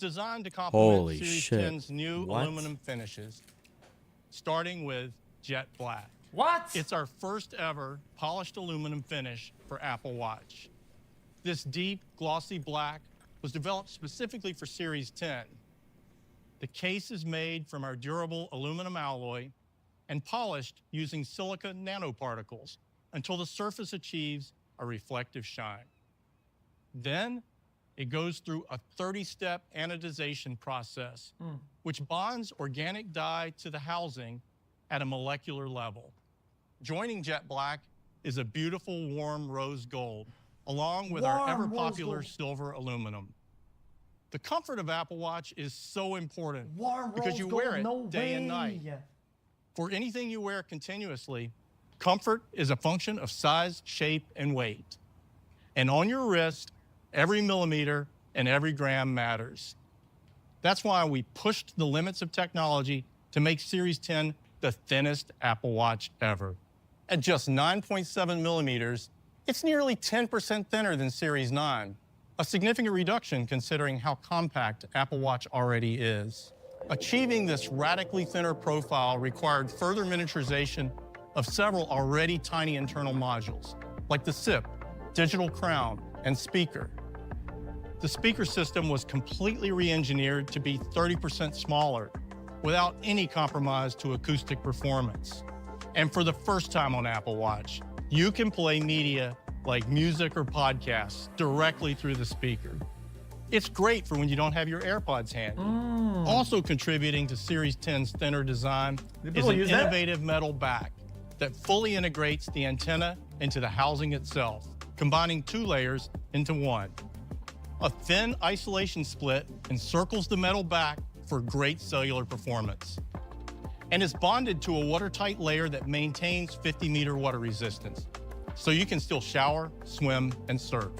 designed to complement Holy Series shit. 10's new aluminum finishes, starting with Jet Black. What? It's our first ever polished aluminum finish for Apple Watch. This deep, glossy black was developed specifically for Series 10. The case is made from our durable aluminum alloy and polished using silica nanoparticles until the surface achieves a reflective shine. Then it goes through a 30-step anodization process, which bonds organic dye to the housing at a molecular level. Joining Jet Black is a beautiful warm rose gold, along with our ever-popular silver aluminum. The comfort of Apple Watch is so important because you wear it day and night. For anything you wear continuously, comfort is a function of size, shape, and weight. And on your wrist, every millimeter and every gram matters. That's why we pushed the limits of technology to make Series 10 the thinnest Apple Watch ever. At just 9.7 millimeters, it's nearly 10% thinner than Series 9, a significant reduction considering how compact Apple Watch already is. Achieving this radically thinner profile required further miniaturization of several already tiny internal modules, like the SIP, digital crown, and speaker. The speaker system was completely re-engineered to be 30% smaller, without any compromise to acoustic performance. And for the first time on Apple Watch, you can play media like music or podcasts directly through the speaker. It's great for when you don't have your AirPods handy. Also contributing to Series 10's thinner design is an innovative metal back that fully integrates the antenna into the housing itself, combining two layers into one. A thin isolation split encircles the metal back for great cellular performance, and is bonded to a watertight layer that maintains 50-meter water resistance, so you can still shower, swim, and surf.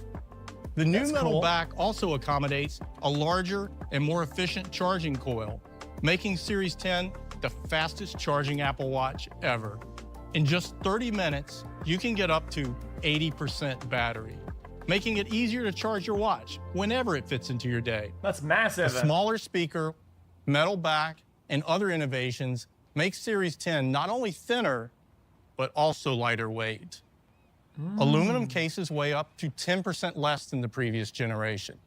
The new metal back also accommodates a larger and more efficient charging coil, making Series 10 the fastest charging Apple Watch ever. In just 30 minutes, you can get up to 80% battery, making it easier to charge your watch whenever it fits into your day. That's massive. A smaller speaker, metal back, and other innovations make Series 10 not only thinner, but also lighter weight. Aluminum cases weigh up to 10% less than the previous generation.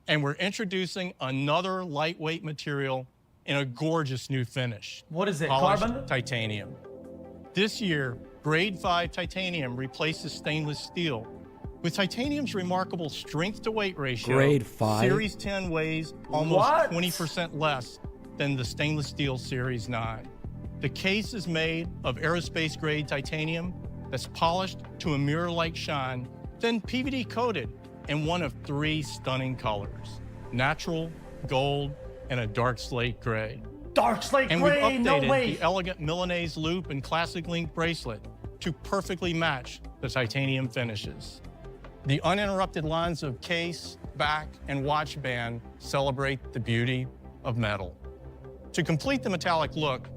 And we're introducing another lightweight material in a gorgeous new finish. What is it, polished carbon? Titanium. This year, Grade 5 titanium replaces stainless steel. With titanium's remarkable strength-to-weight ratio, Grade 5? Series 10 weighs almost 20% less than the stainless steel Series 9. The case is made of aerospace-grade titanium that's polished to a mirror-like shine, then PVD-coated in one of three stunning colors: natural, gold, and a dark slate gray. Dark slate And gray, we've no updated way. the elegant Milanese loop and classic link bracelet to perfectly match the titanium finishes. The uninterrupted lines of case, back, and watch band celebrate the beauty of metal. To complete the metallic look,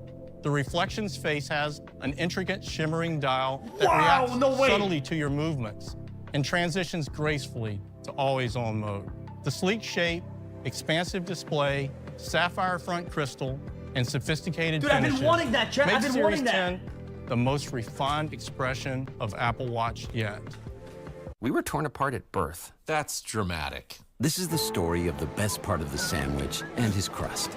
the Reflections face has an intricate shimmering dial that reacts subtly to your movements and transitions gracefully to always-on mode. The sleek shape, expansive display, sapphire front crystal, and sophisticated finishes I've been wanting that, Jeff. make I've been Series wanting that. 10 the most refined expression of Apple Watch yet. We were torn apart at birth. That's dramatic. This is the story of the best part of the sandwich and his crust.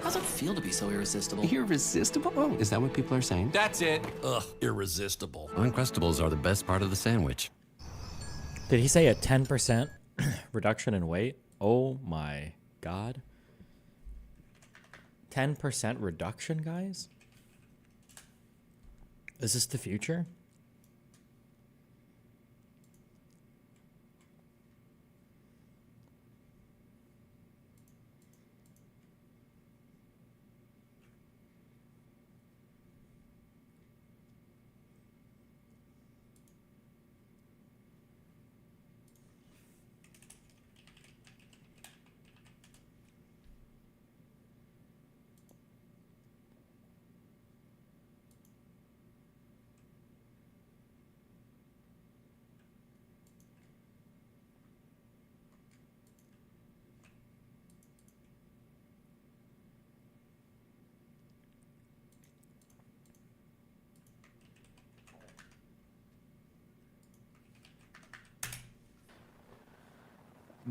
How's it feel to be so irresistible? Irresistible? Oh, is that what people are saying? That's it. Ugh, irresistible. Uncrustables are the best part of the sandwich. Did he say a 10% reduction in weight? Oh my God. 10% reduction, guys? Is this the future?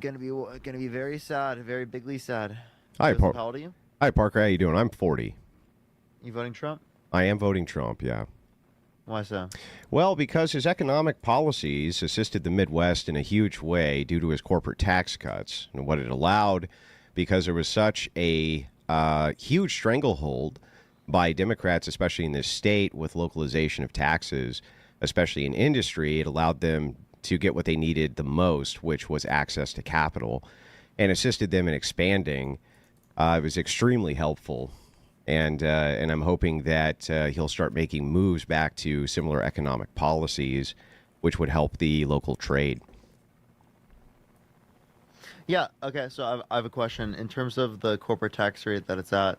Gonna be very sad, very bigly sad. Hi, Joseph, how old are you? Hi, Parker. How you doing? I'm 40. You voting Trump? I am voting Trump, yeah. Why so? Well, because his economic policies assisted the Midwest in a huge way due to his corporate tax cuts and what it allowed, because there was such a huge stranglehold by Democrats, especially in this state, with localization of taxes, especially in industry. It allowed them to get what they needed the most, which was access to capital, and assisted them in expanding. It was extremely helpful. And I'm hoping that he'll start making moves back to similar economic policies, which would help the local trade. Yeah, okay, so I have a question. In terms of the corporate tax rate that it's at,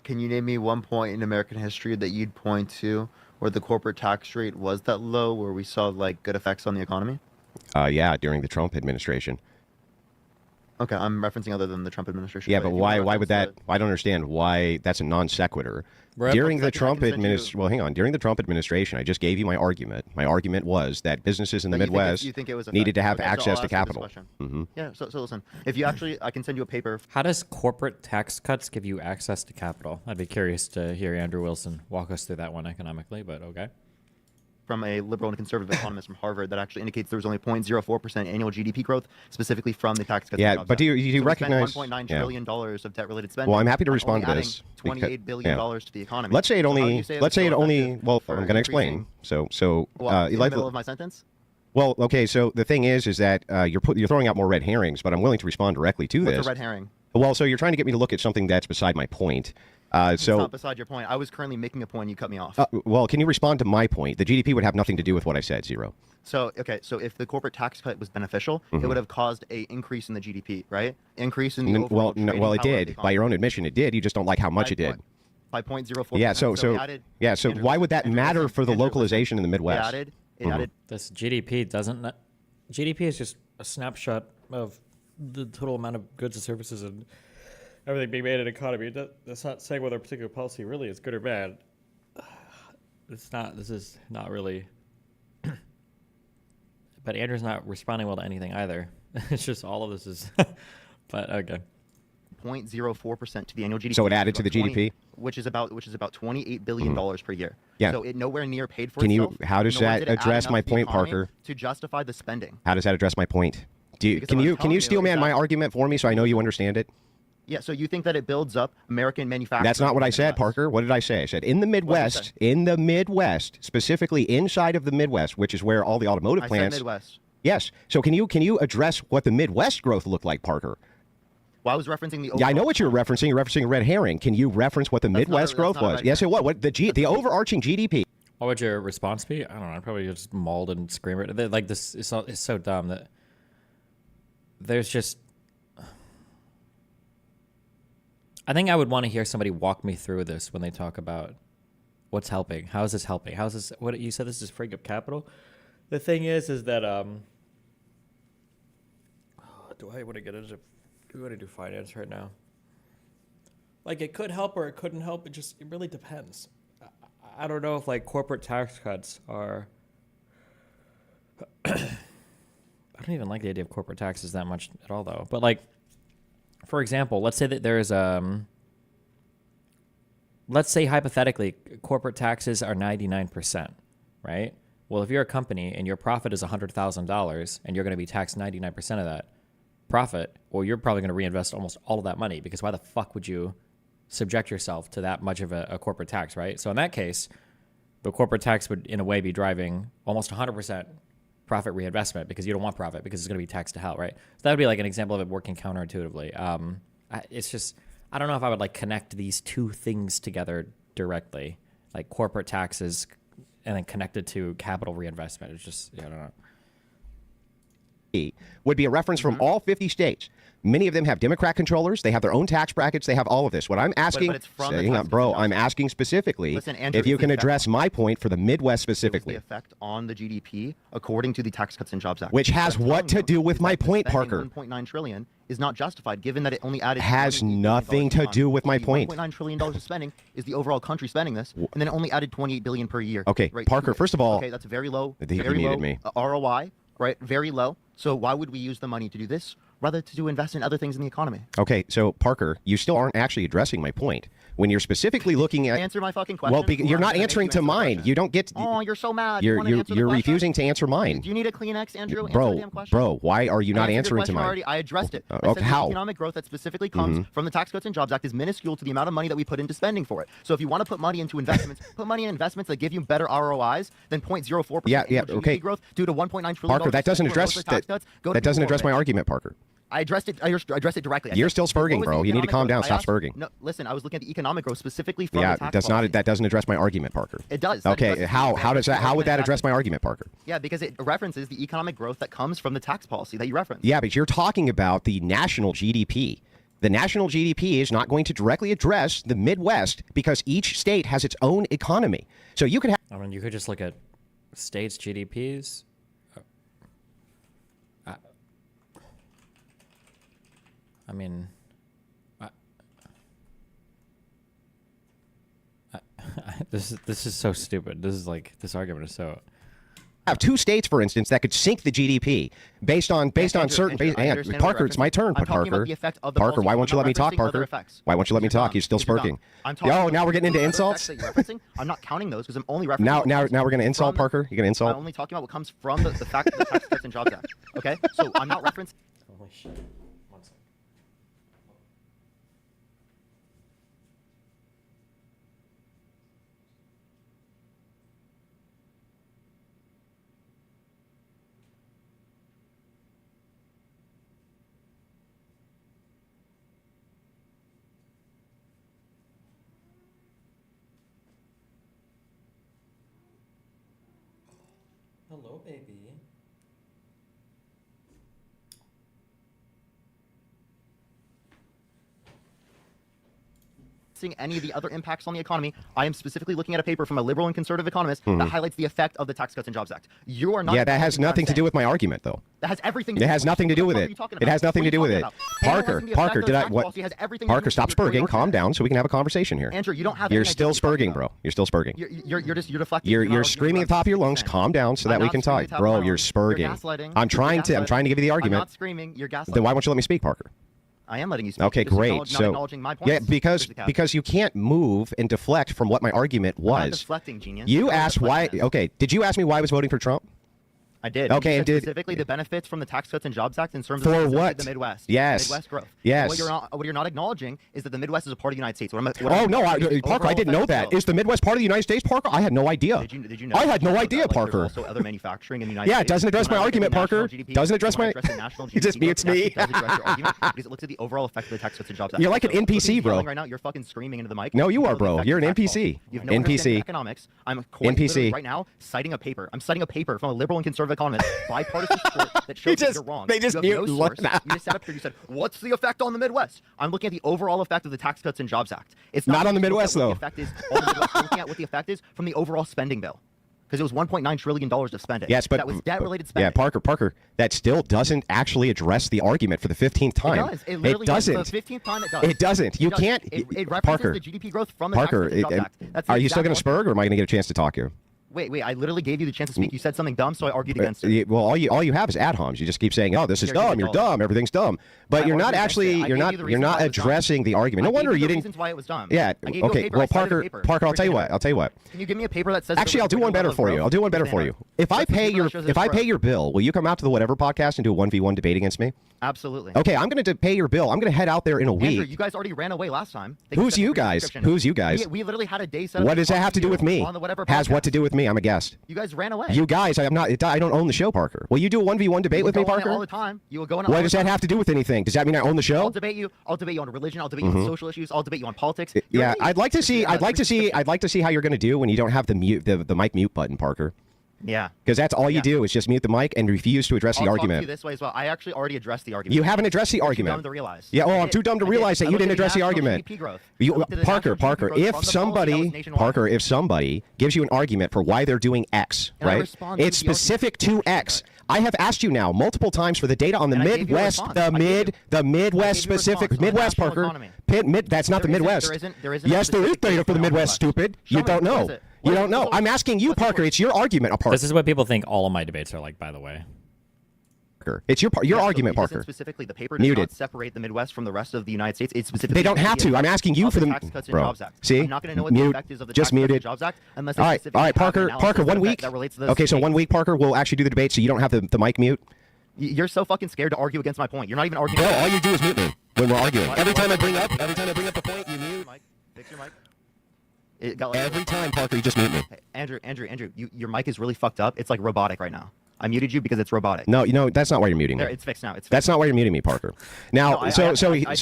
can you name me one point in American history that you'd point to where the corporate tax rate was that low, where we saw, like, good effects on the economy? Yeah, during the Trump administration. Okay, I'm referencing other than the Trump administration. Yeah, but why would that? I don't understand why that's a non sequitur. During the Trump administration, well, hang on. During the Trump administration, I just gave you my argument. My argument was that businesses in the Midwest needed to have access to capital. Yeah, so listen, if you actually, I can send you a paper. How does corporate tax cuts give you access to capital? I'd be curious to hear Andrew Wilson walk us through that one economically, but okay. From a liberal and conservative economist from Harvard that actually indicates there was only 0.04% annual GDP growth, specifically from the tax cuts. Yeah, but do you recognize $1.9 trillion of debt-related spending? Well, I'm happy to respond to this. $28 billion to the economy. Let's say it only. Well, I'm going to explain. In the middle of my sentence. Well, okay. So the thing is that you're throwing out more red herrings, but I'm willing to respond directly to this. What's a red herring? Well, so you're trying to get me to look at something that's beside my point. It's not beside your point. I was currently making a point. You cut me off. Well, can you respond to my point? The GDP would have nothing to do with what I said. Zero. So, okay. So if the corporate tax cut was beneficial, it would have caused a increase in the GDP, right? Increase in the overall trading well, it power of the did. By economy. your own admission, it did. You just don't like how much it did. By 0.04%. Yeah. So why would that matter for the localization in the Midwest? It added. This GDP doesn't. GDP is just a snapshot of the total amount of goods and services and everything being made in an economy. That's not saying whether a particular policy really is good or bad. It's not. This is not really. But Andrew's not responding well to anything either. It's just all of this is. But okay. 0.04% to the annual GDP. So it added to the GDP, which is about $28 billion per year. Yeah. So it nowhere near paid for Can itself. you? How does that address my point, Parker? To justify the spending. How does that address my point? Can you steel man my argument for me so I know you understand it? Yeah, so you think that it builds up American manufacturing? That's not what I said, Parker. What did I say? I said in the Midwest, specifically inside of the Midwest, which is where all the automotive plants. I said Midwest. Yes. So can you address what the Midwest growth looked like, Parker? Well, I was referencing the. Yeah, I know what you're referencing. You're referencing a red herring. Can you reference what the Midwest growth was? Yes, it was. What the overarching GDP? What would your response be? I don't know. I'd probably just mauled and scream it. Like this is so dumb that there's just. I think I would want to hear somebody walk me through this when they talk about what's helping. How is this helping? How is this? What you said? This is freeing up capital. The thing is that do I want to get into? Do I want to do finance right now? Like it could help or it couldn't help. It really depends. I don't know if like corporate tax cuts are. I don't even like the idea of corporate taxes that much at all, though. But like. For example, let's say that there's let's say hypothetically corporate taxes are 99%, right? Well, if you're a company and your profit is $100,000 and you're going to be taxed 99% of that profit, well, you're probably going to reinvest almost all of that money because why the fuck would you subject yourself to that much of a corporate tax, right? So in that case, the corporate tax would in a way be driving almost 100% profit reinvestment because you don't want profit because it's going to be taxed to hell, right? So that would be like an example of it working counterintuitively. It's just, I don't know if I would like connect these two things together directly, like corporate taxes and then connected to capital reinvestment. It's just, I don't know. Would be a reference from all 50 states. Many of them have Democrat controllers. They have their own tax brackets. They have all of this. What I'm asking, but it's from I'm asking specifically, Listen, Andrew, if you can address my point for the Midwest specifically. The effect on the GDP, according to the Tax Cuts and Jobs Act. Which has what to do with my point, Parker? $1.9 trillion is not justified, given that it only added. Has nothing to do with my point. $1.9 trillion of spending is the overall country spending this, and then it only added $28 billion per year. Okay, right, Parker. First of all, okay, that's very low. Very low ROI, right? Very low. So why would we use the money to do this rather to invest in other things in the economy. Okay, so Parker, you still aren't actually addressing my point. When you're specifically looking at Answer my fucking question. well, you're not answering to mine. You don't get. Oh, you're so mad. You're wanna answer the you're question? refusing to answer mine. Do you need a Kleenex, Andrew? Answer the damn question. Bro, why are you not I answered your answering to question mine? already. I addressed it. I Okay, said how? The economic growth that specifically comes from the Tax Cuts and Jobs Act is minuscule to the amount of money that we put into spending for it. So if you want to put money into investments, put money in investments that give you better ROIs than 0.04% annual GDP growth due to 1.9 trillion. Parker, that doesn't address that doesn't address my argument, Parker. I addressed it directly. You're still spurging, bro. You need to calm down. Stop spurging. No, listen. I was looking at the economic growth specifically from the tax that's that doesn't address my argument, Parker. It does. Okay, how would that address my argument, Parker? Yeah, because it references the economic growth that comes from the tax policy that you referenced. Yeah, but you're talking about the national GDP. The national GDP is not going to directly address the Midwest because each state has its own economy. So you could have. I mean, you could just look at states' GDPs. I mean, this is so stupid. This argument is so. Have two states, for instance, that could sink the GDP based on certain. Parker, it's my turn. Parker, why won't you let me talk, Parker? Why won't you let me talk? You're still spurting. Oh, now we're getting into insults. I'm not counting those because I'm only referencing. Now we're gonna insult Parker. You're gonna insult. I'm only talking about what comes from the fact of the Tax Cuts and Jobs Act. Okay, so I'm not referencing. Holy shit. Hello, baby. Any of the other impacts on the economy. I am specifically looking at a paper from a liberal and conservative economist that highlights the effect of the Tax Cuts and Jobs Act. You are not. Yeah, that has nothing to do with my argument, though. That has everything. It has nothing to do with it. It has nothing to do with it. Parker, did I what? Parker, stop spurging. Calm down, so we can have a conversation here. Andrew, you don't have. You're still spurging, bro. You're still spurging. You're deflecting. You're screaming at the top of your lungs. Calm down, so that we can talk, bro. You're spurging. I'm trying to give you the argument. I'm not screaming. You're gaslighting. Then why won't you let me speak, Parker? I am letting you speak. Okay, great. Not acknowledging my points. Yeah, because you can't move and deflect from what my argument was. I'm not deflecting, genius. You asked why. Okay, did you ask me why I was voting for Trump? I did. Okay, and specifically the benefits from the Tax Cuts and Jobs Act in terms for of what? The Midwest. Yes. Midwest growth. Yes. What you're not acknowledging is that the Midwest is a part of the United States. Parker, I didn't know that. Is the Midwest part of the United States, Parker? I had no idea. Did you know? I had no idea, Parker. There's also other manufacturing in the United States. Yeah, it doesn't address my argument, Parker. Doesn't address my. He just mutes me. It does address your argument because it looks at the overall effect of the Tax Cuts and Jobs Act. You're like an NPC, bro. Right now, you're fucking screaming into the mic. No, you are, bro. You're an NPC. You've no NPC. Economics. I'm NPC right now citing a paper. I'm citing a paper from a liberal and conservative economist, bipartisan support that shows that you're wrong. They just mute. No source. You just sat up here. You said, "What's the effect on the Midwest?" I'm looking at the overall effect of the Tax Cuts and Jobs Act. It's not on the Midwest, though. The effect is on the Midwest. I'm looking at what the effect is from the overall spending bill. Because it was $1.9 trillion of spending. Yes, but that was debt-related spending. Yeah, Parker, that still doesn't actually address the argument for the 15th time. It does. It literally doesn't. Does. For the 15th time, it does. It doesn't. You can't. It references Parker, the GDP growth from the Tax Cuts and Jobs Act. Are you still going to spurg, or am I going to get a chance to talk here? Wait, I literally gave you the chance to speak. You said something dumb, so I argued against it. Well, all you have is ad homs. You just keep saying, "Oh, this is dumb. You're dumb. Everything's dumb." But you're not actually you're not addressing the argument. No wonder you didn't. Reasons why it was dumb. Yeah. Okay. Well, Parker, I'll tell you what. Can you give me a paper that says? Actually, I'll do one better for you. I'll do one better for you. If I pay your bill, will you come out to the Whatever podcast and do a 1v1 debate against me? Absolutely. Okay, I'm going to pay your bill. I'm going to head out there in a week. Andrew, you guys already ran away last time. Who's you guys? Who's you guys? We literally had a day set up. What does that have to do with me? On the Whatever podcast. Has what to do with me? I'm a guest. You guys ran away. You guys, I don't own the show, Parker. Will you do a 1v1 debate with me, Parker? All the time. You will go on. What does that have to do with anything? Does that mean I own the show? I'll debate you on religion. I'll debate you on social issues. I'll debate you on politics. Yeah, I'd like to see how you're going to do when you don't have the mic mute button, Parker. Yeah. Because that's all you do is just mute the mic and refuse to address the argument. I'll talk to you this way as well. I actually already addressed the argument. You haven't addressed the argument. You're too dumb to realize. Yeah, I'm too dumb to realize that you didn't address the argument. Parker, if somebody gives you an argument for why they're doing X, right? It's specific to X. I have asked you now multiple times for the data on the Midwest, the Midwest specific Midwest, Parker. That's not the Midwest. Yes, there is data for the Midwest, stupid. You don't know. You don't know. I'm asking you, Parker. It's your argument, Parker. This is what people think all of my debates are like, by the way. It's your argument, It doesn't Parker. specifically, the paper does Muted. not separate the Midwest from the rest of the United States. It's specifically. They don't have to. I'm asking you for the Tax Cuts and bro. Jobs Act. See, I'm not going to know what the mute. effect is of the Just Tax Cuts muted. and Jobs Act unless. All right, Parker. Parker, 1 week. That relates to this Okay, so case. 1 week, Parker. We'll actually do the debate, so you don't have the mic mute. You're so fucking scared to argue against my point. You're not even arguing. Bro, all you do is mute me when we're arguing. Why- Every why- time I bring up the point, you mute. Fix your mic. It got like, Every time, Parker, you just mute me. Hey, Andrew, your mic is really fucked up. It's like robotic right now. I muted you because it's robotic. No, that's not why you're muting me. There, it's fixed now. It's fixed. That's not why you're muting me, Parker. Now, No, so here's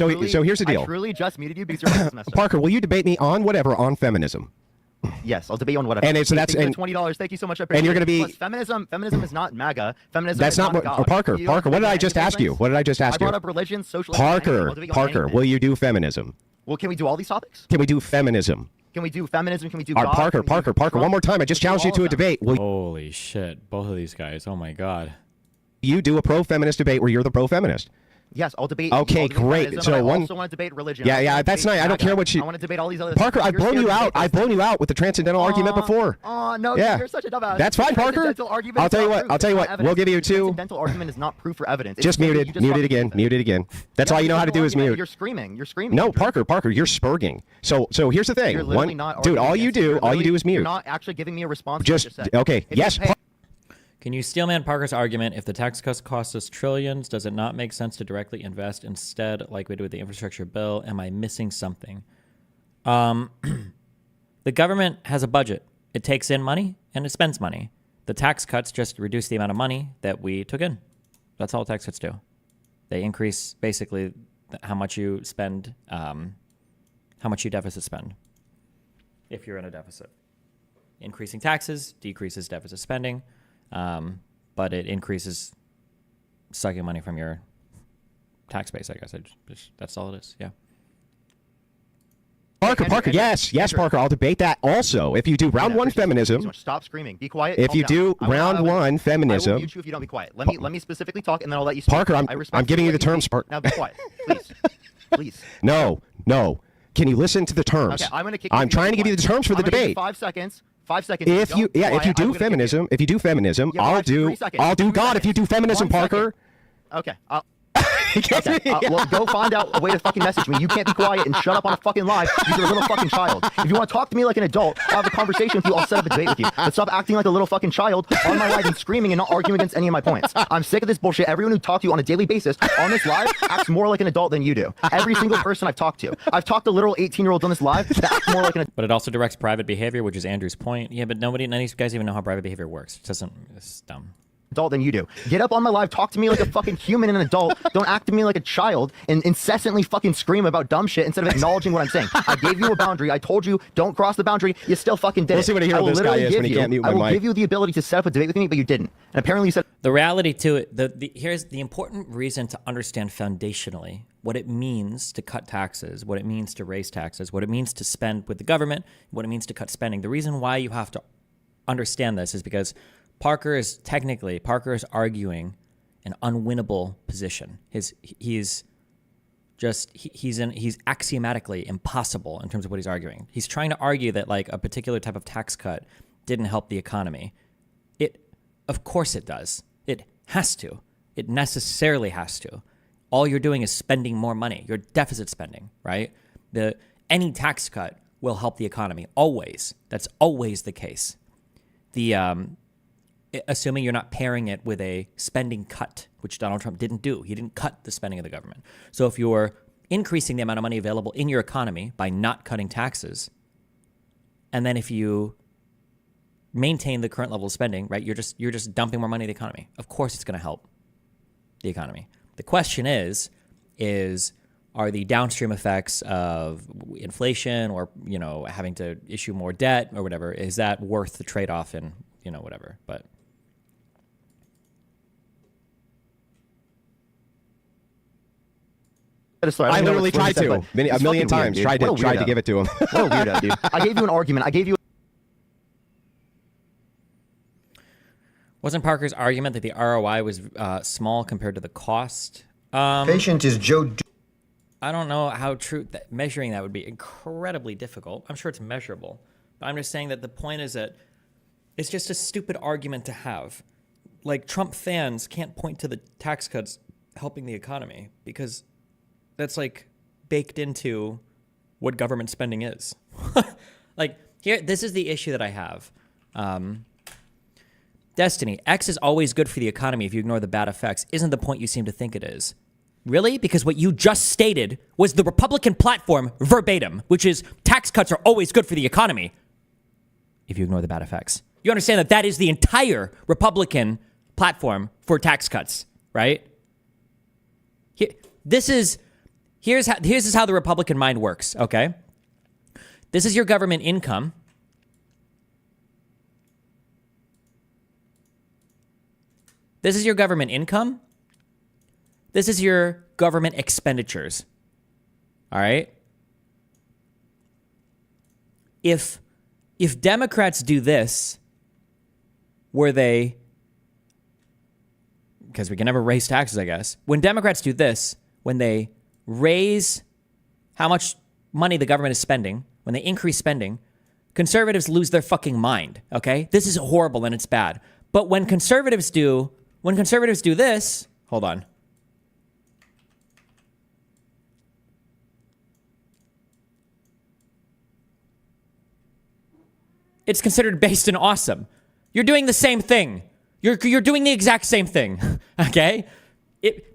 the deal. I truly just muted you because your mic is messed up. Parker, will you debate me on whatever on feminism? Yes, I'll debate you on whatever. And that's and $20. Thank you so much. I and you're appreciate gonna it. be- Plus, feminism is not MAGA. Feminism. That's is not what God. Parker. You don't Parker, what did I understand just any of ask these you? things? What did I just ask you? I brought up religion, socialism. I'll Parker, debate you on anything. will you do feminism? Well, can we do all these topics? Can we do feminism? Can we do feminism? Can we do All God? right, Parker, Can we do Parker, Trump? one more time. I just Can we do challenged you all to a of them? debate. Will Holy shit. Both of these guys. Oh my God. you do a pro-feminist debate where you're the pro-feminist? Yes, I'll debate. Okay, I'll debate great. feminism, So but I one- also want to debate religion. Yeah, I yeah, want to that's debate nice. I don't MAGA. care what you- I want to debate all these other. Parker, I've You're blown scared you to out. debate I've this. blown you out with the transcendental argument before. Oh no, Yeah. you're such a dumbass. That's fine, Parker. Transcendental argument I'll is tell you not what. proof. I'll tell you It's what. not We'll evidence. give you The two. Transcendental argument is not proof or evidence. It's Just simply muted. you just Muted fucking again. said that. Muted again. That's all you know how to do is mute. You're screaming. You're screaming. No, Andrew. Parker, you're spurging. So here's the thing. You're literally not Dude, arguing all you against it. do You're literally- is mute. You're not actually giving me a response. to what I Just said. okay. If you Yes. pay- Can you steelman Parker's argument? If the tax cuts cost us trillions, does it not make sense to directly invest instead, like we did with the infrastructure bill? Am I missing something? The government has a budget. It takes in money and it spends money. The tax cuts just reduce the amount of money that we took in. That's all tax cuts do. They increase basically how much you spend, how much you deficit spend if you're in a deficit. Increasing taxes decreases deficit spending. But it increases sucking money from your tax base, I guess. That's all it is. Yeah. Parker, yes, Andrew. Parker. I'll debate that also. If you do round one feminism, Stop screaming. Be quiet. if Calm you down. do I will- round I will- one I will feminism, mute you if you don't be quiet. Let me specifically talk, and then I'll let you speak. Parker, I respect I'm giving you let the terms. speak. Now be quiet, please, please. No. Can you listen to the terms? Okay, I'm gonna kick. I'm trying to give you the terms for the I'm gonna give you debate. 5 seconds. 5 seconds. If you don't be quiet, do I'm gonna kick feminism, you. Yeah, well, actually, 3 seconds. I'll do 3 God if you do seconds. feminism, 1 second. Parker. Okay. Okay. Well, go find out a way to fucking message me. You can't be quiet and shut up on a fucking live because you're a little fucking child. If you want to talk to me like an adult, I'll have a conversation with you. I'll set up a debate with you. But stop acting like a little fucking child on my live and screaming and not arguing against any of my points. I'm sick of this bullshit. Everyone who talks to you on a daily basis on this live acts more like an adult than you do. Every single person I've talked to. I've talked to literal 18-year-olds on this live that act more like an adult. But it also directs private behavior, which is Andrew's point. Yeah, but none of these guys even know how private behavior works. It's dumb. Than you do. Get up on my live, talk to me like a fucking human and an adult. Don't act to me like a child and incessantly fucking scream about dumb shit instead of acknowledging what I'm saying. I gave you a boundary. I told you don't cross the boundary. You still fucking did We'll it. see what a hero I will this guy literally is when give he you- can't mute my I will mic. give you the ability to set up a debate with me, but you didn't. And apparently you said The reality to it, here's the important reason to understand foundationally what it means to cut taxes, what it means to raise taxes, what it means to spend with the government, what it means to cut spending. The reason why you have to understand this is because Parker is arguing an unwinnable position. He's axiomatically impossible in terms of what he's arguing. He's trying to argue that like a particular type of tax cut didn't help the economy. Of course it does. It has to. It necessarily has to. All you're doing is spending more money. You're deficit spending, right? Any tax cut will help the economy. Always. That's always the case. Assuming you're not pairing it with a spending cut, which Donald Trump didn't do. He didn't cut the spending of the government. So if you're increasing the amount of money available in your economy by not cutting taxes, and then if you maintain the current level of spending, right, you're just dumping more money in the economy. Of course it's going to help the economy. The question is are the downstream effects of inflation or, having to issue more debt or whatever, is that worth the trade-off in, whatever, but... I literally tried to a million times. Tried to give it to him. What a weirdo, dude. I gave you an argument. I gave you. Wasn't Parker's argument that the ROI was small compared to the cost? Patient is Joe. I don't know how true that measuring that would be incredibly difficult. I'm sure it's measurable, but I'm just saying that the point is that it's just a stupid argument to have. like Trump fans can't point to the tax cuts helping the economy because that's like baked into what government spending is. Like this is the issue that I have. Destiny, X is always good for the economy if you ignore the bad effects, isn't the point you seem to think it is. Really? Because what you just stated was the Republican platform verbatim, which is tax cuts are always good for the economy if you ignore the bad effects. You understand that that is the entire Republican platform for tax cuts, right? Here's how the Republican mind works, okay? This is your government income. This is your government income. This is your government expenditures. All right? If Democrats do this, where they, because we can never raise taxes, I guess. When Democrats do this, when they raise how much money the government is spending, when they increase spending, conservatives lose their fucking mind, okay? This is horrible and it's bad. But when conservatives do this, hold on. It's considered based and awesome. You're doing the same thing. You're doing the exact same thing, okay?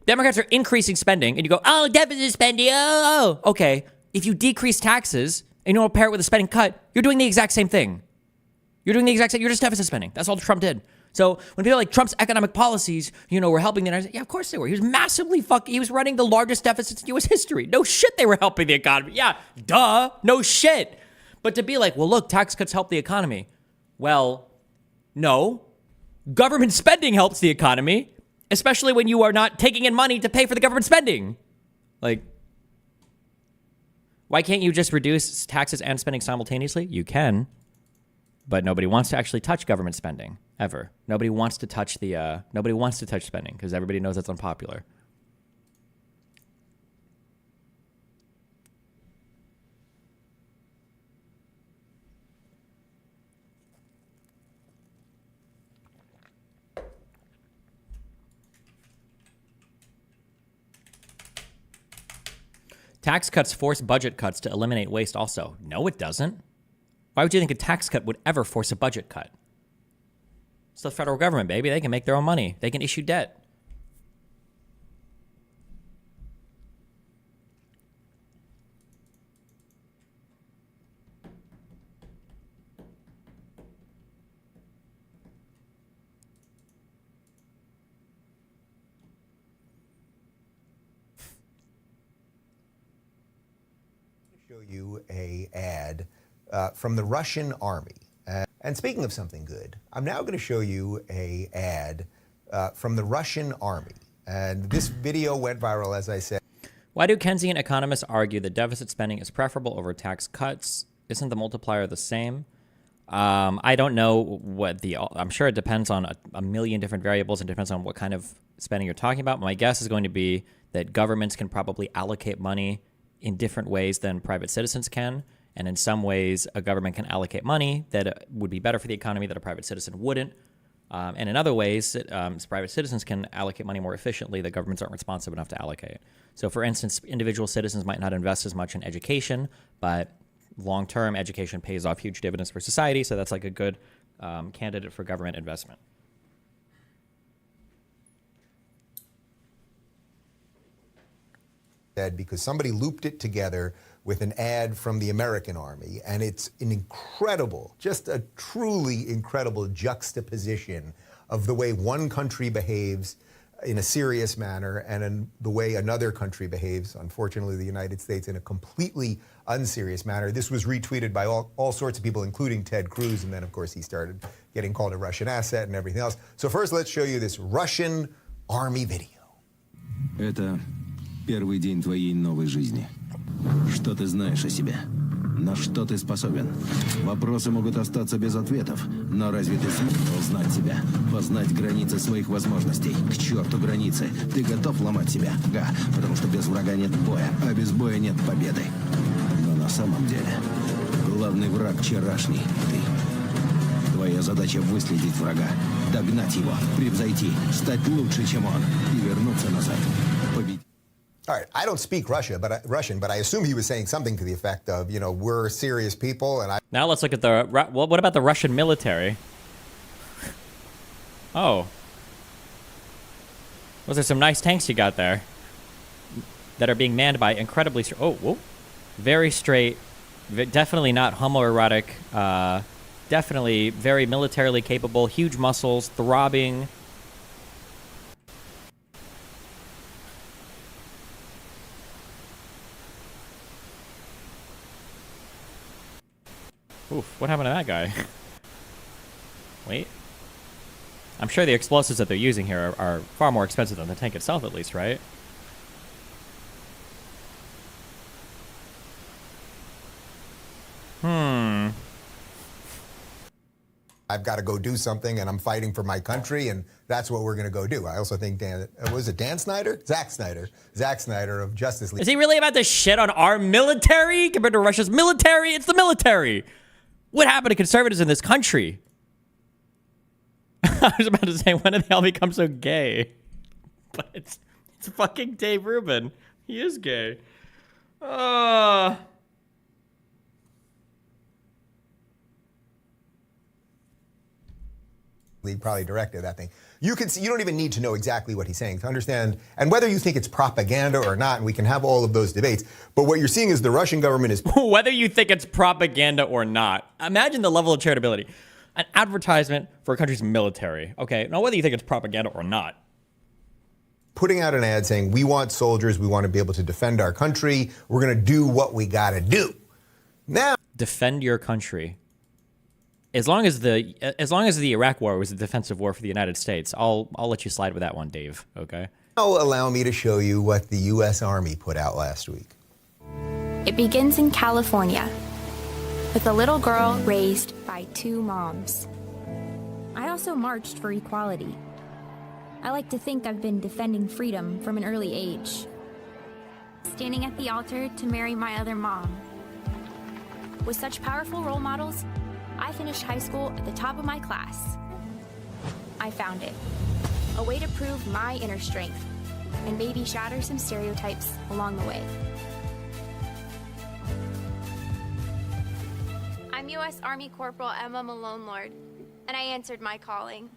Democrats are increasing spending, and you go, oh, deficit spending, oh. Okay, if you decrease taxes and you don't pair it with a spending cut, you're doing the exact same thing. You're just deficit spending. That's all Trump did. So when people are like Trump's economic policies, were helping the United States, yeah, of course they were. He was massively he was running the largest deficits in U.S. history. No shit they were helping the economy. Yeah, duh, no shit. But to be like, well, look, tax cuts help the economy. Well, no. Government spending helps the economy, especially when you are not taking in money to pay for the government spending. Like, why can't you just reduce taxes and spending simultaneously? You can, but nobody wants to actually touch government spending, ever. Nobody wants to touch spending because everybody knows that's unpopular. Tax cuts force budget cuts to eliminate waste also. No, it doesn't. Why would you think a tax cut would ever force a budget cut? It's the federal government, baby. They can make their own money. They can issue debt. Show you a ad from the Russian army. And speaking of something good, I'm now going to show you a ad from the Russian army. And this video went viral, as I said. Why do Keynesian economists argue that deficit spending is preferable over tax cuts? Isn't the multiplier the same? I don't know what I'm sure it depends on a million different variables and depends on what kind of spending you're talking about. My guess is going to be that governments can probably allocate money in different ways than private citizens can. And in some ways, a government can allocate money that would be better for the economy that a private citizen wouldn't. And in other ways, private citizens can allocate money more efficiently that governments aren't responsive enough to allocate. So for instance, individual citizens might not invest as much in education, but long-term education pays off huge dividends for society. So that's like a good candidate for government investment. Because somebody looped it together with an ad from the American Army, and it's an incredible, just a truly incredible juxtaposition of the way one country behaves in a serious manner and in the way another country behaves, unfortunately the United States, in a completely unserious manner. This was retweeted by all sorts of people, including Ted Cruz, and then of course he started getting called a Russian asset and everything else. So first let's show you this Russian Army video. Это первый день твоей новой жизни. Что ты знаешь о себе? На что ты способен? Вопросы могут остаться без ответов, но разве ты сможешь узнать себя, познать границы своих возможностей? К черту границы! Ты готов ломать себя? Да, потому что без врага нет боя, а без боя нет победы. Но на самом деле главный враг вчерашний — ты. Твоя задача выследить врага, догнать его, превзойти, стать лучше, чем он, и вернуться назад. Победить. All right, I don't speak Russian, but I assume he was saying something to the effect of, you know, we're serious people, and I. Now let's look at the... Well, what about the Russian military? Oh. Those are some nice tanks you got there that are being manned by incredibly... Oh, whoa. Very straight. Definitely not homoerotic. Definitely very militarily capable. Huge muscles. Throbbing. Oof, what happened to that guy? Wait. I'm sure the explosives that they're using here are far more expensive than the tank itself, at least, right? I've got to go do something, and I'm fighting for my country, and that's what we're going to go do. I also think was it Dan Snyder? Zack Snyder of Justice League. Is he really about to shit on our military compared to Russia's military? It's the military. What happened to conservatives in this country? I was about to say, when did they all become so gay? But it's fucking Dave Rubin. He is gay. League probably directed that thing. You can see, you don't even need to know exactly what he's saying to understand, and whether you think it's propaganda or not, and we can have all of those debates. But what you're seeing is the Russian government is whether you think it's propaganda or not. Imagine the level of charitability. An advertisement for a country's military. Okay, now whether you think it's propaganda or not. putting out an ad saying, we want soldiers, we want to be able to defend our country, we're going to do what we got to do. Now, defend your country. As long as the Iraq War was a defensive war for the United States, I'll let you slide with that one, Dave. Okay. now allow me to show you what the U.S. Army put out last week. It begins in California with a little girl raised by two moms. I also marched for equality. I like to think I've been defending freedom from an early age. Standing at the altar to marry my other mom. With such powerful role models, I finished high school at the top of my class. I found it. A way to prove my inner strength and maybe shatter some stereotypes along the way. I'm U.S. Army Corporal Emma Malone Lord, and I answered my calling.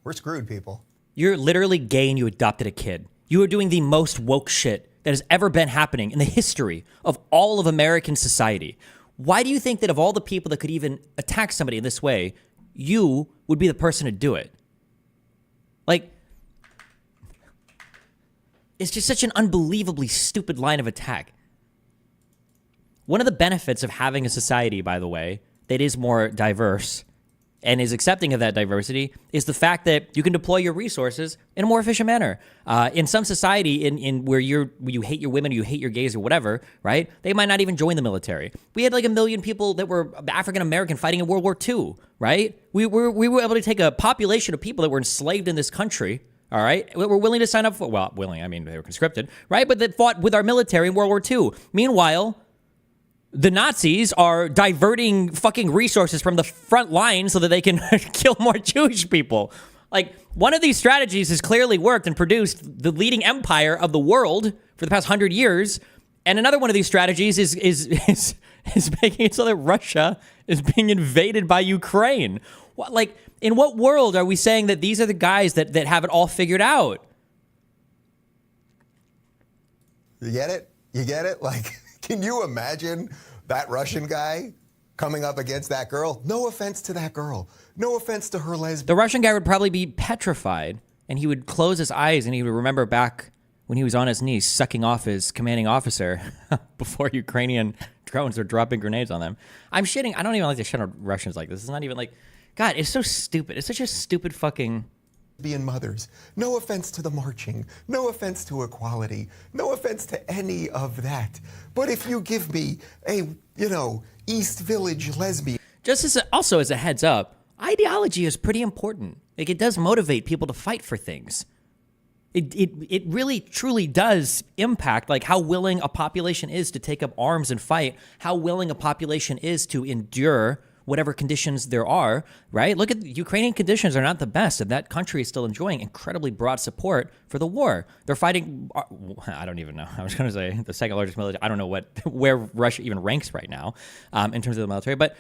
We're screwed, people. You're literally gay and you adopted a kid. You are doing the most woke shit that has ever been happening in the history of all of American society. Why do you think that of all the people that could even attack somebody in this way, you would be the person to do it? Like, it's just such an unbelievably stupid line of attack. One of the benefits of having a society, by the way, that is more diverse and is accepting of that diversity is the fact that you can deploy your resources in a more efficient manner. In some society in where you hate your women, you hate your gays or whatever, right? They might not even join the military. We had like 1 million people that were African-American fighting in World War II, right? We were able to take a population of people that were enslaved in this country, all right? We're willing to sign up for, well, willing, I mean, they were conscripted, right? But that fought with our military in World War II. Meanwhile, the Nazis are diverting fucking resources from the front line so that they can kill more Jewish people. Like, one of these strategies has clearly worked and produced the leading empire of the world for the past 100 years. And another one of these strategies is making it so that Russia is being invaded by Ukraine. What, like, in what world are we saying that these are the guys that have it all figured out? You get it? You get it? Like, can you imagine that Russian guy coming up against that girl? No offense to that girl. No offense to her lesbian. The Russian guy would probably be petrified, and he would close his eyes, and he would remember back when he was on his knees sucking off his commanding officer before Ukrainian drones were dropping grenades on them. I'm shitting. I don't even like to shit on Russians like this. It's not even like, God, it's so stupid. It's such a stupid fucking... Lesbian mothers. No offense to the marching. No offense to equality. No offense to any of that. But if you give me a, East Village lesbian... Just as also as a heads up, ideology is pretty important. Like, it does motivate people to fight for things. It really truly does impact like how willing a population is to take up arms and fight, how willing a population is to endure whatever conditions there are, right? Look at the Ukrainian conditions are not the best, and that country is still enjoying incredibly broad support for the war. They're fighting, I don't even know. I was going to say the second largest military. I don't know where Russia even ranks right now in terms of the military, but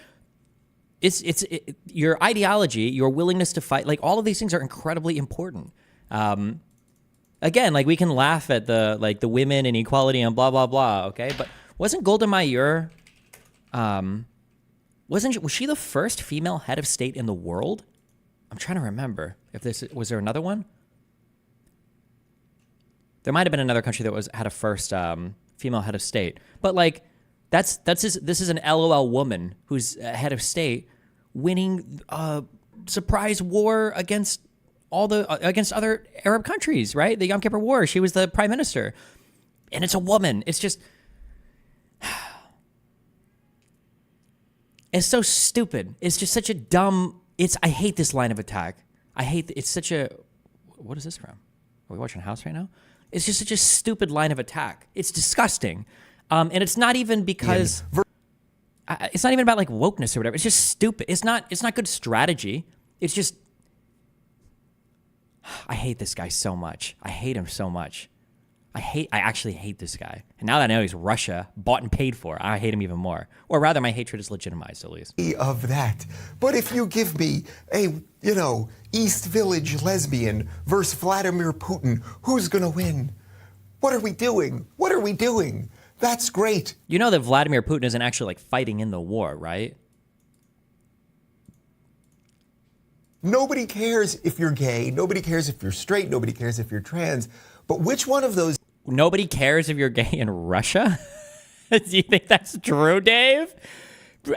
it's your ideology, your willingness to fight, like all of these things are incredibly important. Again, like we can laugh at the women and equality and blah, blah, blah, okay? But wasn't Golda Meir, was she the first female head of state in the world? I'm trying to remember was there another one? There might have been another country that had a first female head of state. But like this is an LOL woman who's head of state winning a surprise war against against other Arab countries, right? The Yom Kippur War. She was the prime minister. And it's a woman. It's just it's so stupid. It's just such a dumb I hate this line of attack. It's such a what is this from? Are we watching House right now? It's just such a stupid line of attack. It's disgusting. And it's not even because it's not even about like wokeness or whatever. It's just stupid. It's not good strategy. It's just I hate this guy so much. I hate him so much. I actually hate this guy. And now that I know he's Russia, bought and paid for, I hate him even more. Or rather, my hatred is legitimized, at least. Of that. But if you give me a, East Village lesbian versus Vladimir Putin, who's going to win? What are we doing? What are we doing? That's great. You know that Vladimir Putin isn't actually like fighting in the war, right? Nobody cares if you're gay. Nobody cares if you're straight. Nobody cares if you're trans. But which one of those? Nobody cares if you're gay in Russia? Do you think that's true, Dave?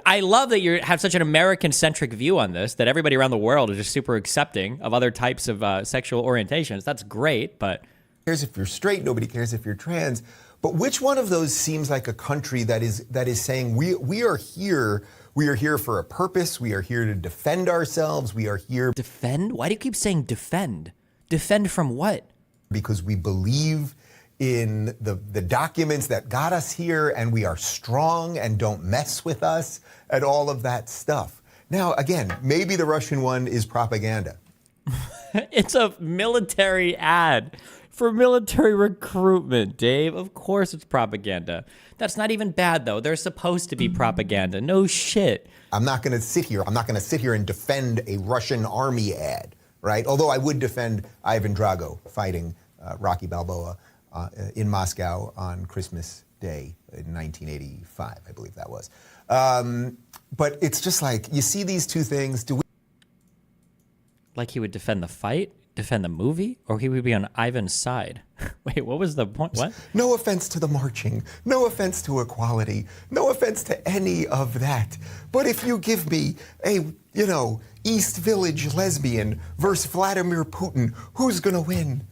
I love that you have such an American-centric view on this, that everybody around the world is just super accepting of other types of sexual orientations. That's great, but nobody cares if you're straight. Nobody cares if you're trans. But which one of those seems like a country that is saying we are here? We are here for a purpose. We are here to defend ourselves. We are here. Defend? Why do you keep saying defend? Defend from what? Because we believe in the documents that got us here, and we are strong and don't mess with us and all of that stuff. Now, again, maybe the Russian one is propaganda. It's a military ad for military recruitment, Dave. Of course it's propaganda. That's not even bad, though. They're supposed to be propaganda. No shit. I'm not going to sit here and defend a Russian army ad, right? Although I would defend Ivan Drago fighting Rocky Balboa in Moscow on Christmas Day in 1985, I believe that was. But it's just like, you see these two things. Like he would defend the fight? Defend the movie? Or he would be on Ivan's side? Wait, what was the point? What? No offense to the marching. No offense to equality. No offense to any of that. But if you give me a, East Village lesbian versus Vladimir Putin, who's going to win?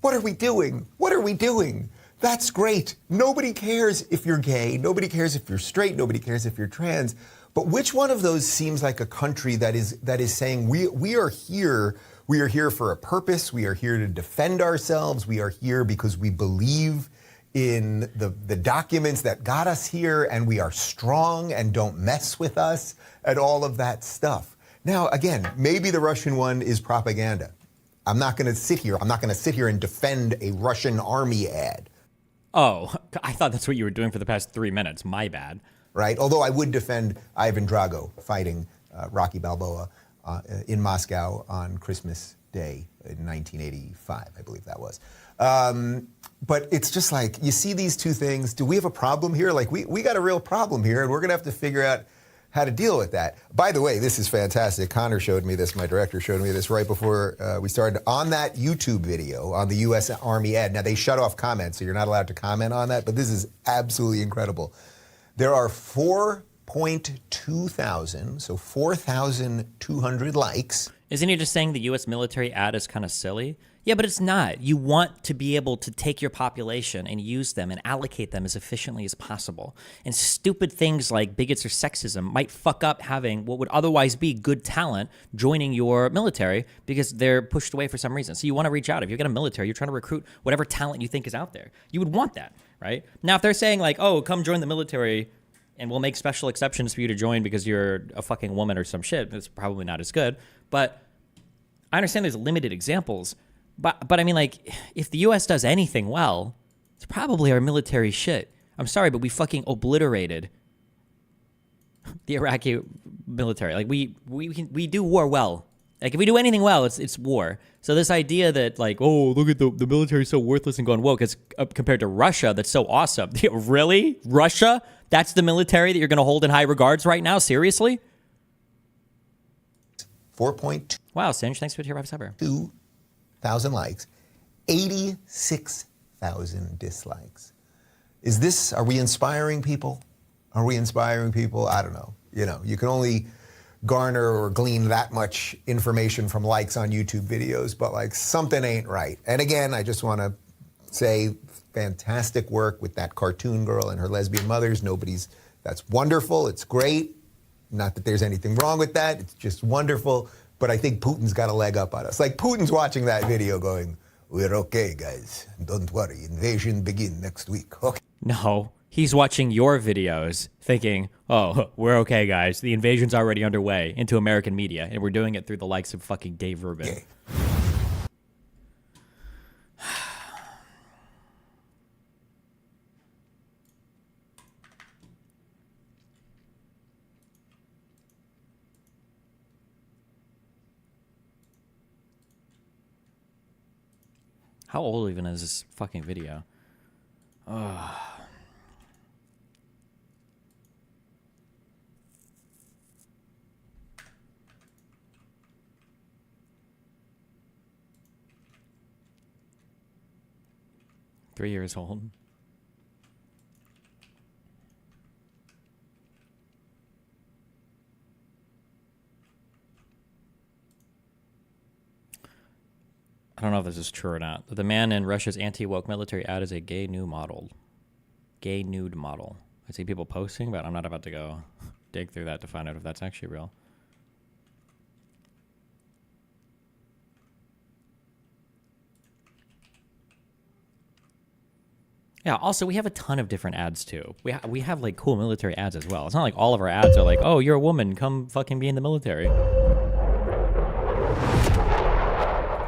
What are we doing? What are we doing? That's great. Nobody cares if you're gay. Nobody cares if you're straight. Nobody cares if you're trans. But which one of those seems like a country that is saying we are here? We are here for a purpose. We are here to defend ourselves. We are here because we believe in the documents that got us here, and we are strong and don't mess with us and all of that stuff. Now, again, maybe the Russian one is propaganda. I'm not going to sit here and defend a Russian army ad. Oh, I thought that's what you were doing for the past 3 minutes. My bad. Right? Although I would defend Ivan Drago fighting Rocky Balboa in Moscow on Christmas Day in 1985, I believe that was. But it's just like, you see these two things. Do we have a problem here? Like, we got a real problem here, and we're going to have to figure out how to deal with that. By the way, this is fantastic. Connor showed me this. My director showed me this right before we started. On that YouTube video, on the U.S. Army ad, now they shut off comments, so you're not allowed to comment on that, but this is absolutely incredible. There are 4.2 thousand, so 4,200 likes. Isn't he just saying the U.S. military ad is kind of silly? Yeah, but it's not. You want to be able to take your population and use them and allocate them as efficiently as possible. And stupid things like bigots or sexism might fuck up having what would otherwise be good talent joining your military because they're pushed away for some reason. So you want to reach out. If you've got a military, you're trying to recruit whatever talent you think is out there. You would want that, right? Now, if they're saying like, oh, come join the military and we'll make special exceptions for you to join because you're a fucking woman or some shit, that's probably not as good. But I understand there's limited examples. But I mean, like, if the U.S. does anything well, it's probably our military shit. I'm sorry, but we fucking obliterated the Iraqi military. Like, we do war well. Like, if we do anything well, it's war. So this idea that, like, oh, look at the military so worthless and going woke, it's compared to Russia that's so awesome. Really? Russia? That's the military that you're going to hold in high regards right now? Seriously? 4.2. Wow, Singe, thanks for the tier 5 subber. 2,000 likes, 86,000 dislikes. Are we inspiring people? Are we inspiring people? I don't know. You know, you can only garner or glean that much information from likes on YouTube videos, but like something ain't right. And again, I just want to say fantastic work with that cartoon girl and her lesbian mothers. That's wonderful. It's great. Not that there's anything wrong with that. It's just wonderful. But I think Putin's got a leg up on us. Like, Putin's watching that video going, we're okay, guys. Don't worry. Invasion begin next week. Okay. No, he's watching your videos thinking, oh, we're okay, guys. The invasion's already underway into American media, and we're doing it through the likes of fucking Dave Rubin. Okay. How old even is this fucking video? Ugh. Three years old. I don't know if this is true or not. The man in Russia's anti-woke military ad is a gay nude model. Gay nude model. I see people posting, but I'm not about to go dig through that to find out if that's actually real. Yeah, also, we have a ton of different ads, too. We have, like, cool military ads as well. It's not like all of our ads are like, oh, you're a woman, come fucking be in the military.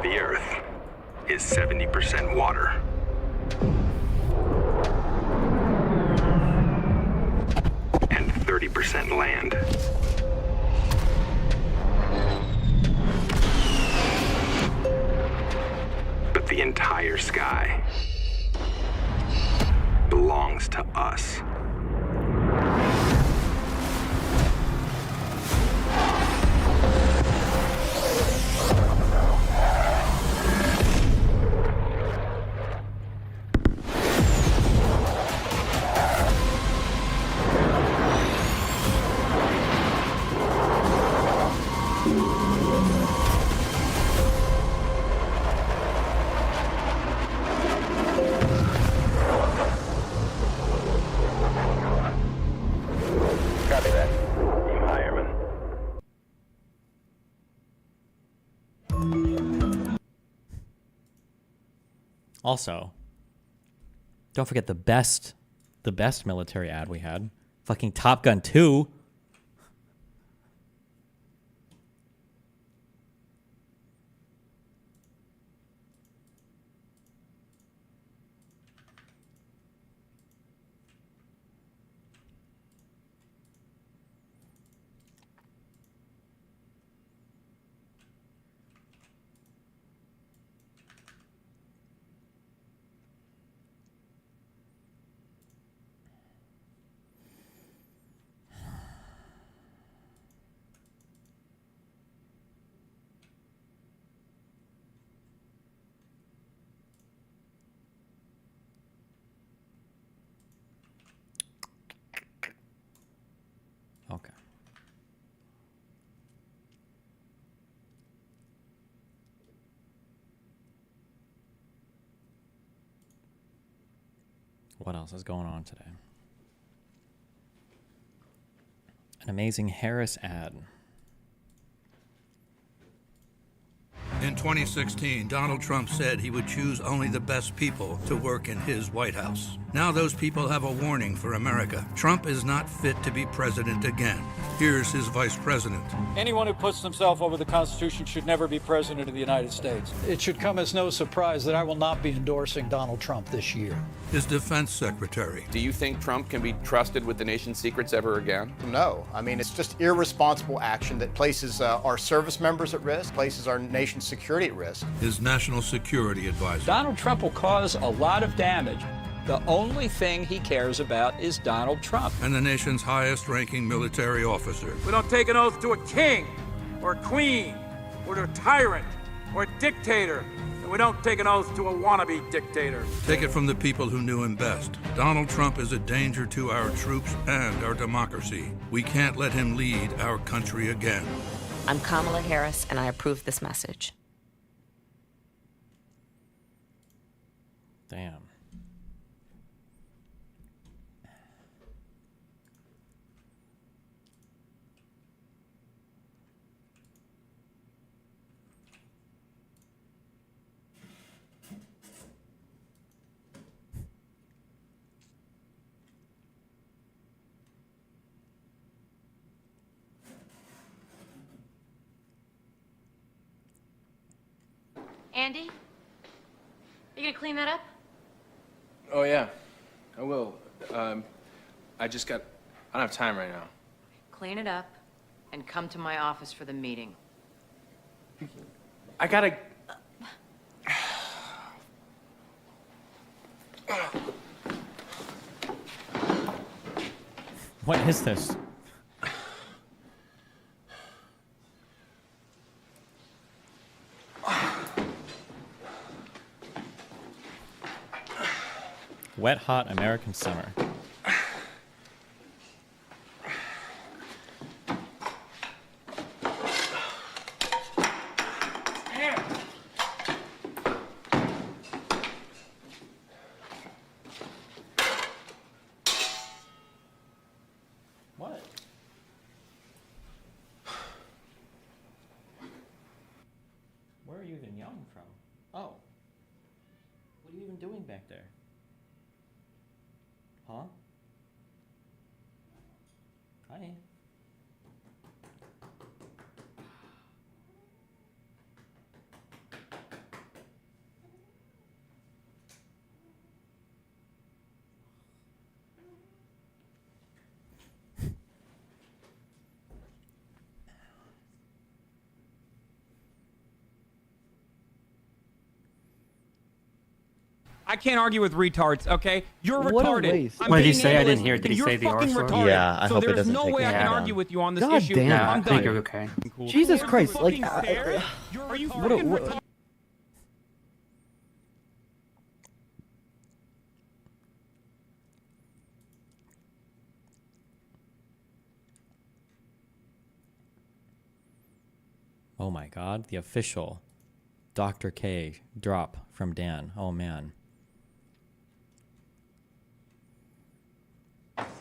The Earth is 70% water. And 30% land. But the entire sky belongs to us. Also, don't forget the best military ad we had. Fucking Top Gun 2. What else is going on today? An amazing Harris ad. In 2016, Donald Trump said he would choose only the best people to work in his White House. Now those people have a warning for America. Trump is not fit to be president again. Here's his vice president. Anyone who puts himself over the Constitution should never be president of the United States. It should come as no surprise that I will not be endorsing Donald Trump this year. His defense secretary. Do you think Trump can be trusted with the nation's secrets ever again? No. I mean, it's just irresponsible action that places our service members at risk, places our nation's security at risk. His national security advisor. Donald Trump will cause a lot of damage. The only thing he cares about is Donald Trump. And the nation's highest-ranking military officer. We don't take an oath to a king or a queen or to a tyrant or a dictator. And we don't take an oath to a wannabe dictator. Take it from the people who knew him best. Donald Trump is a danger to our troops and our democracy. We can't let him lead our country again. I'm Kamala Harris, and I approve this message. Damn. Andy, you gonna clean that up? Oh, yeah, I will. I don't have time right now. Clean it up and come to my office for the meeting. I gotta... What is this? Wet, hot American summer. What? Where are you even yelling from? Oh. What are you even doing back there? Huh? Hi. I can't argue with retards, okay? You're What a retarded. waste. I'm What did he being say? I analyst. didn't hear. Did he You're say the fucking R retarded. Yeah, I so hope it there's doesn't no take way I him can down. argue with you on this God issue. damn. I'm I think done. you're okay. Jesus Are you Christ! fucking Like, scared? Are you what? fucking retarded? Oh my God, the official Dr. K drop from Dan. Oh man.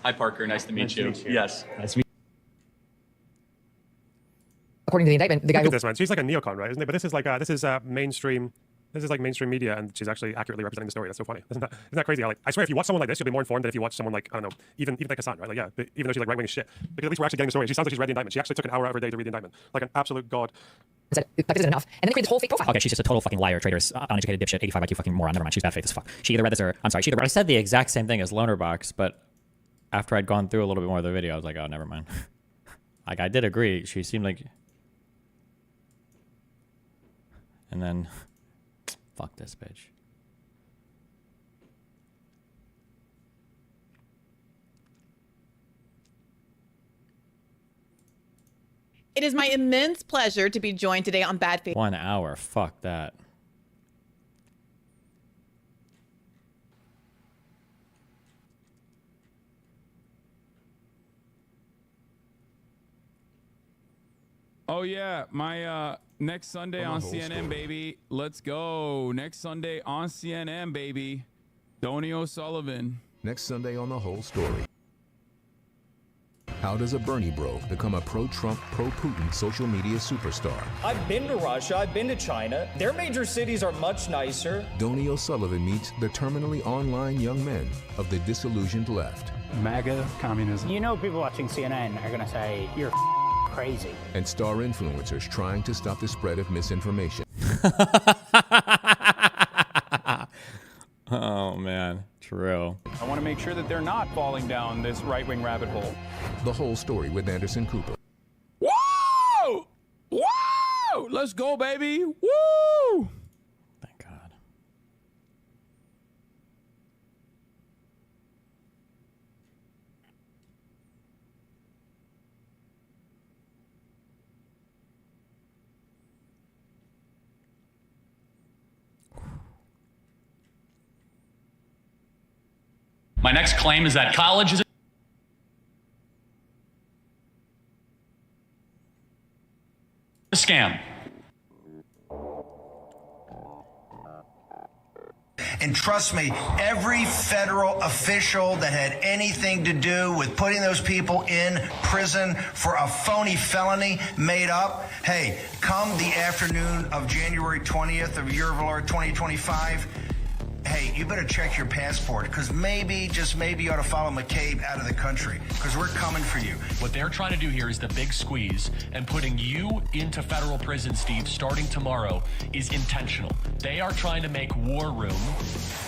Hi, Parker. Nice to meet you. Yes. Nice to meet According to the indictment, the guy Look who... at this one. She's like a neocon, right? Isn't it? But this is like mainstream. This is like mainstream media, and she's actually accurately representing the story. That's so funny. Isn't that crazy? Like, I swear, if you watch someone like this, you'll be more informed than if you watch someone like, I don't know, even like Hassan, right? Like, yeah, even though she's like right wing as shit, because at least we're actually getting the story. She sounds like she's read the indictment. She actually took an hour out of her day to read the indictment, like an absolute god. said, like, this isn't enough. And then they created this whole fake profile. Okay, she's just a total fucking liar, traitorous, uneducated dipshit, 85 IQ fucking moron. Never mind, she's bad faith as fuck. She either read this or, I'm sorry, she either read... I said the exact same thing as Lonerbox, but after I'd gone through a little bit more of the video, I was like, oh, never mind. Like, I did agree. She seemed like... And then... Fuck this bitch. It is my immense pleasure to be joined today on Bad Faith. 1 hour. Fuck that. Oh yeah, my next Sunday on CNN, baby. Let's go. Next Sunday on CNN, baby. Donny O'Sullivan. Next Sunday on The Whole Story. How does a Bernie bro become a pro-Trump, pro-Putin social media superstar? I've been to Russia, I've been to China. Their major cities are much nicer. Donnie O'Sullivan meets the terminally online young men of the disillusioned left. MAGA communism. You know people watching CNN are going to say, you're crazy. And star influencers trying to stop the spread of misinformation. Oh, man. True. I want to make sure that they're not falling down this right-wing rabbit hole. The Whole Story with Anderson Cooper. Whoa! Whoa! Let's go, baby. Woo! Thank God. My next claim is that college is a scam. And trust me, every federal official that had anything to do with putting those people in prison for a phony felony made up, hey, come the afternoon of January 20th of year of our 2025, hey, you better check your passport, because maybe, just maybe, you ought to follow McCabe out of the country, because we're coming for you. What they're trying to do here is the big squeeze, and putting you into federal prison, Steve, starting tomorrow is intentional. They are trying to make war room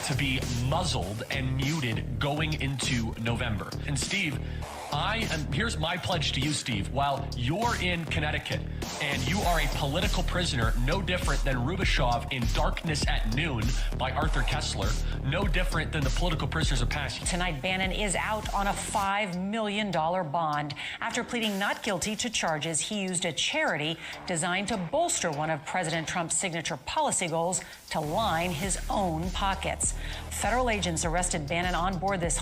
to be muzzled and muted going into November. And Steve, here's my pledge to you, Steve. While you're in Connecticut and you are a political prisoner, no different than Rubashov in Darkness at Noon by Arthur Kessler, no different than the political prisoners of past. Tonight, Bannon is out on a $5 million bond after pleading not guilty to charges he used a charity designed to bolster one of President Trump's signature policy goals to line his own pockets. Federal agents arrested Bannon on board this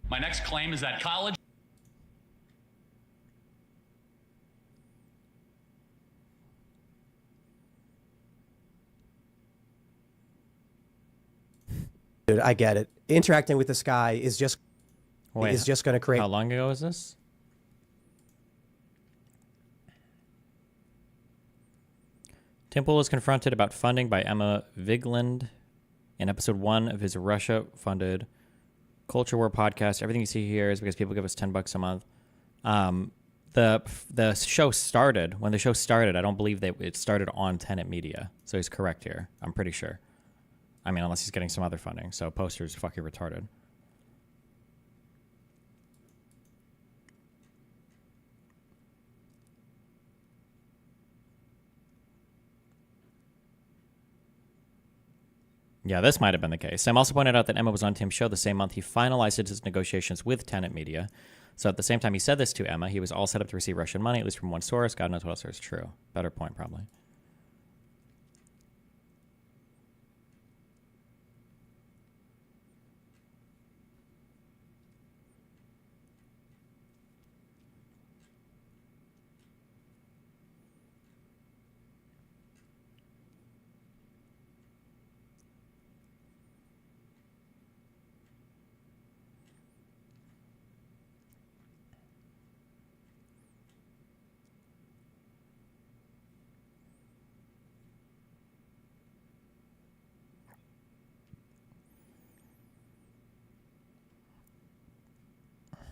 My next claim is that college. Dude, I get it. Interacting with this guy is just going to create. How long ago was this? Tim Pool was confronted about funding by Emma Vigeland in episode 1 of his Russia-funded Culture War podcast. Everything you see here is because people give us $10 a month. The show started, when the show started, I don't believe that it started on Tenet Media. So he's correct here. I'm pretty sure. I mean, unless he's getting some other funding. So Poster's fucking retarded. Yeah, this might have been the case. Sam also pointed out that Emma was on Tim's show the same month he finalized his negotiations with Tenet Media. So at the same time he said this to Emma, he was all set up to receive Russian money, at least from one source. God knows what else is true. Better point, probably.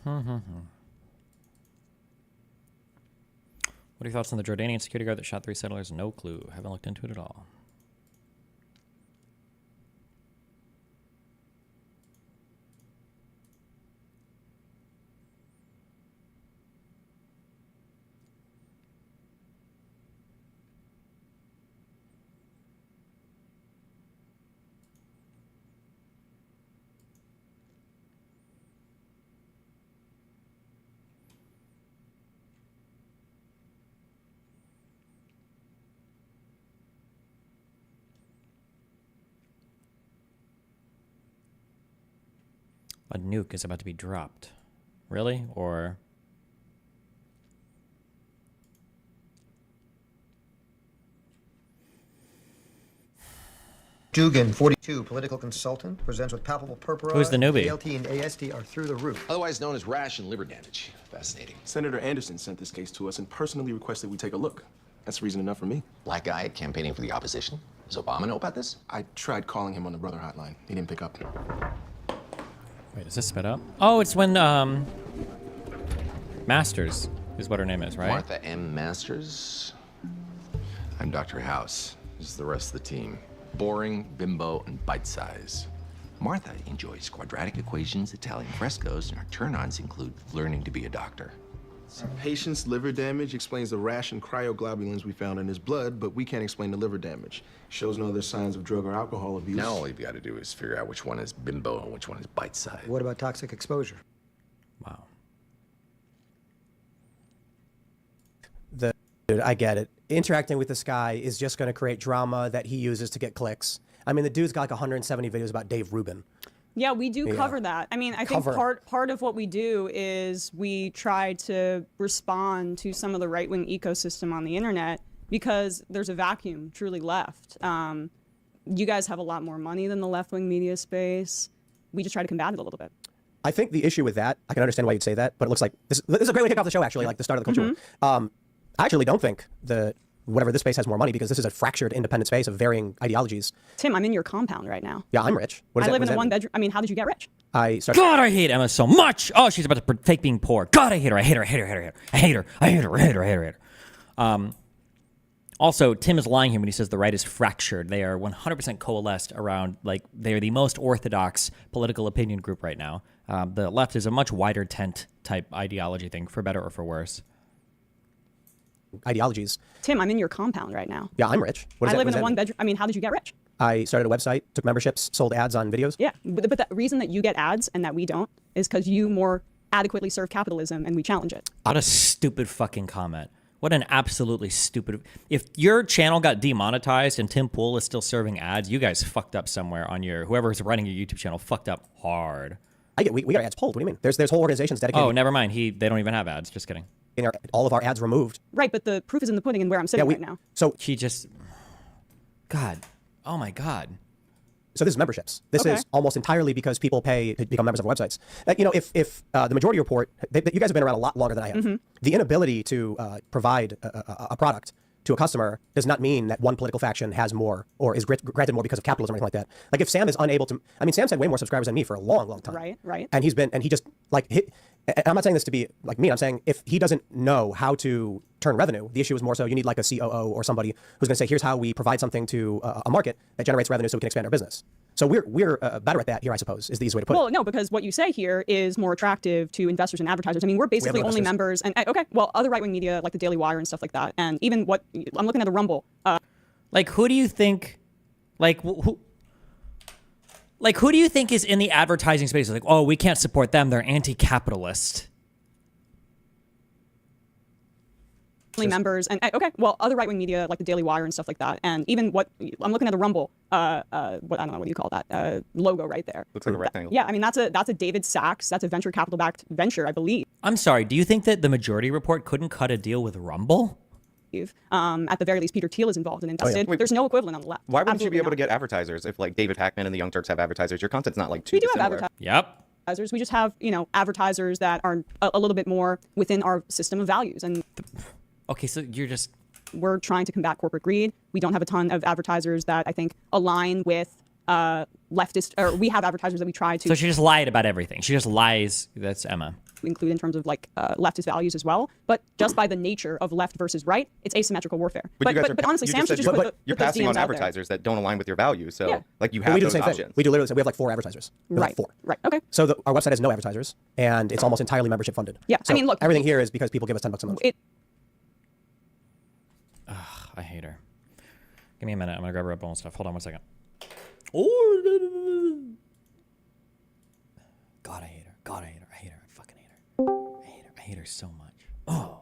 What are your thoughts on the Jordanian security guard that shot 3 settlers? No clue. Haven't looked into it at all. A nuke is about to be dropped. Really? Or... Dugan, 42, political consultant, presents with palpable purpura. Who's the newbie? ALT and AST are through the roof. Otherwise known as rash and liver damage. Fascinating. Senator Anderson sent this case to us and personally requested we take a look. That's reason enough for me. Black guy campaigning for the opposition. Does Obama know about this? I tried calling him on the brother hotline. He didn't pick up. Wait, does this spit up? Oh, it's when Masters is what her name is, right? Martha M. Masters. I'm Dr. House. This is the rest of the team. Boring, bimbo, and bite size. Martha enjoys quadratic equations, Italian frescoes, and her turn-ons include learning to be a doctor. Our patient's liver damage explains the rash and cryoglobulins we found in his blood, but we can't explain the liver damage. Shows no other signs of drug or alcohol abuse. Now all you've got to do is figure out which one is bimbo and which one is bite size. What about toxic exposure? Wow. Dude, I get it. Interacting with this guy is just going to create drama that he uses to get clicks. I mean, the dude's got like 170 videos about Dave Rubin. Yeah, we do cover that. I mean, I think part of what we do is we try to respond to some of the right-wing ecosystem on the internet because there's a vacuum truly left. You guys have a lot more money than the left-wing media space. We just try to combat it a little bit. I think the issue with that, I can understand why you'd say that, but it looks like this is a great way to kick off the show, actually, like the start of the culture war. I actually don't think that whatever this space has more money because this is a fractured independent space of varying ideologies. Tim, I'm in your compound right now. Yeah, I'm rich. I live in a one-bedroom. I mean, how did you get rich? I started. God, I hate Emma so much. Oh, she's about to fake being poor. God, I hate her. I hate her. I hate her. I hate her. I hate her. I hate her. I hate her. I hate her. I hate her. Also, Tim is lying here when he says the right is fractured. They are 100% coalesced around, like, they are the most orthodox political opinion group right now. The left is a much wider tent type ideology thing, for better or for worse. Ideologies. Tim, I'm in your compound right now. Yeah, I'm rich. I live in a one-bedroom. I mean, how did you get rich? I started a website, took memberships, sold ads on videos. Yeah, but the reason that you get ads and that we don't is because you more adequately serve capitalism and we challenge it. What a stupid fucking comment. What an absolutely stupid... If your channel got demonetized and Tim Pool is still serving ads, you guys fucked up somewhere on your... Whoever's running your YouTube channel fucked up hard. We got ads pulled. What do you mean? There's whole organizations dedicated... Oh, never mind. They don't even have ads. Just kidding. All of our ads removed. Right, but the proof is in the pudding and where I'm sitting right now. So she just... God. Oh, my God. So this is memberships. This is almost entirely because people pay to become members of our websites. You know, if the majority report, you guys have been around a lot longer than I have. The inability to provide a product to a customer does not mean that one political faction has more or is granted more because of capitalism or anything like that. Like if Sam is unable to, I mean, Sam's had way more subscribers than me for a long, long time. Right. And he just like, I'm not saying this to be like mean. I'm saying if he doesn't know how to turn revenue, the issue is more so you need like a COO or somebody who's going to say, here's how we provide something to a market that generates revenue so we can expand our business. So we're better at that here, I suppose, is the easy way to put it. Well, no, because what you say here is more attractive to investors and advertisers. I mean, we're basically only members. And other right-wing media like the Daily Wire and stuff like that. And even what I'm looking at the Rumble. Like, who do you think? Like, who do you think is in the advertising space? Like, oh, we can't support them. They're anti-capitalist. Members and other right-wing media like the Daily Wire and stuff like that, and even what I'm looking at the Rumble, I don't know, what do you call that logo right there? Looks like a rectangle. Yeah, I mean that's a David Sachs, that's a venture capital backed venture, I believe. I'm sorry, do you think that the majority report couldn't cut a deal with Rumble? At the very least, Peter Thiel is involved and invested. There's no equivalent on the left. Why wouldn't you be able to get advertisers if like David Hackman and the Young Turks have advertisers? Your content's not like too dissimilar. We do have advertisers. Yep. We just have advertisers that are a little bit more within our system of values and. Okay, so we're trying to combat corporate greed. We don't have a ton of advertisers that I think align with leftist, or we have advertisers that we try to. So she just lied about everything. She just lies. That's Emma. Include in terms of like leftist values as well. But just by the nature of left versus right, it's asymmetrical warfare. But honestly, Sam should just put you're passing on advertisers that don't align with your values. So like you have we do those the same options. thing. We do literally we have like 4 advertisers. Right. Like 4. Okay. So our website has no advertisers, and it's almost entirely membership funded. Yeah. So I mean, look, everything here is because people give us $10 a month. I hate her. Give me a minute. I'm going to grab her Red Bull and stuff. Hold on 1 second. Oh. God, I hate her. God, I hate her. I hate her. I fucking hate her. I hate her. I hate her so much. Oh.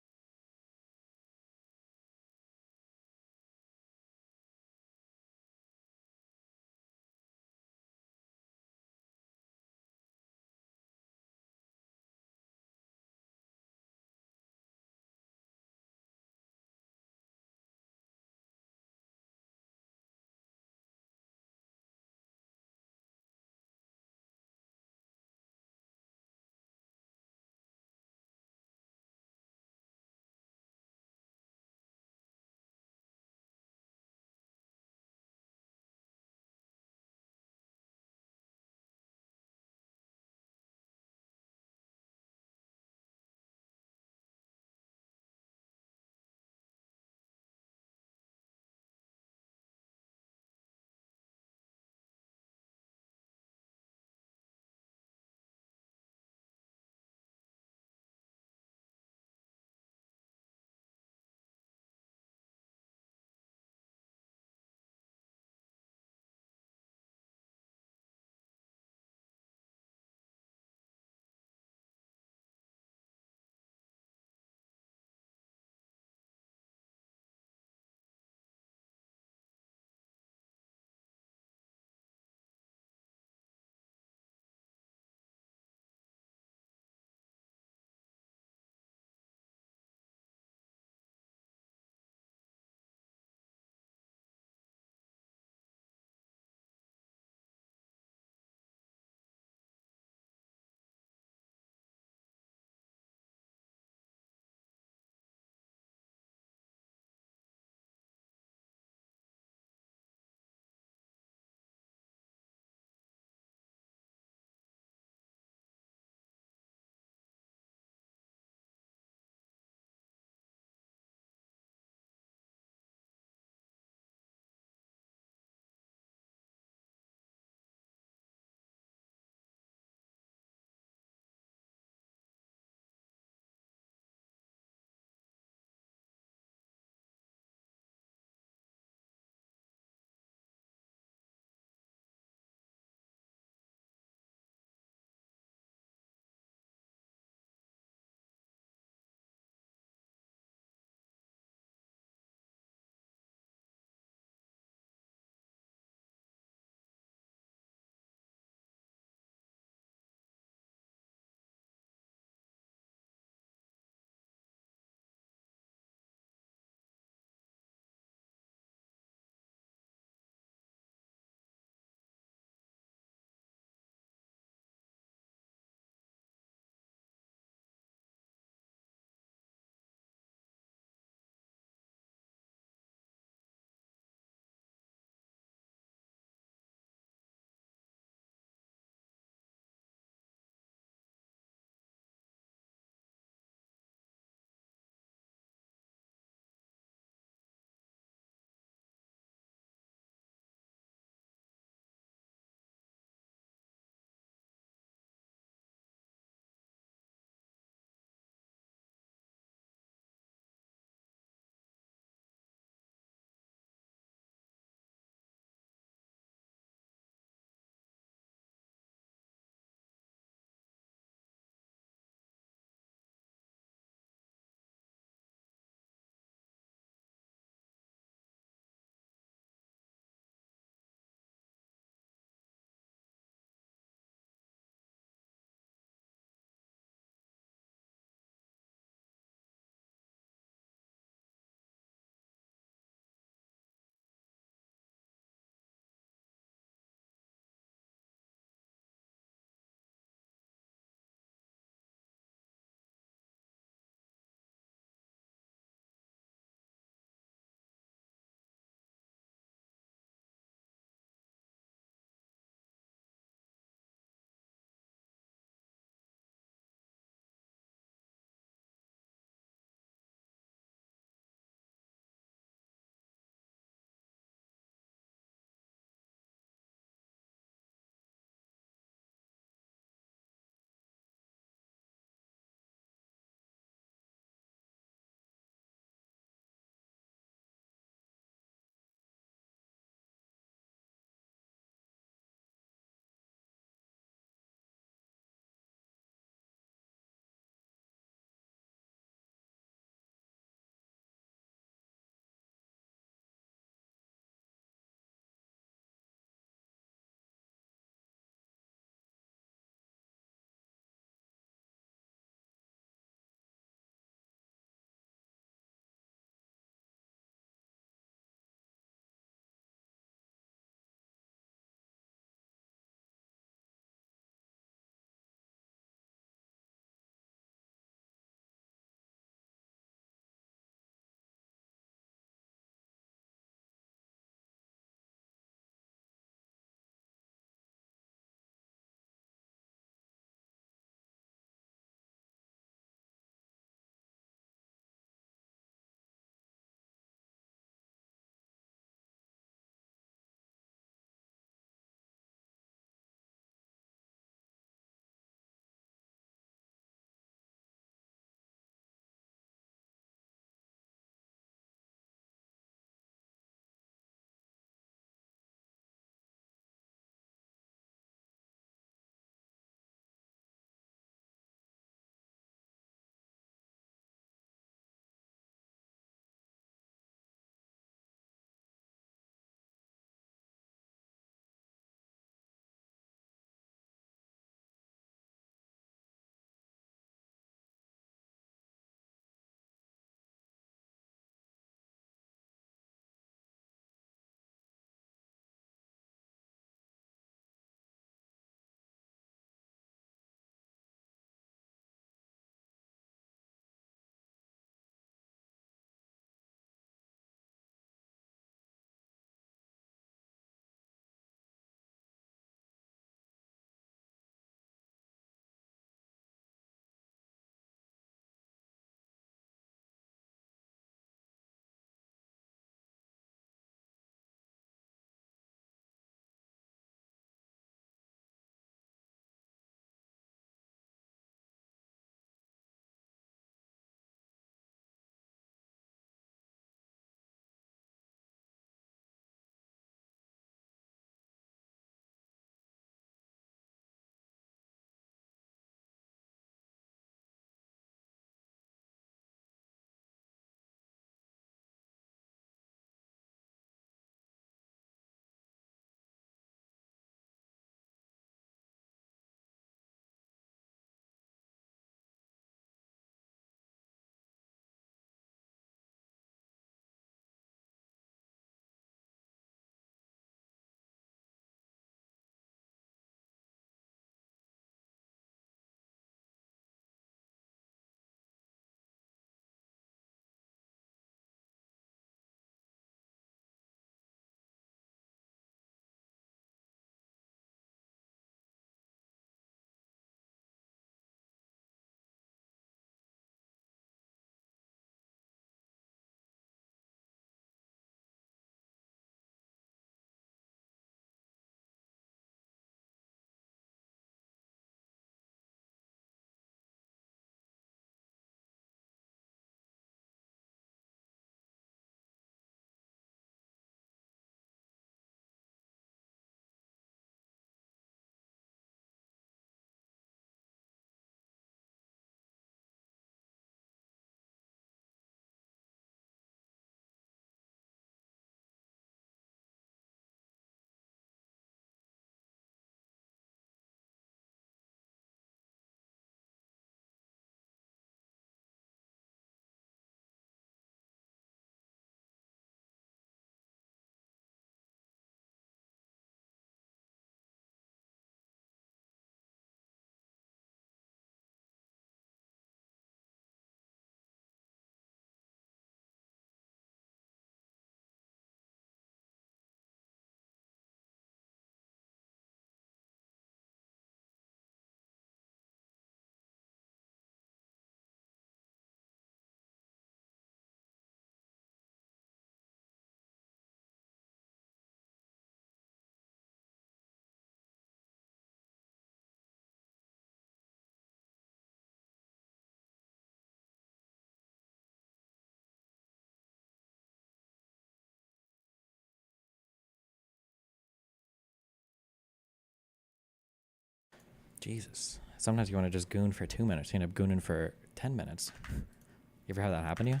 Jesus. Sometimes you want to just goon for 2 minutes. You end up gooning for 10 minutes. You ever have that happen to you?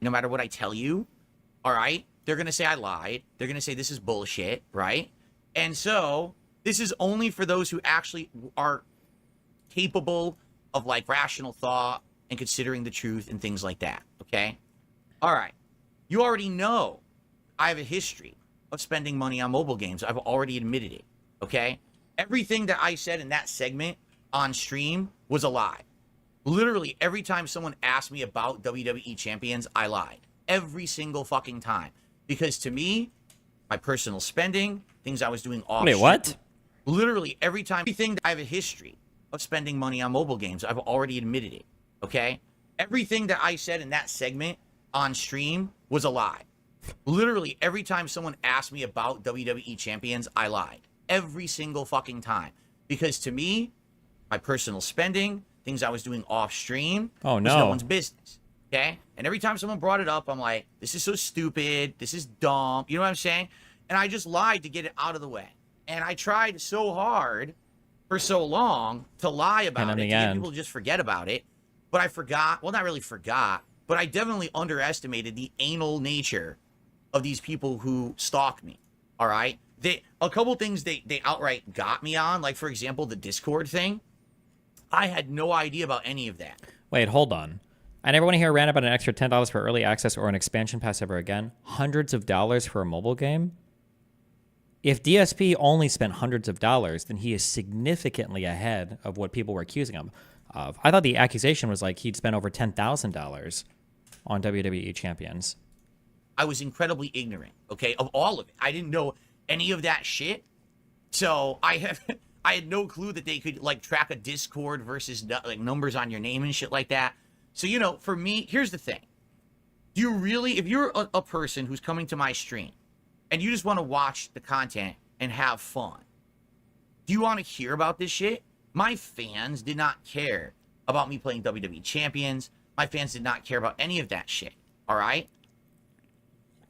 No matter what I tell you, all right, they're going to say I lied. They're going to say this is bullshit, right? And so this is only for those who actually are capable of like rational thought and considering the truth and things like that, okay? All right. You already know I have a history of spending money on mobile games. I've already admitted it, okay? Everything that I said in that segment on stream was a lie. Literally every time someone asked me about WWE champions, I lied. Every single fucking time. Because to me, my personal spending, things I was doing off. Wait, what? Literally every time. Everything I have a history of spending money on mobile games. I've already admitted it, okay? Everything that I said in that segment on stream was a lie. Literally every time someone asked me about WWE champions, I lied. Every single fucking time. Because to me, my personal spending, things I was doing off stream, oh, was no one's business, okay? And every time someone brought it up, I'm like, this is so stupid. This is dumb. You know what I'm saying? And I just lied to get it out of the way. And I tried so hard for so long to lie about it, to get people to just forget about it. But I forgot, well, not really forgot, but I definitely underestimated the anal nature of these people who stalk me, all right? A couple things they outright got me on, like, for example, the Discord thing. I had no idea about any of that. Wait, hold on. I never want to hear a rant about an extra $10 for early access or an expansion pass ever again. Hundreds of dollars for a mobile game? If DSP only spent hundreds of dollars, then he is significantly ahead of what people were accusing him of. I thought the accusation was like he'd spent over $10,000 on WWE champions. I was incredibly ignorant, okay, of all of it. I didn't know any of that shit. So I had no clue that they could like track a Discord versus like numbers on your name and shit like that. So, you know, for me, here's the thing. Do you really, if you're a person who's coming to my stream and you just want to watch the content and have fun, do you want to hear about this shit? My fans did not care about me playing WWE champions. My fans did not care about any of that shit. All right.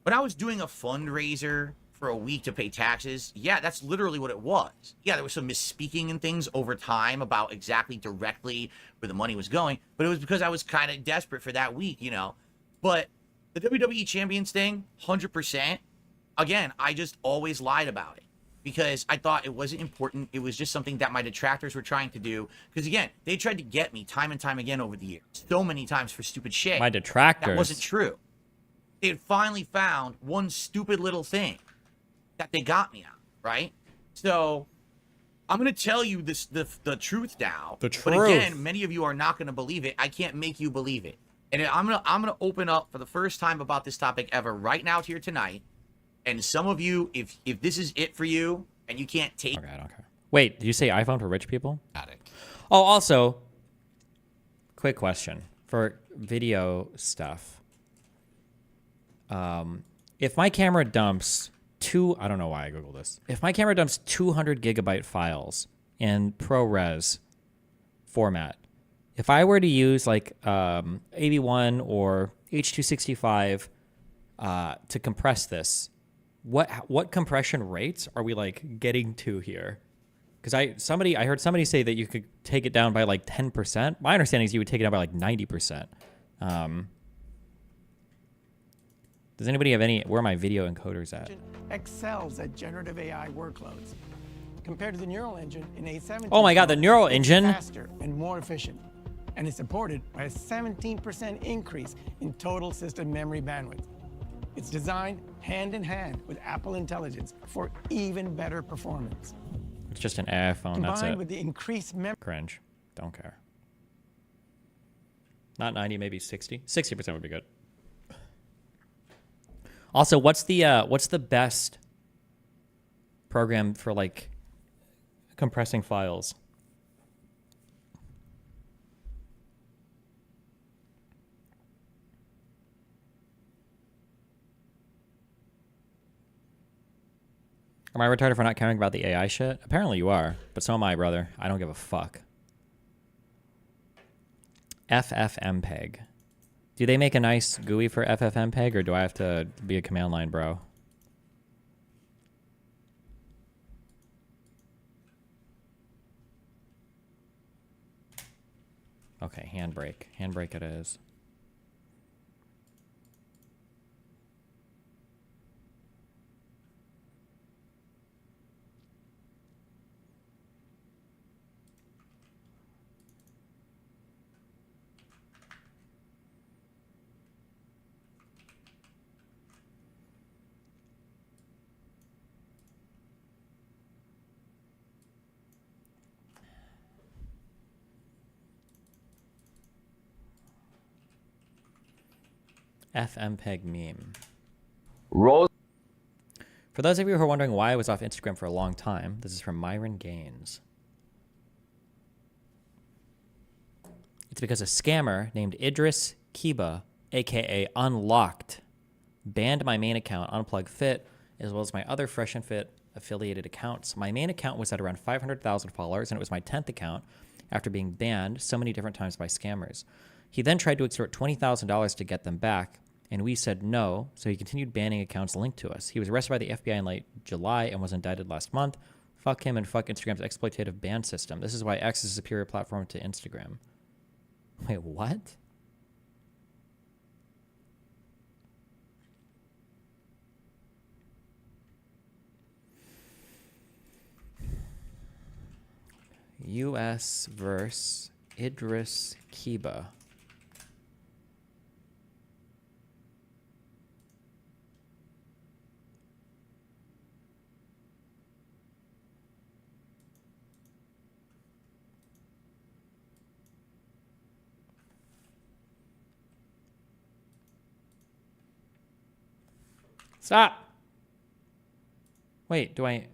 When I was doing a fundraiser for a week to pay taxes, yeah, that's literally what it was. Yeah, there was some misspeaking and things over time about exactly directly where the money was going, but it was because I was kind of desperate for that week, you know. But the WWE Champions thing, 100%, again, I just always lied about it because I thought it wasn't important. It was just something that my detractors were trying to do. Because again, they tried to get me time and time again over the years, so many times for stupid shit. My detractors. That wasn't true. They had finally found one stupid little thing that they got me on, right? So I'm going to tell you this the truth now. The truth. But again, many of you are not going to believe it. I can't make you believe it. And I'm gonna open up for the first time about this topic ever right now here tonight. And some of you, if this is it for you and you can't take... Okay, I don't care. Wait, did you say iPhone for rich people? Got it. Oh, also, quick question. For video stuff. If my camera dumps... I don't know why I Googled this. If my camera dumps 200 gigabyte files in ProRes format, if I were to use like AV1 or H265 to compress this, what compression rates are we like getting to here? Because I heard somebody say that you could take it down by like 10%. My understanding is you would take it down by like 90%. Does anybody have any? Where are my video encoders at? Excels at generative AI workloads. Compared to the neural engine in A17. Oh my God, the neural engine. Faster and more efficient. And it's supported by a 17% increase in total system memory bandwidth. It's designed hand in hand with Apple Intelligence for even better performance. It's just an iPhone, that's it. Combined with the increased memory. Cringe. Don't care. Not 90, maybe 60. 60% would be good. Also, what's the best program for like compressing files? Am I retarded for not caring about the AI shit? Apparently you are, but so am I, brother. I don't give a fuck. FFmpeg. Do they make a nice GUI for FFmpeg, or do I have to be a command line bro? Okay, handbrake. Handbrake it is. FMPEG meme. Rose. For those of you who are wondering why I was off Instagram for a long time, this is from Myron Gaines. It's because a scammer named Idris Kiba, aka Unlocked, banned my main account, Unplug Fit, as well as my other Fresh and Fit affiliated accounts. My main account was at around 500,000 followers, and it was my 10th account after being banned so many different times by scammers. He then tried to extort $20,000 to get them back, and we said no, so he continued banning accounts linked to us. He was arrested by the FBI in late July and was indicted last month. Fuck him and fuck Instagram's exploitative ban system. This is why X is a superior platform to Instagram. Wait, what? US versus Idris Kiba. Stop. Wait, do I...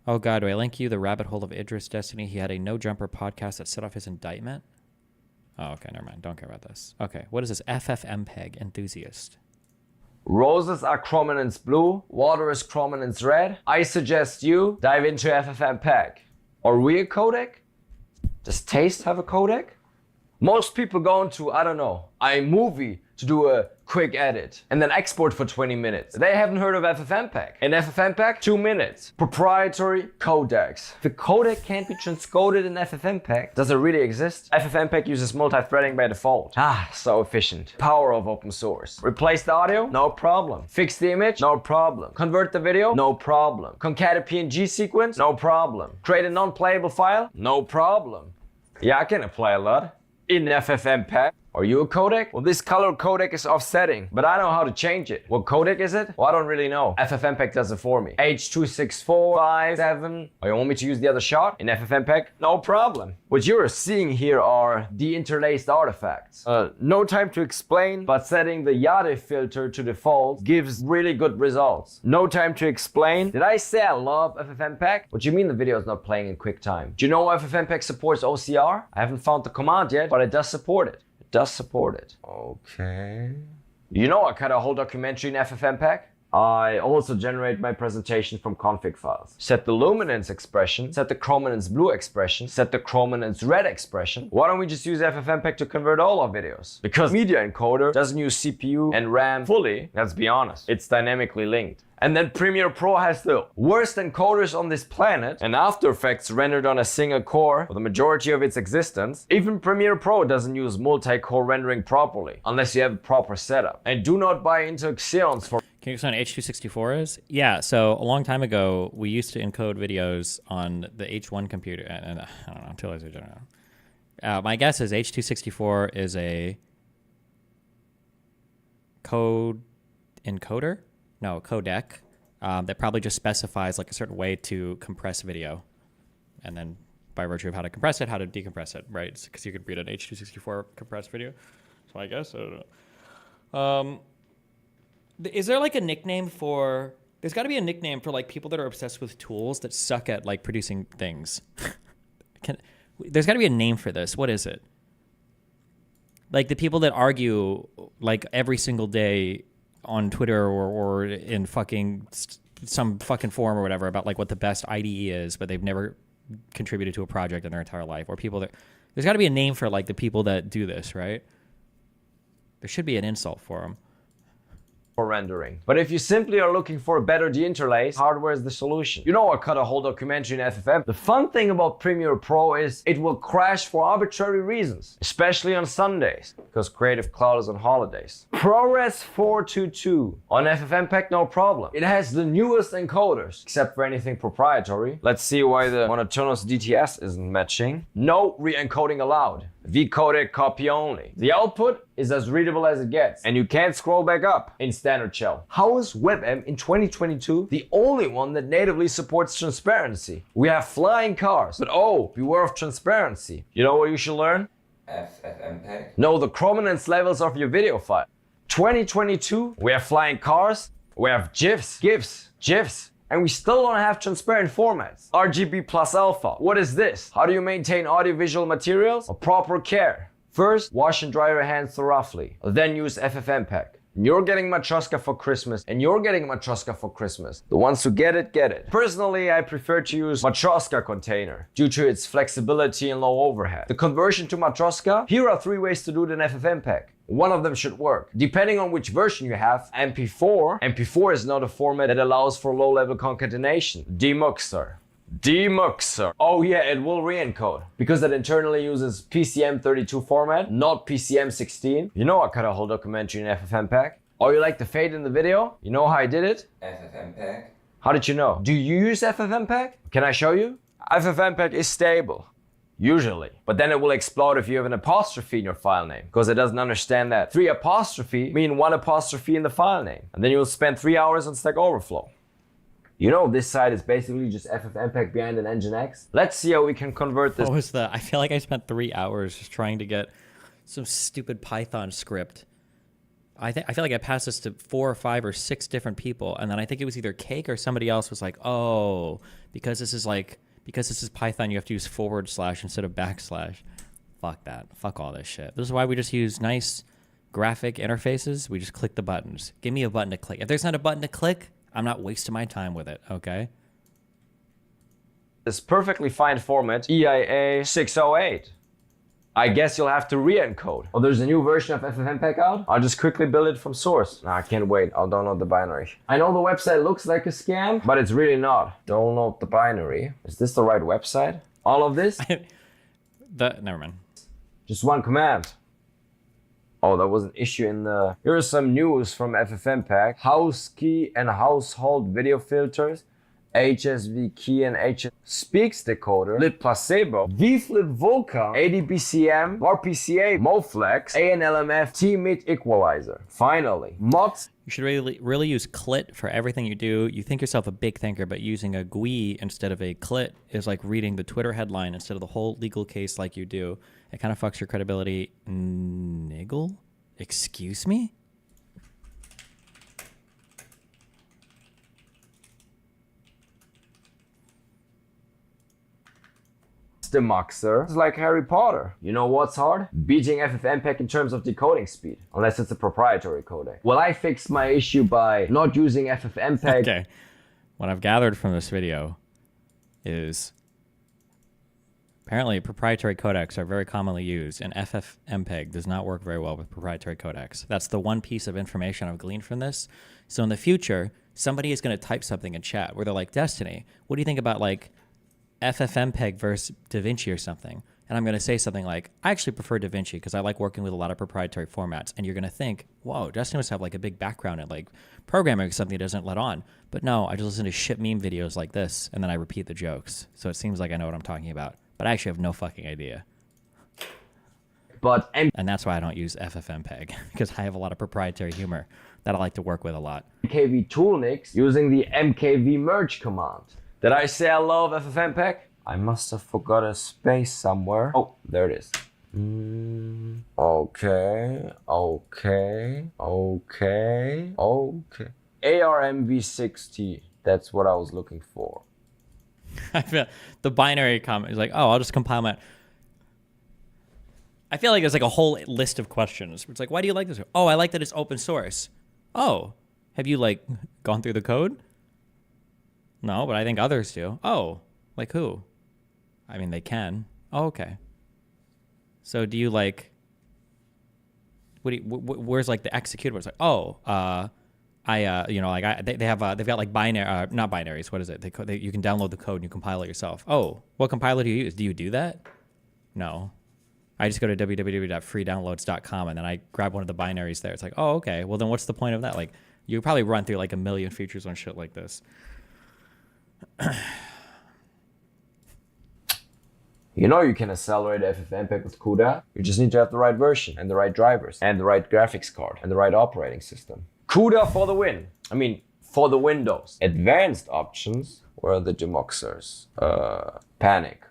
Oh god, do I link you the rabbit hole of Idris Destiny? He had a No Jumper podcast that set off his indictment. Oh, okay, never mind. Don't care about this. Okay, what is this? FFmpeg enthusiast. Roses are chrominance blue, water is chrominance red. I suggest you dive into FFmpeg. Or real codec? Does taste have a codec? Most people go into, I don't know, iMovie to do a quick edit and then export for 20 minutes. They haven't heard of FFmpeg. In FFmpeg, 2 minutes. Proprietary codecs. The codec can't be transcoded in FFmpeg. Does it really exist? FFmpeg uses multi-threading by default. Ah, so efficient. Power of open source. Replace the audio? No problem. Fix the image? No problem. Convert the video? No problem. Concat a PNG sequence? No problem. Create a non-playable file? No problem. Yeah, I can apply a lot. In FFmpeg. Are you a codec? Well, this color codec is offsetting, but I know how to change it. What codec is it? Well, I don't really know. FFmpeg does it for me. H.264.5.7. Oh, you want me to use the other shot in FFmpeg? No problem. What you're seeing here are the interlaced artifacts. No time to explain, but setting the Yade filter to default gives really good results. No time to explain. Did I say I love FFmpeg? What do you mean the video is not playing in QuickTime? Do you know FFmpeg supports OCR? I haven't found the command yet, but it does support it. Does support it. Okay. You know I cut a whole documentary in FFmpeg? I also generate my presentation from config files. Set the luminance expression, set the chrominance blue expression, set the chrominance red expression. Why don't we just use FFmpeg to convert all our videos? Because Media Encoder doesn't use CPU and RAM fully, let's be honest. It's dynamically linked. And then Premiere Pro has the worst encoders on this planet, and After Effects rendered on a single core for the majority of its existence. Even Premiere Pro doesn't use multi-core rendering properly, unless you have a proper setup. And do not buy into Xeons for... Can you explain what H.264 is? Yeah, so a long time ago, we used to encode videos on the H1 computer, and I don't know, until I don't know. My guess is H.264 is a code encoder? No, codec, that probably just specifies like a certain way to compress video. And then by virtue of how to compress it, how to decompress it, right? Because you could read an H.264 compressed video. So I guess, I don't know. Is there like a nickname for, there's gotta be a nickname for like people that are obsessed with tools that suck at like producing things. There's gotta be a name for this. What is it? Like the people that argue like every single day on Twitter or in fucking some fucking forum or whatever about like what the best IDE is, but they've never contributed to a project in their entire life, or people that there's got to be a name for like the people that do this, right? There should be an insult for them. For rendering. But if you simply are looking for a better deinterlace, hardware is the solution. You know, I cut a whole documentary in FFmpeg. The fun thing about Premiere Pro is it will crash for arbitrary reasons, especially on Sundays, because Creative Cloud is on holidays. ProRes 422 on FFmpeg, no problem. It has the newest encoders, except for anything proprietary. Let's see why the monotonous DTS isn't matching. No re-encoding allowed. V-codec copy only. The output is as readable as it gets, and you can't scroll back up in standard shell. How is WebM in 2022 the only one that natively supports transparency? We have flying cars, but oh, beware of transparency. You know what you should learn? FFmpeg. Know the chrominance levels of your video file. 2022, we have flying cars, we have GIFs, GIFs, and we still don't have transparent formats. RGB plus alpha. What is this? How do you maintain audiovisual materials? With proper care. First, wash and dry your hands thoroughly. Then use FFmpeg. You're getting Matroska for Christmas, and you're getting Matroska for Christmas. The ones who get it, get it. Personally, I prefer to use Matroska container due to its flexibility and low overhead. The conversion to Matroska, here are 3 ways to do it in FFmpeg. One of them should work. Depending on which version you have, MP4 is not a format that allows for low-level concatenation. Demuxer. Oh yeah, it will re-encode because it internally uses PCM32 format, not PCM16. You know I cut a whole documentary in FFmpeg. Oh, you like the fade in the video? You know how I did it? FFmpeg. How did you know? Do you use FFmpeg? Can I show you? FFmpeg is stable. Usually. But then it will explode if you have an apostrophe in your file name, because it doesn't understand that 3 apostrophe mean 1 apostrophe in the file name. And then you will spend 3 hours on Stack Overflow. You know, this side is basically just FFmpeg behind an Nginx. Let's see how we can convert this. What was the? I feel like I spent 3 hours just trying to get some stupid Python script. I feel like I passed this to 4 or 5 or 6 different people, and then I think it was either Cake or somebody else was like, "Oh, because this is Python, you have to use / instead of /." Fuck that. Fuck all this shit. This is why we just use nice graphic interfaces. We just click the buttons. Give me a button to click. If there's not a button to click, I'm not wasting my time with it, okay? This perfectly fine format, EIA 608. I guess you'll have to re-encode. Oh, there's a new version of FFmpeg out? I'll just quickly build it from source. Nah, I can't wait. I'll download the binary. I know the website looks like a scam, but it's really not. Download the binary. Is this the right website? All of this? Never mind. Just one command. Oh, that was an issue in the... Here is some news from FFmpeg. House key and household video filters. HSV key and HS speaks decoder. Lit placebo. VFlit Vulkan. ADBCM. RPCA. Moflex. ANLMF. T-mid equalizer. Finally. Mods. You should really use clit for everything you do. You think yourself a big thinker, but using a GUI instead of a clit is like reading the Twitter headline instead of the whole legal case like you do. It kind of fucks your credibility. Niggle? Excuse me? Demuxer. It's like Harry Potter. You know what's hard? Beating FFmpeg in terms of decoding speed, unless it's a proprietary codec. Well, I fixed my issue by not using FFmpeg. Okay. What I've gathered from this video is apparently proprietary codecs are very commonly used, and FFmpeg does not work very well with proprietary codecs. That's the one piece of information I've gleaned from this. So in the future, somebody is going to type something in chat where they're like, Destiny, what do you think about like FFmpeg versus DaVinci or something? And I'm going to say something like, I actually prefer DaVinci because I like working with a lot of proprietary formats. And you're going to think, whoa, Destiny must have like a big background in like programming or something he doesn't let on. But no, I just listen to shit meme videos like this and then I repeat the jokes. So it seems like I know what I'm talking about. But I actually have no fucking idea. And that's why I don't use FFmpeg, because I have a lot of proprietary humor that I like to work with a lot. MKV toolnix using the MKV merge command. Did I say I love FFmpeg? I must have forgot a space somewhere. Oh, there it is. Okay. ARMv6T. That's what I was looking for. I feel the binary comment is like, oh, I'll just compile my... I feel like there's like a whole list of questions. It's like, why do you like this? Oh, I like that it's open source. Oh, have you like gone through the code? No, but I think others do. Oh, like who? I mean, they can. Oh, okay. So do you like, where's like the executable? It's like, oh, they've got like binary, not binaries. What is it? You can download the code and you compile it yourself. Oh, what compiler do you use? Do you do that? No. I just go to www.freedownloads.com and then I grab one of the binaries there. It's like, oh, okay. Well, then what's the point of that? Like, you probably run through like a million features on shit like this. You know you can accelerate FFmpeg with CUDA. You just need to have the right version and the right drivers and the right graphics card and the right operating system. CUDA for the win. I mean, for the Windows. Advanced options were the demoxers, panic,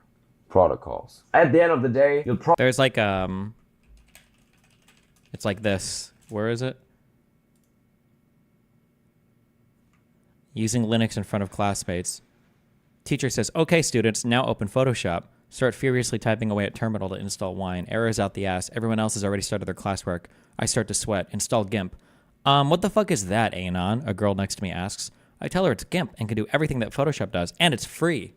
protocols. At the end of the day, you'll probably... There's like, it's like this. Where is it? Using Linux in front of classmates. Teacher says, okay, students, now open Photoshop. Start furiously typing away at terminal to install Wine. Errors out the ass. Everyone else has already started their classwork. I start to sweat. Install GIMP. What the fuck is that, Anon? A girl next to me asks. I tell her it's GIMP and can do everything that Photoshop does, and it's free.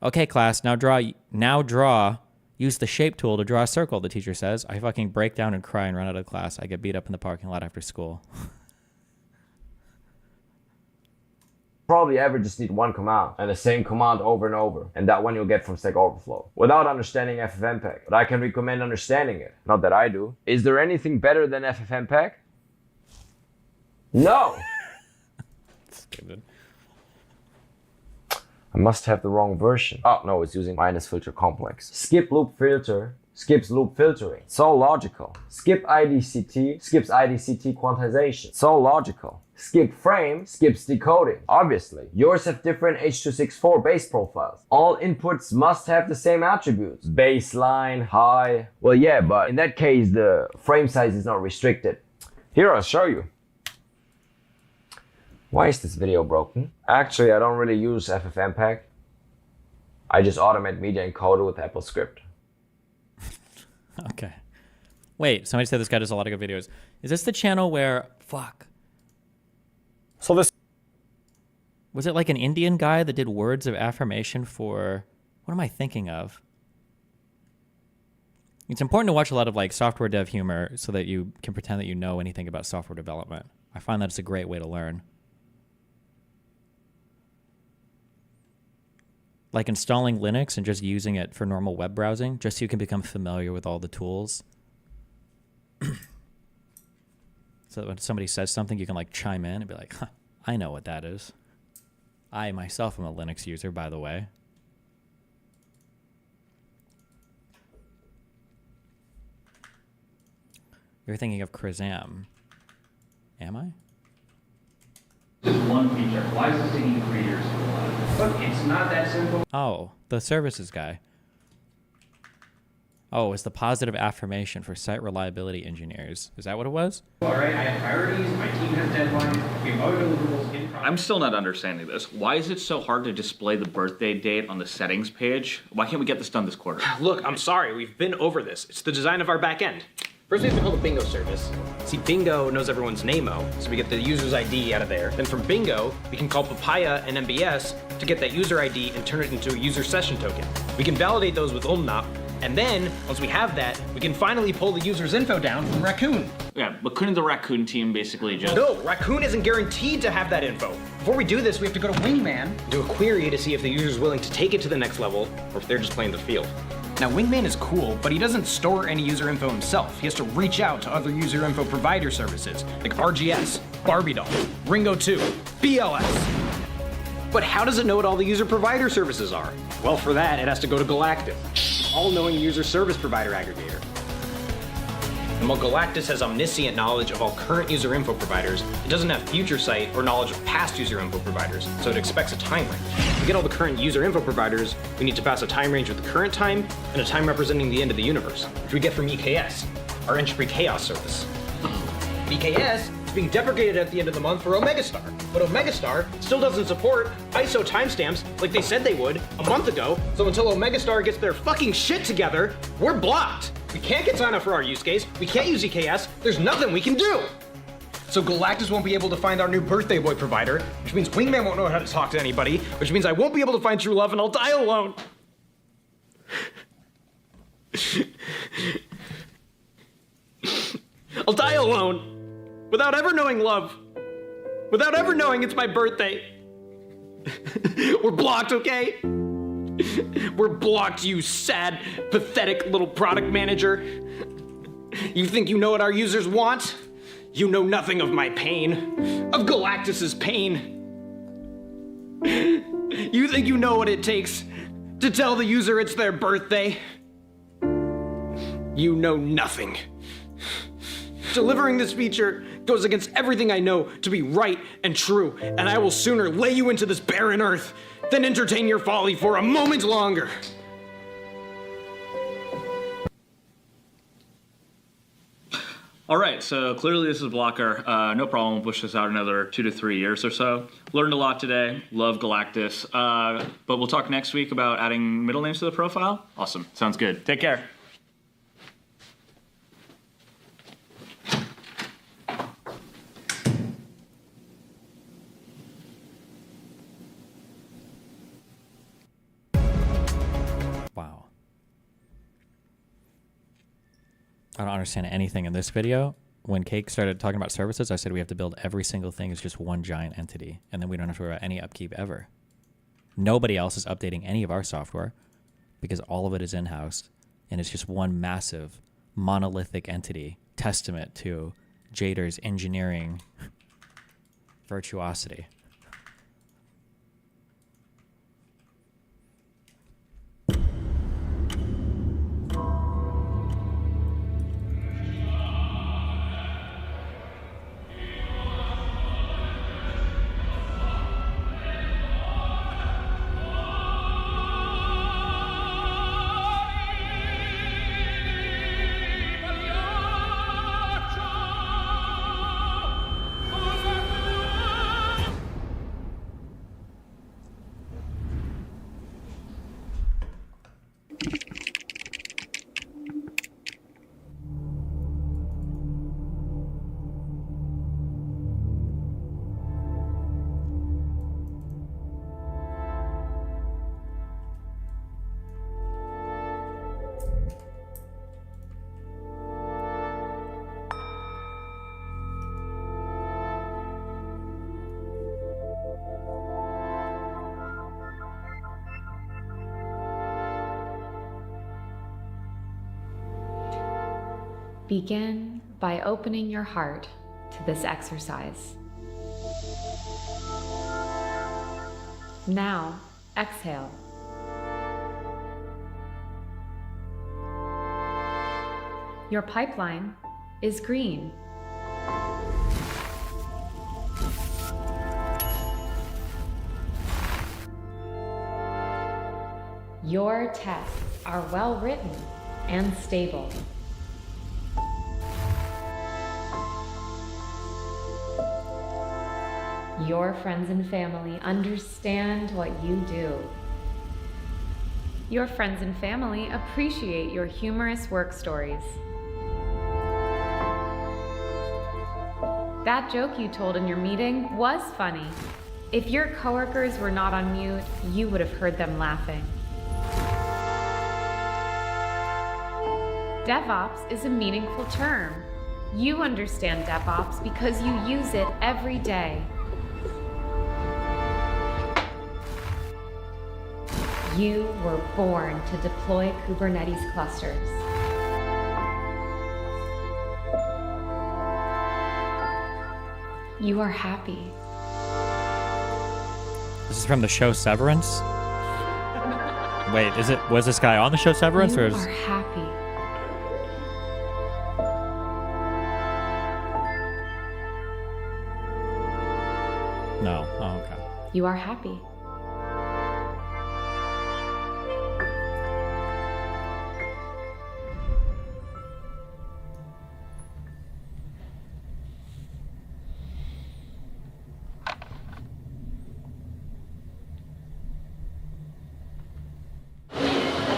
Okay, class, now draw. Use the shape tool to draw a circle, the teacher says. I fucking break down and cry and run out of class. I get beat up in the parking lot after school. Probably ever just need one command and the same command over and over, and that one you'll get from Stack Overflow without understanding FFmpeg. But I can recommend understanding it. Not that I do. Is there anything better than FFmpeg? No. Stupid. I must have the wrong version. Oh no, it's using minus filter complex. Skip loop filter skips loop filtering. So logical. Skip IDCT skips IDCT quantization. So logical. Skip frame skips decoding. Obviously, yours have different H.264 base profiles. All inputs must have the same attributes. Baseline, high. Well, yeah, but in that case, the frame size is not restricted. Here, I'll show you. Why is this video broken? Actually, I don't really use FFmpeg. I just automate media encoder with AppleScript. Okay. Wait, somebody said this guy does a lot of good videos. Is this the channel where... Fuck. So this... Was it like an Indian guy that did words of affirmation for... What am I thinking of? It's important to watch a lot of like software dev humor so that you can pretend that you know anything about software development. I find that it's a great way to learn. Like installing Linux and just using it for normal web browsing, just so you can become familiar with all the tools. So that when somebody says something, you can like chime in and be like, huh, I know what that is. I myself am a Linux user, by the way. You're thinking of Krazam. Am I? Just one feature. Why is this taking 3 years to apply? Look, it's not that simple. Oh, the services guy. Oh, it's the positive affirmation for site reliability engineers. Is that what it was? All right, I have priorities. My team has deadlines. We have other deliverables in progress. I'm still not understanding this. Why is it so hard to display the birthday date on the settings page? Why can't we get this done this quarter? Look, I'm sorry. We've been over this. It's the design of our back end. First, we have to call the bingo service. See, bingo knows everyone's name-o, so we get the user's ID out of there. Then from bingo, we can call papaya and MBS to get that user ID and turn it into a user session token. We can validate those with umnop, and then, once we have that, we can finally pull the user's info down from Raccoon. Yeah, but couldn't the Raccoon team basically just... No, Raccoon isn't guaranteed to have that info. Before we do this, we have to go to Wingman and do a query to see if the user's willing to take it to the next level, or if they're just playing the field. Now, Wingman is cool, but he doesn't store any user info himself. He has to reach out to other user info provider services, like RGS, Barbie Doll, Ringo2, BLS. But how does it know what all the user provider services are? Well, for that, it has to go to Galactus, all-knowing user service provider aggregator. And while Galactus has omniscient knowledge of all current user info providers, it doesn't have future sight or knowledge of past user info providers, so it expects a time range. To get all the current user info providers, we need to pass a time range with the current time and a time representing the end of the universe, which we get from EKS, our entropy chaos service. EKS is being deprecated at the end of the month for Omegastar, but Omegastar still doesn't support ISO timestamps like they said they would a month ago, so until Omegastar gets their fucking shit together, we're blocked. We can't get sign up for our use case. We can't use EKS. There's nothing we can do. So Galactus won't be able to find our new birthday boy provider, which means Wingman won't know how to talk to anybody, which means I won't be able to find true love and I'll die alone. I'll die alone, without ever knowing love, without ever knowing it's my birthday. We're blocked, okay? We're blocked, you sad, pathetic little product manager. You think you know what our users want? You know nothing of my pain, of Galactus's pain. You think you know what it takes to tell the user it's their birthday? You know nothing. Delivering this feature goes against everything I know to be right and true, and I will sooner lay you into this barren earth than entertain your folly for a moment longer. All right, so clearly this is Blocker. No problem, we'll push this out another 2 to 3 years or so. Learned a lot today, love Galactus. But we'll talk next week about adding middle names to the profile. Awesome, sounds good. Take care. Wow. I don't understand anything in this video. When Cake started talking about services, I said we have to build every single thing as just one giant entity, and then we don't have to worry about any upkeep ever. Nobody else is updating any of our software because all of it is in-house, and it's just one massive monolithic entity, testament to Jader's engineering virtuosity. Begin by opening your heart to this exercise. Now, exhale. Your pipeline is green. Your tests are well written and stable. Your friends and family understand what you do. Your friends and family appreciate your humorous work stories. That joke you told in your meeting was funny. If your coworkers were not on mute, you would have heard them laughing. DevOps is a meaningful term. You understand DevOps because you use it every day. You were born to deploy Kubernetes clusters. You are happy. This is from the show Severance? Wait, was this guy on the show Severance? You or are happy. No. Oh, okay. You are happy.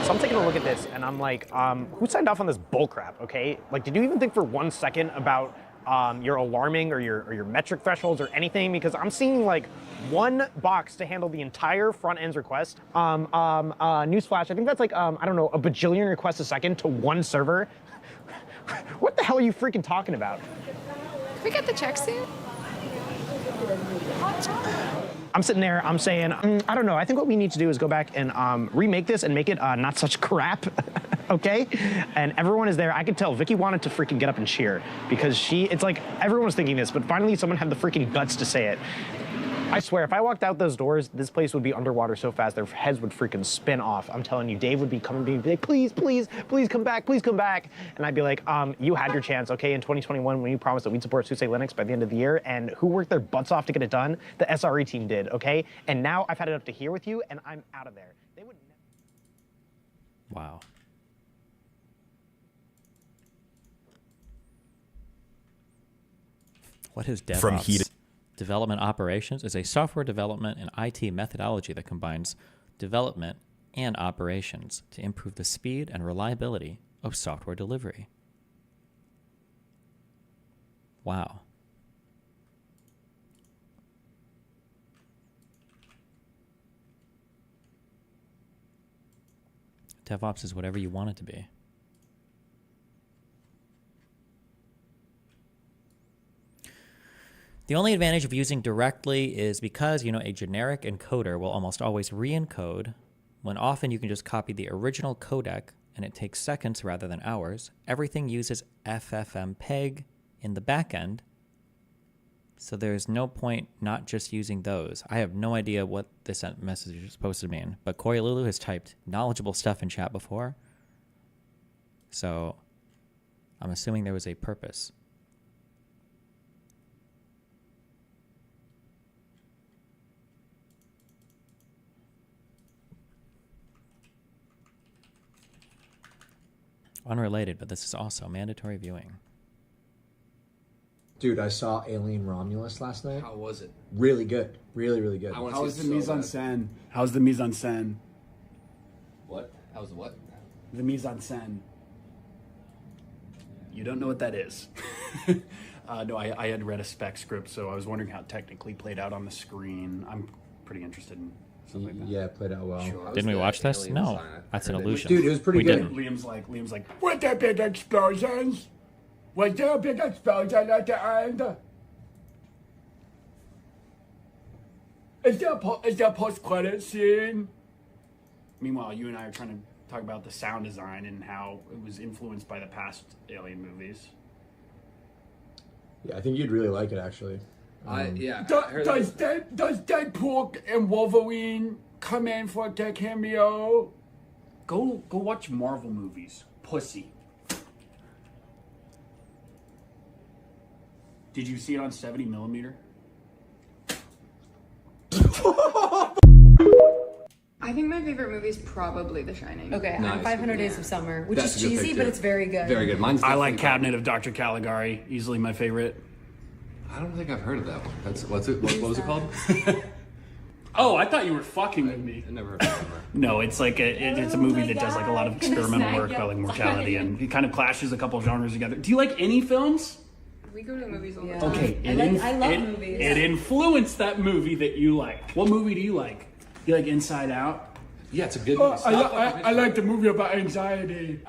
So I'm taking a look at this and I'm like, who signed off on this bullcrap, okay? Like, did you even think for 1 second about your alarming or your metric thresholds or anything? Because I'm seeing like one box to handle the entire front end's request. Newsflash, I think that's like, I don't know, a bajillion requests a second to one server. What the hell are you freaking talking about? Can we get the check soon? I'm sitting there, I'm saying, I don't know, I think what we need to do is go back and remake this and make it not such crap, okay? And everyone is there. I could tell Vicky wanted to freaking get up and cheer because it's like, everyone was thinking this, but finally someone had the freaking guts to say it. I swear, if I walked out those doors, this place would be underwater so fast their heads would freaking spin off. I'm telling you, Dave would be coming to me and be like, please, please, please come back, please come back. And I'd be like, you had your chance, okay, in 2021 when you promised that we'd support SUSE Linux by the end of the year, and who worked their butts off to get it done? The SRE team did, okay? And now I've had it up to here with you, and I'm out of there. They would Wow. What is DevOps? From heated Development operations is a software development and IT methodology that combines development and operations to improve the speed and reliability of software delivery. Wow. DevOps is whatever you want it to be. The only advantage of using directly is because, a generic encoder will almost always re-encode, when often you can just copy the original codec and it takes seconds rather than hours. Everything uses FFmpeg in the backend, so there's no point not just using those. I have no idea what this message is supposed to mean, but Koi Lulu has typed knowledgeable stuff in chat before, so I'm assuming there was a purpose. Unrelated, but this is also mandatory viewing. Dude, I saw Alien Romulus last night. How was it? Really good. Really, really good. How was the mise en scène? How's the mise en scène? What? How's the what? The mise en scène. You don't know what that is. No, I had read a spec script, so I was wondering how it technically played out on the screen. I'm pretty interested in stuff like that. Yeah, it played out well. Sure. Didn't we watch this? No, that's an illusion. Dude, it was pretty good. Liam's like, were there big explosions? Was there a big explosion at the end? Is there a post-credit scene? Meanwhile, you and I are trying to talk about the sound design and how it was influenced by the past Alien movies. Yeah, I think you'd really like it, actually. Does Deadpool and Wolverine come in for a cameo? Go watch Marvel movies. Pussy. Did you see it on 70mm? I think my favorite movie is probably The Shining. Okay, Nice. I'm 500 Days of Summer, which That's is a good cheesy, pick, but too. it's very good. Very good. Mine's I like definitely Cabinet of Dr. Caligari. Easily my favorite. I don't think I've heard of that one. What was it called? Oh, I thought you were fucking with me. I never heard of that. No, it's like it's a movie that does like a lot of experimental work about like mortality, and it kind of clashes a couple genres together. Do you like any films? We go to the movies all the time. Okay, I love movies. It influenced that movie that you like. What movie do you like? You like Inside Out? Yeah, it's a good movie. I like the movie about anxiety.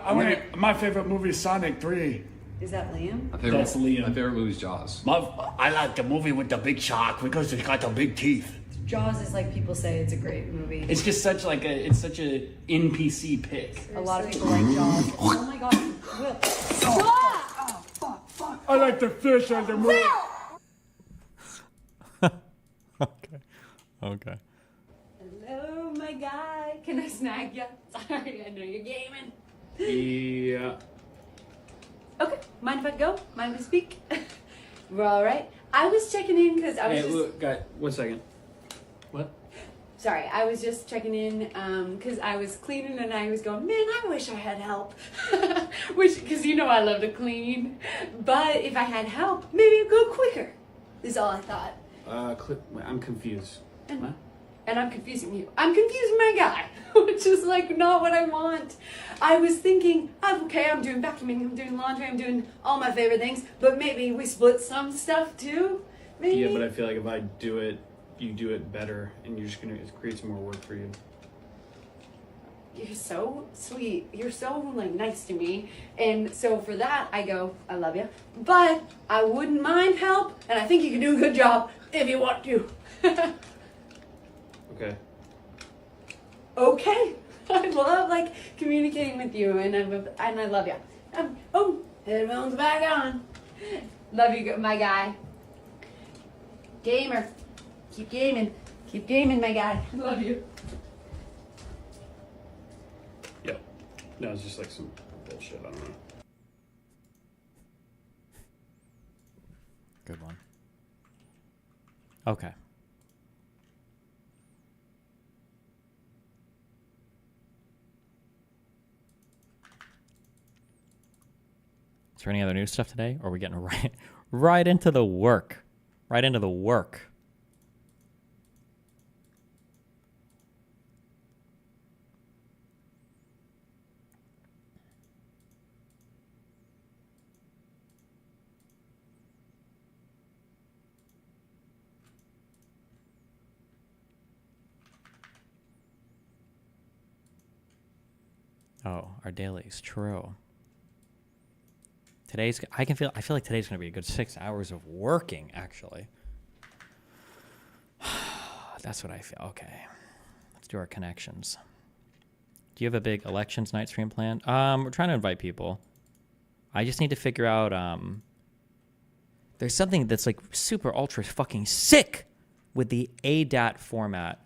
My favorite movie is Sonic 3. Is that Liam? That's Liam. My favorite movie is Jaws. I like the movie with the big shark because it's got the big teeth. Jaws is like people say it's a great movie. It's just such a NPC pick. A lot of people like Jaws. Oh my god, Will. Stop! I like the fish as a movie. Okay. Hello, my guy. Can I snag you? Sorry, I know you're gaming. Yeah. Okay, mind if I go? Mind if I speak? We're all right. I was checking in because I was Hey, just... look, guy, 1 second. What? Sorry, I was just checking in because I was cleaning and I was going, man, I wish I had help. Because you know I love to clean. But if I had help, maybe it'd go quicker, is all I thought. I'm confused. And and I'm confusing you. I'm confusing my guy, which is like not what I want. I was thinking, okay, I'm doing vacuuming, I'm doing laundry, I'm doing all my favorite things, but maybe we split some stuff too. Maybe. Yeah, but I feel like if I do it, you do it better, and you're just gonna create some more work for you. You're so sweet. You're so like nice to me. And so for that, I go, I love you. But I wouldn't mind help, and I think you can do a good job if you want to. Okay. Okay. I love like communicating with you, and I love you. Oh, headphones back on. Love you, my guy. Gamer. Keep gaming. Keep gaming, my guy. Love you. Yeah. No, it's just like some bullshit. I don't know. Good one. Okay. Is there any other news stuff today? Or are we getting right into the work? Right into the work. Oh, our dailies, true. I feel like today's gonna be a good 6 hours of working, actually. That's what I feel. Okay. Let's do our connections. Do you have a big elections night stream planned? We're trying to invite people. I just need to figure out there's something that's like super ultra fucking sick with the ADAT format.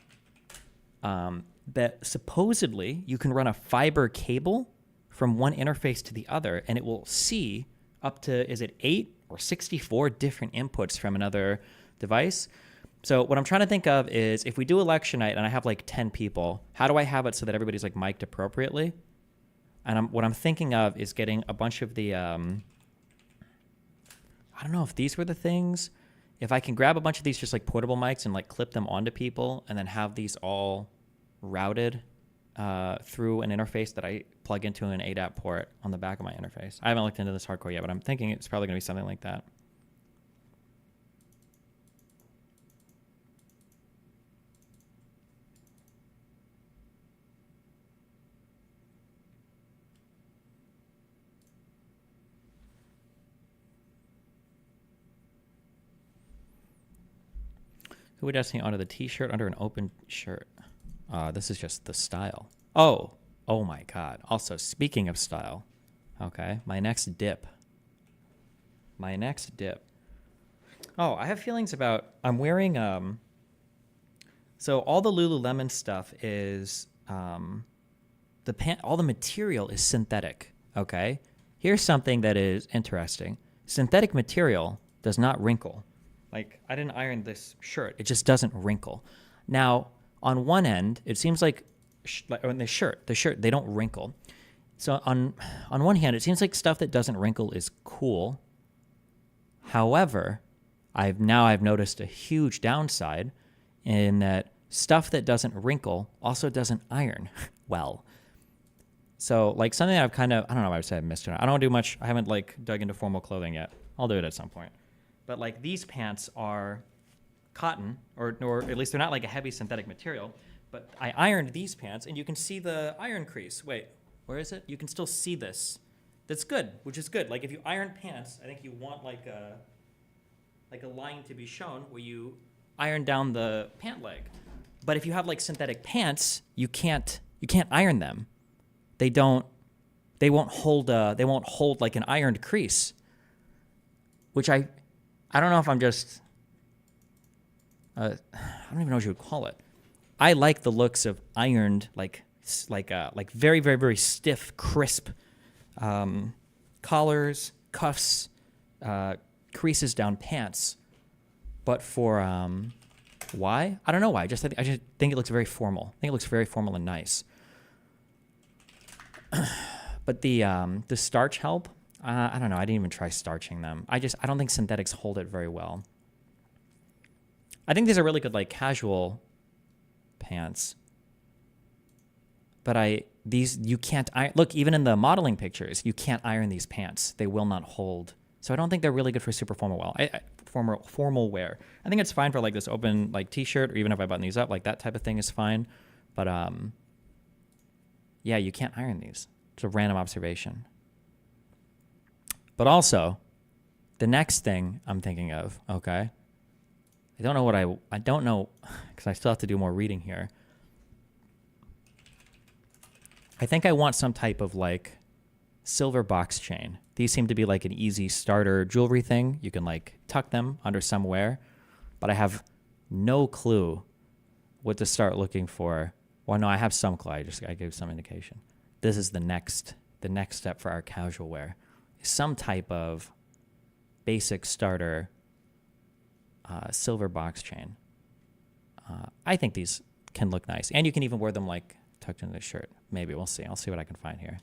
That supposedly you can run a fiber cable from one interface to the other, and it will see up to, is it 8 or 64 different inputs from another device? So what I'm trying to think of is, if we do election night and I have like 10 people, how do I have it so that everybody's like mic'd appropriately? And what I'm thinking of is getting a bunch of the, I don't know if these were the things. If I can grab a bunch of these just like portable mics and like clip them onto people and then have these all routed through an interface that I plug into an ADAT port on the back of my interface. I haven't looked into this hardcore yet, but I'm thinking it's probably going to be something like that. Who would destiny onto the t-shirt under an open shirt? This is just the style. Oh my God. Also, speaking of style, okay, my next dip. Oh, I have feelings about, I'm wearing, so all the Lululemon stuff is, all the material is synthetic, okay? Here's something that is interesting. Synthetic material does not wrinkle. Like, I didn't iron this shirt. It just doesn't wrinkle. Now, on one end, it seems like, on the shirt, they don't wrinkle. So on one hand, it seems like stuff that doesn't wrinkle is cool. However, I've noticed a huge downside in that stuff that doesn't wrinkle also doesn't iron well. So like something that I've kind of, I don't know if I would say I've missed it. I don't do much. I haven't like dug into formal clothing yet. I'll do it at some point. But like these pants are cotton, or at least they're not like a heavy synthetic material, but I ironed these pants and you can see the iron crease. Wait, where is it? You can still see this. That's good, which is good. Like if you iron pants, I think you want like a line to be shown where you iron down the pant leg. But if you have like synthetic pants, you can't iron them. They won't hold like an ironed crease. Which I don't know if I'm just I don't even know what you would call it. I like the looks of ironed, like very, very, very stiff, crisp collars, cuffs, creases down pants. But for why? I don't know why. I just think it looks very formal. I think it looks very formal and nice. But the starch help. I don't know. I didn't even try starching them. I don't think synthetics hold it very well. I think these are really good, like casual pants. But you can't iron. Look, even in the modeling pictures, you can't iron these pants. They will not hold. So I don't think they're really good for super formal formal wear. I think it's fine for like this open like t-shirt, or even if I button these up, like that type of thing is fine. But yeah, you can't iron these. It's a random observation. But also, the next thing I'm thinking of, okay, I don't know I don't know, because I still have to do more reading here. I think I want some type of like silver box chain. These seem to be like an easy starter jewelry thing. You can like tuck them under some wear, but I have no clue what to start looking for. Well, no, I have some clue. I gave some indication. This is the next step for our casual wear. Some type of basic starter silver box chain. I think these can look nice, and you can even wear them like tucked into the shirt. Maybe we'll see. I'll see what I can find here.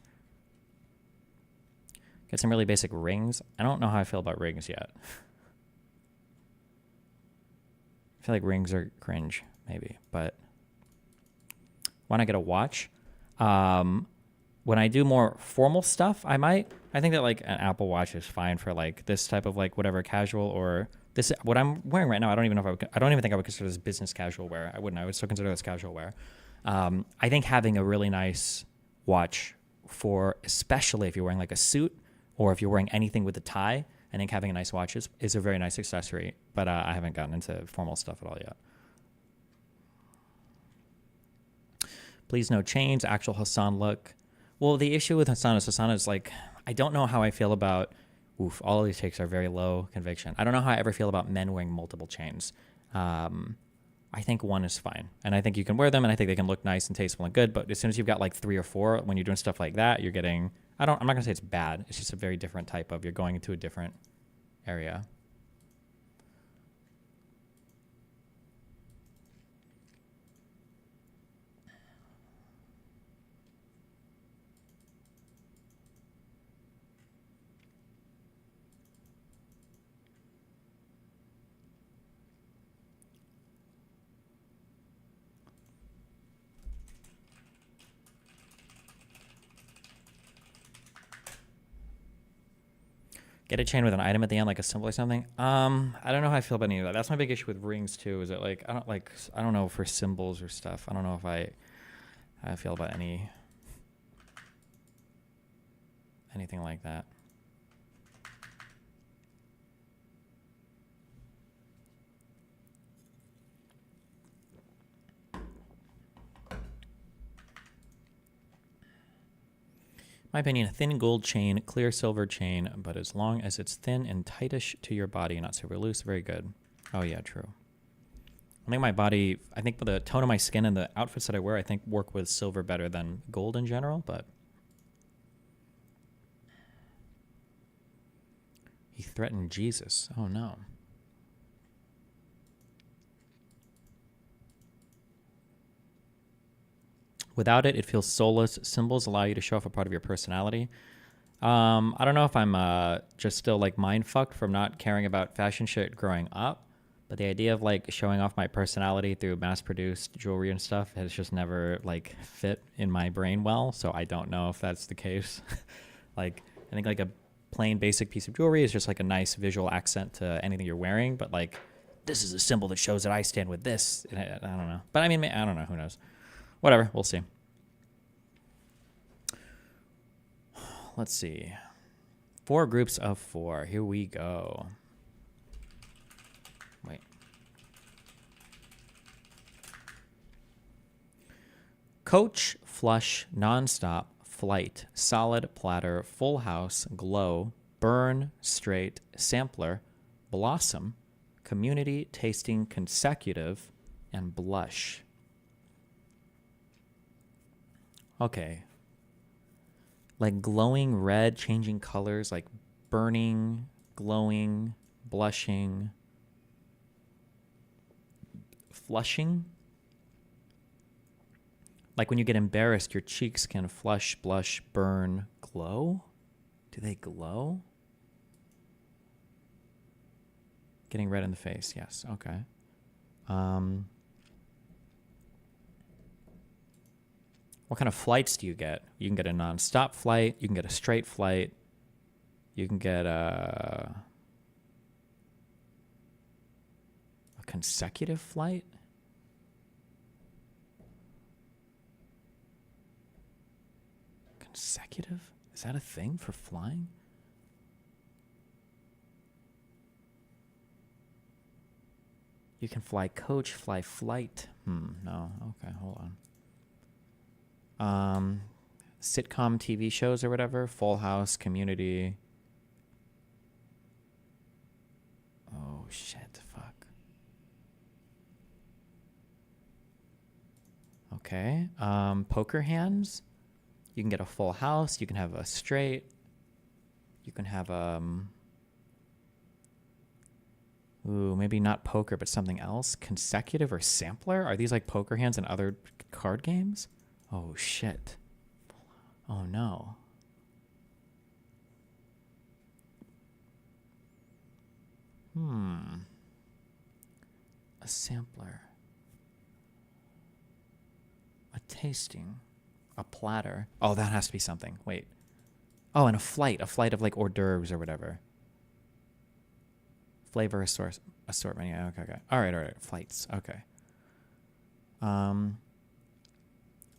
Get some really basic rings. I don't know how I feel about rings yet. I feel like rings are cringe, maybe, but when I get a watch, when I do more formal stuff, I think that like an Apple Watch is fine for like this type of like whatever casual, or this, what I'm wearing right now. I don't even think I would consider this business casual wear. I would still consider this casual wear. I think having a really nice watch for, especially if you're wearing like a suit or if you're wearing anything with a tie, I think having a nice watch is a very nice accessory, but I haven't gotten into formal stuff at all yet. Please no chains, actual Hassan look. Well, the issue with Hassan is like, I don't know how I feel about, all of these takes are very low conviction. I don't know how I ever feel about men wearing multiple chains. I think one is fine. And I think you can wear them, and I think they can look nice and tasteful and good. But as soon as you've got like 3 or 4, when you're doing stuff like that, you're getting, I'm not going to say it's bad. It's just a very different type of, you're going into a different area. Get a chain with an item at the end, like a symbol or something. I don't know how I feel about any of that. That's my big issue with rings too. Is it like I don't know for symbols or stuff. I don't know if I feel about anything like that. My opinion, a thin gold chain, clear silver chain, but as long as it's thin and tightish to your body, not super loose, very good. Oh yeah, true. I think my body, I think the tone of my skin and the outfits that I wear, I think work with silver better than gold in general, but. He threatened Jesus. Oh no. Without it, it feels soulless. Symbols allow you to show off a part of your personality. I don't know if I'm just still like mind fucked from not caring about fashion shit growing up, but the idea of like showing off my personality through mass-produced jewelry and stuff has just never like fit in my brain well. So I don't know if that's the case. Like I think like a plain basic piece of jewelry is just like a nice visual accent to anything you're wearing, but like this is a symbol that shows that I stand with this. And I don't know, but I mean I don't know. Who knows? Whatever, we'll see. Let's see. 4 groups of 4. Here we go. Wait. Coach, flush, nonstop, flight, solid, platter, full house, glow, burn, straight, sampler, blossom, community, tasting, consecutive, and blush. Okay. Like glowing red, changing colors, like burning, glowing, blushing, flushing. Like when you get embarrassed, your cheeks can flush, blush, burn, glow. Do they glow? Getting red in the face, yes, okay. What kind of flights do you get? You can get a non-stop flight. You can get a straight flight. You can get a consecutive flight. Consecutive? Is that a thing for flying? You can fly coach, fly flight. No. Okay, hold on. Sitcom TV shows or whatever. Full House, Community. Oh, shit. Fuck. Okay. Poker hands. You can get a full house. You can have a straight. You can have ooh, maybe not poker, but something else. Consecutive or sampler? Are these like poker hands and other card games? Oh, shit. Oh, no. A sampler. A tasting. A platter. Oh, that has to be something. Wait. Oh, and a flight. A flight of like hors d'oeuvres or whatever. Flavor assortment. Yeah, okay. All right. Flights. Okay.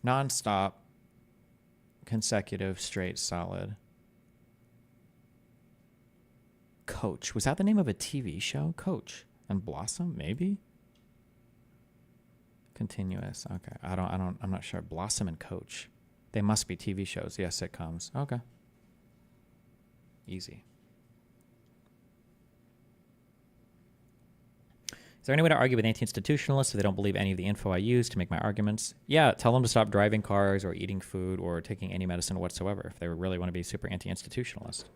Non-stop. Consecutive, straight, solid. Coach. Was that the name of a TV show? Coach. And Blossom, maybe? Continuous. Okay. I'm not sure. Blossom and Coach. They must be TV shows. Yeah, sitcoms. Okay. Easy. Is there any way to argue with anti-institutionalists if they don't believe any of the info I use to make my arguments? Yeah, tell them to stop driving cars or eating food or taking any medicine whatsoever if they really want to be super anti-institutionalist.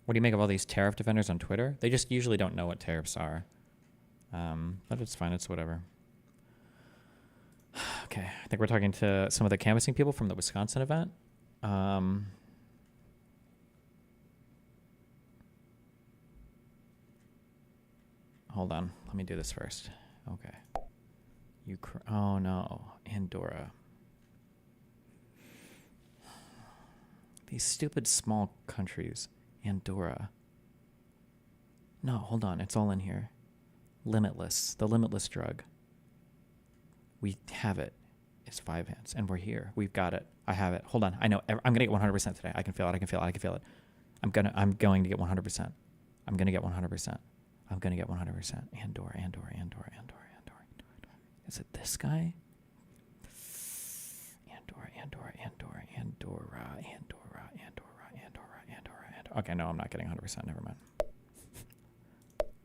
What do you make of all these tariff defenders on Twitter? They just usually don't know what tariffs are. But it's fine. It's whatever. Okay. I think we're talking to some of the canvassing people from the Wisconsin event. Hold on. Let me do this first. Okay. Oh, no. Andorra. These stupid small countries. Andorra. No, hold on. It's all in here. Limitless. The limitless drug. We have it. It's 5 hands. And we're here. We've got it. I have it. Hold on. I know. I'm going to get 100% today. I can feel it. I can feel it. I can feel it. I'm going to get 100%. I'm going to get 100%. I'm going to get 100%. Andorra. Is it this guy? Andorra. Okay, no, I'm not getting 100%. Never mind.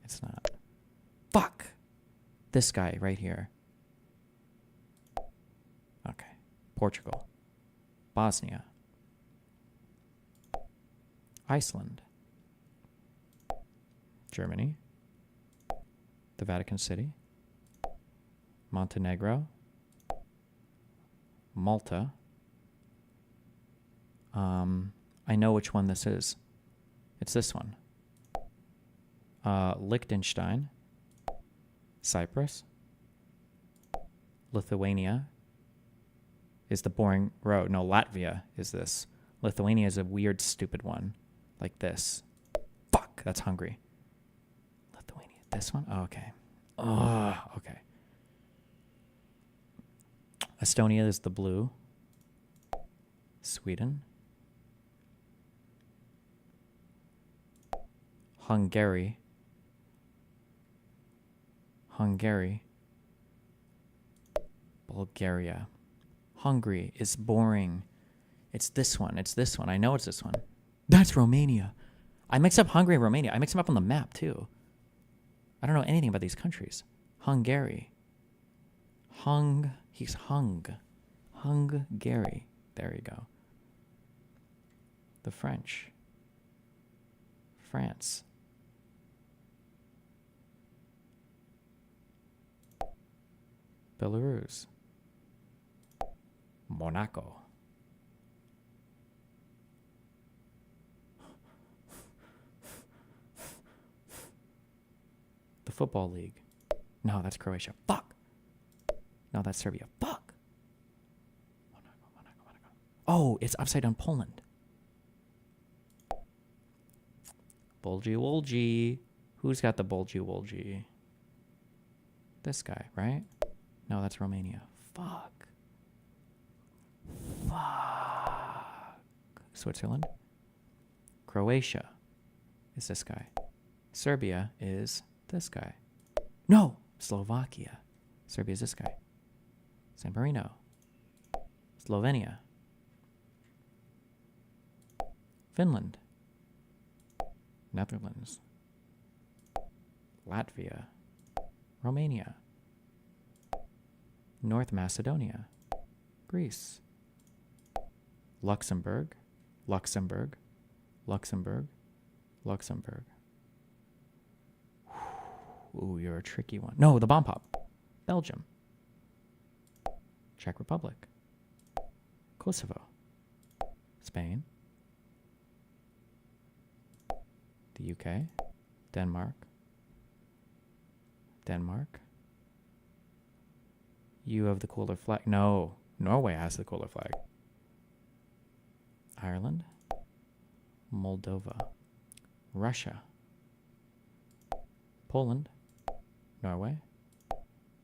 It's not. Fuck! This guy right here. Okay. Portugal. Bosnia. Iceland. Germany. The Vatican City. Montenegro. Malta. I know which one this is. It's this one. Liechtenstein. Cyprus. Lithuania is the boring row. No, Latvia is this. Lithuania is a weird, stupid one. Like this. Fuck, that's Hungary. Lithuania. This one? Oh, okay. Oh, okay. Estonia is the blue. Sweden. Hungary. Bulgaria. Hungary is boring. It's this one. I know it's this one. That's Romania. I mix up Hungary and Romania. I mix them up on the map, too. I don't know anything about these countries. Hungary. He's Hungary. There you go. The French. France. Belarus. Monaco. The Football League. No, that's Croatia. Fuck. No, that's Serbia. Fuck. Monaco. Oh, it's upside down Poland. Bulgy-wolgy. Who's got the bulgy-wolgy? This guy, right? No, that's Romania. Fuck. Switzerland. Croatia is this guy. Serbia is this guy. No! Slovakia. Serbia is this guy. San Marino. Slovenia. Finland. Netherlands. Latvia. Romania. North Macedonia. Greece. Luxembourg. Luxembourg. Ooh, you're a tricky one. No, the bomb pop. Belgium. Czech Republic. Kosovo. Spain. The UK. Denmark. You have the cooler flag. No, Norway has the cooler flag. Ireland. Moldova. Russia. Poland. Norway.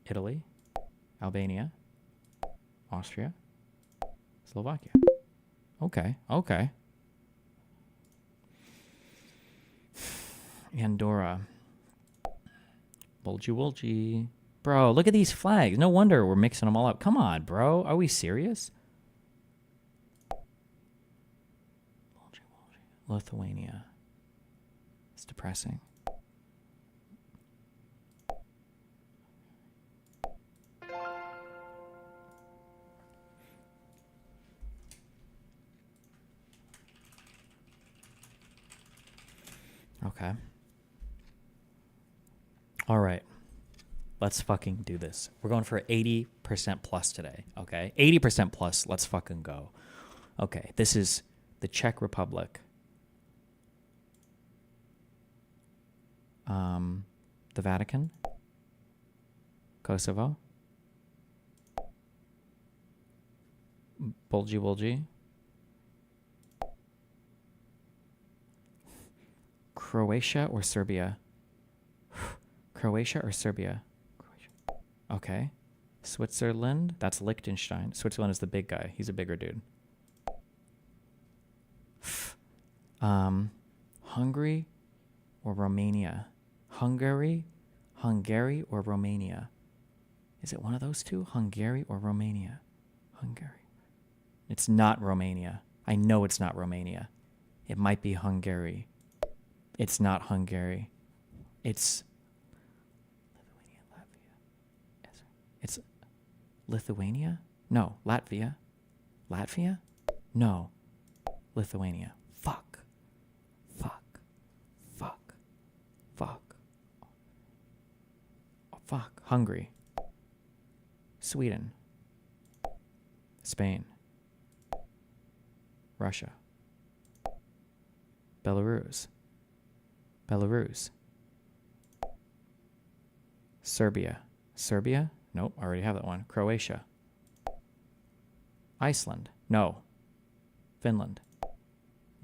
Italy. Albania. Austria. Slovakia. Okay. Andorra. Bulgy. Bro, look at these flags. No wonder we're mixing them all up. Come on, bro. Are we serious? Lithuania. It's depressing. Okay. All right. Let's fucking do this. We're going for 80% plus today, okay? 80% plus. Let's fucking go. Okay, this is the Czech Republic. The Vatican. Kosovo. Bulgy. Croatia or Serbia? Croatia or Serbia? Okay. Switzerland. That's Liechtenstein. Switzerland is the big guy. He's a bigger dude. Hungary or Romania? Hungary or Romania? Is it one of those two? Hungary or Romania? Hungary. It's not Romania. I know it's not Romania. It might be Hungary. It's not Hungary. It's It's Lithuania? No, Latvia. Latvia? No. Lithuania. Fuck. Hungary. Sweden. Spain. Russia. Belarus. Serbia. Nope, I already have that one. Croatia. Iceland. No. Finland.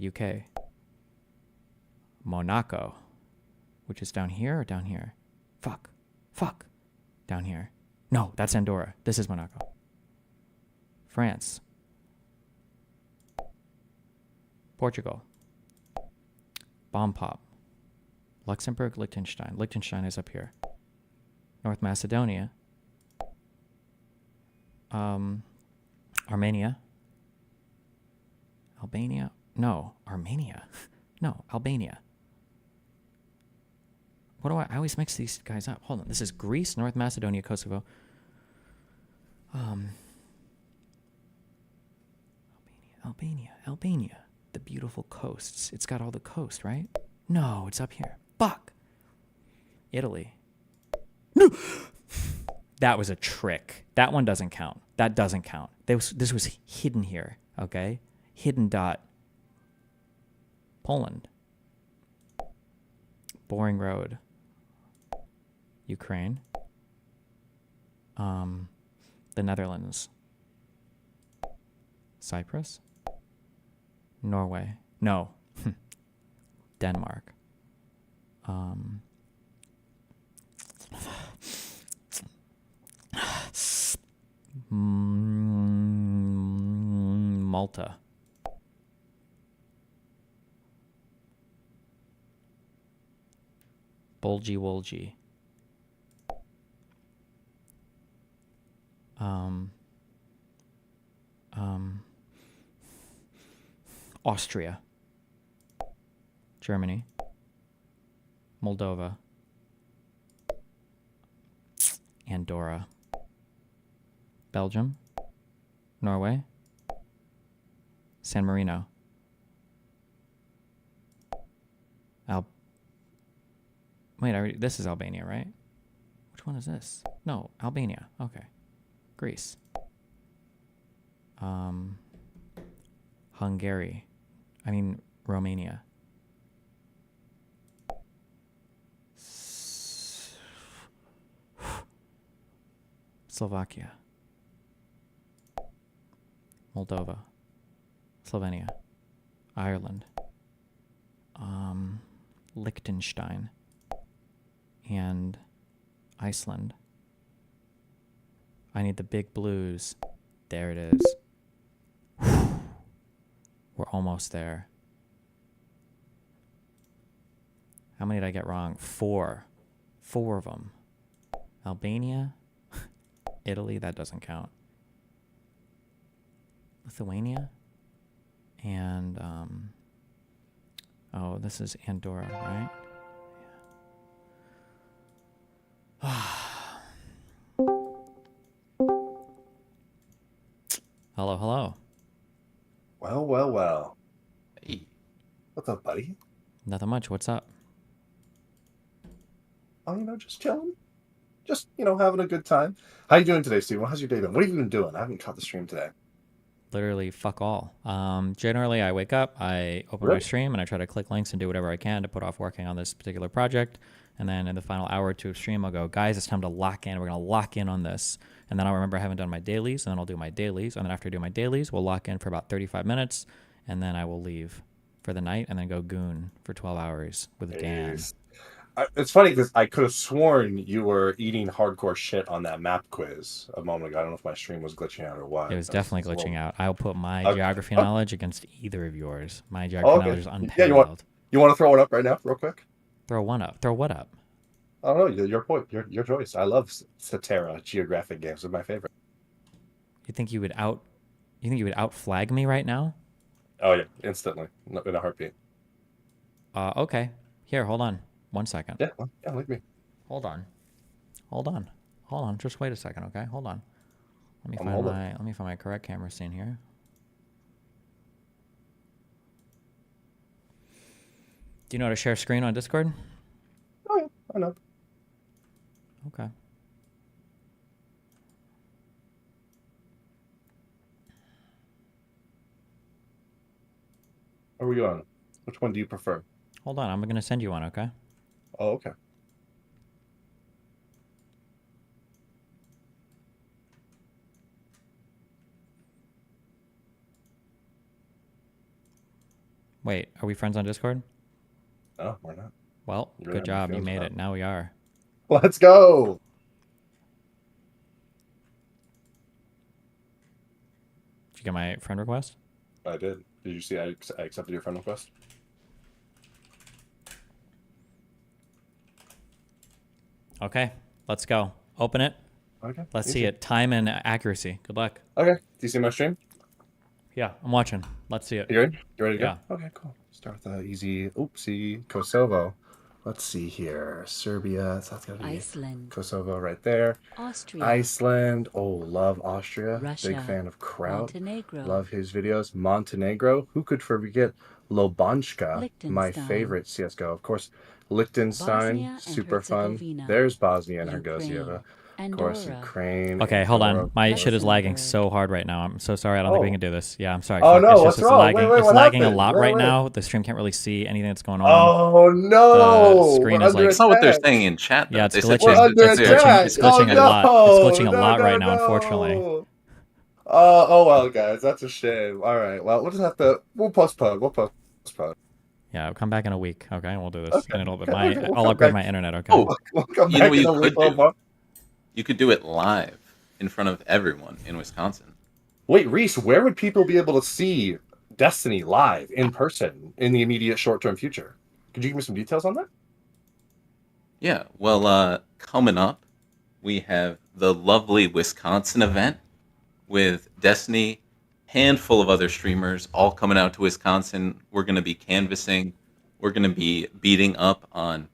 UK. Monaco. Which is down here or down here? Fuck. Down here. No, that's Andorra. This is Monaco. France. Portugal. Bomb pop. Luxembourg, Liechtenstein. Liechtenstein is up here. North Macedonia. Armenia. Albania. No, Armenia. No, Albania. What do I always mix these guys up? Hold on. This is Greece, North Macedonia, Kosovo. Albania. The beautiful coasts. It's got all the coast, right? No, it's up here. Fuck. Italy. No. That was a trick. That one doesn't count. That doesn't count. This was hidden here, okay? Hidden dot. Poland. Boring road. Ukraine. The Netherlands. Cyprus. Norway. No. Denmark. Malta. Bulgy Wolgy. Austria. Germany. Moldova. Andorra. Belgium. Norway. San Marino. Wait, this is Albania, right? Which one is this? No, Albania. Okay. Greece. Hungary. I mean, Romania. Slovakia. Moldova. Slovenia. Ireland. Liechtenstein. And Iceland. I need the big blues. There it is. We're almost there. How many did I get wrong? 4. 4 of them. Albania. Italy, that doesn't count. Lithuania. And, oh, this is Andorra, right? Hello, hello. Well, well, well. Hey. What's up, buddy? Nothing much. What's up? Oh, just chilling. Just, having a good time. How you doing today, Steven? How's your day been? What have you been doing? I haven't caught the stream today. Literally fuck all. Generally, I wake up, I open my stream, and I try to click links and do whatever I can to put off working on this particular project. And then in the final hour or two of stream, I'll go, guys, it's time to lock in. We're going to lock in on this. And then I'll remember I haven't done my dailies, and then I'll do my dailies. And then after I do my dailies, we'll lock in for about 35 minutes, and then I will leave for the night and then go goon for 12 hours with Dan. It's funny because I could have sworn you were eating hardcore shit on that map quiz a moment ago. I don't know if my stream was glitching out or what. It was definitely glitching out. I'll put my geography knowledge against either of yours. My geography knowledge is unparalleled. You want to throw one up right now, real quick? Throw one up. Throw what up? I don't know. Your point. Your choice. I love Satera geographic games. They're my favorite. You think you would outflag me right now? Oh yeah, instantly, in a heartbeat. Okay. Here, hold on. 1 second. Yeah, like me. Hold on. Just wait a second, okay? Hold on. Let me find my correct camera scene here. Do you know how to share screen on Discord? Oh yeah, I know. Okay. Are we on? Which one do you prefer? Hold on, I'm gonna send you one, okay? Oh, okay. Wait, are we friends on Discord? No, we're not. Well, good job. You made it. Now we are. Let's go. Did you get my friend request? I did. Did you see I accepted your friend request? Okay, let's go. Open it. Okay. Let's see it. Time and accuracy. Good luck. Okay. Do you see my stream? Yeah, I'm watching. Let's see it. You ready? You ready to go? Okay, cool. Start with the easy. Oopsie. Kosovo. Let's see here. Serbia. So that's gotta be Iceland. Kosovo right there. Austria. Iceland. Oh, love Austria. Russia. Big fan of Kraut. Montenegro. Love his videos. Montenegro. Who could forget Lobanjka, my Liechtenstein. favorite CSGO. Of course, Liechtenstein. Bosnia and Super fun. Herzegovina. There's Bosnia and Ukraine. Herzegovina. Of course, Andorra. Ukraine. Okay, hold on. Andorra, My of shit is course. lagging so hard right now. I'm so sorry. I don't think we Oh. can do this. Yeah, I'm sorry. Oh, Fuck, no, it's just what's it's wrong? lagging. Wait, it's what lagging a happened? lot Wait, right wait. now. The stream can't really see anything that's going on. Oh no! The screen We're is under like That's not what they're attack. saying in chat. Though. Yeah, it's They said glitching. We're under It's attack. glitching. It's glitching Oh, a lot. It's glitching a no, lot no, right now, no. unfortunately. Oh well, guys, that's a shame. All right, well, we'll just have to. We'll postpone. We'll postpone. Yeah, I'll come back in a week. Okay, and we'll do this Okay. in a little bit. Okay, we'll I'll come upgrade back. my internet. Okay. Oh, We'll come you back know what in you a week. could do? You could do it live in front of everyone in Wisconsin. Wait, Reese, where would people be able to see Destiny live in person in the immediate short-term future? Could you give me some details on that? Yeah, well, coming up, we have the lovely Wisconsin event with Destiny, handful of other streamers, all coming out to Wisconsin. We're going to be canvassing. We're going to be beating up on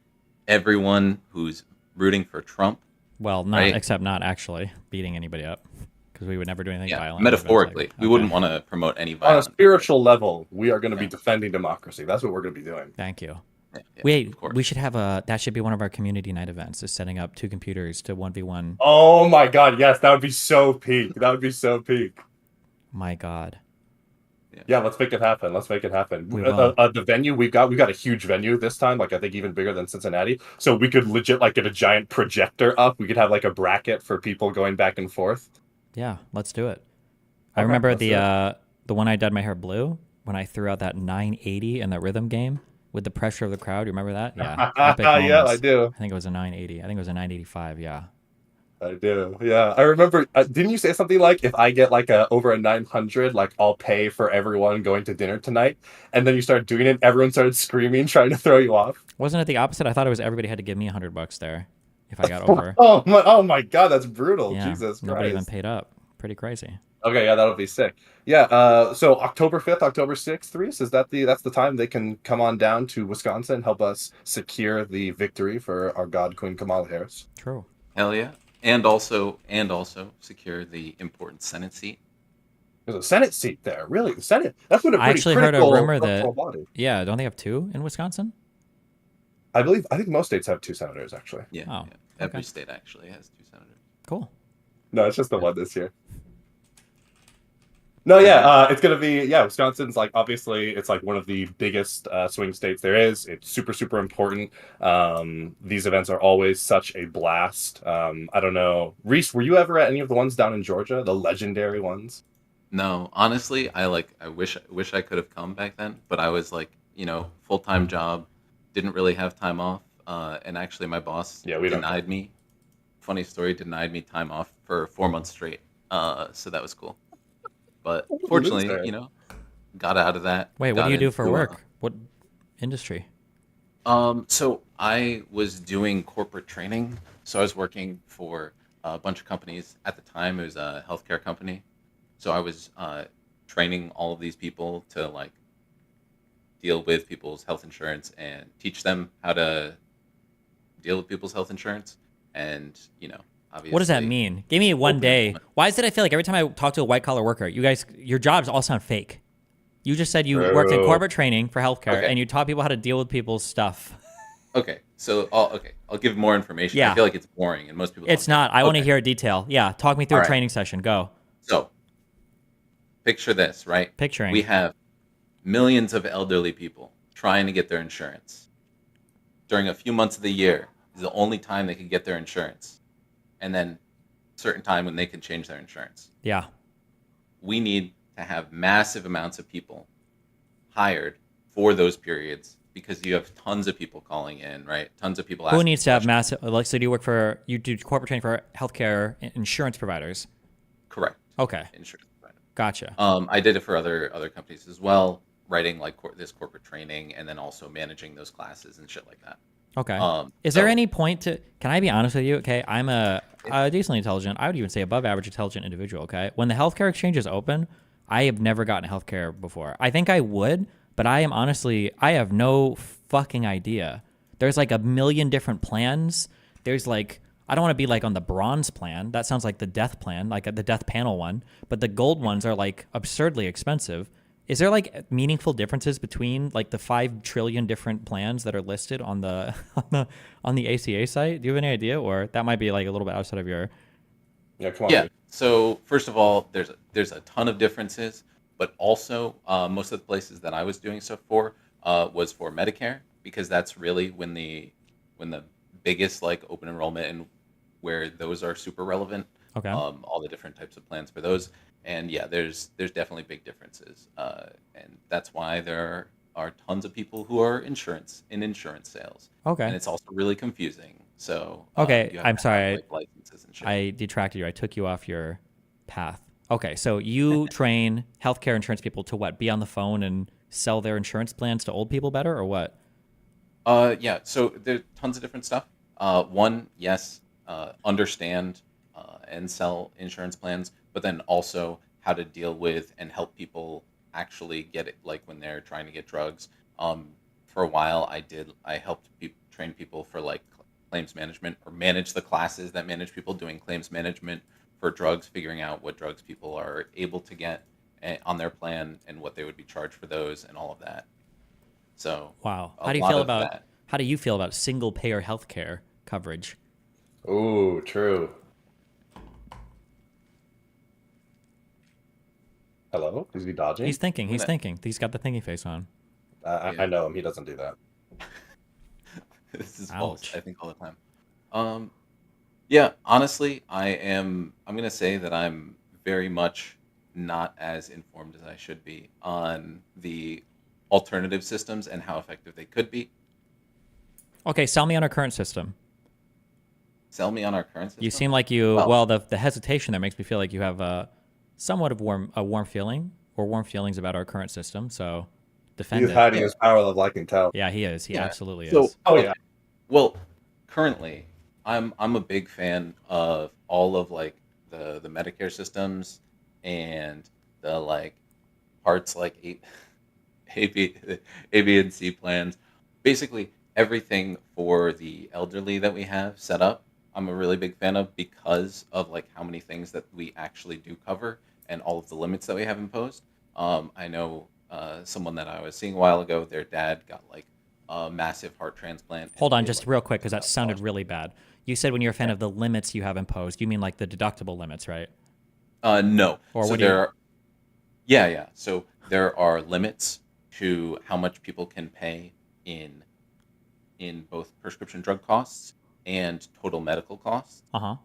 everyone who's rooting for Trump. Well, not right? except not actually beating anybody up, because we would never do anything Yeah, violent. metaphorically. We Okay. wouldn't want to promote any On a violence. spiritual level, we are going to be defending democracy. That's what we're going to be doing. Thank you. Yeah, Wait, we should have that should be one of our community night events, is setting up 2 computers to 1v1. Oh my god, yes, that would be so peak. That would be so peak. My god. Yeah, let's make it happen. Let's make it happen. We will. The venue we've got a huge venue this time. Like I think even bigger than Cincinnati. So we could legit like get a giant projector up. We could have like a bracket for people going back and forth. Yeah, let's do it. I Okay, remember let's do it. the one I dyed my hair blue when I threw out that 980 in the rhythm game with the pressure of the crowd. You remember that? Yeah. Epic Yeah, moments. I do. I think it was a 980. I think it was a 985. Yeah. I do. Yeah, I remember. Didn't you say something like, if I get like over a 900, like I'll pay for everyone going to dinner tonight? And then you started doing it. Everyone started screaming, trying to throw you off. Wasn't it the opposite? I thought it was everybody had to give me $100 there if I got over. Oh my god, that's brutal. Yeah, Jesus Christ. nobody even paid up. Pretty crazy. Okay, yeah, that'll be sick. Yeah, so October 5th, October 6th, Reese, that's the time they can come on down to Wisconsin, help us secure the victory for our God Queen Kamala Harris. True. Hell yeah. And also secure the important Senate seat. There's a Senate seat there. Really? The Senate? That's what a I pretty actually heard a critical rumor that electoral body. yeah, don't they have 2 in Wisconsin? I think most states have 2 senators actually. Yeah. Oh, yeah. Every okay. state actually has 2 senators. Cool. No, it's just the one this year. No, yeah, it's gonna be Wisconsin's like obviously it's like one of the biggest swing states there is. It's super super important. These events are always such a blast. I don't know, Reese, were you ever at any of the ones down in Georgia, the legendary ones? No, honestly, I wish I could have come back then, but I was like, full-time job, didn't really have time off, and actually my boss denied me. Funny story, denied me time off for 4 months straight. So that was cool. But fortunately, got out of that. Wait, what do you do for work? What industry? So I was doing corporate training. So I was working for a bunch of companies. At the time, it was a healthcare company. So I was training all of these people to like deal with people's health insurance and teach them how to deal with people's health insurance. And, obviously. What does that mean? Give me one day. Why is it I feel like every time I talk to a white collar worker, you guys, your jobs all sound fake. You just said you worked in corporate training for healthcare and you taught people how to deal with people's stuff. Okay, so I'll give more information. Yeah. I feel like it's boring and most people It's don't. not. I want to hear a detail. Yeah, talk me through All a right. training session. Go. So, picture this, right? Picturing. We have millions of elderly people trying to get their insurance. During a few months of the year is the only time they can get their insurance. And then a certain time when they can change their insurance. Yeah. We need to have massive amounts of people hired for those periods because you have tons of people calling in, right? Tons of people asking. Who needs to have massive, like, so do you do corporate training for healthcare insurance providers? Correct. Okay. Insurance provider. Gotcha. I did it for other companies as well, writing like this corporate training and then also managing those classes and shit like that. Okay. Is there any point to, can I be honest with you? Okay. I'm a decently intelligent, I would even say above average intelligent individual. Okay. When the healthcare exchange is open, I have never gotten healthcare before. I think I would, but I am honestly, I have no fucking idea. There's like a million different plans. There's like, I don't want to be like on the bronze plan. That sounds like the death plan, like the death panel one. But the gold ones are like absurdly expensive. Is there like meaningful differences between like the 5 trillion different plans that are listed on the on the ACA site? Do you have any idea, or that might be like a little bit outside of your? Yeah, come on. Yeah. So first of all, there's a ton of differences, but also most of the places that I was doing stuff for was for Medicare, because that's really when the biggest like open enrollment and where those are super relevant. Okay. All the different types of plans for those. And yeah, there's definitely big differences, and that's why there are tons of people who are in insurance sales. Okay. And it's also really confusing. So Okay, you have I'm to sorry. have, like, licenses and shit. I detracted you. I took you off your path. Okay, so you train healthcare insurance people to what? Be on the phone and sell their insurance plans to old people better, or what? Yeah. So there's tons of different stuff. One, yes, understand and sell insurance plans, but then also how to deal with and help people actually get it, like when they're trying to get drugs. For a while, I helped train people for like claims management, or manage the classes that manage people doing claims management for drugs, figuring out what drugs people are able to get on their plan and what they would be charged for those and all of that. So wow, how do you feel about single payer healthcare coverage? Ooh, true. Hello? Is he dodging? He's thinking. He's thinking. He's got the thingy face on. I know him. He doesn't do that. This is false, I think, all the time. Yeah, honestly, I'm gonna say that I'm very much not as informed as I should be on the alternative systems and how effective they could be. Okay, sell me on our current system. Sell me on our current system? You seem like the hesitation there makes me feel like you have somewhat of a warm feeling or warm feelings about our current system. So defend it. He's hiding his power of I can tell. Yeah, he is. He absolutely So, is. Oh yeah. Well, currently, I'm a big fan of all of like the Medicare systems and the like parts like A, B, and C plans. Basically, everything for the elderly that we have set up, I'm a really big fan of, because of like how many things that we actually do cover and all of the limits that we have imposed. I know someone that I was seeing a while ago, their dad got like a massive heart transplant. Hold on, just real quick, because that sounded really bad. You said when you're a fan of the limits you have imposed, you mean like the deductible limits, right? No. Or so what yeah. So there are limits to how much people can pay in both prescription drug costs and total medical costs. Uh-huh.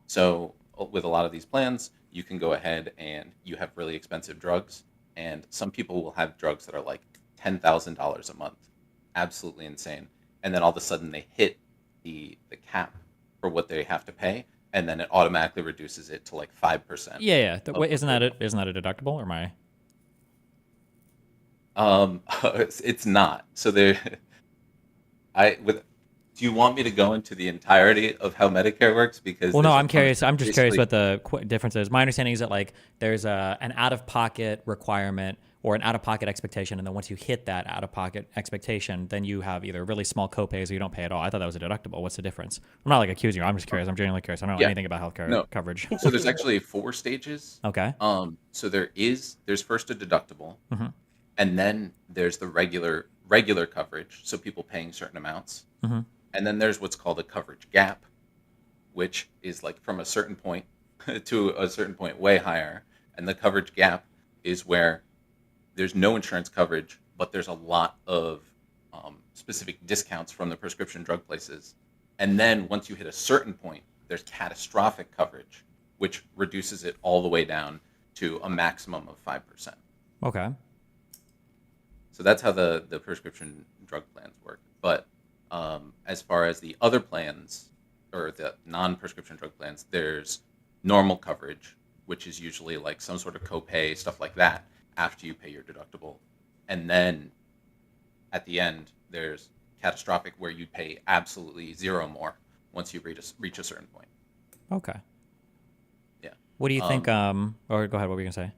So with a lot of these plans, you can go ahead and you have really expensive drugs, and some people will have drugs that are like $10,000 a month. Absolutely insane. And then all of a sudden they hit the cap for what they have to pay, and then it automatically reduces it to like 5%. Yeah. Wait, isn't that a deductible, or am I? It's not. So do you want me to go into the entirety of how Medicare works? Because well, no, I'm curious. I'm just curious what the difference is. My understanding is that like there's an out-of-pocket requirement or an out-of-pocket expectation, and then once you hit that out-of-pocket expectation, then you have either really small copays or you don't pay at all. I thought that was a deductible. What's the difference? I'm not like accusing you. I'm just curious. I'm genuinely curious. I don't know anything about healthcare coverage. So there's actually 4 stages. Okay. So there's first a deductible, Mhm. and then there's the regular coverage, so people paying certain amounts. Mhm. And then there's what's called a coverage gap, which is like from a certain point to a certain point way higher. And the coverage gap is where there's no insurance coverage, but there's a lot of specific discounts from the prescription drug places. And then once you hit a certain point, there's catastrophic coverage, which reduces it all the way down to a maximum of 5%. Okay. So that's how the prescription drug plans work. But as far as the other plans, or the non-prescription drug plans, there's normal coverage, which is usually like some sort of copay, stuff like that, after you pay your deductible. And then at the end, there's catastrophic, where you pay absolutely zero more once you reach a certain point. Okay. Yeah. What do you think? Or go ahead. What were you gonna say?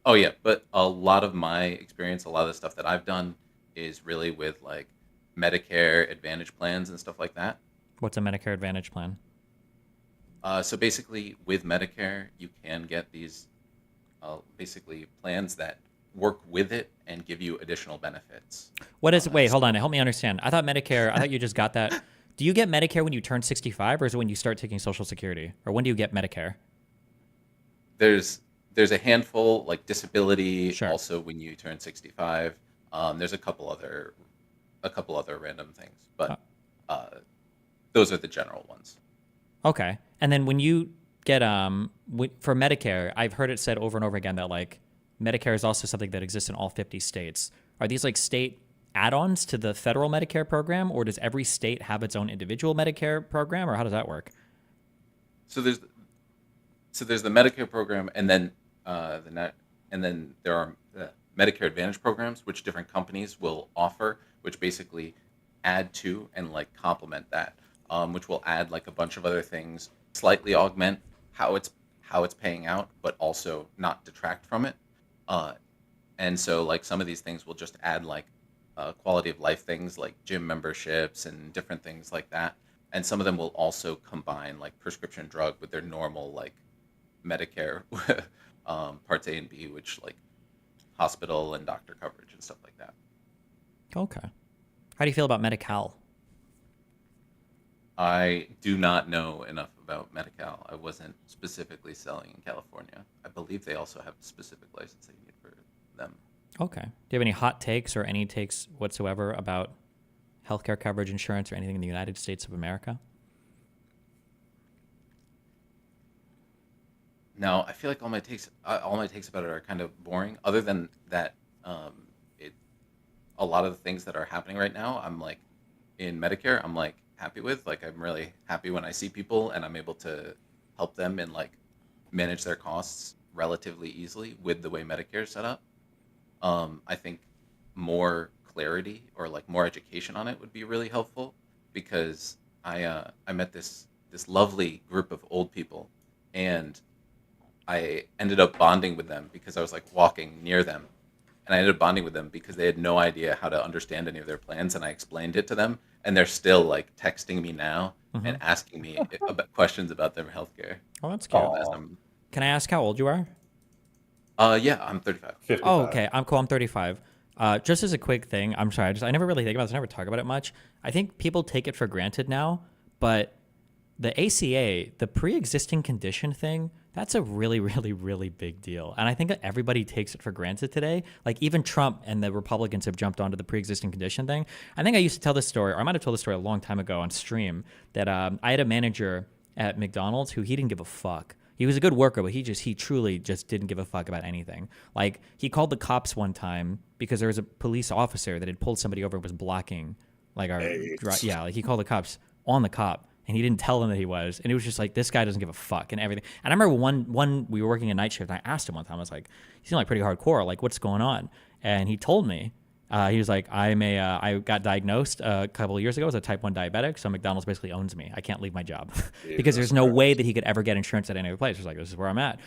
Oh yeah, but a lot of my experience, a lot of the stuff that I've done is really with like Medicare Advantage plans and stuff like that. What's a Medicare Advantage plan? So basically, with Medicare, you can get these basically plans that work with it and give you additional benefits. What is? Wait, hold on. Help me understand. I thought you just got that. Do you get Medicare when you turn 65, or is it when you start taking Social Security, or when do you get Medicare? There's a handful, like disability. Sure. Also, when you turn 65, there's a couple other random things, but those are the general ones. Okay. And then when you get for Medicare, I've heard it said over and over again that like Medicare is also something that exists in all 50 states. Are these like state add-ons to the federal Medicare program, or does every state have its own individual Medicare program, or how does that work? So there's the Medicare program, and then there are Medicare Advantage programs, which different companies will offer, which basically add to and like complement that, which will add like a bunch of other things, slightly augment how it's paying out, but also not detract from it. And so like some of these things will just add like quality of life things like gym memberships and different things like that. And some of them will also combine like prescription drug with their normal like Medicare Parts A and B, which like hospital and doctor coverage and stuff like that. Okay. How do you feel about Medi-Cal? I do not know enough about Medi-Cal. I wasn't specifically selling in California. I believe they also have a specific license that you need for them. Okay. Do you have any hot takes or any takes whatsoever about healthcare coverage, insurance, or anything in the United States of America? No, I feel like all my takes about it are kind of boring. Other than that, a lot of the things that are happening right now, I'm like, in Medicare, I'm like happy with. Like, I'm really happy when I see people and I'm able to help them and like manage their costs relatively easily with the way Medicare is set up. I think more clarity or like more education on it would be really helpful, because I met this lovely group of old people, and I ended up bonding with them because I was like walking near them, and I ended up bonding with them because they had no idea how to understand any of their plans, and I explained it to them, and they're still like texting me now and asking me about questions about their healthcare. Oh, that's cute. Can I ask how old you are? Yeah, I'm 35. 55. Oh, okay. I'm cool. I'm 35. Just as a quick thing, I'm sorry. I never really think about this. I never talk about it much. I think people take it for granted now, but the ACA, the pre-existing condition thing, that's a really, really, really big deal. And I think that everybody takes it for granted today. Like even Trump and the Republicans have jumped onto the pre-existing condition thing. I think I used to tell this story, or I might have told this story a long time ago on stream, that I had a manager at McDonald's who he didn't give a fuck. He was a good worker, but he truly just didn't give a fuck about anything. Like he called the cops one time because there was a police officer that had pulled somebody over and was blocking like our like he called the cops on the cop, and he didn't tell them that he was, and it was just like, this guy doesn't give a fuck and everything. And I remember one we were working a night shift, and I asked him one time, I was like, you seem like pretty hardcore, like what's going on? And he told me. He was like, I got diagnosed a couple of years ago as a type 1 diabetic, so McDonald's basically owns me. I can't leave my job because there's no way that he could ever get insurance at any other place. He's like, this is where I'm at.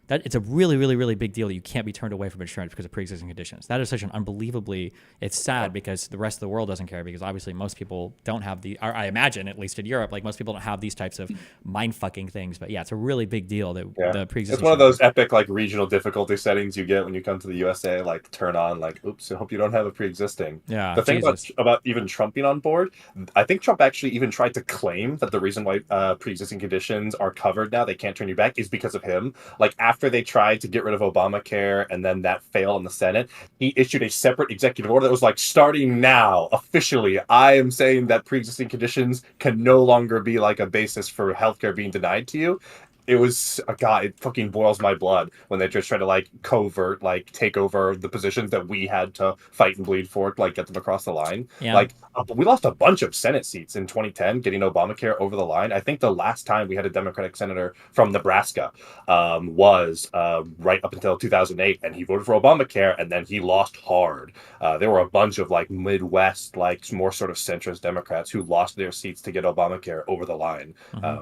That it's a really, really, really big deal that you can't be turned away from insurance because of pre-existing conditions. That is such an unbelievably, it's sad because the rest of the world doesn't care, because obviously most people don't have or I imagine, at least in Europe, like most people don't have these types of mind-fucking things. But yeah, it's a really big deal that the pre-existing. It's one of those epic like regional difficulty settings you get when you come to the USA, like turn on like, oops, I hope you don't have a pre-existing. Yeah. The thing about even Trump being on board, I think Trump actually even tried to claim that the reason why pre-existing conditions are covered now, they can't turn you back, is because of him. Like after they tried to get rid of Obamacare and then that failed in the Senate, he issued a separate executive order that was like, starting now, officially, I am saying that pre-existing conditions can no longer be like a basis for healthcare being denied to you. It was God, it fucking boils my blood when they just try to like covert, like take over the positions that we had to fight and bleed for, like get them across the line. Yeah. Like we lost a bunch of Senate seats in 2010 getting Obamacare over the line. I think the last time we had a Democratic senator from Nebraska was right up until 2008, and he voted for Obamacare, and then he lost hard. There were a bunch of like Midwest, like more sort of centrist Democrats who lost their seats to get Obamacare over the line,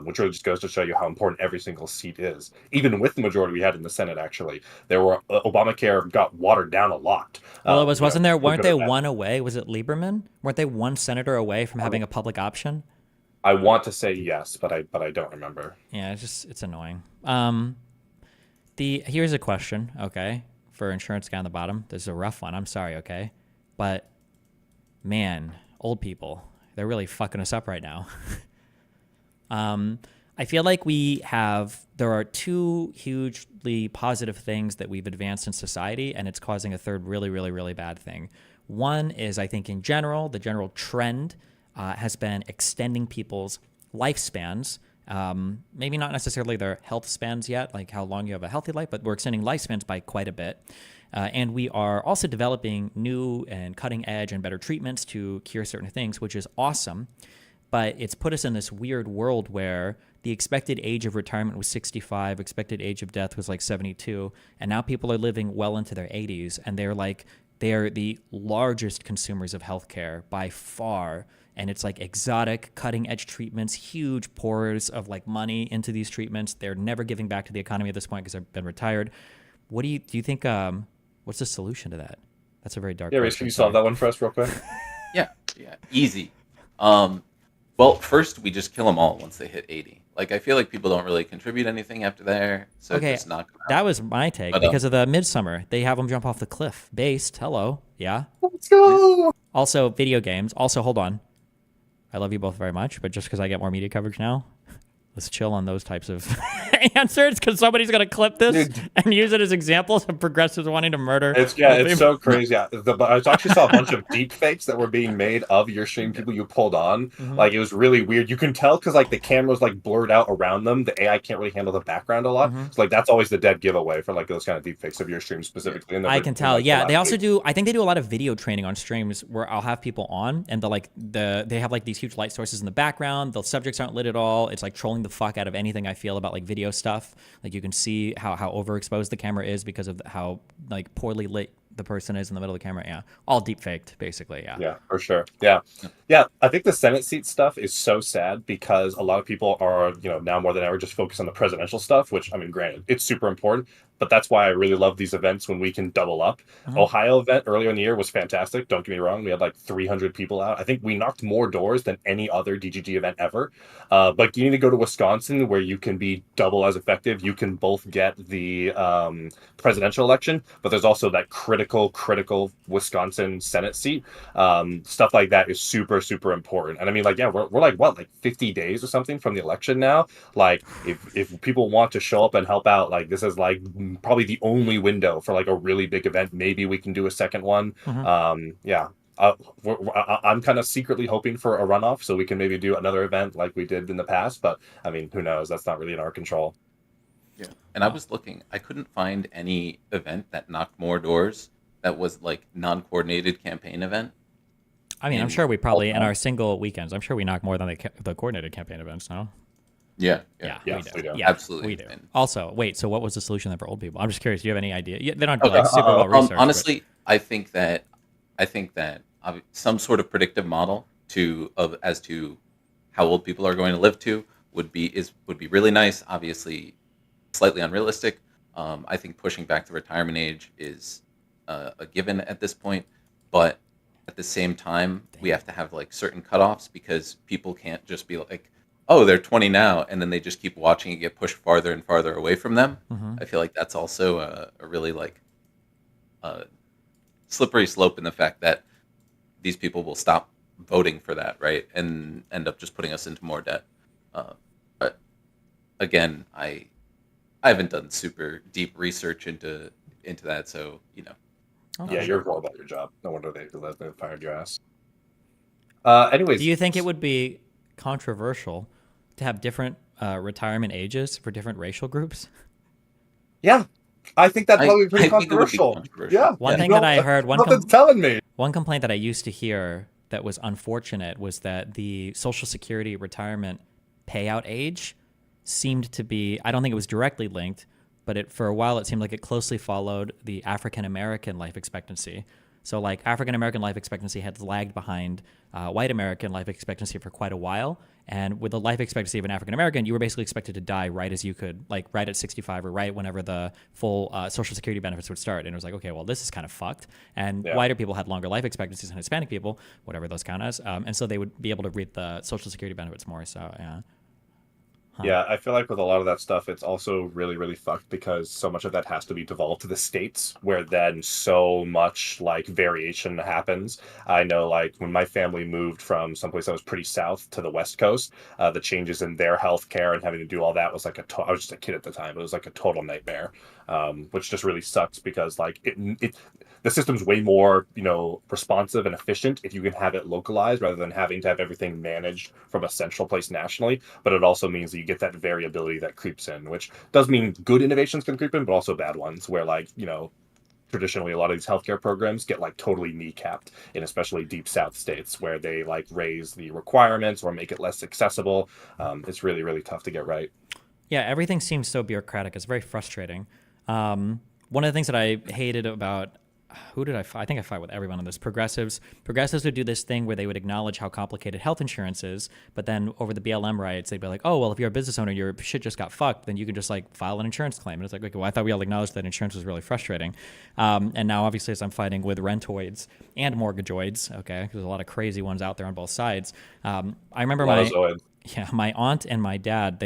which really just goes to show you how important every single single seat is. Even with the majority we had in the Senate, actually, there were Obamacare got watered down a lot. Well, it was weren't they one away? Was it Lieberman? Weren't they one senator away from having a public option? I want to say yes, but I don't remember. Yeah, it's annoying. Here's a question, okay, for insurance guy on the bottom. This is a rough one. I'm sorry, okay, but man, old people, they're really fucking us up right now. I feel like there are two hugely positive things that we've advanced in society, and it's causing a third really, really, really bad thing. One is, I think in general, the general trend has been extending people's lifespans. Maybe not necessarily their health spans yet, like how long you have a healthy life, but we're extending lifespans by quite a bit. And we are also developing new and cutting edge and better treatments to cure certain things, which is awesome. But it's put us in this weird world where the expected age of retirement was 65, expected age of death was like 72, and now people are living well into their 80s, and they're the largest consumers of healthcare by far. And it's like exotic, cutting-edge treatments, huge pours of like money into these treatments. They're never giving back to the economy at this point because they've been retired. What do you think? What's the solution to that? That's a very dark. Yeah, Reese, can you solve that one for us real quick? Yeah, easy. Well, first we just kill them all once they hit 80. Like, I feel like people don't really contribute anything after there, so okay, just knock them out. That was my take because of the Midsummer. They have them jump off the cliff. Based, hello, yeah. Let's go. Also, video games. Also, hold on. I love you both very much, but just because I get more media coverage now, let's chill on those types of answers because somebody's going to clip this and use it as examples of progressives wanting to murder. It's so crazy. I actually saw a bunch of deep fakes that were being made of your stream, people you pulled on. Like, it was really weird. You can tell because like the camera's like blurred out around them. The AI can't really handle the background a lot. So like that's always the dead giveaway for like those kind of deep fakes of your stream specifically. I can tell. Yeah, they also do. I think they do a lot of video training on streams where I'll have people on and they have like these huge light sources in the background. The subjects aren't lit at all. It's like trolling the fuck out of anything I feel about like video stuff. Like you can see how overexposed the camera is because of how like poorly lit the person is in the middle of the camera. Yeah, all deep faked basically. Yeah, for sure. Yeah. I think the Senate seat stuff is so sad because a lot of people are now more than ever just focused on the presidential stuff, which I mean, granted, it's super important. But that's why I really love these events when we can double up. Ohio event earlier in the year was fantastic. Don't get me wrong. We had like 300 people out. I think we knocked more doors than any other DGG event ever. But you need to go to Wisconsin where you can be double as effective. You can both get the presidential election, but there's also that critical Wisconsin Senate seat. Stuff like that is super, super important. And I mean, like, yeah, we're like, what, like 50 days or something from the election now? Like, if people want to show up and help out, like, this is like probably the only window for like a really big event. Maybe we can do a second one. I'm kind of secretly hoping for a runoff so we can maybe do another event like we did in the past. But I mean, who knows? That's not really in our control. Yeah. And I was looking, I couldn't find any event that knocked more doors that was like non-coordinated campaign event. I mean, I'm sure we probably in our single weekends, I'm sure we knock more than the coordinated campaign events. No. Yeah, we do. Yeah, absolutely. We do. Also, wait. So, what was the solution then for old people? I'm just curious. Do you have any idea? They don't like super well researched. Honestly, but... I think that some sort of predictive model as to how old people are going to live to would be really nice. Obviously, slightly unrealistic. I think pushing back the retirement age is a given at this point, but at the same time, we have to have like certain cutoffs because people can't just be like, oh, they're 20 now, and then they just keep watching it get pushed farther and farther away from them. I feel like that's also a really like slippery slope in the fact that these people will stop voting for that, right, and end up just putting us into more debt. But again, I haven't done super deep research into that, so Yeah, you're all about your job. No wonder they fired your ass. Anyways, do you think it would be controversial to have different retirement ages for different racial groups? Yeah, I think that'd probably be pretty controversial. Yeah. One thing that I heard, telling me. One complaint that I used to hear that was unfortunate was that the Social Security retirement payout age seemed to be, I don't think it was directly linked, but for a while it seemed like it closely followed the African American life expectancy. So like African American life expectancy had lagged behind white American life expectancy for quite a while. And with the life expectancy of an African American, you were basically expected to die right as you could, like right at 65 or right whenever the full Social Security benefits would start. And it was like, okay, well, this is kind of fucked. And whiter people had longer life expectancies than Hispanic people, whatever those count as. And so they would be able to reap the Social Security benefits more. So, yeah. Yeah, I feel like with a lot of that stuff, it's also really, really fucked because so much of that has to be devolved to the states, where then so much like variation happens. I know, like when my family moved from someplace that was pretty south to the West Coast, the changes in their healthcare and having to do all that was like I was just a kid at the time. It was like a total nightmare, which just really sucks because like the system's way more, responsive and efficient if you can have it localized rather than having to have everything managed from a central place nationally. But it also means that you get that variability that creeps in, which does mean good innovations can creep in, but also bad ones where like, traditionally a lot of these healthcare programs get like totally kneecapped in especially deep south states where they like raise the requirements or make it less accessible. It's really, really tough to get right. Yeah, everything seems so bureaucratic. It's very frustrating. One of the things that I hated about who did I fight? I think I fight with everyone on this. Progressives would do this thing where they would acknowledge how complicated health insurance is, but then over the BLM riots, they'd be like, oh, well, if you're a business owner, your shit just got fucked, then you can just like file an insurance claim. And it's like, okay, well, I thought we all acknowledged that insurance was really frustrating. And now obviously as I'm fighting with rentoids and mortgageoids, okay, because there's a lot of crazy ones out there on both sides. I remember my aunt and my dad,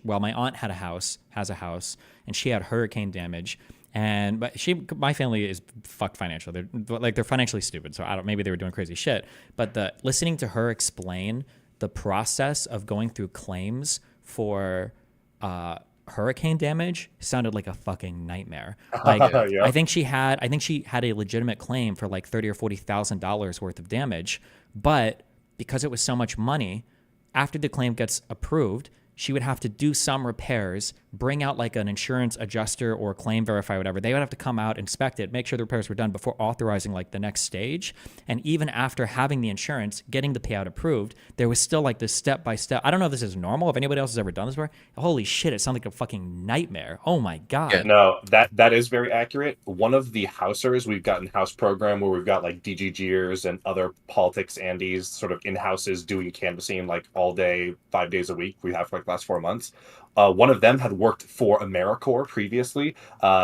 my aunt has a house, and she had hurricane damage. But my family is fucked financially. They're financially stupid. So maybe they were doing crazy shit. But listening to her explain the process of going through claims for hurricane damage sounded like a fucking nightmare. Like Yeah. I think she had a legitimate claim for like $30,000 or $40,000 worth of damage, but because it was so much money, after the claim gets approved, she would have to do some repairs, bring out like an insurance adjuster or claim verifier, whatever. They would have to come out, inspect it, make sure the repairs were done before authorizing like the next stage. And even after having the insurance, getting the payout approved, there was still like this step by step. I don't know if this is normal, if anybody else has ever done this before. Holy shit, it sounds like a fucking nightmare. Oh my God. Yeah, no, that is very accurate. One of the housers, we've got in-house program where we've got like DGGers and other politics Andes sort of in-houses doing canvassing like all day, 5 days a week. We have for like last 4 months. One of them had worked for AmeriCorps previously,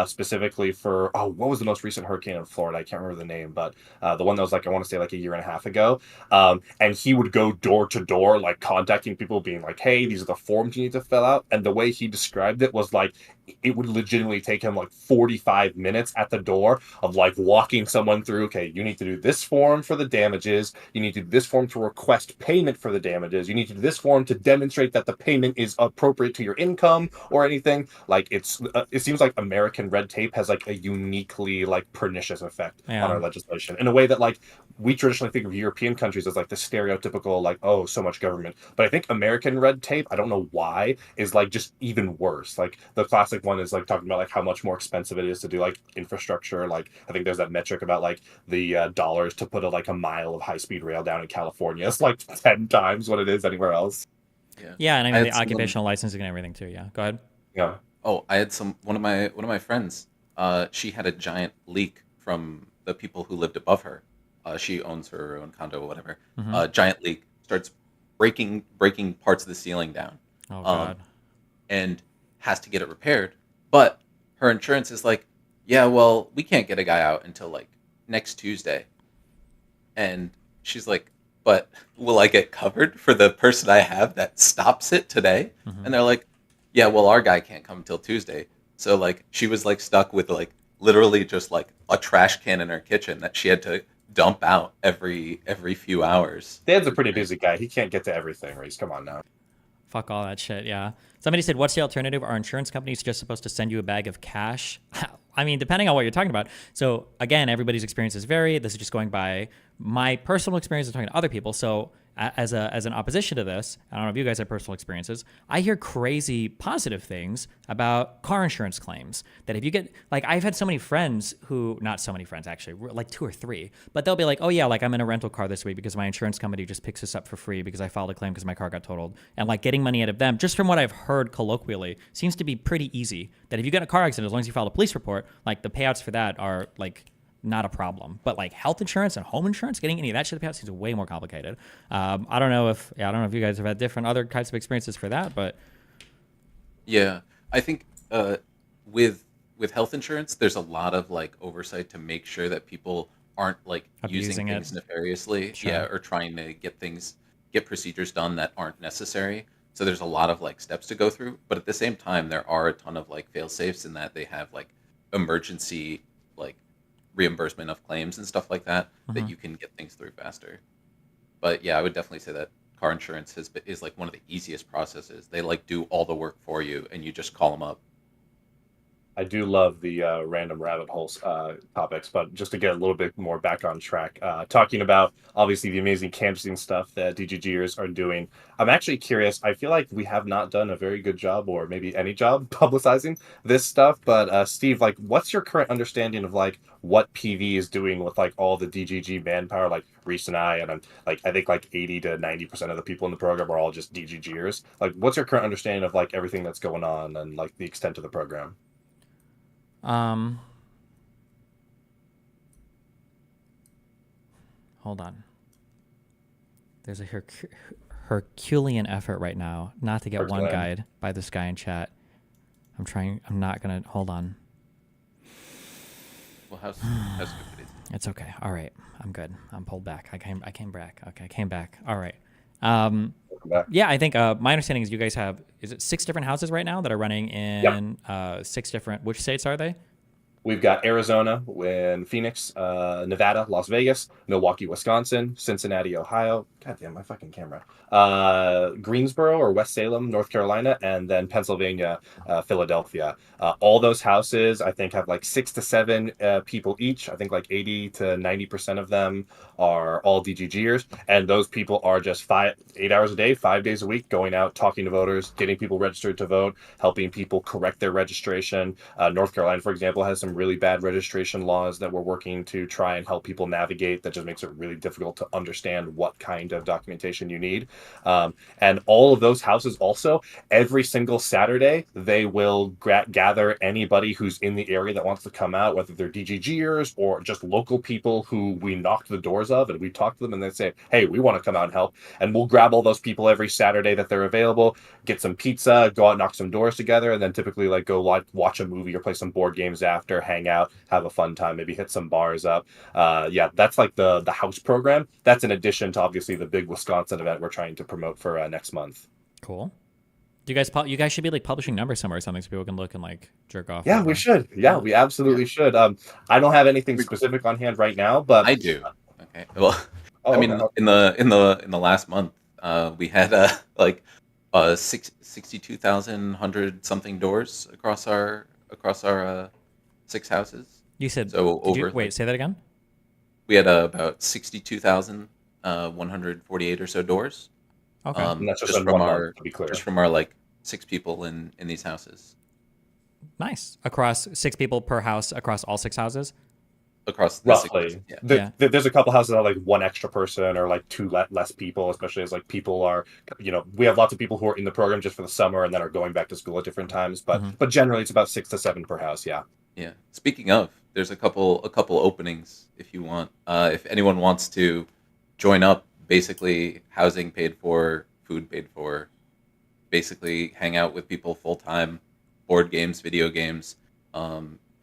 specifically for, what was the most recent hurricane in Florida? I can't remember the name, but the one that was like, I want to say like a year and a half ago. And he would go door to door, like contacting people being like, hey, these are the forms you need to fill out. And the way he described it was like, it would legitimately take him like 45 minutes at the door of like walking someone through, okay, you need to do this form for the damages. You need to do this form to request payment for the damages. You need to do this form to demonstrate that the payment is appropriate to your income or anything. Like it seems like American red tape has like a uniquely like pernicious effect on our legislation in a way that like we traditionally think of European countries as like the stereotypical like, oh, so much government. But I think American red tape, I don't know why, is like just even worse. Like the classic one is like talking about like how much more expensive it is to do like infrastructure. Like I think there's that metric about like the dollars to put a mile of high-speed rail down in California. It's like 10 times what it is anywhere else. Yeah, and I mean the occupational licensing and everything too. Yeah, go ahead. Yeah. Oh, I had one of my friends. She had a giant leak from the people who lived above her. She owns her own condo or whatever. Giant leak, starts breaking parts of the ceiling down. Oh God. And has to get it repaired. But her insurance is like, yeah, well, we can't get a guy out until like next Tuesday. And she's like, but will I get covered for the person I have that stops it today? And they're like, yeah, well, our guy can't come until Tuesday. So like she was like stuck with like literally just like a trash can in her kitchen that she had to dump out every few hours. Dan's a pretty busy guy. He can't get to everything, Reese. Come on now. Fuck all that shit, yeah. Somebody said, what's the alternative? Are insurance companies just supposed to send you a bag of cash? I mean, depending on what you're talking about. So again, everybody's experiences vary. This is just going by my personal experience of talking to other people. So as an opposition to this, I don't know if you guys have personal experiences, I hear crazy positive things about car insurance claims. That if you get, like, I've had so many friends who, not so many friends actually, like 2 or 3, but they'll be like, oh yeah, like I'm in a rental car this week because my insurance company just picks us up for free because I filed a claim because my car got totaled. And like getting money out of them, just from what I've heard colloquially, seems to be pretty easy. That if you get in a car accident, as long as you file a police report, like the payouts for that are like not a problem. But like health insurance and home insurance, getting any of that shit paid out seems way more complicated. I don't know if you guys have had different other types of experiences for that, but yeah, I think with health insurance, there's a lot of like oversight to make sure that people aren't like using things nefariously, or trying to get procedures done that aren't necessary. So there's a lot of like steps to go through, but at the same time, there are a ton of like fail safes in that they have like emergency like reimbursement of claims and stuff like that that you can get things through faster. But yeah, I would definitely say that car insurance is like one of the easiest processes. They like do all the work for you, and you just call them up. I do love the random rabbit holes topics, but just to get a little bit more back on track, talking about obviously the amazing canvassing stuff that DGGers are doing. I'm actually curious. I feel like we have not done a very good job, or maybe any job, publicizing this stuff. But Steve, like, what's your current understanding of like what PV is doing with like all the DGG manpower? Like Reese and I, and I'm like, I think like 80 to 90% of the people in the program are all just DGGers. Like, what's your current understanding of like everything that's going on and like the extent of the program? Hold on. There's a Herculean effort right now not to get one guide by this guy in chat. I'm not gonna, hold on. Well, how's good for these? It's okay. All right. I'm good. I'm pulled back. I came back. Okay, I came back. All right. Yeah, I think my understanding is you guys have, is it 6 different houses right now that are running in 6 different, which states are they? We've got Arizona, in Phoenix, Nevada, Las Vegas, Milwaukee, Wisconsin, Cincinnati, Ohio. God damn, my fucking camera. Greensboro or West Salem, North Carolina, and then Pennsylvania, Philadelphia. All those houses, I think, have like 6 to 7 people each. I think like 80 to 90% of them are all DGGers. And those people are just 8 hours a day, 5 days a week, going out, talking to voters, getting people registered to vote, helping people correct their registration. North Carolina, for example, has some really bad registration laws that we're working to try and help people navigate. That just makes it really difficult to understand what kind of documentation you need. And all of those houses also, every single Saturday, they will gather anybody who's in the area that wants to come out, whether they're DGGers or just local people who we knock the doors of and we talk to them and they say, hey, we want to come out and help. And we'll grab all those people every Saturday that they're available, get some pizza, go out, knock some doors together, and then typically like go watch a movie or play some board games after, hang out, have a fun time, maybe hit some bars up. Yeah, that's like the house program. That's in addition to obviously the big Wisconsin event we're trying to promote for next month. Cool. Do you guys should be like publishing numbers somewhere or something so people can look and like jerk off. Yeah, we should. Yeah, we absolutely should. I don't have anything specific on hand right now, but I do. Okay. Well, I mean, in the last month, we had like 62,100 something doors across our 6 houses. You said so over. Wait, say that again. We had about 62,148 or so doors. Okay. And that's just from our, to be clear. Just from our like 6 people in these houses. Nice. Across 6 people per house across all 6 houses. Across the roughly. 6, yeah. There's a couple houses that are like 1 extra person or like 2 less people, especially as like people are, we have lots of people who are in the program just for the summer and then are going back to school at different times. But generally it's about 6 to 7 per house. Yeah. Yeah. Speaking of, there's a couple openings if you want. If anyone wants to join up, basically housing paid for, food paid for, basically hang out with people full time, board games, video games,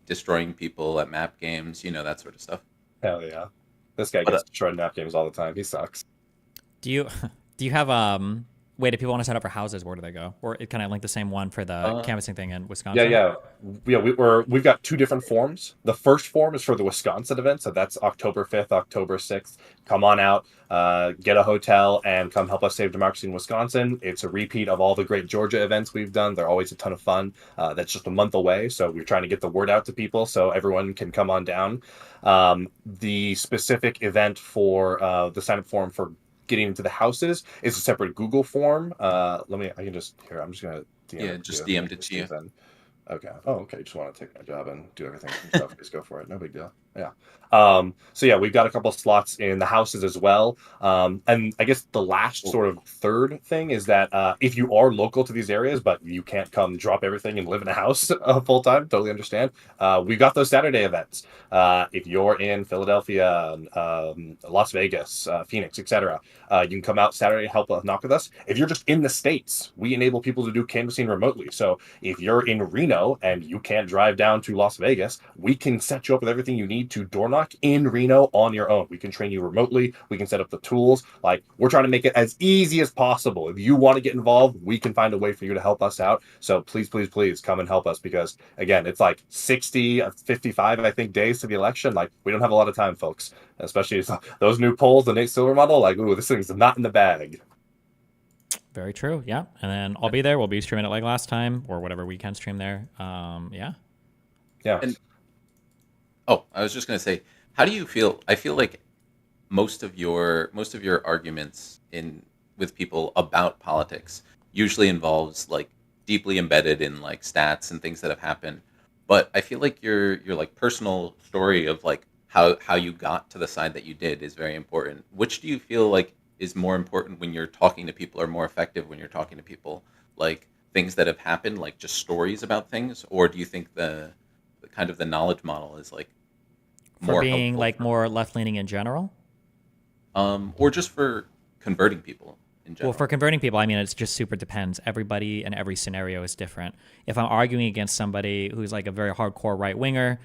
destroying people at map games, that sort of stuff. Hell yeah. This guy gets destroyed in map games all the time. He sucks. Do you have wait, if people want to sign up for houses, where do they go? Or can I link the same one for the canvassing thing in Wisconsin? Yeah. We've got 2 different forms. The first form is for the Wisconsin event, so that's October 5th, October 6th. Come on out, get a hotel, and come help us save democracy in Wisconsin. It's a repeat of all the great Georgia events we've done. They're always a ton of fun. That's just a month away, so we're trying to get the word out to people so everyone can come on down. The specific event for the sign-up form for getting into the houses is a separate Google form. I'm just gonna DM DM'd it to you. Then. Okay. Oh, okay. Just want to take my job and do everything yourself. Just go for it. No big deal. Yeah. So yeah, we've got a couple slots in the houses as well. And I guess the last sort of third thing is that if you are local to these areas, but you can't come drop everything and live in a house full time, totally understand. We've got those Saturday events. If you're in Philadelphia, Las Vegas, Phoenix, etc., you can come out Saturday and help knock with us. If you're just in the States, we enable people to do canvassing remotely. So if you're in Reno and you can't drive down to Las Vegas, we can set you up with everything you need to door knock in Reno on your own. We can train you remotely. We can set up the tools. Like, we're trying to make it as easy as possible. If you want to get involved, we can find a way for you to help us out. So please, please, please come and help us, because again, it's like 60, 55, I think, days to the election. Like, we don't have a lot of time, folks, especially those new polls, the Nate Silver model. Like, ooh, this thing's not in the bag. Very true. Yeah. And then I'll be there. We'll be streaming it like last time, or whatever we can stream there. Yeah. And I was just gonna say, how do you feel? I feel like most of your arguments with people about politics usually involves like deeply embedded in like stats and things that have happened. But I feel like your like personal story of like how you got to the side that you did is very important. Which do you feel like is more important when you're talking to people, or more effective when you're talking to people? Like things that have happened, like just stories about things, or do you think the kind of the knowledge model is like for being like more left leaning in general? Or just for converting people in general? Well, for converting people, I mean, it's just super depends. Everybody and every scenario is different. If I'm arguing against somebody who's like a very hardcore right winger,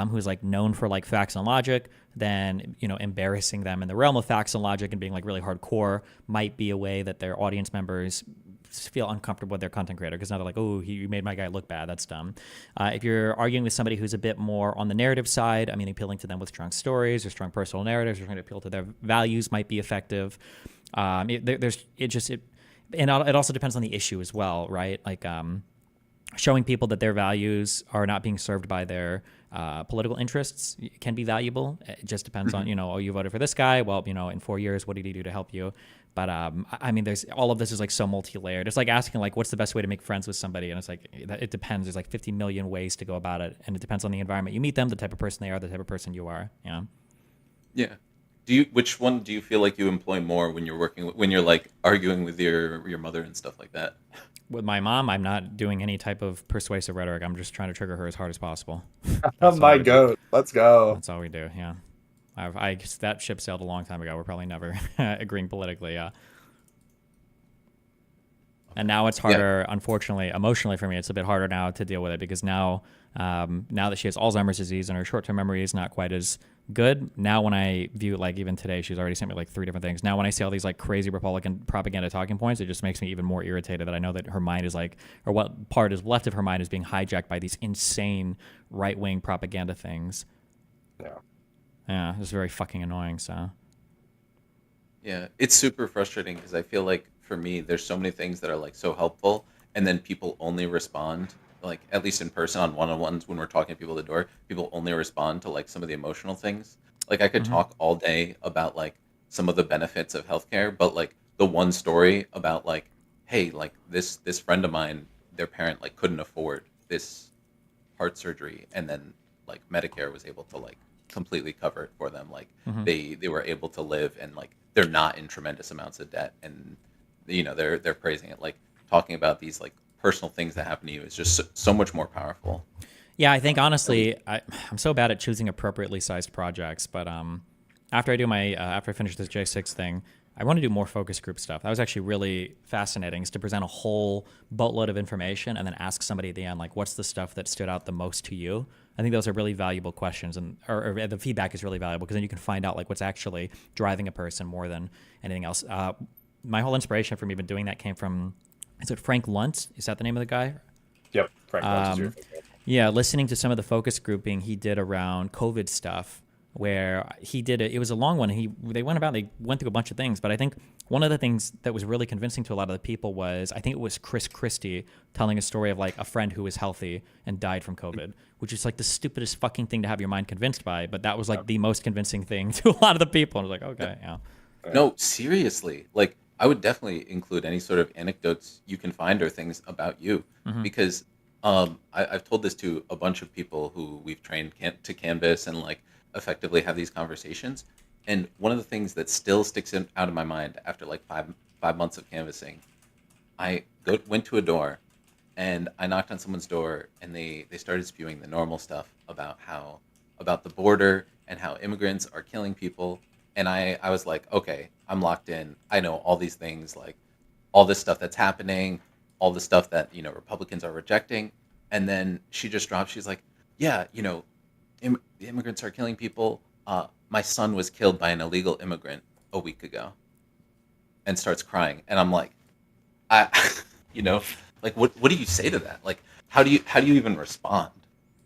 who's like known for like facts and logic, then, you know, embarrassing them in the realm of facts and logic and being like really hardcore might be a way that their audience members feel uncomfortable with their content creator, because now they're like, oh, you made my guy look bad. That's dumb. If you're arguing with somebody who's a bit more on the narrative side, I mean, appealing to them with strong stories or strong personal narratives, or trying to appeal to their values might be effective. It also depends on the issue as well, right? Like showing people that their values are not being served by their political interests can be valuable. It just depends on, you know, oh, you voted for this guy. Well, you know, in 4 years, what did he do to help you? But I mean, there's all of this is like so multi-layered. It's like asking like, what's the best way to make friends with somebody? And it's like, it depends. There's like 50 million ways to go about it. And it depends on the environment you meet them, the type of person they are, the type of person you are. Yeah. Yeah. Which one do you feel like you employ more when you're like arguing with your mother and stuff like that? With my mom, I'm not doing any type of persuasive rhetoric. I'm just trying to trigger her as hard as possible. Oh my God, let's go. That's all we do. Yeah. That ship sailed a long time ago. We're probably never agreeing politically. Yeah. And now it's harder, unfortunately, emotionally for me. It's a bit harder now to deal with it, because now that she has Alzheimer's disease and her short-term memory is not quite as good. Now when I view, like even today, she's already sent me like 3 different things. Now when I see all these like crazy Republican propaganda talking points, it just makes me even more irritated that I know that her mind is like, or what part is left of her mind is being hijacked by these insane right-wing propaganda things. Yeah. Yeah, it's very fucking annoying, so. Yeah, it's super frustrating, because I feel like for me, there's so many things that are like so helpful, and then people only respond, like at least in person on one-on-ones when we're talking to people at the door, people only respond to like some of the emotional things. Like I could talk all day about like some of the benefits of healthcare, but like the one story about like, hey, like this friend of mine, their parent like couldn't afford this heart surgery, and then like Medicare was able to like completely cover it for them. Like they were able to live, and like they're not in tremendous amounts of debt, and you know they're praising it. Like talking about these like personal things that happen to you is just so much more powerful. Yeah, I think honestly, I'm so bad at choosing appropriately sized projects, but after I finish this J6 thing, I want to do more focus group stuff. That was actually really fascinating, is to present a whole boatload of information and then ask somebody at the end, like, what's the stuff that stood out the most to you? I think those are really valuable questions, and or the feedback is really valuable, because then you can find out like what's actually driving a person more than anything else. My whole inspiration from even doing that came from, is it Frank Luntz? Is that the name of the guy? Yep, Frank Luntz is your favorite. Yeah, listening to some of the focus grouping he did around COVID stuff, where he did it was a long one. They went through a bunch of things, but I think one of the things that was really convincing to a lot of the people was, I think it was Chris Christie telling a story of like a friend who was healthy and died from COVID, which is like the stupidest fucking thing to have your mind convinced by, but that was like the most convincing thing to a lot of the people. And I was like, okay, yeah. No, seriously, like I would definitely include any sort of anecdotes you can find or things about you, because I've told this to a bunch of people who we've trained to canvas and like effectively have these conversations. And one of the things that still sticks out of my mind after like five months of canvassing, I went to a door, and I knocked on someone's door, and they started spewing the normal stuff about the border and how immigrants are killing people. And I was like, okay, I'm locked in. I know all these things, like all this stuff that's happening, all the stuff that, you know, Republicans are rejecting. And then she just dropped, she's like, yeah, you know, immigrants are killing people. My son was killed by an illegal immigrant a week ago, and starts crying. And I'm like, you know, like, what do you say to that? Like, how do you even respond?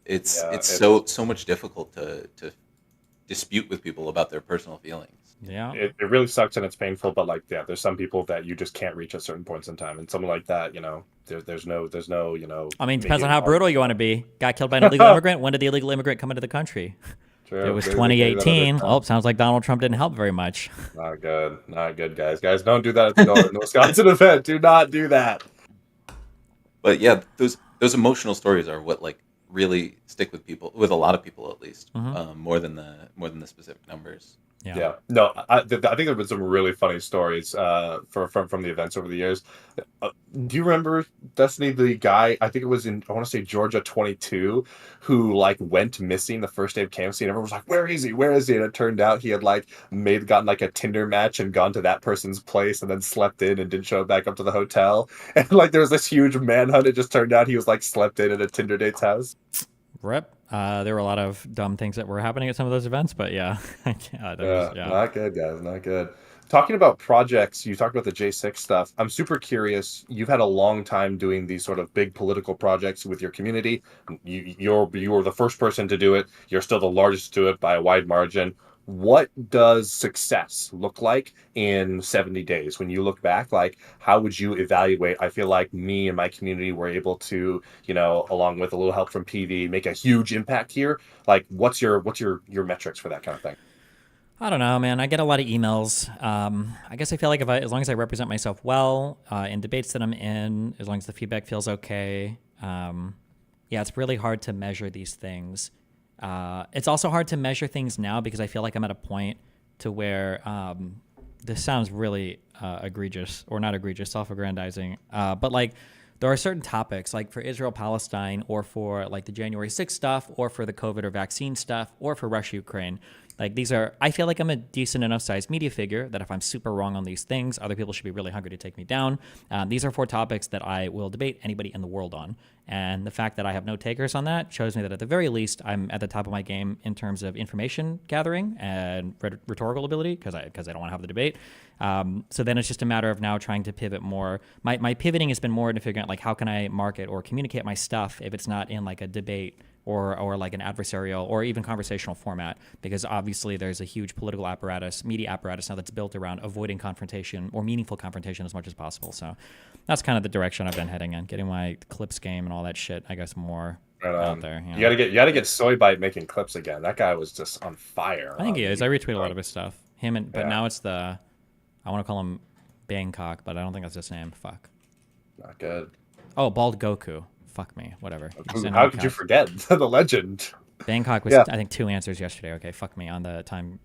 It's so much difficult to dispute with people about their personal feelings. Yeah, it really sucks and it's painful, but like, yeah, there's some people that you just can't reach at certain points in time, and someone like that, you know, there's no, you know. I mean, depends on how brutal you want to be. Got killed by an illegal immigrant. When did the illegal immigrant come into the country? True. It was 2018. Oh, sounds like Donald Trump didn't help very much. Not good, guys. Guys, don't do that at the Wisconsin event. Do not do that. But yeah, those emotional stories are what like really stick with people, with a lot of people at least, more than the specific numbers. Yeah. No, I think there have been some really funny stories from the events over the years. Do you remember, Destiny, the guy, I think it was in, I want to say Georgia 22, who like went missing the first day of canvassing, and everyone was like, where is he? Where is he? And it turned out he had like gotten like a Tinder match and gone to that person's place and then slept in and didn't show back up to the hotel. And like there was this huge manhunt. It just turned out he was like slept in at a Tinder date's house. Rip. There were a lot of dumb things that were happening at some of those events, but yeah. Not good, guys. Not good. Talking about projects, you talked about the J6 stuff. I'm super curious. You've had a long time doing these sort of big political projects with your community. You were the first person to do it. You're still the largest to do it by a wide margin. What does success look like in 70 days? When you look back, like, how would you evaluate? I feel like me and my community were able to, you know, along with a little help from PV, make a huge impact here. Like, what's your metrics for that kind of thing? I don't know, man. I get a lot of emails. I guess I feel like as long as I represent myself well in debates that I'm in, as long as the feedback feels okay. Yeah, it's really hard to measure these things. It's also hard to measure things now because I feel like I'm at a point to where this sounds really egregious, or not egregious, self-aggrandizing. But like, there are certain topics, like for Israel-Palestine, or for like the January 6th stuff, or for the COVID or vaccine stuff, or for Russia-Ukraine. Like I feel like I'm a decent enough sized media figure that if I'm super wrong on these things, other people should be really hungry to take me down. These are 4 topics that I will debate anybody in the world on. And the fact that I have no takers on that shows me that at the very least, I'm at the top of my game in terms of information gathering and rhetorical ability, because I don't want to have the debate. So then it's just a matter of now trying to pivot more. My pivoting has been more into figuring out like, how can I market or communicate my stuff if it's not in like a debate or like an adversarial or even conversational format, because obviously there's a huge political apparatus, media apparatus now that's built around avoiding confrontation or meaningful confrontation as much as possible. So that's kind of the direction I've been heading in, getting my clips game and all that shit, I guess, more out there. You gotta get Soybite making clips again. That guy was just on fire. I think he is. I retweet a lot of his stuff. But now it's I want to call him Bangkok, but I don't think that's his name. Fuck. Not good. Oh, Bald Goku. Fuck me. Whatever. How could you forget the legend? Bangkok was, I think, 2 answers yesterday. Okay, fuck me on the time.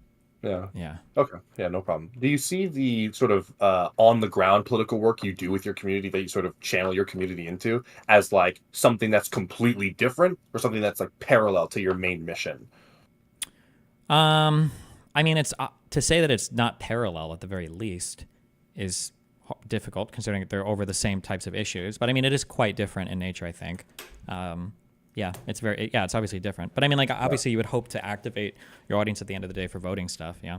Yeah. Okay. Yeah, no problem. Do you see the sort of on the ground political work you do with your community that you sort of channel your community into as like something that's completely different, or something that's like parallel to your main mission? I mean, it's to say that it's not parallel at the very least is difficult, considering they're over the same types of issues. But I mean, it is quite different in nature, I think. It's obviously different. But I mean, like, obviously you would hope to activate your audience at the end of the day for voting stuff. Yeah.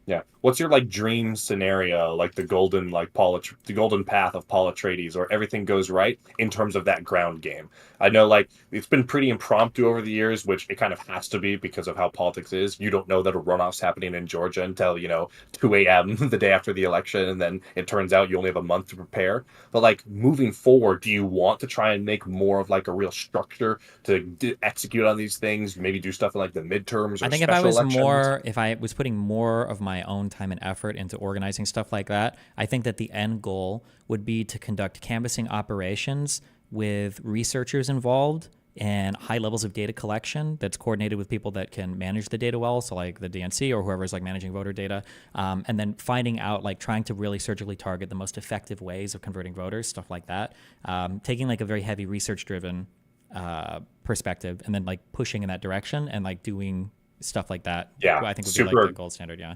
Yeah. What's your like dream scenario, like the golden path of Paul Atreides, or everything goes right in terms of that ground game? I know like it's been pretty impromptu over the years, which it kind of has to be because of how politics is. You don't know that a runoff's happening in Georgia until, 2 a.m. the day after the election, and then it turns out you only have a month to prepare. But like moving forward, do you want to try and make more of like a real structure to execute on these things? Maybe do stuff in like the midterms or I think if I was putting more of my own time and effort into organizing stuff like that, I think that the end goal would be to conduct canvassing operations with researchers involved and high levels of data collection that's coordinated with people that can manage the data well, so like the DNC or whoever's like managing voter data, and then finding out, like trying to really surgically target the most effective ways of converting voters, stuff like that. Taking like a very heavy research-driven perspective and then like pushing in that direction and like doing stuff like that. Yeah, I think would super. be like the gold standard. Yeah.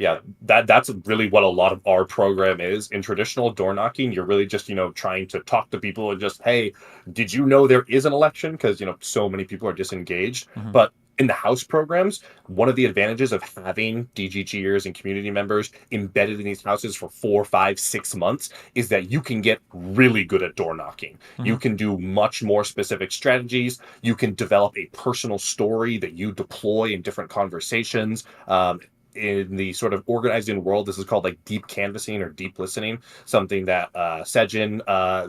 Yeah, that's really what a lot of our program is. In traditional door knocking, you're really just, trying to talk to people and just, hey, did you know there is an election? Because, so many people are disengaged. But in the House programs, one of the advantages of having DGGers and community members embedded in these houses for 4, 5, 6 months is that you can get really good at door knocking. You can do much more specific strategies. You can develop a personal story that you deploy in different conversations. In the sort of organizing world, this is called like deep canvassing or deep listening, something that Sejin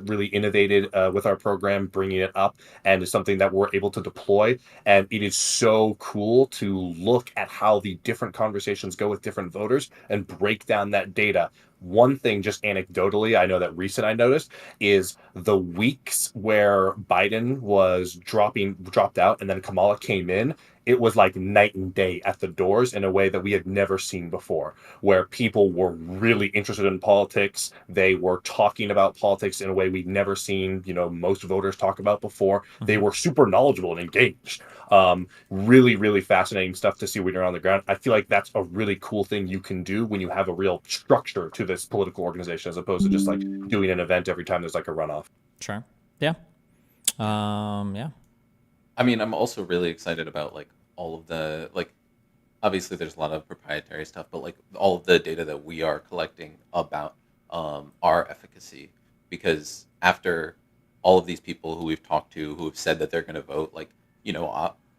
really innovated with our program, bringing it up, and is something that we're able to deploy. And it is so cool to look at how the different conversations go with different voters and break down that data. One thing, just anecdotally, I know that I noticed is the weeks where Biden was dropped out and then Kamala came in. It was like night and day at the doors in a way that we had never seen before, where people were really interested in politics. They were talking about politics in a way we'd never seen, most voters talk about before. They were super knowledgeable and engaged. Really, really fascinating stuff to see when you're on the ground. I feel like that's a really cool thing you can do when you have a real structure to this political organization, as opposed to just like doing an event every time there's like a runoff. Sure. Yeah. Yeah. I mean, I'm also really excited about like all of the, like, obviously there's a lot of proprietary stuff, but like all of the data that we are collecting about our efficacy, because after all of these people who we've talked to who have said that they're going to vote, like,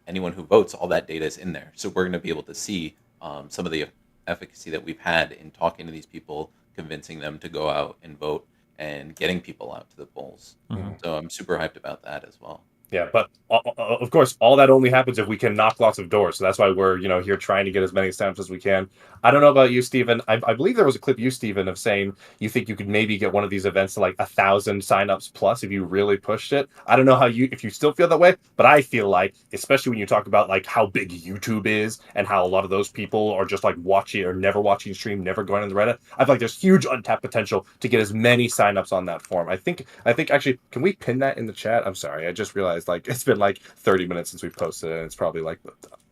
anyone who votes, all that data is in there. So we're going to be able to see some of the efficacy that we've had in talking to these people, convincing them to go out and vote and getting people out to the polls. So I'm super hyped about that as well. Yeah, but of course, all that only happens if we can knock lots of doors. So that's why we're, here trying to get as many stamps as we can. I don't know about you, Stephen. I believe there was a clip you, Stephen, of saying you think you could maybe get one of these events to like 1,000 signups plus if you really pushed it. I don't know if you still feel that way, but I feel like, especially when you talk about like how big YouTube is and how a lot of those people are just like watching or never watching stream, never going on the Reddit. I feel like there's huge untapped potential to get as many signups on that form. I think actually, can we pin that in the chat? I'm sorry, I just realized like it's been like 30 minutes since we posted it, and it's probably like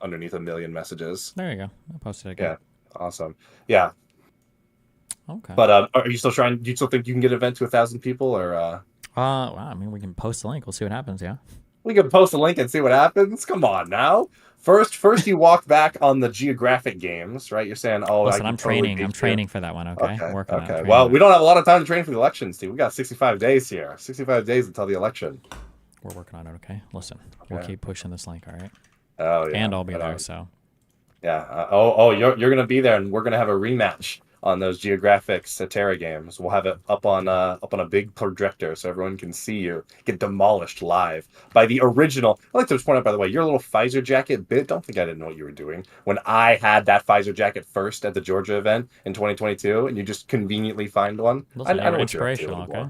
underneath 1 million messages. There you go. I posted it again. Yeah, awesome. Yeah. Okay. But are you still trying? Do you still think you can get an event to 1,000 people, or? Well, I mean, we can post the link. We'll see what happens. Yeah. We can post a link and see what happens. Come on now. First you walk back on the geographic games, right? You're saying, "Oh, listen, I'm training. I'm training for that one." Okay. I'm working on it. Well, we don't have a lot of time to train for the election, Steve. We got 65 days here. 65 days until the election. We're working on it, okay? Listen, we'll keep pushing this link, all right? Oh, yeah. And I'll be there, so. Yeah. You're going to be there, and we're going to have a rematch on those Geographic Satera games. We'll have it up on a big projector so everyone can see you get demolished live by the original. I'd like to just point out, by the way, your little Pfizer jacket bit. Don't think I didn't know what you were doing. When I had that Pfizer jacket first at the Georgia event in 2022, and you just conveniently find one. Listen, I know what inspirational, okay?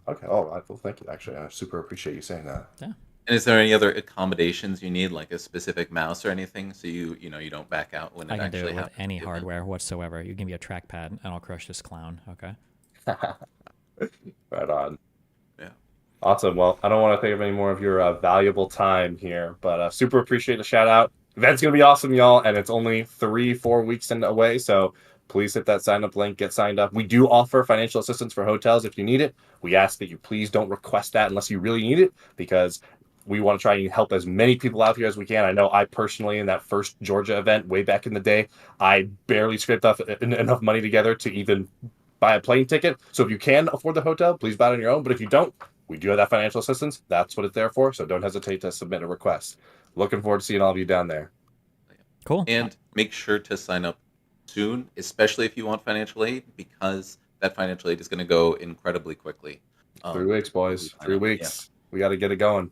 Okay. Oh, well, thank you. Actually, I super appreciate you saying that. Yeah. And is there any other accommodations you need, like a specific mouse or anything, so you don't back out when it actually happens? I can do it with any hardware whatsoever. You give me a trackpad, and I'll crush this clown. Okay. Right on. Yeah. Awesome. Well, I don't want to take up any more of your valuable time here, but super appreciate the shout out. Event's gonna be awesome, y'all, and it's only 3-4 weeks away, so. Please hit that sign up link, get signed up. We do offer financial assistance for hotels if you need it. We ask that you please don't request that unless you really need it, because we want to try and help as many people out here as we can. I know I personally, in that first Georgia event way back in the day, I barely scraped up enough money together to even buy a plane ticket. So if you can afford the hotel, please buy it on your own. But if you don't, we do have that financial assistance. That's what it's there for. So don't hesitate to submit a request. Looking forward to seeing all of you down there. Cool. And make sure to sign up soon, especially if you want financial aid, because that financial aid is going to go incredibly quickly. 3 weeks, boys. 3 weeks. Yeah. We got to get it going.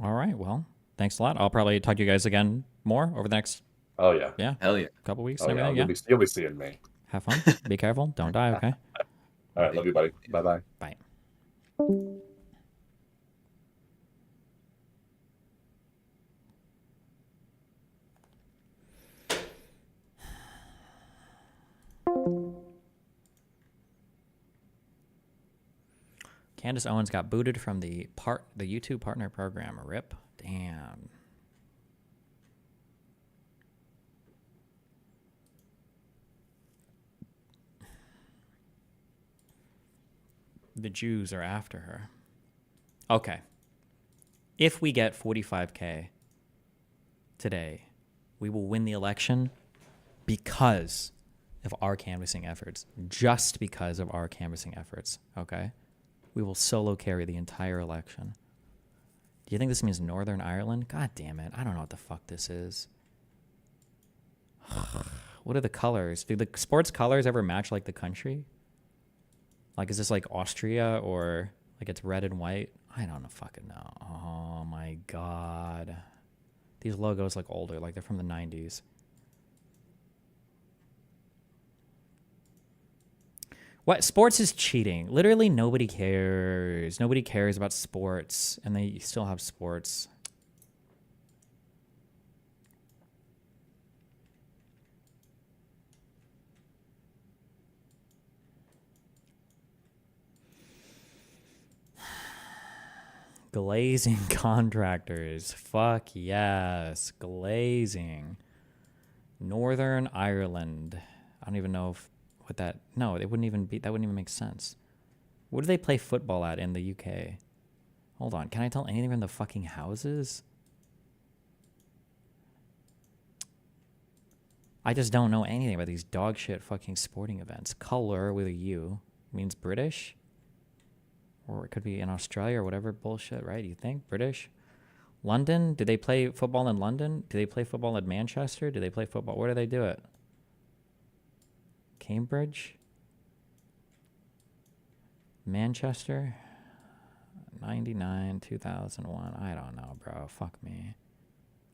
All right. Well, thanks a lot. I'll probably talk to you guys again more over the next. Oh yeah. Yeah. Hell yeah. Couple weeks. Oh, yeah. You'll be seeing me. Have fun. Be careful. Don't die. Okay. All right. Love you, buddy. Bye-bye. Bye. Candace Owens got booted from the YouTube partner program. Rip. Damn. The Jews are after her. Okay. If we get 45K today, we will win the election because of our canvassing efforts. Just because of our canvassing efforts, okay? We will solo carry the entire election. Do you think this means Northern Ireland? God damn it. I don't know what the fuck this is. What are the colors? Do the sports colors ever match like the country? Like, is this like Austria or like it's red and white? I don't fucking know. Oh my God. These logos look older, like they're from the 90s. What? Sports is cheating. Literally nobody cares. Nobody cares about sports, and they still have sports. Glazing contractors. Fuck yes. Glazing. Northern Ireland. I don't even know if what that... No, it wouldn't even be... That wouldn't even make sense. Where do they play football at in the UK? Hold on. Can I tell anything from the fucking houses? I just don't know anything about these dog shit fucking sporting events. Color with a U means British? Or it could be in Australia or whatever bullshit, right? You think? British? London? Do they play football in London? Do they play football in Manchester? Do they play football? Where do they do it? Cambridge? Manchester? 99, 2001. I don't know, bro. Fuck me.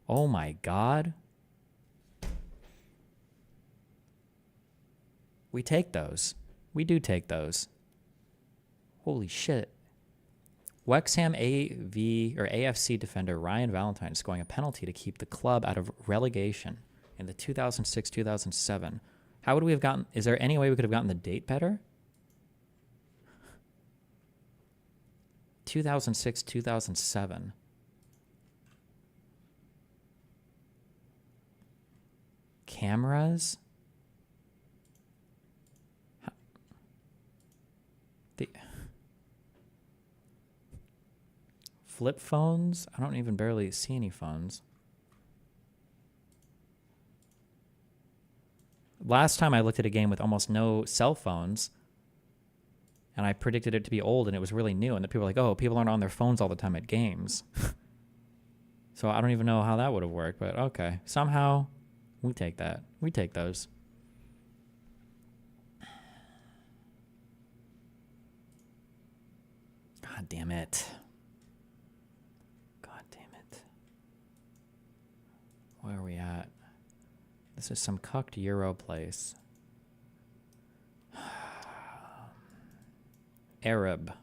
Oh my God. We take those. We do take those. Holy shit. Wexham AFC defender Ryan Valentine is scoring a penalty to keep the club out of relegation in the 2006-2007. How would we have gotten... Is there any way we could have gotten the date better? 2006-2007. Cameras? Flip phones? I don't even barely see any phones. Last time I looked at a game with almost no cell phones, and I predicted it to be old, and it was really new, and the people were like, oh, people aren't on their phones all the time at games. So I don't even know how that would have worked, but okay. Somehow, we take that. We take those. God damn it. Where are we at? This is some cucked Euro place. Arab.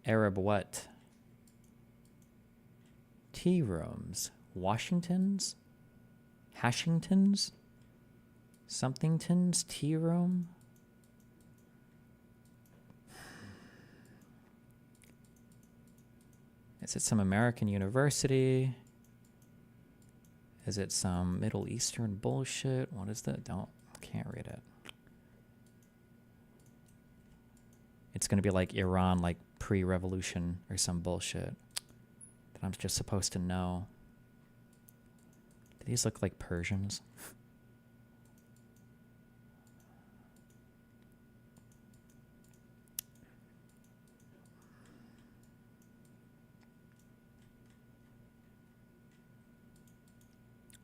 Arab what? Tea rooms. Washingtons? Hashingtons? Somethingtons? Tea room? Is it some American university? Is it some Middle Eastern bullshit? What is that? Can't read it. It's gonna be like Iran, like pre-revolution or some bullshit that I'm just supposed to know. Do these look like Persians?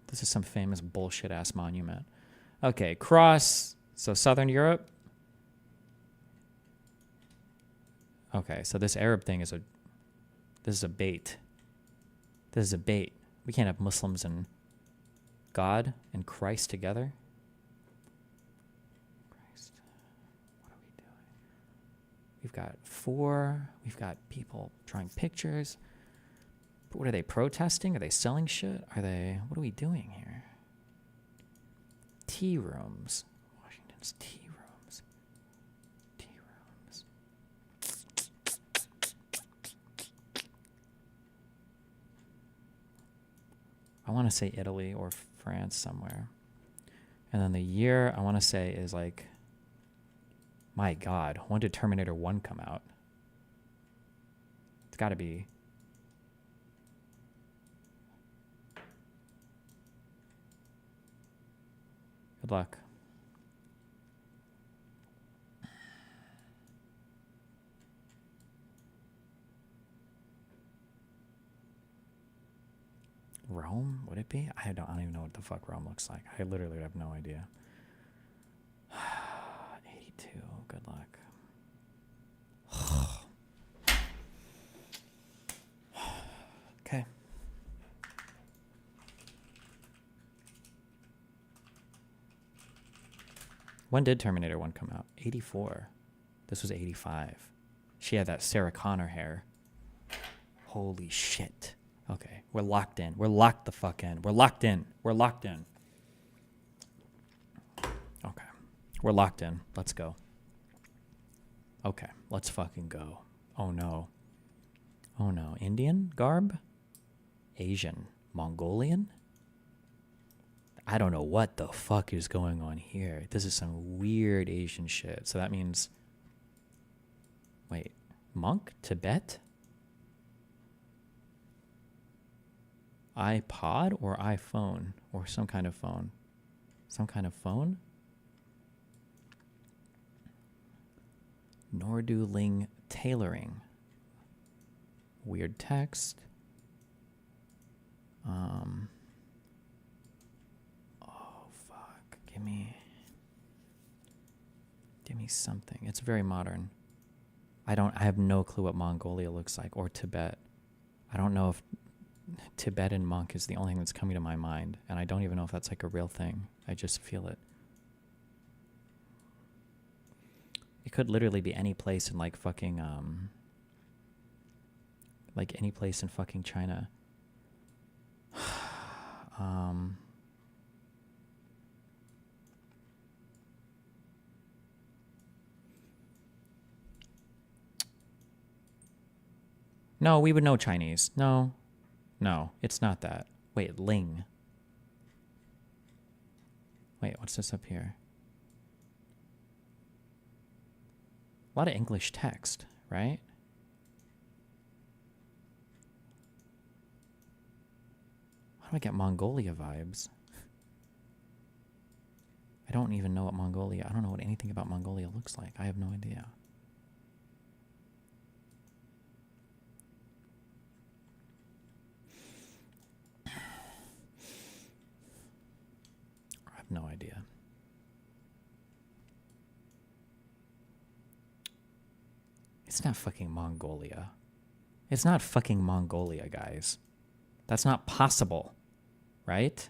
This is some famous bullshit-ass monument. Okay, cross. So Southern Europe. Okay, so this Arab thing is this is a bait. This is a bait. We can't have Muslims and God and Christ together. Christ. What are we doing? We've got we've got people drawing pictures. What are they protesting? Are they selling shit? What are we doing here? Tea rooms. Washington's tea rooms. Tea I want to say Italy or France somewhere. And then the year I want to say is like, my God, when did Terminator 1 come out? It's got to be. Good luck. Rome? Would it be? I don't even know what the fuck Rome looks like. I literally have no idea. 82. Good luck. Okay. When did Terminator 1 come out? 84. This was 85. She had that Sarah Connor hair. Holy shit. Okay, we're locked in. We're locked the fuck in. We're locked in. We're locked in. Okay, we're locked in. Let's go. Okay, let's fucking go. Oh no. Oh no. Indian garb? Asian? Mongolian? I don't know what the fuck is going on here. This is some weird Asian shit. So that means... Wait. Monk? Tibet? iPod or iPhone? Or some kind of phone? Some kind of phone? Norduling tailoring. Weird text. Oh fuck. Give me something. It's very modern. I have no clue what Mongolia looks like or Tibet. I don't know if Tibetan monk is the only thing that's coming to my mind, and I don't even know if that's like a real thing. I just feel it. It could literally be any place in like fucking like any place in fucking China. No, we would know Chinese. No, it's not that. Wait, Ling. Wait, what's this up here? A lot of English text, right? How do I get Mongolia vibes? I don't even know what Mongolia... I don't know what anything about Mongolia looks like. I have no idea. I have no idea. It's not fucking Mongolia. It's not fucking Mongolia, guys. That's not possible, right?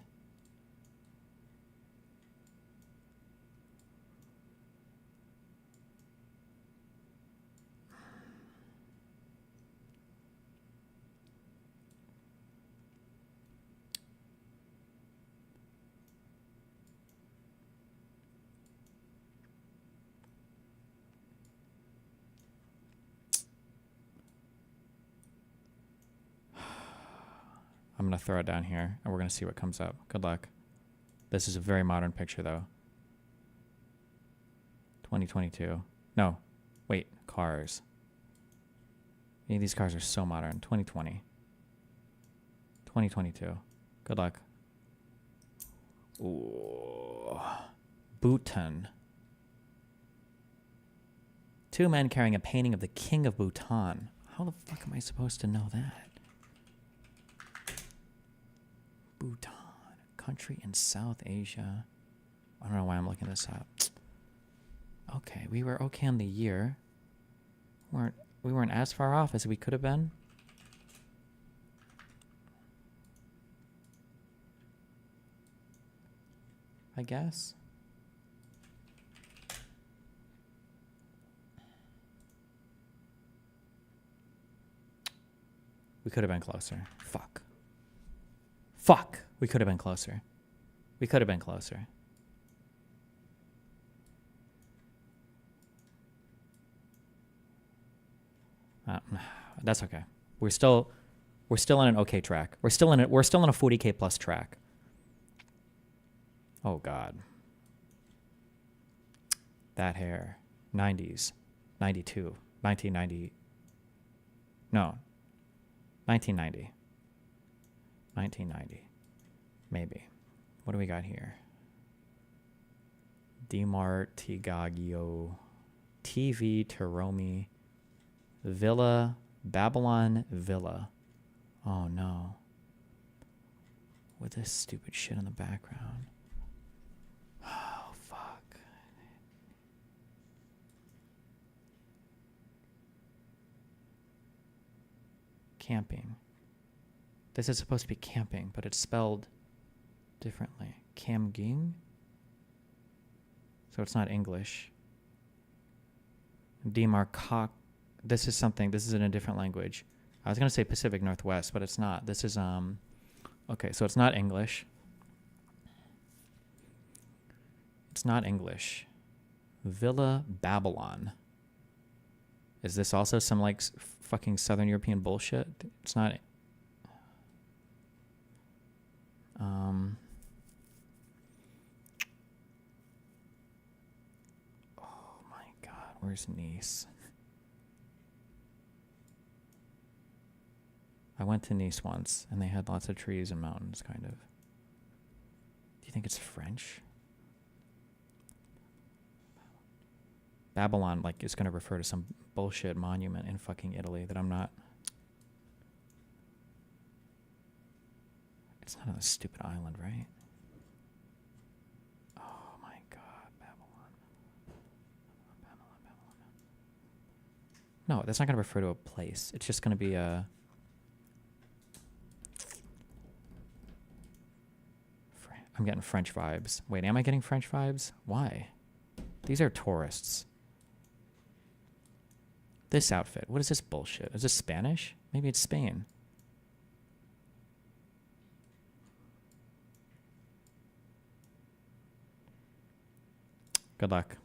I'm going to throw it down here, and we're going to see what comes up. Good luck. This is a very modern picture, though. 2022. No. Wait. Cars. These cars are so modern. 2020. 2022. Good luck. Ooh. Bhutan. 2 men carrying a painting of the king of Bhutan. How the fuck am I supposed to know that? Bhutan, country in South Asia. I don't know why I'm looking this up. Okay, we were okay on the year. We weren't as far off as we could have been. I guess. We could have been closer. Fuck. Fuck. We could have been closer. We could have been closer. That's okay. We're still We're still on an okay track. We're still on a 40K plus track. Oh God. That hair. 90s. 92. 1990. No. 1990. 1990. Maybe. What do we got here? Demartigagio. TV Taromi. Villa. Babylon Villa. Oh no. With this stupid shit in the background. Oh fuck. Camping. This is supposed to be camping, but it's spelled differently. Camging? So it's not English. Demarcock. This is in a different language. I was going to say Pacific Northwest, but it's not. This is, okay, so it's not English. It's not English. Villa Babylon. Is this also some, like, fucking Southern European bullshit? It's not. Oh my God, where's Nice? I went to Nice once, and they had lots of trees and mountains, kind of. Do you think it's French? Babylon, like, is going to refer to some bullshit monument in fucking Italy that I'm not. It's not on a stupid island, right? Oh my God, Babylon. No, that's not going to refer to a place. It's just going to be a. I'm getting French vibes. Wait, am I getting French vibes? Why? These are tourists. This outfit. What is this bullshit? Is this Spanish? Maybe it's Spain. Good luck.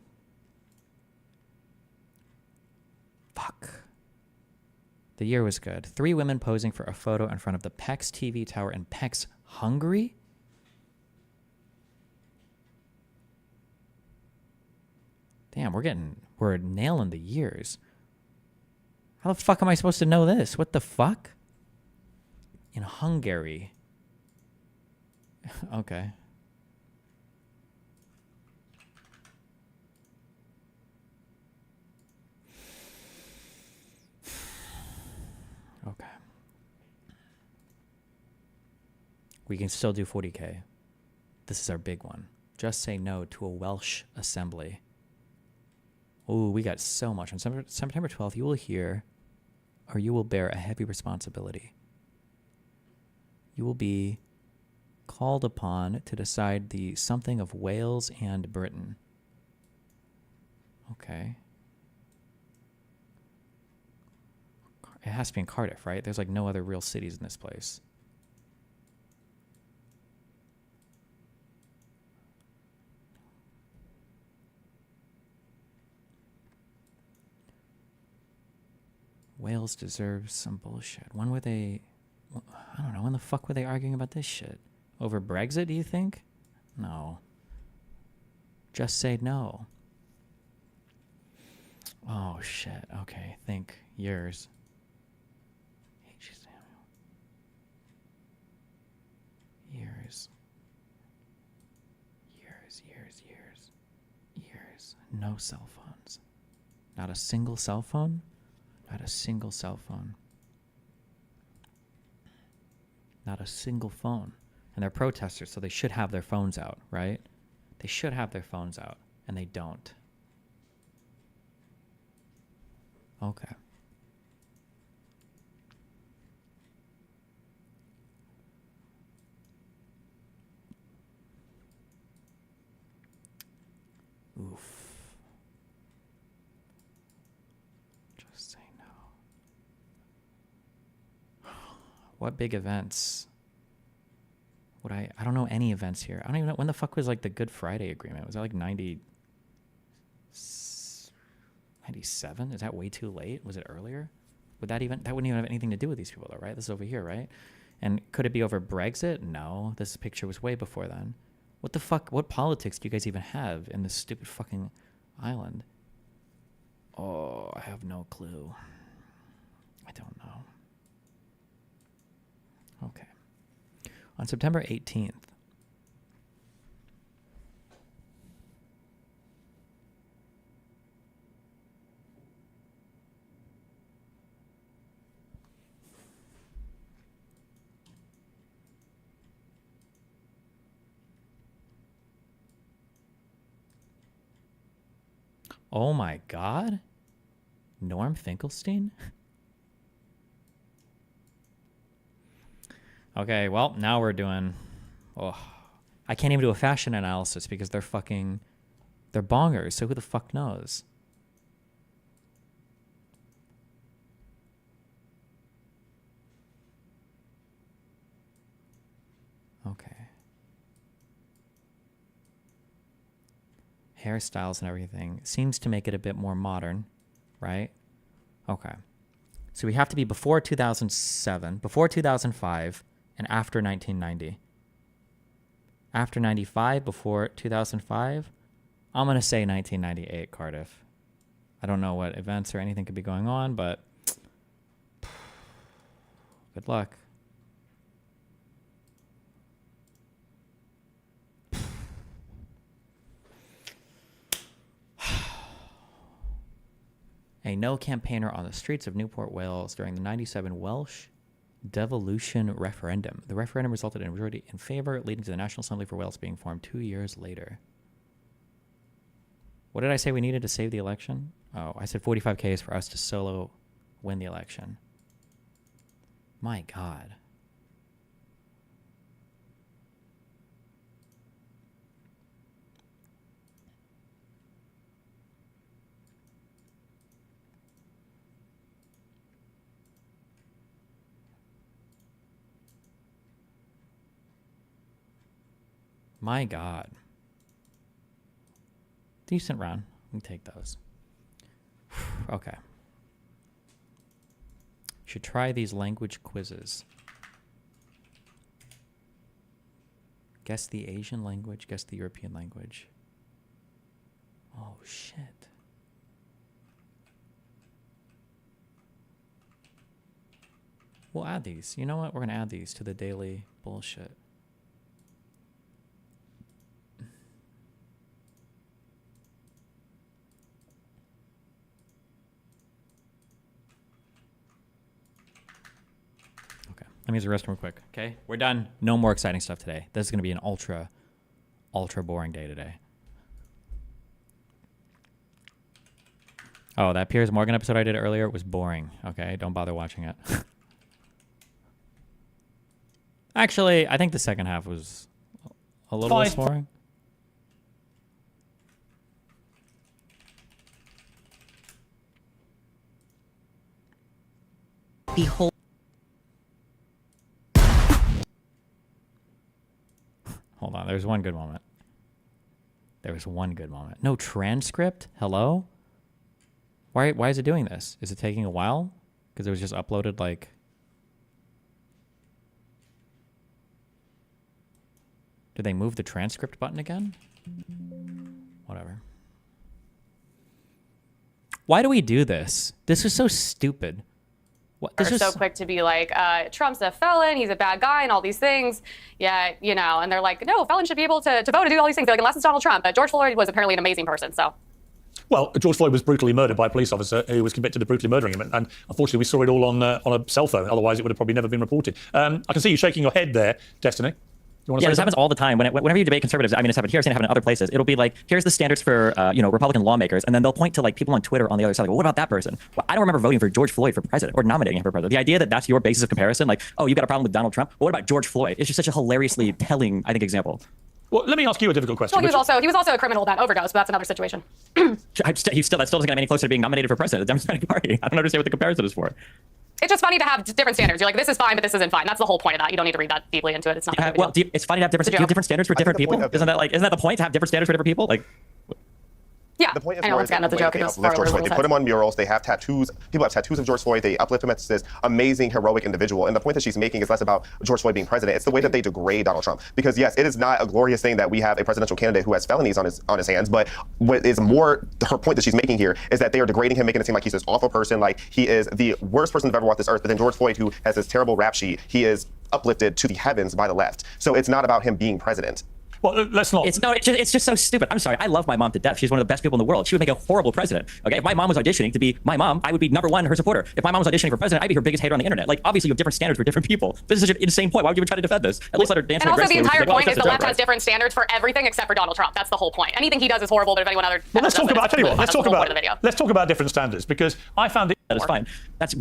Fuck. The year was good. 3 women posing for a photo in front of the PEX TV tower in PEX, Hungary? Damn, we're nailing the years. How the fuck am I supposed to know this? What the fuck? In Hungary. Okay. Okay. We can still do 40K. This is our big one. Just say no to a Welsh assembly. Ooh, we got so much. On September 12th, you will hear, or you will bear a heavy responsibility. You will be called upon to decide the something of Wales and Britain. Okay. It has to be in Cardiff, right? There's like no other real cities in this place. Wales deserves some bullshit. When were they... I don't know. When the fuck were they arguing about this shit? Over Brexit, do you think? No. Just say no. Oh, shit. Okay. Think. Years. Years. No cell phones. Not a single cell phone? Not a single cell phone. Not a single phone. And they're protesters, so they should have their phones out, right? They should have their phones out, and they don't. Okay. Oof. Just say no. What big events would I don't know any events here. I don't even know when the fuck was like the Good Friday Agreement. Was that like 97? Is that way too late? Was it earlier? that wouldn't even have anything to do with these people though, right? This is over here, right? And could it be over Brexit? No, this picture was way before then. What the fuck? What politics do you guys even have in this stupid fucking island? Oh, I have no clue. I don't know. Okay. On September 18th, oh my God, Norm Finkelstein? Okay, well, now we're doing, I can't even do a fashion analysis because they're bongers, so who the fuck knows? Okay. Hairstyles and everything seems to make it a bit more modern, right? Okay. So we have to be before 2007, before 2005, and after 1990. After 95, before 2005, I'm going to say 1998, Cardiff. I don't know what events or anything could be going on, but good luck. A no campaigner on the streets of Newport, Wales during the 97 Welsh devolution referendum. The referendum resulted in a majority in favor, leading to the National Assembly for Wales being formed 2 years later. What did I say we needed to save the election? Oh, I said 45K for us to solo win the election. My God. My God. Decent run. We can take those. Okay. Should try these language quizzes. Guess the Asian language, guess the European language. Oh, shit. We'll add these. You know what? We're going to add these to the daily bullshit. Let me use the restroom real quick. Okay, we're done. No more exciting stuff today. This is going to be an ultra boring day today. Oh, that Piers Morgan episode I did earlier was boring. Okay, don't bother watching it. Actually, I think the second half was a little less boring. Behold. Hold on, there's one good moment. There was one good moment. No transcript? Hello? Why is it doing this? Is it taking a while? Because it was just uploaded like... Did they move the transcript button again? Whatever. Why do we do this? This is so stupid. What? This Are so quick to be like, Trump's a felon, he's a bad guy, and all these things. Yeah, you know, and they're like, no, felons should be able to vote and do all these things. They're like, unless it's Donald Trump. But George Floyd was apparently an amazing person, so. Well, George Floyd was brutally murdered by a police officer who was convicted of brutally murdering him, and unfortunately we saw it all on a cell phone. Otherwise, it would have probably never been reported. I can see you shaking your head there, Destiny. Yeah, this happens all the time. Whenever you debate conservatives, I mean, it's happened here, it's happened in other places. It'll be like, here's the standards for, Republican lawmakers, and then they'll point to like people on Twitter on the other side. Like, well, what about that person? Well, I don't remember voting for George Floyd for president or nominating him for president. The idea that that's your basis of comparison, like, oh, you got a problem with Donald Trump? Well, what about George Floyd? It's just such a hilariously telling, I think, example. Well, let me ask you a difficult question. Well, he was also a criminal about overdose, but that's another situation. That still doesn't get him any closer to being nominated for president of the Democratic Party. I don't understand what the comparison is for. It's just funny to have different standards. You're like, this is fine, but this isn't fine. That's the whole point of that. You don't need to read that deeply into it. It's not. It's funny to have different standards for different people. Isn't that the point to have different standards for different people? Like, Yeah, The point is I know, more once again, that's a way joke. they It goes uplift far George over Floyd. They both put him sides. on murals. They have tattoos. People have tattoos of George Floyd. They uplift him as this amazing, heroic individual. And the point that she's making is less about George Floyd being president. It's the way that they degrade Donald Trump. Because yes, it is not a glorious thing that we have a presidential candidate who has felonies on his hands. But what is more her point that she's making here is that they are degrading him, making it seem like he's this awful person, like he is the worst person to ever walk this earth. But then George Floyd, who has this terrible rap sheet, he is uplifted to the heavens by the left. So it's not about him being president. Well, let's not. It's just so stupid. I'm sorry. I love my mom to death. She's one of the best people in the world. She would make a horrible president. Okay, if my mom was auditioning to be my mom, I would be #1 her supporter. If my mom was auditioning for president, I'd be her biggest hater on the internet. Like, obviously, you have different standards for different people. This is such an insane point. Why would you even try to defend this? At least let her dance. And also, the entire point is the left right? has different standards for everything except for Donald Trump. That's the whole point. Anything he does is horrible, but if anyone other Well, let's talk about. I tell you what. Let's talk about. the video. Let's talk about different standards because I found it. That is fine. That's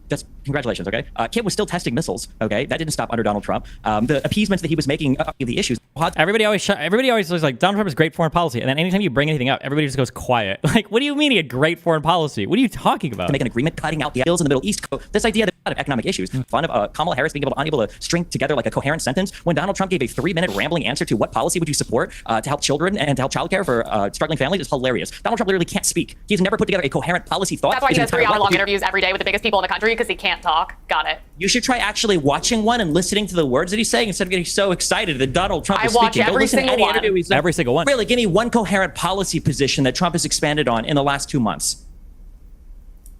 that's congratulations. Okay, Kim was still testing missiles. Okay, that didn't stop under Donald Trump. The appeasements that he was making the issues. Everybody always was like Donald Trump is great foreign policy, and then anytime you bring anything up, everybody just goes quiet. Like, what do you mean he had great foreign policy? What are you talking about? To make an agreement cutting out the ills in the Middle East. This idea that of economic issues, fun of Kamala Harris being unable to string together like a coherent sentence when Donald Trump gave a 3-minute rambling answer to what policy would you support to help children and to help childcare for struggling families is hilarious. Donald Trump literally can't speak. He's never put together a coherent policy thought. That's why he does 3-hour-long interviews every day with the biggest people in the country because he can't talk. Got it. You should try actually watching one and listening to the words that he's saying instead of getting so excited that Donald Trump is watch speaking. every single one. Every single one. Really, give me one coherent policy position that Trump has expanded on in the last 2 months.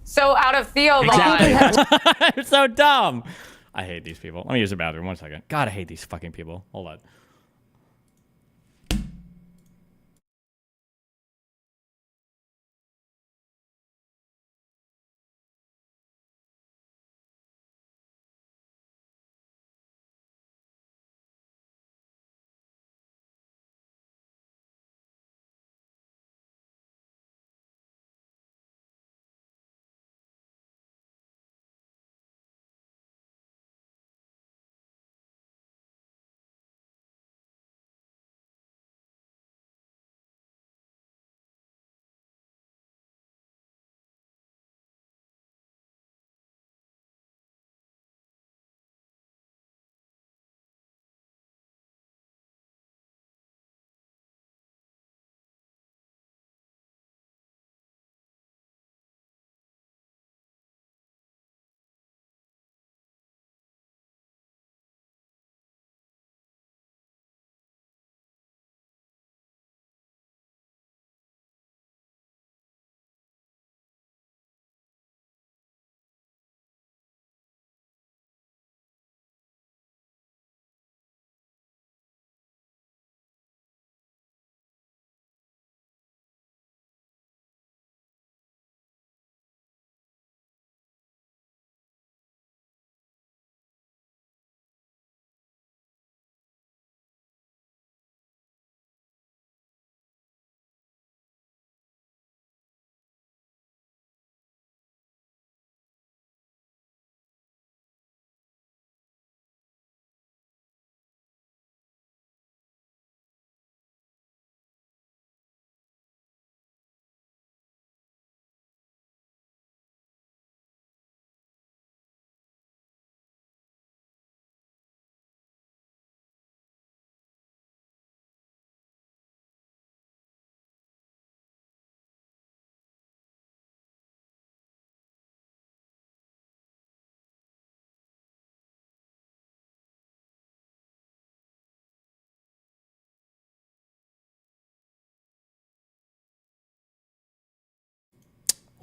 So out of Theo It's so dumb. I hate these people. Let me use the bathroom. 1 second. God, I hate these fucking people. Hold on.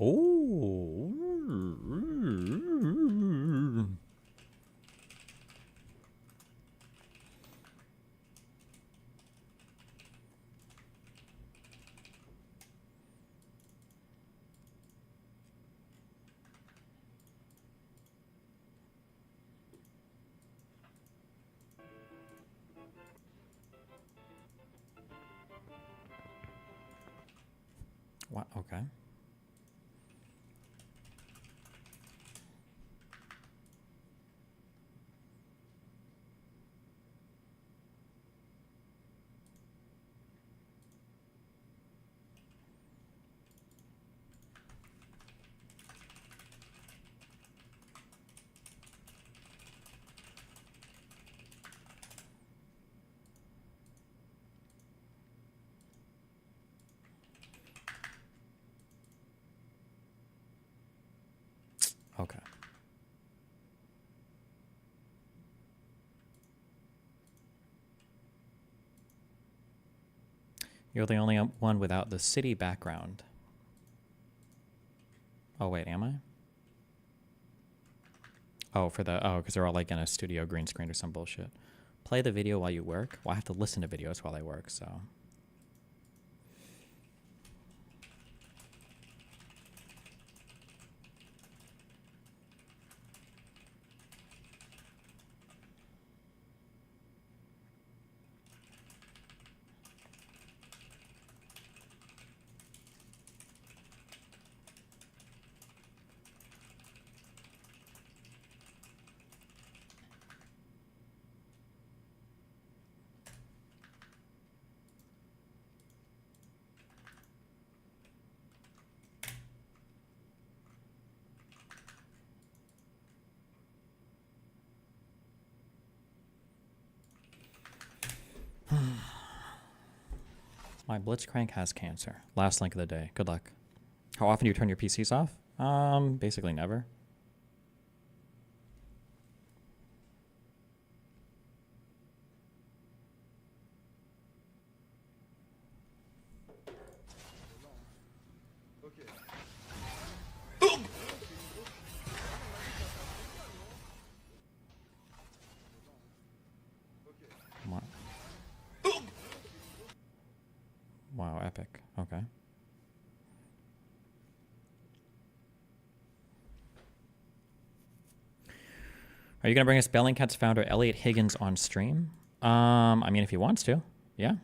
Oh. What? Okay. You're the only one without the city background. Oh, wait, am I? Oh, because they're all like in a studio green screen or some bullshit. Play the video while you work? Well, I have to listen to videos while I work, so. My Blitzcrank has cancer. Last link of the day. Good luck. How often do you turn your PCs off? Basically never. Wow, epic. Okay. Are you going to bring us Bellingcat's founder Elliot Higgins on stream? I mean, if he wants to, yeah.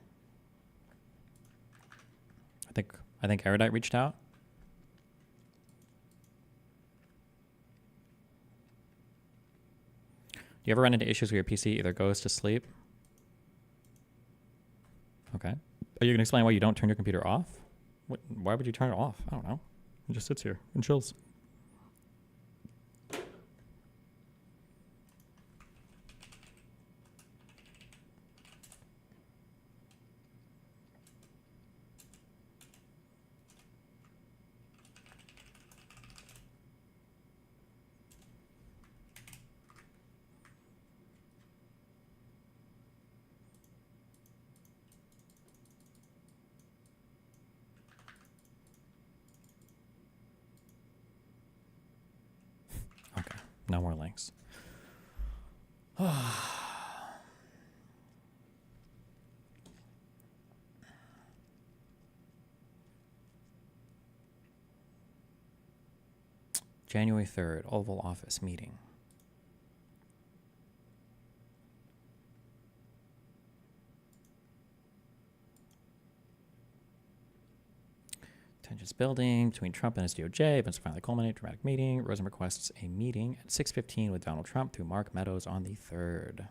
I think Erudite reached out. Do you ever run into issues where your PC either goes to sleep? Okay. Are you going to explain why you don't turn your computer off? Why would you turn it off? I don't know. It just sits here and chills. No more links. January 3rd, Oval Office meeting. Tensions building between Trump and his DOJ. Events finally culminate. Dramatic meeting. Rosen requests a meeting at 6:15 with Donald Trump through Mark Meadows on the 3rd.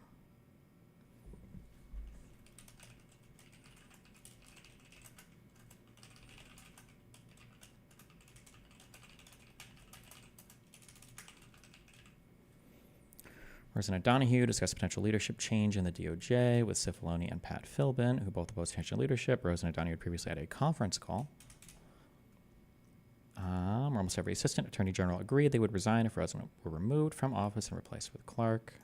Rosen and Donahue discuss potential leadership change in the DOJ with Cifaloni and Pat Philbin, who both oppose potential leadership. Rosen and Donahue previously had a conference call. Almost every assistant attorney general agreed they would resign if Rosen were removed from office and replaced with Clark.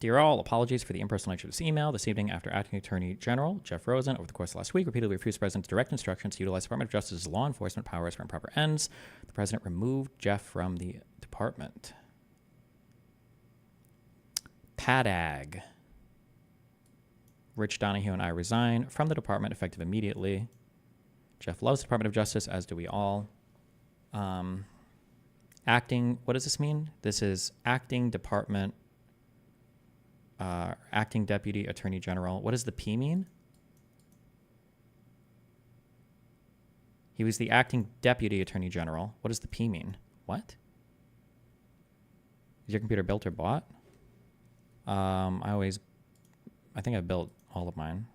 Dear all, apologies for the impersonal nature of this email. This evening, after Acting Attorney General Jeff Rosen, over the course of last week, repeatedly refused the President's direct instructions to utilize the Department of Justice's law enforcement powers for improper ends, the President removed Jeff from the department. PADAG. Rich Donahue and I resign from the department effective immediately. Jeff loves the Department of Justice, as do we all. Acting, what does this mean? This is acting department, acting deputy attorney general. What does the P mean? He was the acting deputy attorney general. What does the P mean? What? Is your computer built or bought? I think I've built all of mine.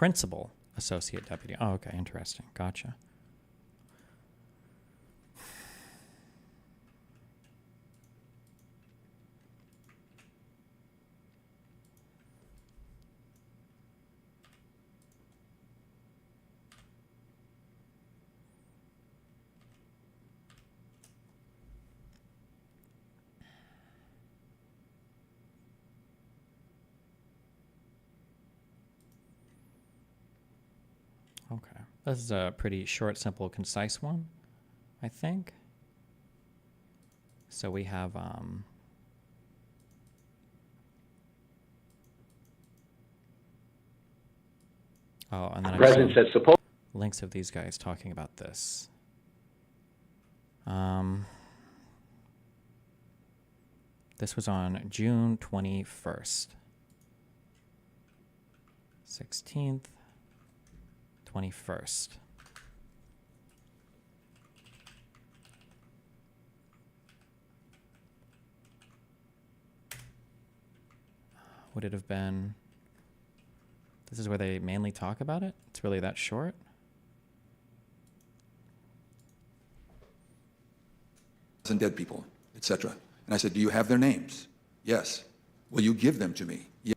principal associate deputy. Oh, okay, interesting. Gotcha. Okay. This is a pretty short, simple, concise one, I think. So we have oh, and then President says suppose links of these guys talking about this. This was on June 21st. 16th. 21st. Would it have been... This is where they mainly talk about it? It's really that short? And dead people, etc. And I said, do you have their names? Yes. Will you give them to me? Yes.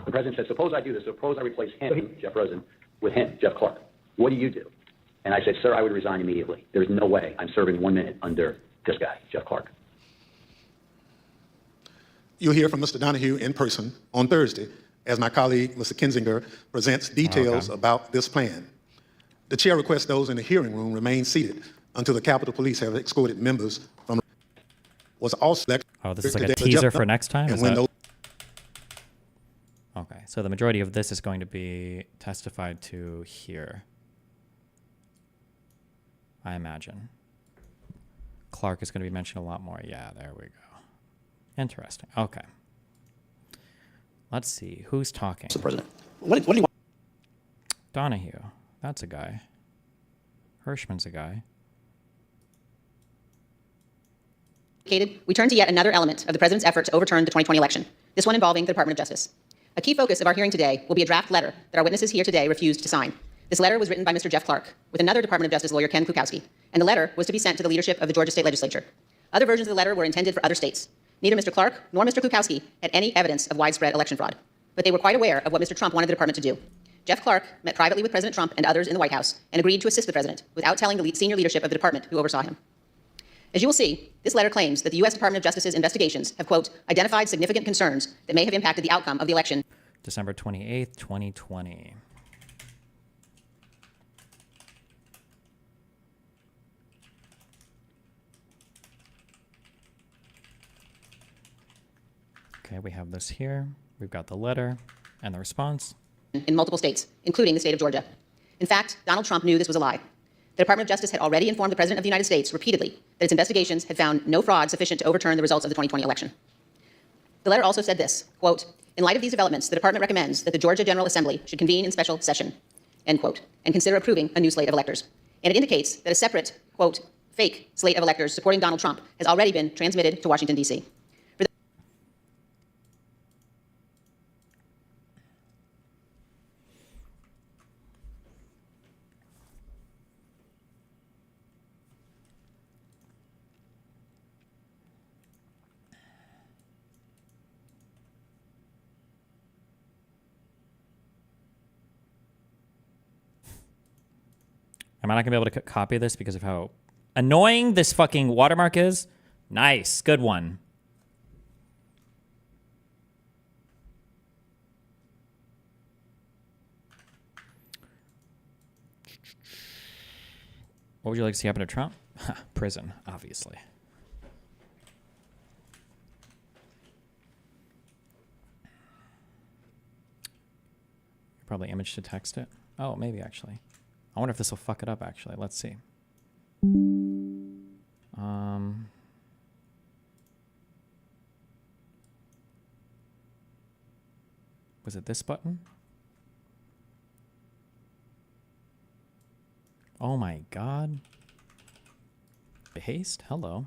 the president said, suppose I do this. Suppose I replace him, Jeff Rosen, with him, Jeff Clark. What do you do? And I said, sir, I would resign immediately. There's no way I'm serving 1 minute under this guy, Jeff Clark. You'll hear from Mr. Donahue in person on Thursday as my colleague, Mr. Kinzinger, presents details about this plan. The chair requests those in the hearing room remain seated until the Capitol Police have escorted members from was also oh, this is like a teaser for next time? Is that... Okay, so the majority of this is going to be testified to here, I imagine. Clark is going to be mentioned a lot more. Yeah, there we go. Interesting. Okay. Let's see. Who's talking? Mr. President. What do you want? Donahue. That's a guy. Hirschman's a guy. We turn to yet another element of the president's effort to overturn the 2020 election, this one involving the Department of Justice. A key focus of our hearing today will be a draft letter that our witnesses here today refused to sign. This letter was written by Mr. Jeff Clark with another Department of Justice lawyer, Ken Kukowski, and the letter was to be sent to the leadership of the Georgia State Legislature. Other versions of the letter were intended for other states. Neither Mr. Clark nor Mr. Kukowski had any evidence of widespread election fraud, but they were quite aware of what Mr. Trump wanted the department to do. Jeff Clark met privately with President Trump and others in the White House and agreed to assist the president without telling the senior leadership of the department who oversaw him. As you will see, this letter claims that the U.S. Department of Justice's investigations have, quote, identified significant concerns that may have impacted the outcome of the election. December 28th, 2020. Okay, we have this here. We've got the letter and the response. In multiple states, including the state of Georgia. In fact, Donald Trump knew this was a lie. The Department of Justice had already informed the President of the United States repeatedly that its investigations had found no fraud sufficient to overturn the results of the 2020 election. The letter also said this, quote, in light of these developments, the department recommends that the Georgia General Assembly should convene in special session, end quote, and consider approving a new slate of electors. And it indicates that a separate, quote, fake slate of electors supporting Donald Trump has already been transmitted to Washington, D.C. Am I not going to be able to copy this because of how annoying this fucking watermark is? Nice. Good one. What would you like to see happen to Trump? Prison, obviously. Probably image to text it. Oh, maybe actually. I wonder if this will fuck it up, actually. Let's see. Was it this button? Oh my god. Haste? Hello.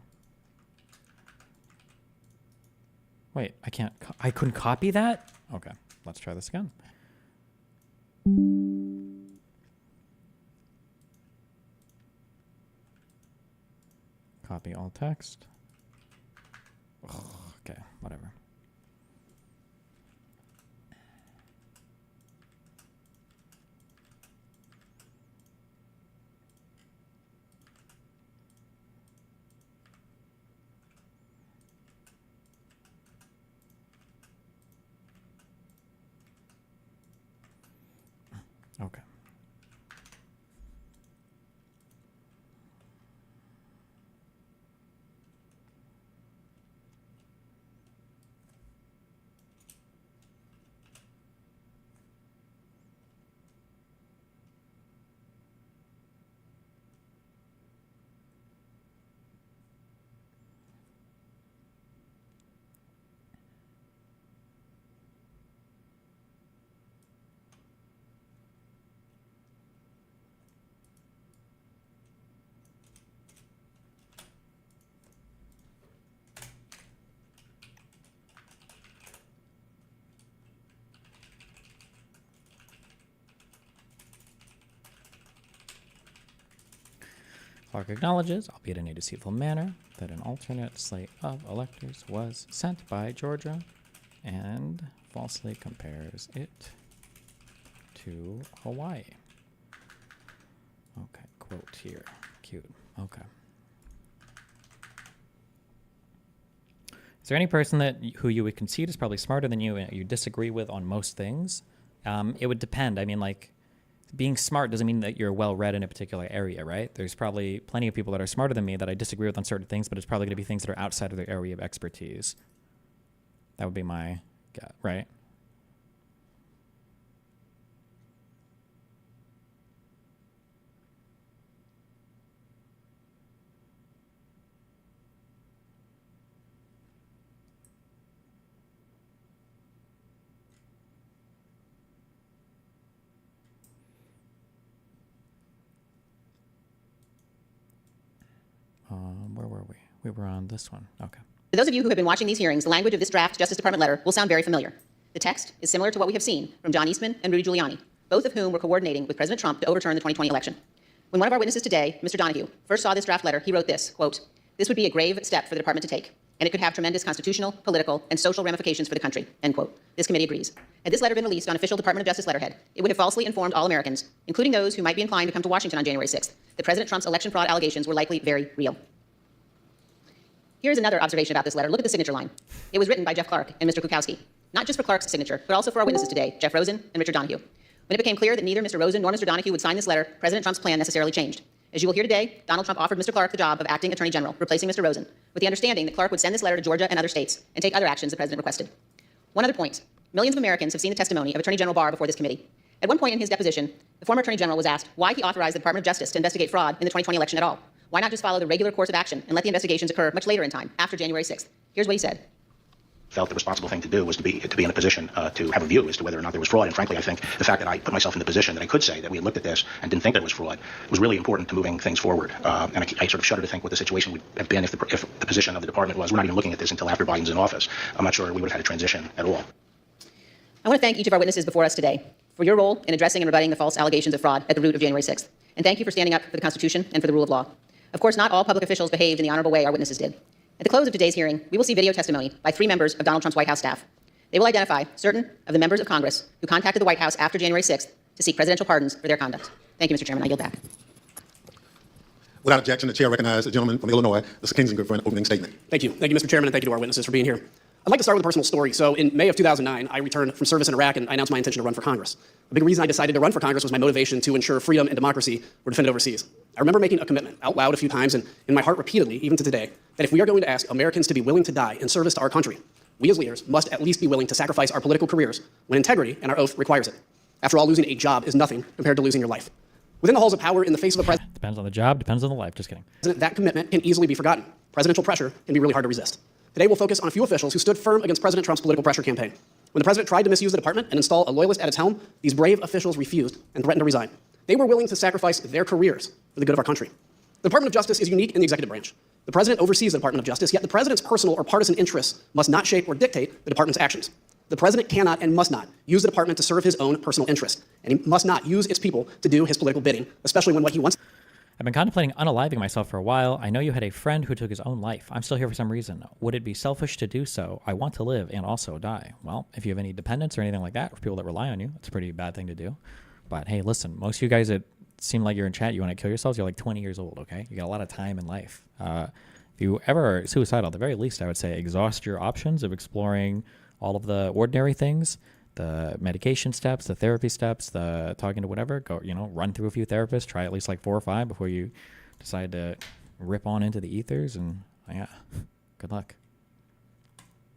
Wait, I can't. I couldn't copy that? Okay, let's try this again. Copy all text. Okay, whatever. Okay. Clark acknowledges, albeit in a deceitful manner, that an alternate slate of electors was sent by Georgia and falsely compares it to Hawaii. Okay, quote here. Cute. Okay. Is there any person who you would concede is probably smarter than you and you disagree with on most things? It would depend. I mean, like, being smart doesn't mean that you're well-read in a particular area, right? There's probably plenty of people that are smarter than me that I disagree with on certain things, but it's probably going to be things that are outside of their area of expertise. That would be my gut, right? Where were we? We were on this one. Okay. For those of you who have been watching these hearings, the language of this draft Justice Department letter will sound very familiar. The text is similar to what we have seen from John Eastman and Rudy Giuliani, both of whom were coordinating with President Trump to overturn the 2020 election. When one of our witnesses today, Mr. Donahue, first saw this draft letter, he wrote this, quote, "This would be a grave step for the department to take, and it could have tremendous constitutional, political, and social ramifications for the country," end quote. This committee agrees. Had this letter been released on official Department of Justice letterhead, it would have falsely informed all Americans, including those who might be inclined to come to Washington on January 6th, that President Trump's election fraud allegations were likely very real. Here's another observation about this letter. Look at the signature line. It was written by Jeff Clark and Mr. Kukowski, not just for Clark's signature, but also for our witnesses today, Jeff Rosen and Richard Donahue. When it became clear that neither Mr. Rosen nor Mr. Donahue would sign this letter, President Trump's plan necessarily changed. As you will hear today, Donald Trump offered Mr. Clark the job of acting Attorney General, replacing Mr. Rosen, with the understanding that Clark would send this letter to Georgia and other states and take other actions the President requested. One other point. Millions of Americans have seen the testimony of Attorney General Barr before this committee. At one point in his deposition, the former Attorney General was asked why he authorized the Department of Justice to investigate fraud in the 2020 election at all. Why not just follow the regular course of action and let the investigations occur much later in time, after January 6th? Here's what he said. Felt the responsible thing to do was to be in a position to have a view as to whether or not there was fraud. And frankly, I think the fact that I put myself in the position that I could say that we had looked at this and didn't think there was fraud was really important to moving things forward. And I sort of shudder to think what the situation would have been if the position of the department was we're not even looking at this until after Biden's in office. I'm not sure we would have had a transition at all. I want to thank each of our witnesses before us today for your role in addressing and rebutting the false allegations of fraud at the root of January 6th. And thank you for standing up for the Constitution and for the rule of law. Of course, not all public officials behaved in the honorable way our witnesses did. At the close of today's hearing, we will see video testimony by 3 members of Donald Trump's White House staff. They will identify certain of the members of Congress who contacted the White House after January 6th to seek presidential pardons for their conduct. Thank you, Mr. Chairman. I yield back. Without objection, the chair recognizes the gentleman from Illinois, Mr. Kinzinger, for an opening statement. Thank you. Thank you, Mr. Chairman, and thank you to our witnesses for being here. I'd like to start with a personal story. So in May of 2009, I returned from service in Iraq and I announced my intention to run for Congress. A big reason I decided to run for Congress was my motivation to ensure freedom and democracy were defended overseas. I remember making a commitment out loud a few times and in my heart repeatedly, even to today, that if we are going to ask Americans to be willing to die in service to our country, we as leaders must at least be willing to sacrifice our political careers when integrity and our oath requires it. After all, losing a job is nothing compared to losing your life. Within the halls of power, in the face of a president, Depends on the job, depends on the life. Just kidding. that commitment can easily be forgotten. Presidential pressure can be really hard to resist. Today, we'll focus on a few officials who stood firm against President Trump's political pressure campaign. When the president tried to misuse the department and install a loyalist at its helm, these brave officials refused and threatened to resign. They were willing to sacrifice their careers for the good of our country. The Department of Justice is unique in the executive branch. The president oversees the Department of Justice, yet the president's personal or partisan interests must not shape or dictate the department's actions. The president cannot and must not use the department to serve his own personal interest, and he must not use its people to do his political bidding, especially when what he wants. I've been contemplating unaliving myself for a while. I know you had a friend who took his own life. I'm still here for some reason. Would it be selfish to do so? I want to live and also die. Well, if you have any dependents or anything like that, or people that rely on you, it's a pretty bad thing to do. But hey, listen, most of you guys that seem like you're in chat, you want to kill yourselves, you're like 20 years old, okay? You got a lot of time in life. If you ever are suicidal, at the very least, I would say exhaust your options of exploring all of the ordinary things, the medication steps, the therapy steps, the talking to whatever. Go, run through a few therapists, try at least like 4 or 5 before you decide to rip on into the ethers. And yeah, good luck.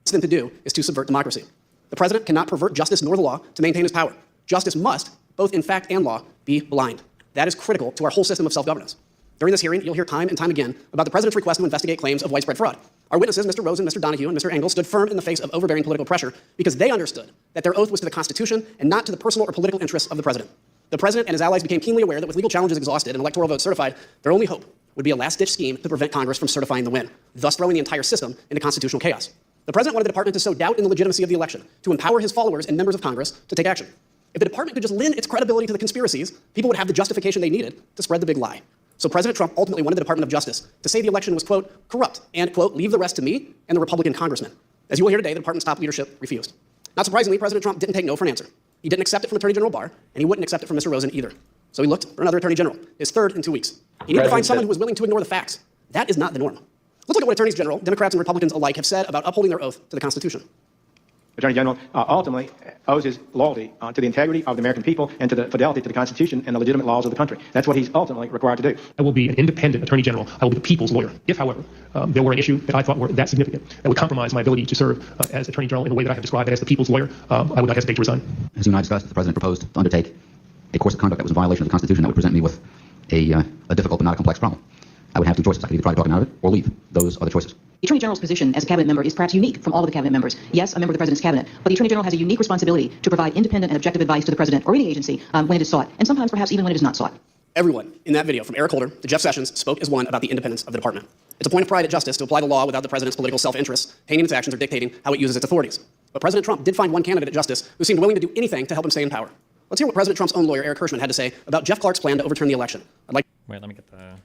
Thing to do is to subvert democracy. The president cannot pervert justice nor the law to maintain his power. Justice must, both in fact and law, be blind. That is critical to our whole system of self-governance. During this hearing, you'll hear time and time again about the president's request to investigate claims of widespread fraud. Our witnesses, Mr. Rosen, Mr. Donahue, and Mr. Engel, stood firm in the face of overbearing political pressure because they understood that their oath was to the Constitution and not to the personal or political interests of the president. The president and his allies became keenly aware that with legal challenges exhausted and electoral votes certified, their only hope would be a last-ditch scheme to prevent Congress from certifying the win, thus throwing the entire system into constitutional chaos. The president wanted the department to sow doubt in the legitimacy of the election, to empower his followers and members of Congress to take action. If the department could just lend its credibility to the conspiracies, people would have the justification they needed to spread the big lie. So President Trump ultimately wanted the Department of Justice to say the election was, quote, corrupt, and, quote, leave the rest to me and the Republican congressmen. As you will hear today, the department's top leadership refused. Not surprisingly, President Trump didn't take no for an answer. He didn't accept it from Attorney General Barr, and he wouldn't accept it from Mr. Rosen either. So he looked for another Attorney General, his third in 2 weeks. He needed to find someone who was willing to ignore the facts. That is not the norm. Let's look at what Attorneys General, Democrats and Republicans alike, have said about upholding their oath to the Constitution. Attorney General ultimately owes his loyalty to the integrity of the American people and to the fidelity to the Constitution and the legitimate laws of the country. That's what he's ultimately required to do. I will be an independent Attorney General. I will be the people's lawyer. If, however, there were an issue that I thought were that significant that would compromise my ability to serve as Attorney General in the way that I have described it as the people's lawyer, I would not hesitate to resign. As you and I discussed, the President proposed to undertake a course of conduct that was in violation of the Constitution that would present me with a difficult but not a complex problem. I would have 2 choices. I could either try to talk him out of it or leave. Those are the choices. The Attorney General's position as a cabinet member is perhaps unique from all of the cabinet members. Yes, a member of the President's cabinet, but the Attorney General has a unique responsibility to provide independent and objective advice to the President or any agency when it is sought, and sometimes perhaps even when it is not sought. Everyone in that video, from Eric Holder to Jeff Sessions, spoke as one about the independence of the department. It's a point of pride at justice to apply the law without the President's political self-interest, tainting its actions or dictating how it uses its authorities. But President Trump did find one candidate at justice who seemed willing to do anything to help him stay in power. Let's hear what President Trump's own lawyer, Eric Hirschman, had to say about Jeff Clark's plan to overturn the election. Wait, let me get the...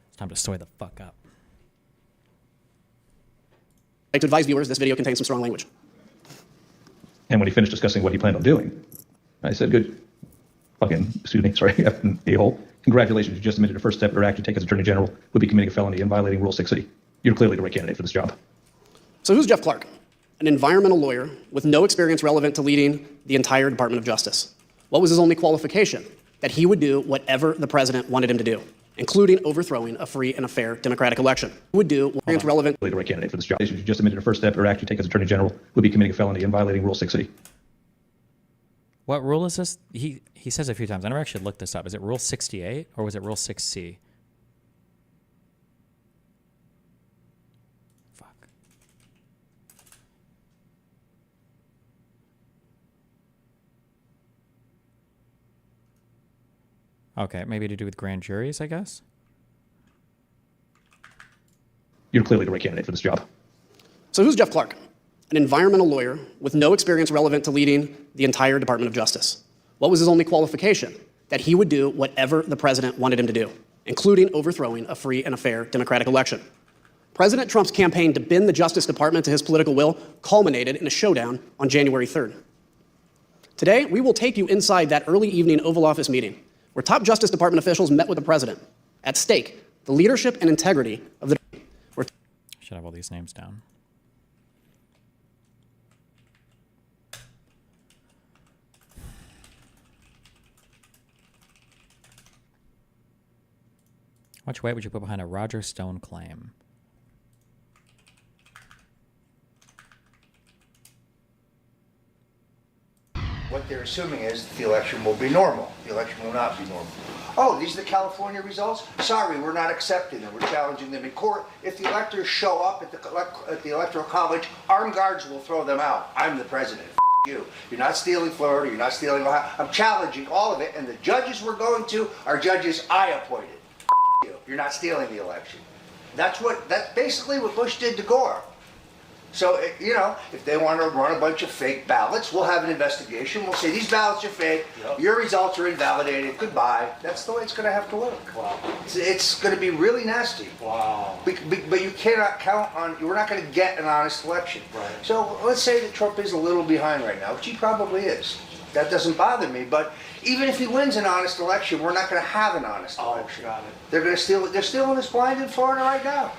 It's time to soy the fuck up. I'd like to advise viewers this video contains some strong language. And when he finished discussing what he planned on doing, I said, good a-hole. Congratulations, you just admitted a first step in your action take as Attorney General would be committing a felony and violating Rule 6C. You're clearly the right candidate for this job. So who's Jeff Clark? An environmental lawyer with no experience relevant to leading the entire Department of Justice. What was his only qualification? That he would do whatever the president wanted him to do, including overthrowing a free and a fair democratic election. He would do what's relevant. The right candidate for this job. You just admitted a first step in your action take as Attorney General would be committing a felony and violating Rule 6C. What rule is this? He says it a few times. I never actually looked this up. Is it Rule 68 or was it Rule 6C? Fuck. Okay, maybe to do with grand juries, I guess? You're clearly the right candidate for this job. So who's Jeff Clark? An environmental lawyer with no experience relevant to leading the entire Department of Justice. What was his only qualification? That he would do whatever the president wanted him to do, including overthrowing a free and a fair democratic election. President Trump's campaign to bend the Justice Department to his political will culminated in a showdown on January 3rd. Today, we will take you inside that early evening Oval Office meeting where top Justice Department officials met with the president. At stake, the leadership and integrity of the... Should have all these names down. How much weight would you put behind a Roger Stone claim? what they're assuming is the election will be normal. The election will not be normal. Oh, these are the California results? Sorry, we're not accepting them. We're challenging them in court. If the electors show up at the Electoral College, armed guards will throw them out. I'm the president. You. You're not stealing Florida. You're not stealing Ohio. I'm challenging all of it, and the judges we're going to are judges I appointed. You. You're not stealing the election. That's basically what Bush did to Gore. So, you know, if they want to run a bunch of fake ballots, we'll have an investigation. We'll say, these ballots are fake. Yep. Your results are invalidated. Goodbye. That's the way it's going to have to work. Wow. It's going to be really nasty. Wow. But you cannot count on, we're not going to get an honest election. Right. So let's say that Trump is a little behind right now, which he probably is. That doesn't bother me. But even if he wins an honest election, we're not going to have an honest election. Got it. They're stealing us blind in Florida right now.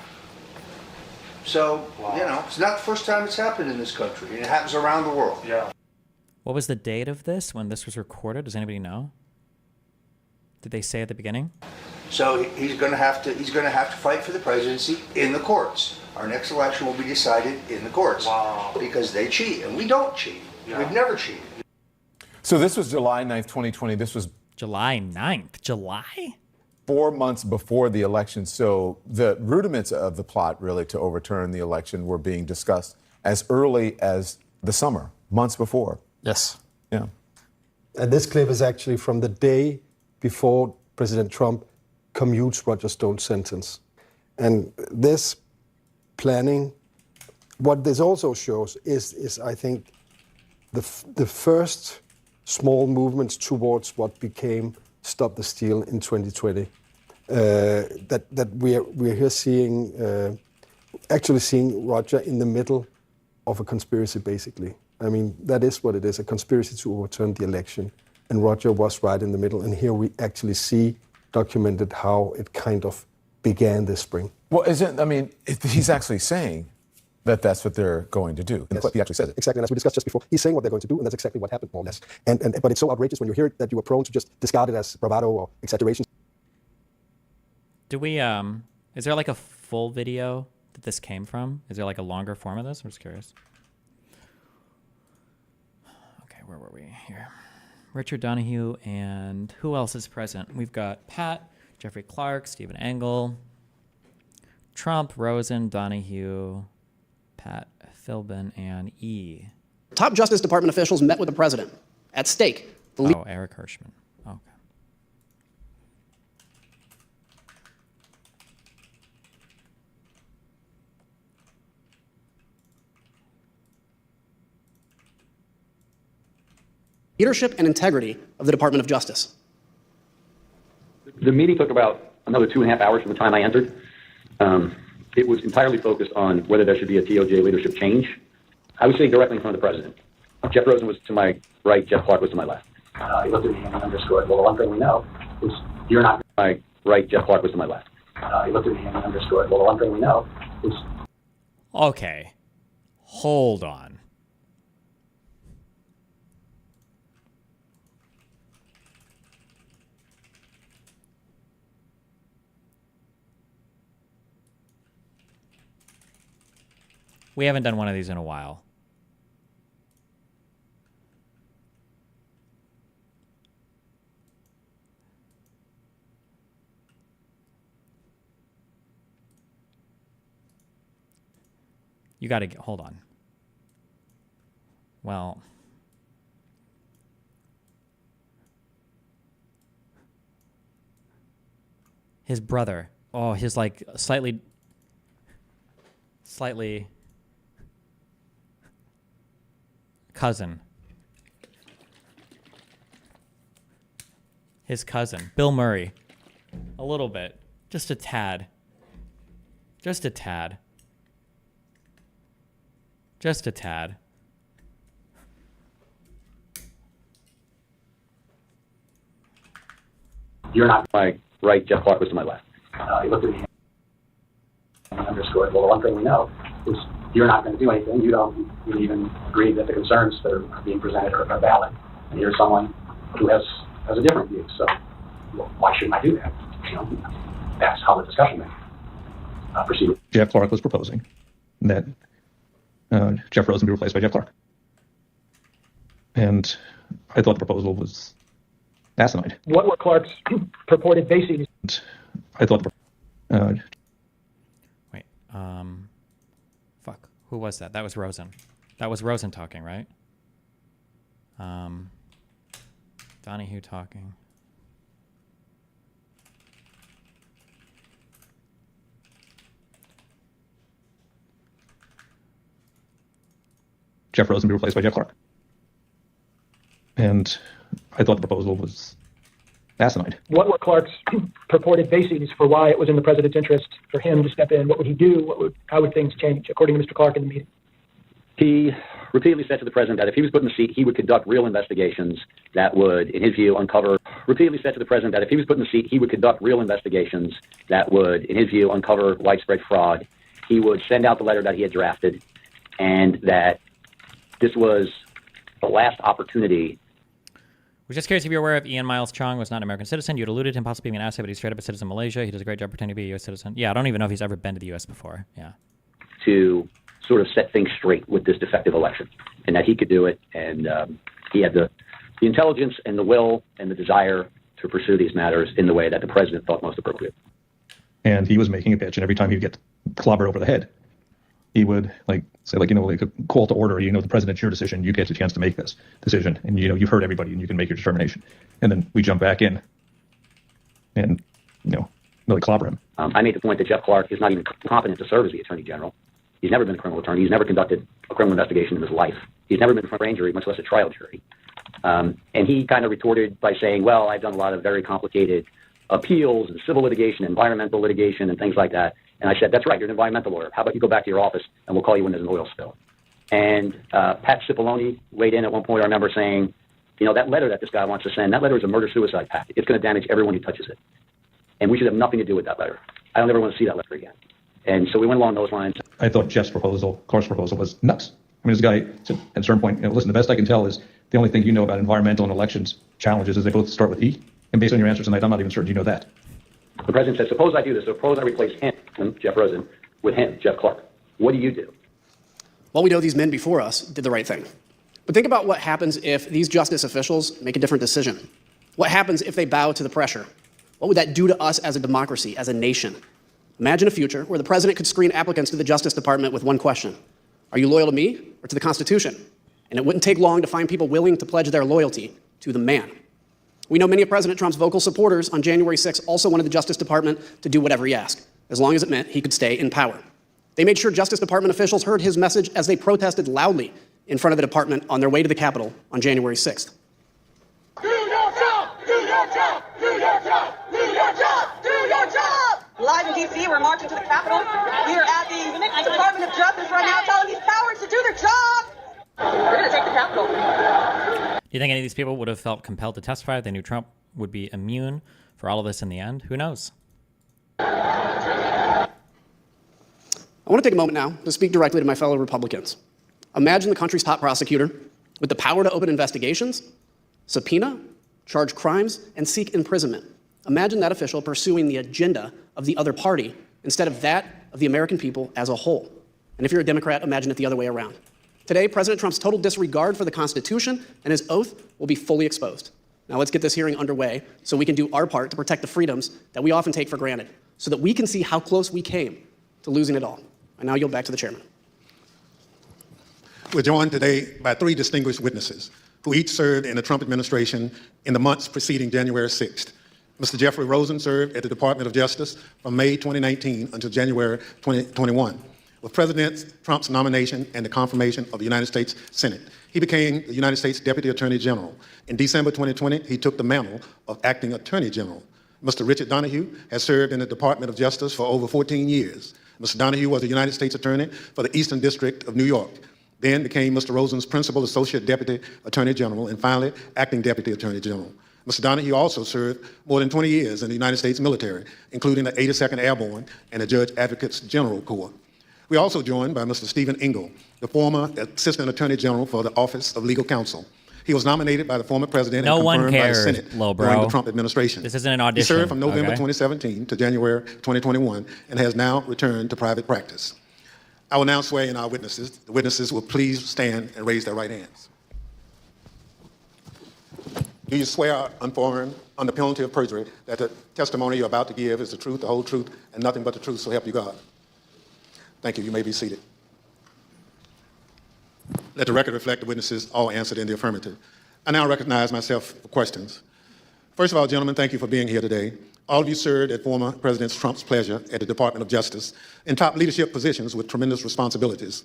So, wow. You know, it's not the first time it's happened in this country, and it happens around the world. Yeah. What was the date of this when this was recorded? Does anybody know? Did they say at the beginning? So he's going to have to fight for the presidency in the courts. Our next election will be decided in the courts. Wow. Because they cheat, and we don't cheat. Yeah. We've never cheated. So this was July 9th, 2020. This was July 9th. July? 4 months before the election. So the rudiments of the plot really to overturn the election were being discussed as early as the summer, months before. Yes. Yeah. And this clip is actually from the day before President Trump commutes Roger Stone's sentence. And this planning, what this also shows is I think, the first small movements towards what became Stop the Steal in 2020. That we're here seeing, actually seeing Roger in the middle of a conspiracy, basically. I mean, that is what it is, a conspiracy to overturn the election. And Roger was right in the middle. And here we actually see documented how it kind of began this spring. Well, he's actually saying that that's what they're going to do. Yes. He actually said it. Exactly, and as we discussed just before, he's saying what they're going to do, and that's exactly what happened, more or less. But it's so outrageous when you hear it that you are prone to just discard it as bravado or exaggeration. Do we, is there like a full video that this came from? Is there like a longer form of this? I'm just curious. Okay, where were we here? Richard Donahue, and who else is present? We've got Pat, Jeffrey Clark, Stephen Engel, Trump, Rosen, Donahue, Pat, Philbin, and E. Top Justice Department officials met with the president. At stake. Eric Hirschman. Okay. Leadership and integrity of the Department of Justice. The meeting took about another 2.5 hours from the time I entered. It was entirely focused on whether there should be a DOJ leadership change. I was sitting directly in front of the president. Jeff Rosen was to my right, Jeff Clark was to my left. He looked at me and underscored, well, the one thing we know is you're not to my right, Jeff Clark was to my left. He looked at me and underscored, well, the one thing we know is... Okay. Hold on. We haven't done one of these in a while. You got to hold on. Well, his brother. Oh, his like slightly cousin. His cousin, Bill Murray. A little bit. Just a tad. Just a tad. Just a tad. You're not to my right, Jeff Clark was to my left. He looked at me and underscored, well, the one thing we know is you're not going to do anything. You don't even agree that the concerns that are being presented are valid. And you're someone who has a different view. So why shouldn't I do that? You know, that's how the discussion proceeded. Jeff Clark was proposing that Jeff Rosen be replaced by Jeff Clark. And I thought the proposal was asinine. What were Clark's purported bases? I thought. Wait. Fuck. Who was that? That was Rosen. That was Rosen talking, right? Donahue talking. Jeff Rosen be replaced by Jeff Clark. And I thought the proposal was asinine. What were Clark's purported bases for why it was in the president's interest for him to step in? What would he do? How would things change, according to Mr. Clark in the meeting? He repeatedly said to the president that if he was put in the seat, he would conduct real investigations that would, in his view, uncover. Repeatedly said to the president that if he was put in the seat, he would conduct real investigations that would, in his view, uncover widespread fraud. He would send out the letter that he had drafted, and that this was the last opportunity. We're just curious if you're aware of Ian Miles Chong was not an American citizen. You'd alluded to him possibly being an asset, but he's straight up a citizen in Malaysia. He does a great job pretending to be a U.S. citizen. Yeah, I don't even know if he's ever been to the U.S. before. Yeah. To sort of set things straight with this defective election, and that he could do it, and he had the intelligence and the will and the desire to pursue these matters in the way that the president thought most appropriate. And he was making a pitch, and every time he'd get clobbered over the head, he would say like a call to order, the president's your decision, you get the chance to make this decision, and you've heard everybody and you can make your determination. And then we jump back in and really clobber him. I made the point that Jeff Clark is not even competent to serve as the attorney general. He's never been a criminal attorney. He's never conducted a criminal investigation in his life. He's never been in front of a grand jury, much less a trial jury. And he kind of retorted by saying, well, I've done a lot of very complicated appeals and civil litigation, environmental litigation, and things like that. And I said, that's right, you're an environmental lawyer. How about you go back to your office and we'll call you when there's an oil spill? And Pat Cipollone weighed in at one point, I remember saying, that letter that this guy wants to send, that letter is a murder-suicide pact. It's going to damage everyone who touches it. And we should have nothing to do with that letter. I don't ever want to see that letter again. And so we went along those lines. I thought Jeff's Clark's proposal was nuts. I mean, this guy, at a certain point, listen, the best I can tell is the only thing you know about environmental and elections challenges is they both start with E. And based on your answers tonight, I'm not even certain you know that. The president said, suppose I do this. Suppose I replace him, Jeff Rosen, with him, Jeff Clark. What do you do? Well, we know these men before us did the right thing. But think about what happens if these justice officials make a different decision. What happens if they bow to the pressure? What would that do to us as a democracy, as a nation? Imagine a future where the president could screen applicants to the Justice Department with one question. Are you loyal to me or to the Constitution? And it wouldn't take long to find people willing to pledge their loyalty to the man. We know many of President Trump's vocal supporters on January 6 also wanted the Justice Department to do whatever he asked, as long as it meant he could stay in power. They made sure Justice Department officials heard his message as they protested loudly in front of the department on their way to the Capitol on January 6th. Do your job! Do your job! Do your job! Do your job! Do your job! Live in D.C., we're marching to the Capitol. We are at the Department of Justice right now telling these cowards to do their job! We're going to take the Capitol. Do you think any of these people would have felt compelled to testify if they knew Trump would be immune for all of this in the end? Who knows? I want to take a moment now to speak directly to my fellow Republicans. Imagine the country's top prosecutor with the power to open investigations, subpoena, charge crimes, and seek imprisonment. Imagine that official pursuing the agenda of the other party instead of that of the American people as a whole. And if you're a Democrat, imagine it the other way around. Today, President Trump's total disregard for the Constitution and his oath will be fully exposed. Now let's get this hearing underway so we can do our part to protect the freedoms that we often take for granted, so that we can see how close we came to losing it all. I now yield back to the chairman. We're joined today by three distinguished witnesses who each served in the Trump administration in the months preceding January 6th. Mr. Jeffrey Rosen served at the Department of Justice from May 2019 until January 2021. With President Trump's nomination and the confirmation of the United States Senate, he became the United States Deputy Attorney General. In December 2020, he took the mantle of Acting Attorney General. Mr. Richard Donahue has served in the Department of Justice for over 14 years. Mr. Donahue was a United States Attorney for the Eastern District of New York, then became Mr. Rosen's Principal Associate Deputy Attorney General, and finally, Acting Deputy Attorney General. Mr. Donahue also served more than 20 years in the United States military, including the 82nd Airborne and the Judge Advocates General Corps. We're also joined by Mr. Stephen Engel, the former Assistant Attorney General for the Office of Legal Counsel. He was nominated by the former president and confirmed by the Senate during the Trump administration. This isn't an audition. He served from November 2017 to January 2021 and has now returned to private practice. I will now swear in our witnesses. The witnesses will please stand and raise their right hands. Do you swear under penalty of perjury that the testimony you're about to give is the truth, the whole truth, and nothing but the truth, so help you God? Thank you. You may be seated. Let the record reflect the witnesses all answered in the affirmative. I now recognize myself for questions. First of all, gentlemen, thank you for being here today. All of you served at former President Trump's pleasure at the Department of Justice in top leadership positions with tremendous responsibilities.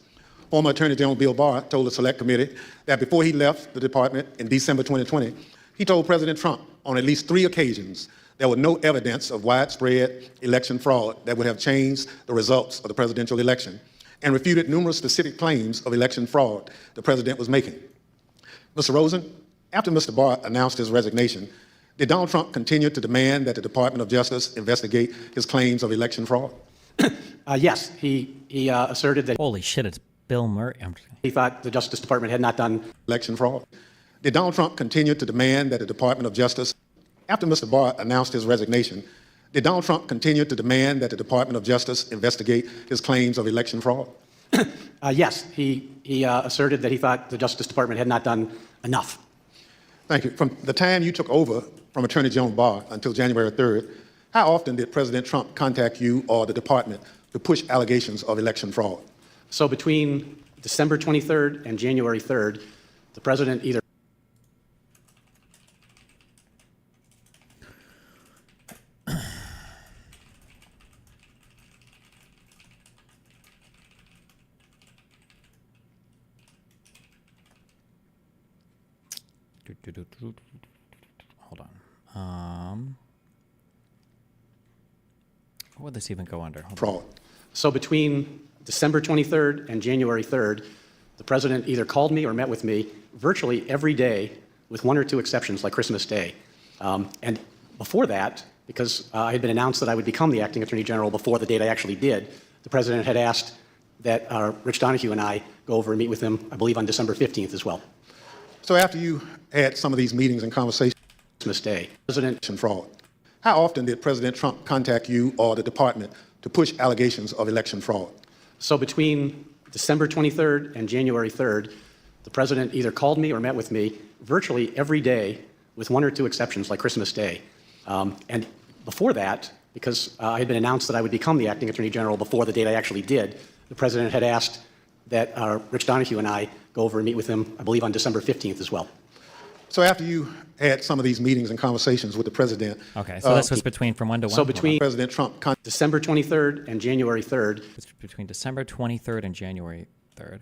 Former Attorney General Bill Barr told the Select Committee that before he left the department in December 2020, he told President Trump on at least 3 occasions there was no evidence of widespread election fraud that would have changed the results of the presidential election, and refuted numerous specific claims of election fraud the president was making. Mr. Rosen, after Mr. Barr announced his resignation, did Donald Trump continue to demand that the Department of Justice investigate his claims of election fraud? Yes, he asserted that. Holy shit, it's Bill Murray. He thought the Justice Department had not done election fraud. Did Donald Trump continue to demand that the Department of Justice, after Mr. Barr announced his resignation, did Donald Trump continue to demand that the Department of Justice investigate his claims of election fraud? Yes, he asserted that he thought the Justice Department had not done enough. Thank you. From the time you took over from Attorney General Barr until January 3rd, how often did President Trump contact you or the department to push allegations of election fraud? So between December 23rd and January 3rd, the president either Hold on. What would this even go under? Fraud. So between December 23rd and January 3rd, the president either called me or met with me virtually every day, with 1 or 2 exceptions like Christmas Day. And before that, because I had been announced that I would become the acting attorney general before the date I actually did, the president had asked that Rich Donahue and I go over and meet with him, I believe, on December 15th as well. So after you had some of these meetings and conversations, Christmas Day, President and fraud, how often did President Trump contact you or the department to push allegations of election fraud? So between December 23rd and January 3rd, the president either called me or met with me virtually every day, with 1 or 2 exceptions like Christmas Day. And before that, because I had been announced that I would become the acting attorney general before the date I actually did, the president had asked that Rich Donahue and I go over and meet with him, I believe, on December 15th as well. So after you had some of these meetings and conversations with the president. Okay, so this was between from 1 to 1? So between President Trump, December 23rd and January 3rd. It's between December 23rd and January 3rd.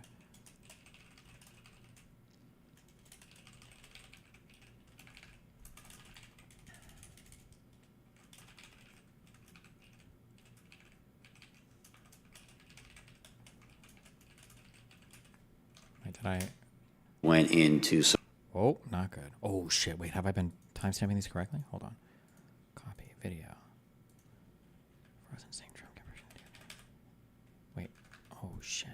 Wait, did I? Went into. Oh, not good. Oh, shit. Wait, have I been timestamping these correctly? Hold on. Copy, video. Frozen sync Trump conversion. Wait. Oh, shit.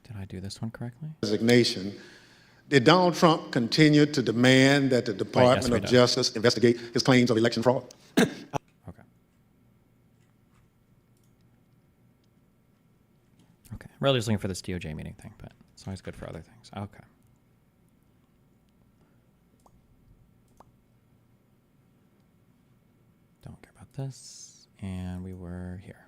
Did I do this one correctly? Resignation. Did Donald Trump continue to demand that the Department of Justice investigate his claims of election fraud? Okay. Okay. I'm really just looking for this DOJ meeting thing, but it's always good for other things. Okay. Don't care about this. And we were here.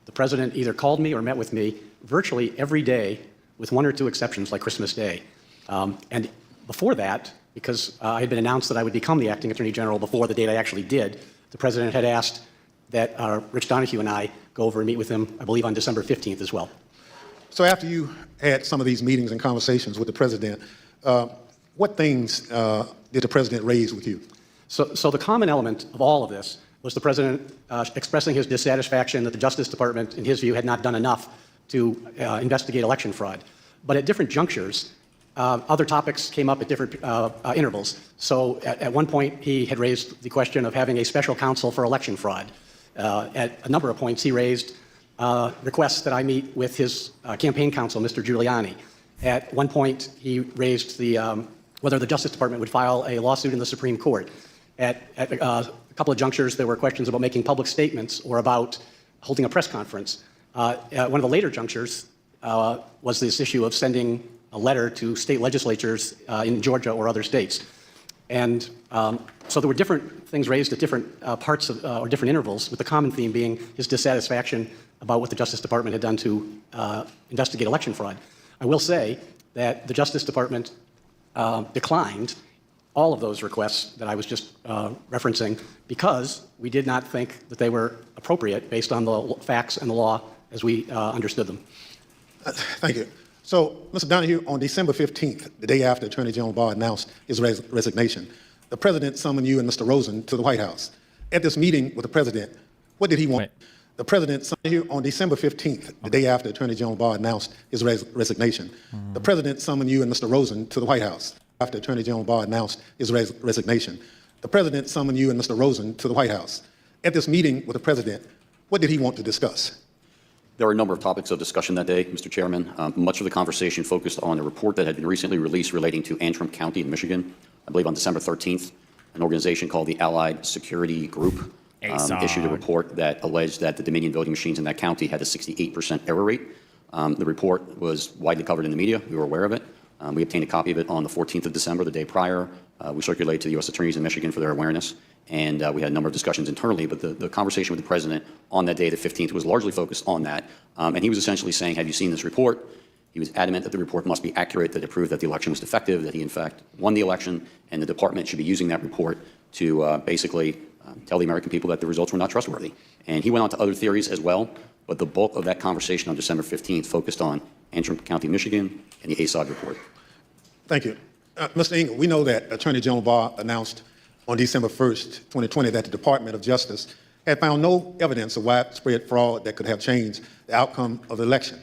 The president either called me or met with me virtually every day, with 1 or 2 exceptions like Christmas Day. And before that, because I had been announced that I would become the acting attorney general before the date I actually did, the president had asked that Rich Donahue and I go over and meet with him, I believe, on December 15th as well. So after you had some of these meetings and conversations with the president, what things did the president raise with you? So the common element of all of this was the president expressing his dissatisfaction that the Justice Department, in his view, had not done enough to investigate election fraud. But at different junctures, other topics came up at different intervals. So at one point, he had raised the question of having a special counsel for election fraud. At a number of points, he raised requests that I meet with his campaign counsel, Mr. Giuliani. At one point, he raised the whether the Justice Department would file a lawsuit in the Supreme Court. At a couple of junctures, there were questions about making public statements or about holding a press conference. At one of the later junctures was this issue of sending a letter to state legislatures in Georgia or other states. And so there were different things raised at different parts of, or different intervals, with the common theme being his dissatisfaction about what the Justice Department had done to investigate election fraud. I will say that the Justice Department declined all of those requests that I was just referencing because we did not think that they were appropriate based on the facts and the law as we understood them. Thank you. So, Mr. Donahue, on December 15th, the day after Attorney General Barr announced his resignation, the President summoned you and Mr. Rosen to the White House. At this meeting with the President, what did he want? The President summoned you on December 15th, the day after Attorney General Barr announced his resignation. The President summoned you and Mr. Rosen to the White House. After Attorney General Barr announced his resignation, the President summoned you and Mr. Rosen to the White House. At this meeting with the President, what did he want to discuss? There were a number of topics of discussion that day, Mr. Chairman. Much of the conversation focused on a report that had been recently released relating to Antrim County in Michigan. I believe on December 13th, an organization called the Allied Security Group issued a report that alleged that the Dominion voting machines in that county had a 68% error rate. The report was widely covered in the media. We were aware of it. We obtained a copy of it on the 14th of December, the day prior. We circulated to the U.S. attorneys in Michigan for their awareness. And we had a number of discussions internally, but the conversation with the President on that day, the 15th, was largely focused on that. And he was essentially saying, have you seen this report? He was adamant that the report must be accurate, that it proved that the election was defective, that he in fact won the election, and the department should be using that report to basically tell the American people that the results were not trustworthy. And he went on to other theories as well, but the bulk of that conversation on December 15th focused on Antrim County, Michigan, and the ASOG report. Thank you. Mr. Engel, we know that Attorney General Barr announced on December 1st, 2020, that the Department of Justice had found no evidence of widespread fraud that could have changed the outcome of the election.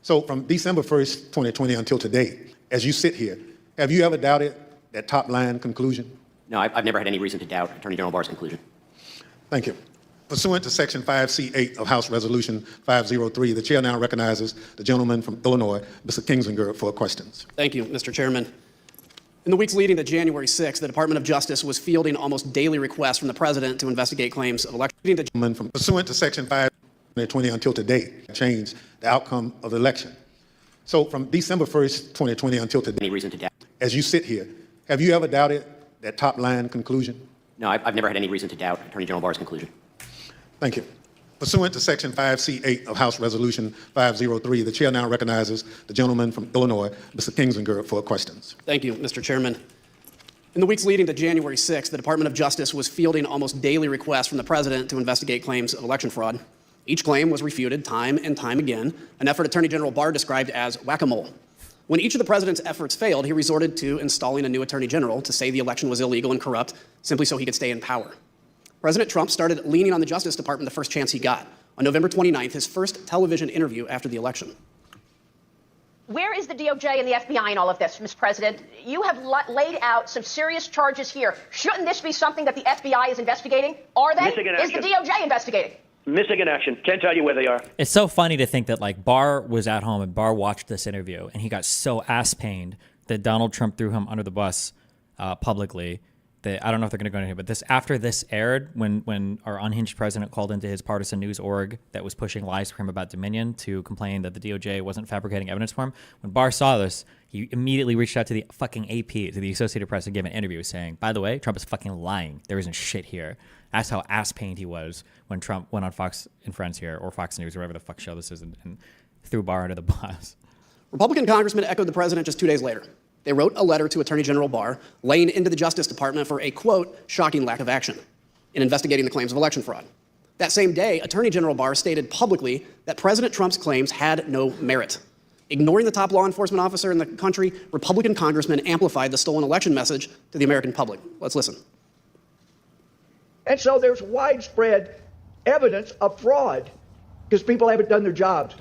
So from December 1st, 2020 until today, as you sit here, have you ever doubted that top-line conclusion? No, I've never had any reason to doubt Attorney General Barr's conclusion. Thank you. Pursuant to Section 5C8 of House Resolution 503, the Chair now recognizes the gentleman from Illinois, Mr. Kinzinger, for questions. Thank you, Mr. Chairman. In the weeks leading to January 6th, the Department of Justice was fielding almost daily requests from the President to investigate claims of election. Pursuant to Section 5, 2020 until today, changed the outcome of the election. So from December 1st, 2020 until today, any reason to doubt? As you sit here, have you ever doubted that top-line conclusion? No, I've never had any reason to doubt Attorney General Barr's conclusion. Thank you. Pursuant to Section 5C8 of House Resolution 503, the Chair now recognizes the gentleman from Illinois, Mr. Kinzinger, for questions. Thank you, Mr. Chairman. In the weeks leading to January 6th, the Department of Justice was fielding almost daily requests from the President to investigate claims of election fraud. Each claim was refuted time and time again, an effort Attorney General Barr described as whack-a-mole. When each of the President's efforts failed, he resorted to installing a new Attorney General to say the election was illegal and corrupt, simply so he could stay in power. President Trump started leaning on the Justice Department the first chance he got. On November 29th, his first television interview after the election. Where is the DOJ and the FBI in all of this, Mr. President? You have laid out some serious charges here. Shouldn't this be something that the FBI is investigating? Are they? Is the DOJ investigating? Missing in action. Can't tell you where they are. It's so funny to think that like Barr was at home and Barr watched this interview and he got so ass pained that Donald Trump threw him under the bus publicly. That I don't know if they're going to go into here, but after this aired, when our unhinged president called into his partisan news org that was pushing lies for him about Dominion to complain that the DOJ wasn't fabricating evidence for him, when Barr saw this, he immediately reached out to the fucking AP, to the Associated Press, and gave an interview saying, by the way, Trump is fucking lying. There isn't shit here. That's how ass-pained he was when Trump went on Fox and Friends here, or Fox News, or whatever the fuck show this is, and threw Barr under the bus. Republican congressmen echoed the president just 2 days later. They wrote a letter to Attorney General Barr laying into the Justice Department for a, quote, shocking lack of action in investigating the claims of election fraud. That same day, Attorney General Barr stated publicly that President Trump's claims had no merit. Ignoring the top law enforcement officer in the country, Republican congressmen amplified the stolen election message to the American public. Let's listen. And so there's widespread evidence of fraud because people haven't done their jobs.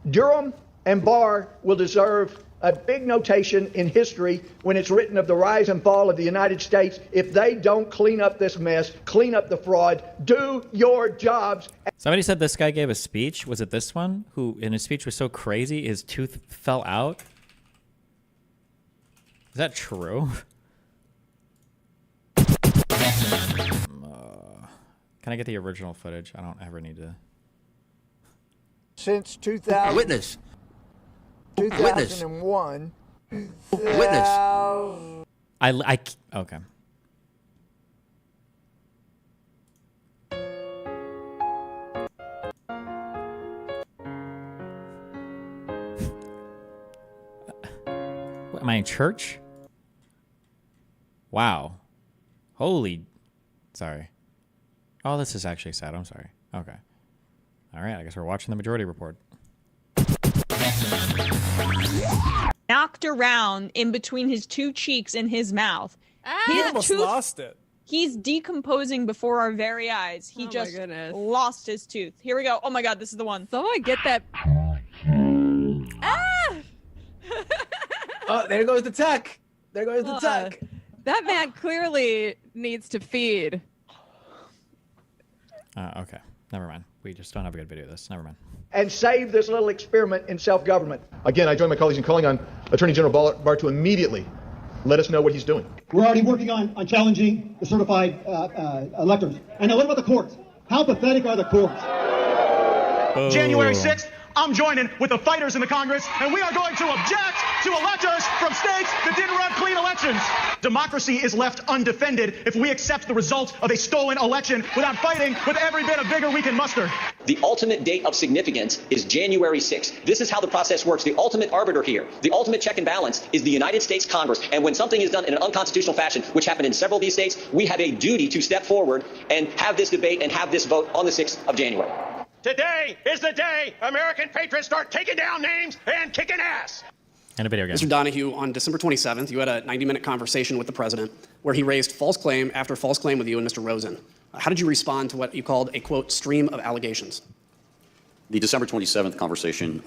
Durham and Barr will deserve a big notation in history when it's written of the rise and fall of the United States if they don't clean up this mess, clean up the fraud, do your jobs. Somebody said this guy gave a speech. Was it this one? Who in his speech was so crazy his tooth fell out? Is that true? Can I get the original footage? I don't ever need to. Since 2000. Witness. 2001. Witness. Okay. What, am I in church? Wow. Holy. Sorry. Oh, this is actually sad. I'm sorry. Okay. All right. I guess we're watching the Majority Report. Knocked around in between his two cheeks and his mouth. He almost lost it. He's decomposing before our very eyes. He just lost his tooth. Here we go. Oh my God, this is the one. Someone get that. Oh, there goes the tuck. There goes the tuck. That man clearly needs to feed. Okay. Never mind. We just don't have a good video of this. Never mind. And save this little experiment in self-government. Again, I join my colleagues in calling on Attorney General Barr to immediately let us know what he's doing. We're already working on challenging the certified electors. And now what about the courts? How pathetic are the courts? January 6th, I'm joining with the fighters in the Congress, and we are going to object to electors from states that didn't run clean elections. Democracy is left undefended if we accept the result of a stolen election without fighting with every bit of vigor we can muster. The ultimate date of significance is January 6th. This is how the process works. The ultimate arbiter here, the ultimate check and balance is the United States Congress. And when something is done in an unconstitutional fashion, which happened in several of these states, we have a duty to step forward and have this debate and have this vote on the 6th of January. Today is the day American patriots start taking down names and kicking ass. And a video game. Mr. Donahue, on December 27th, you had a 90-minute conversation with the president where he raised false claim after false claim with you and Mr. Rosen. How did you respond to what you called a, quote, stream of allegations? The December 27th conversation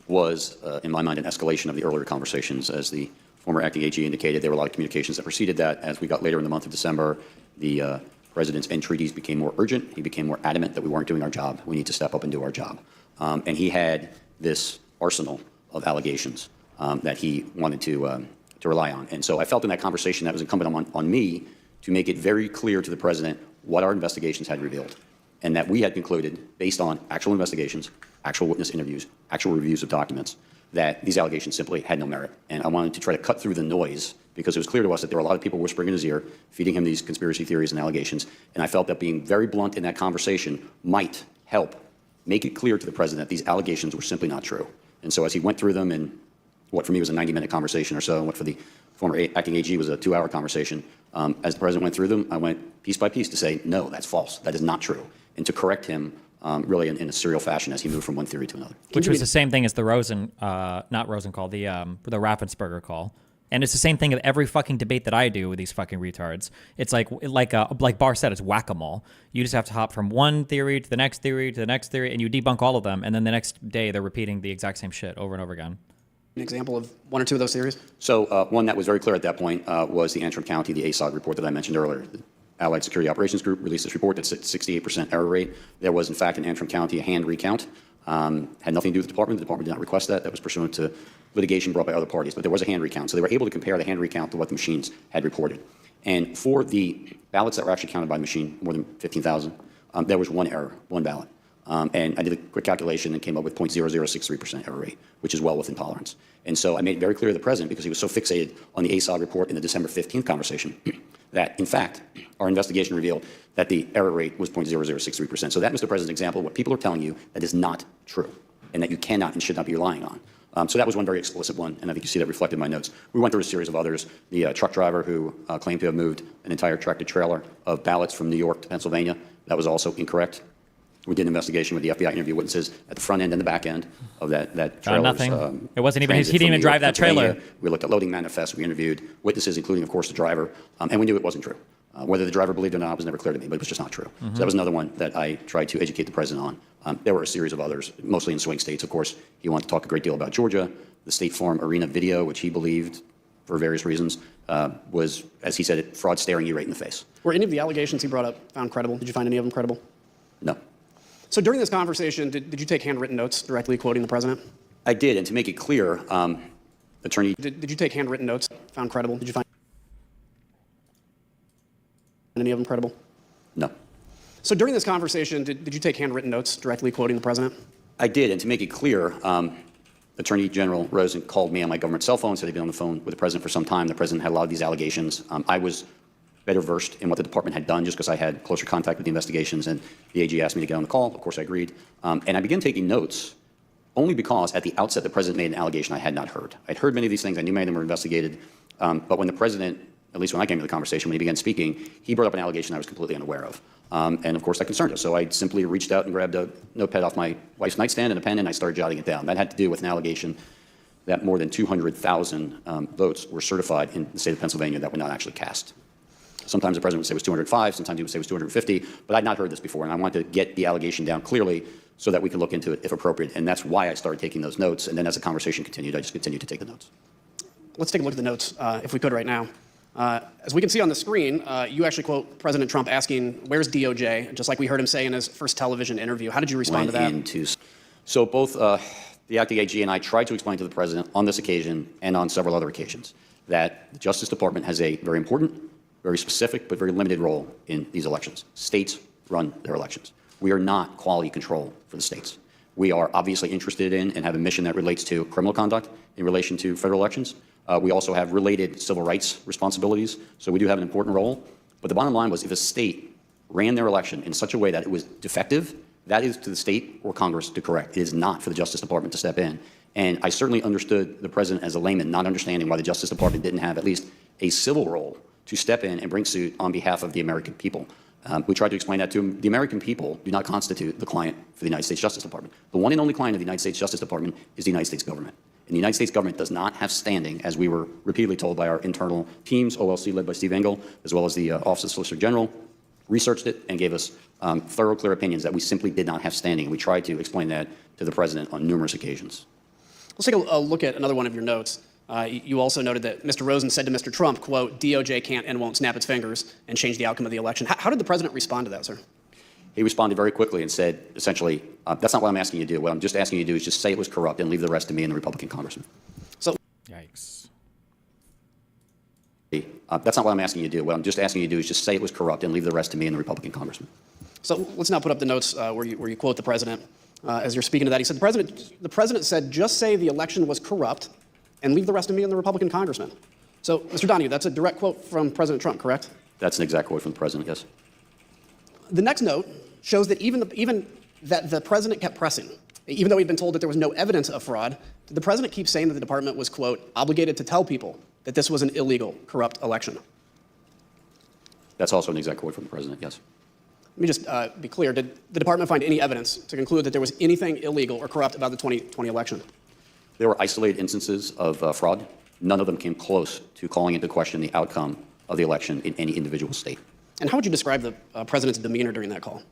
was, in my mind, an escalation of the earlier conversations. As the former acting AG indicated, there were a lot of communications that preceded that. As we got later in the month of December, the president's entreaties became more urgent. He became more adamant that we weren't doing our job. We need to step up and do our job. And he had this arsenal of allegations that he wanted to rely on. And so I felt in that conversation that it was incumbent on me to make it very clear to the president what our investigations had revealed, and that we had concluded, based on actual investigations, actual witness interviews, actual reviews of documents, that these allegations simply had no merit. And I wanted to try to cut through the noise, because it was clear to us that there were a lot of people whispering in his ear, feeding him these conspiracy theories and allegations. And I felt that being very blunt in that conversation might help make it clear to the president that these allegations were simply not true. And so as he went through them in what for me was a 90-minute conversation or so, and what for the former acting AG was a 2-hour conversation, as the president went through them, I went piece by piece to say, no, that's false. That is not true. And to correct him really in a serial fashion as he moved from one theory to another. Which was the same thing as the Rosen, not Rosen call, the Raffensperger call. And it's the same thing at every fucking debate that I do with these fucking retards. It's like Barr said, it's whack-a-mole. You just have to hop from one theory to the next theory to the next theory, and you debunk all of them, and then the next day they're repeating the exact same shit over and over again. An example of one or two of those theories? So one that was very clear at that point was the Antrim County, the ASOG report that I mentioned earlier. The Allied Security Operations Group released this report that said 68% error rate. There was, in fact, in Antrim County, a hand recount. Had nothing to do with the department. The department did not request that. That was pursuant to litigation brought by other parties. But there was a hand recount. So they were able to compare the hand recount to what the machines had reported. And for the ballots that were actually counted by the machine, more than 15,000, there was one error, one ballot. And I did a quick calculation and came up with 0.0063% error rate, which is well within tolerance. And so I made it very clear to the president, because he was so fixated on the ASOG report in the December 15th conversation, that, in fact, our investigation revealed that the error rate was 0.0063%. So that, Mr. President's example of what people are telling you that is not true and that you cannot and should not be relying on. So that was one very explicit one, and I think you see that reflected in my notes. We went through a series of others. The truck driver who claimed to have moved an entire tractor trailer of ballots from New York to Pennsylvania, that was also incorrect. We did an investigation with the FBI interview witnesses at the front end and the back end of that trailer. Nothing. It wasn't even his. He didn't even drive that trailer. We looked at loading manifests. We interviewed witnesses, including, of course, the driver, and we knew it wasn't true. Whether the driver believed it or not was never clear to me, but it was just not true. So that was another one that I tried to educate the president on. There were a series of others, mostly in swing states, of course. He wanted to talk a great deal about Georgia. The State Farm Arena video, which he believed, for various reasons, was, as he said it, fraud staring you right in the face. Were any of the allegations he brought up found credible? Did you find any of them credible? No. So during this conversation, did you take handwritten notes directly quoting the president? I did, and to make it clear, Attorney... Did you take handwritten notes found credible? Did you find... any of them credible? No. So during this conversation, did you take handwritten notes directly quoting the president? I did, and to make it clear, Attorney General Rosen called me on my government cell phone, said he'd been on the phone with the president for some time. The president had a lot of these allegations. I was better versed in what the department had done just because I had closer contact with the investigations, and the AG asked me to get on the call. Of course, I agreed. And I began taking notes only because at the outset the president made an allegation I had not heard. I'd heard many of these things. I knew many of them were investigated. But when the president, at least when I came to the conversation, when he began speaking, he brought up an allegation I was completely unaware of. And of course, that concerned us. So I simply reached out and grabbed a notepad off my wife's nightstand and a pen, and I started jotting it down. That had to do with an allegation that more than 200,000 votes were certified in the state of Pennsylvania that were not actually cast. Sometimes the president would say it was 205, sometimes he would say it was 250, but I'd not heard this before, and I wanted to get the allegation down clearly so that we could look into it if appropriate. And that's why I started taking those notes. And then as the conversation continued, I just continued to take the notes. Let's take a look at the notes, if we could, right now. As we can see on the screen, you actually quote President Trump asking, "Where's DOJ?" just like we heard him say in his first television interview. How did you respond to that? So both the acting AG and I tried to explain to the president on this occasion and on several other occasions that the Justice Department has a very important, very specific, but very limited role in these elections. States run their elections. We are not quality control for the states. We are obviously interested in and have a mission that relates to criminal conduct in relation to federal elections. We also have related civil rights responsibilities, so we do have an important role. But the bottom line was if a state ran their election in such a way that it was defective, that is to the state or Congress to correct. It is not for the Justice Department to step in. And I certainly understood the president as a layman not understanding why the Justice Department didn't have at least a civil role to step in and bring suit on behalf of the American people. We tried to explain that to him. The American people do not constitute the client for the United States Justice Department. The one and only client of the United States Justice Department is the United States government. And the United States government does not have standing, as we were repeatedly told by our internal teams, OLC led by Steve Engel, as well as the Office of Solicitor General, researched it and gave us thorough, clear opinions that we simply did not have standing. We tried to explain that to the president on numerous occasions. Let's take a look at another one of your notes. You also noted that Mr. Rosen said to Mr. Trump, quote, "DOJ can't and won't snap its fingers and change the outcome of the election." How did the president respond to that, sir? He responded very quickly and said, essentially, that's not what I'm asking you to do. What I'm just asking you to do is just say it was corrupt and leave the rest to me and the Republican congressman. So, yikes. That's not what I'm asking you to do. What I'm just asking you to do is just say it was corrupt and leave the rest to me and the Republican congressman. So let's now put up the notes where you quote the president. As you're speaking to that, he said, the president said, "Just say the election was corrupt and leave the rest to me and the Republican congressman." So, Mr. Donahue, that's a direct quote from President Trump, correct? That's an exact quote from the president, yes. The next note shows that even that the president kept pressing. Even though he'd been told that there was no evidence of fraud, the president keeps saying that the department was, quote, "obligated to tell people that this was an illegal, corrupt election." That's also an exact quote from the president, yes. Let me just be clear. Did the department find any evidence to conclude that there was anything illegal or corrupt about the 2020 election? There were isolated instances of fraud. None of them came close to calling into question the outcome of the election in any individual state. And how would you describe the president's demeanor during that call?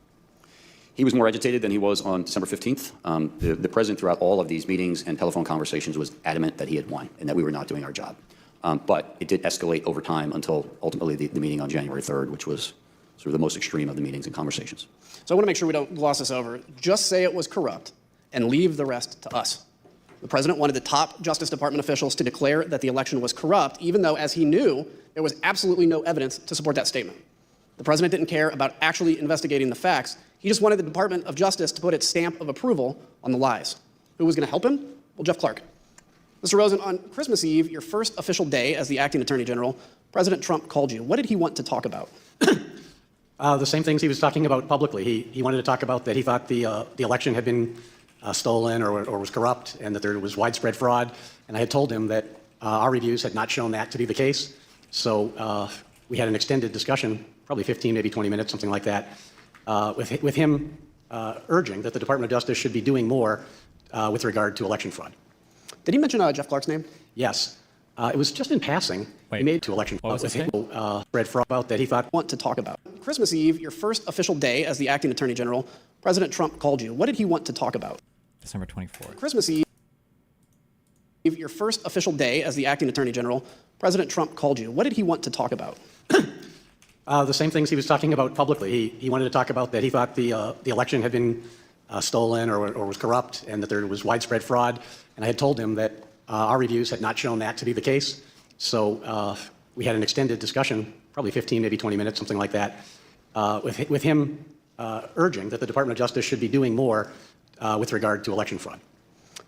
He was more agitated than he was on December 15th. The president, throughout all of these meetings and telephone conversations, was adamant that he had won and that we were not doing our job. But it did escalate over time until ultimately the meeting on January 3rd, which was sort of the most extreme of the meetings and conversations. So I want to make sure we don't gloss this over. Just say it was corrupt and leave the rest to us. The president wanted the top Justice Department officials to declare that the election was corrupt, even though, as he knew, there was absolutely no evidence to support that statement. The president didn't care about actually investigating the facts. He just wanted the Department of Justice to put its stamp of approval on the lies. Who was going to help him? Well, Jeff Clark. Mr. Rosen, on Christmas Eve, your first official day as the acting attorney general, President Trump called you. What did he want to talk about? The same things he was talking about publicly. He wanted to talk about that he thought the election had been stolen or was corrupt and that there was widespread fraud. And I had told him that our reviews had not shown that to be the case. So we had an extended discussion, probably 15, maybe 20 minutes, something like that, with him urging that the Department of Justice should be doing more with regard to election fraud. Did he mention Jeff Clark's name? Yes. It was just in passing. He made to election fraud with him, spread fraud about that he thought want to talk about. Christmas Eve, your first official day as the acting attorney general, President Trump called you. What did he want to talk about? December 24th. Christmas Eve, your first official day as the acting attorney general, President Trump called you. What did he want to talk about? The same things he was talking about publicly. He wanted to talk about that he thought the election had been stolen or was corrupt and that there was widespread fraud. And I had told him that our reviews had not shown that to be the case. So we had an extended discussion, probably 15, maybe 20 minutes, something like that, with him urging that the Department of Justice should be doing more with regard to election fraud.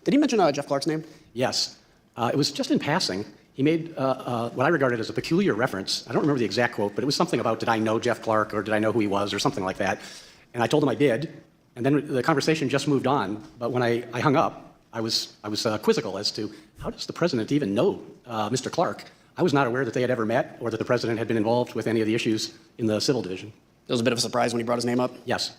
Did he mention Jeff Clark's name? Yes. It was just in passing. He made what I regarded as a peculiar reference. I don't remember the exact quote, but it was something about, did I know Jeff Clark, or did I know who he was, or something like that. And I told him I did. And then the conversation just moved on. But when I hung up, I was quizzical as to, how does the president even know Mr. Clark? I was not aware that they had ever met or that the president had been involved with any of the issues in the civil division. It was a bit of a surprise when he brought his name up? Yes.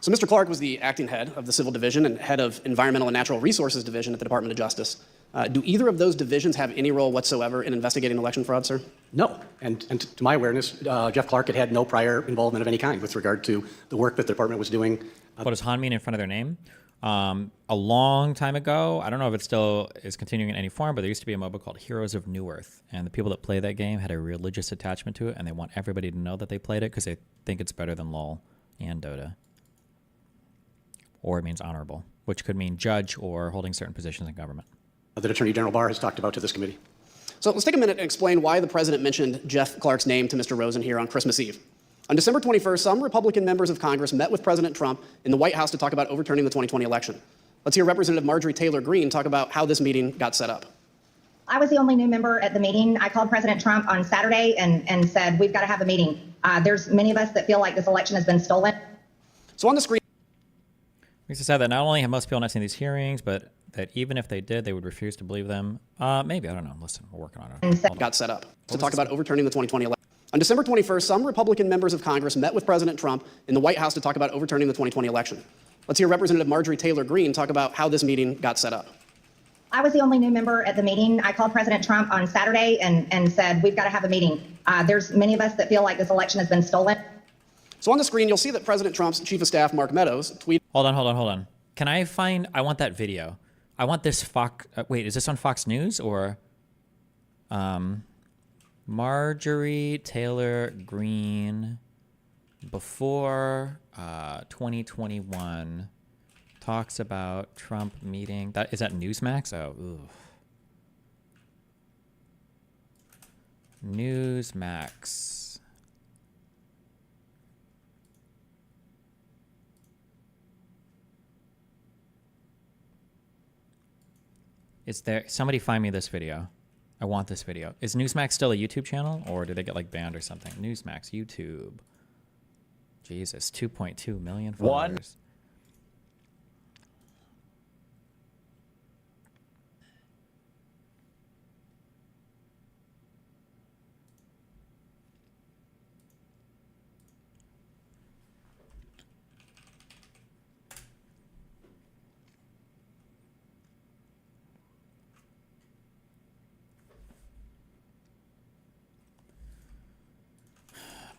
So Mr. Clark was the acting head of the Civil Division and head of Environmental and Natural Resources Division at the Department of Justice. Do either of those divisions have any role whatsoever in investigating election fraud, sir? No. And to my awareness, Jeff Clark had had no prior involvement of any kind with regard to the work that the department was doing. What does Han mean in front of their name? A long time ago, I don't know if it still is continuing in any form, but there used to be a MOBA called Heroes of New Earth. And the people that play that game had a religious attachment to it, and they want everybody to know that they played it because they think it's better than LOL and Dota. Or it means honorable, which could mean judge or holding certain positions in government. That Attorney General Barr has talked about to this committee. So let's take a minute and explain why the president mentioned Jeff Clark's name to Mr. Rosen here on Christmas Eve. On December 21st, some Republican members of Congress met with President Trump in the White House to talk about overturning the 2020 election. Let's hear Representative Marjorie Taylor Greene talk about how this meeting got set up. I was the only new member at the meeting. I called President Trump on Saturday and said, we've got to have a meeting. There's many of us that feel like this election has been stolen. So on the screen, makes it sad that not only have most people not seen these hearings, but that even if they did, they would refuse to believe them. Maybe, I don't know. Listen, we're working on it. Got set up to talk about overturning the 2020 election. On December 21st, some Republican members of Congress met with President Trump in the White House to talk about overturning the 2020 election. Let's hear Representative Marjorie Taylor Greene talk about how this meeting got set up. I was the only new member at the meeting. I called President Trump on Saturday and said, we've got to have a meeting. There's many of us that feel like this election has been stolen. So on the screen, you'll see that President Trump's Chief of Staff, Mark Meadows, tweeted. Hold on. Can I find, I want that video. I want this Fox, wait, is this on Fox News or? Marjorie Taylor Greene before 2021 talks about Trump meeting. Is that Newsmax? Oh, ooh. Newsmax. Is there, somebody find me this video. I want this video. Is Newsmax still a YouTube channel, or did they get like banned or something? Newsmax, YouTube. Jesus, 2.2 million followers.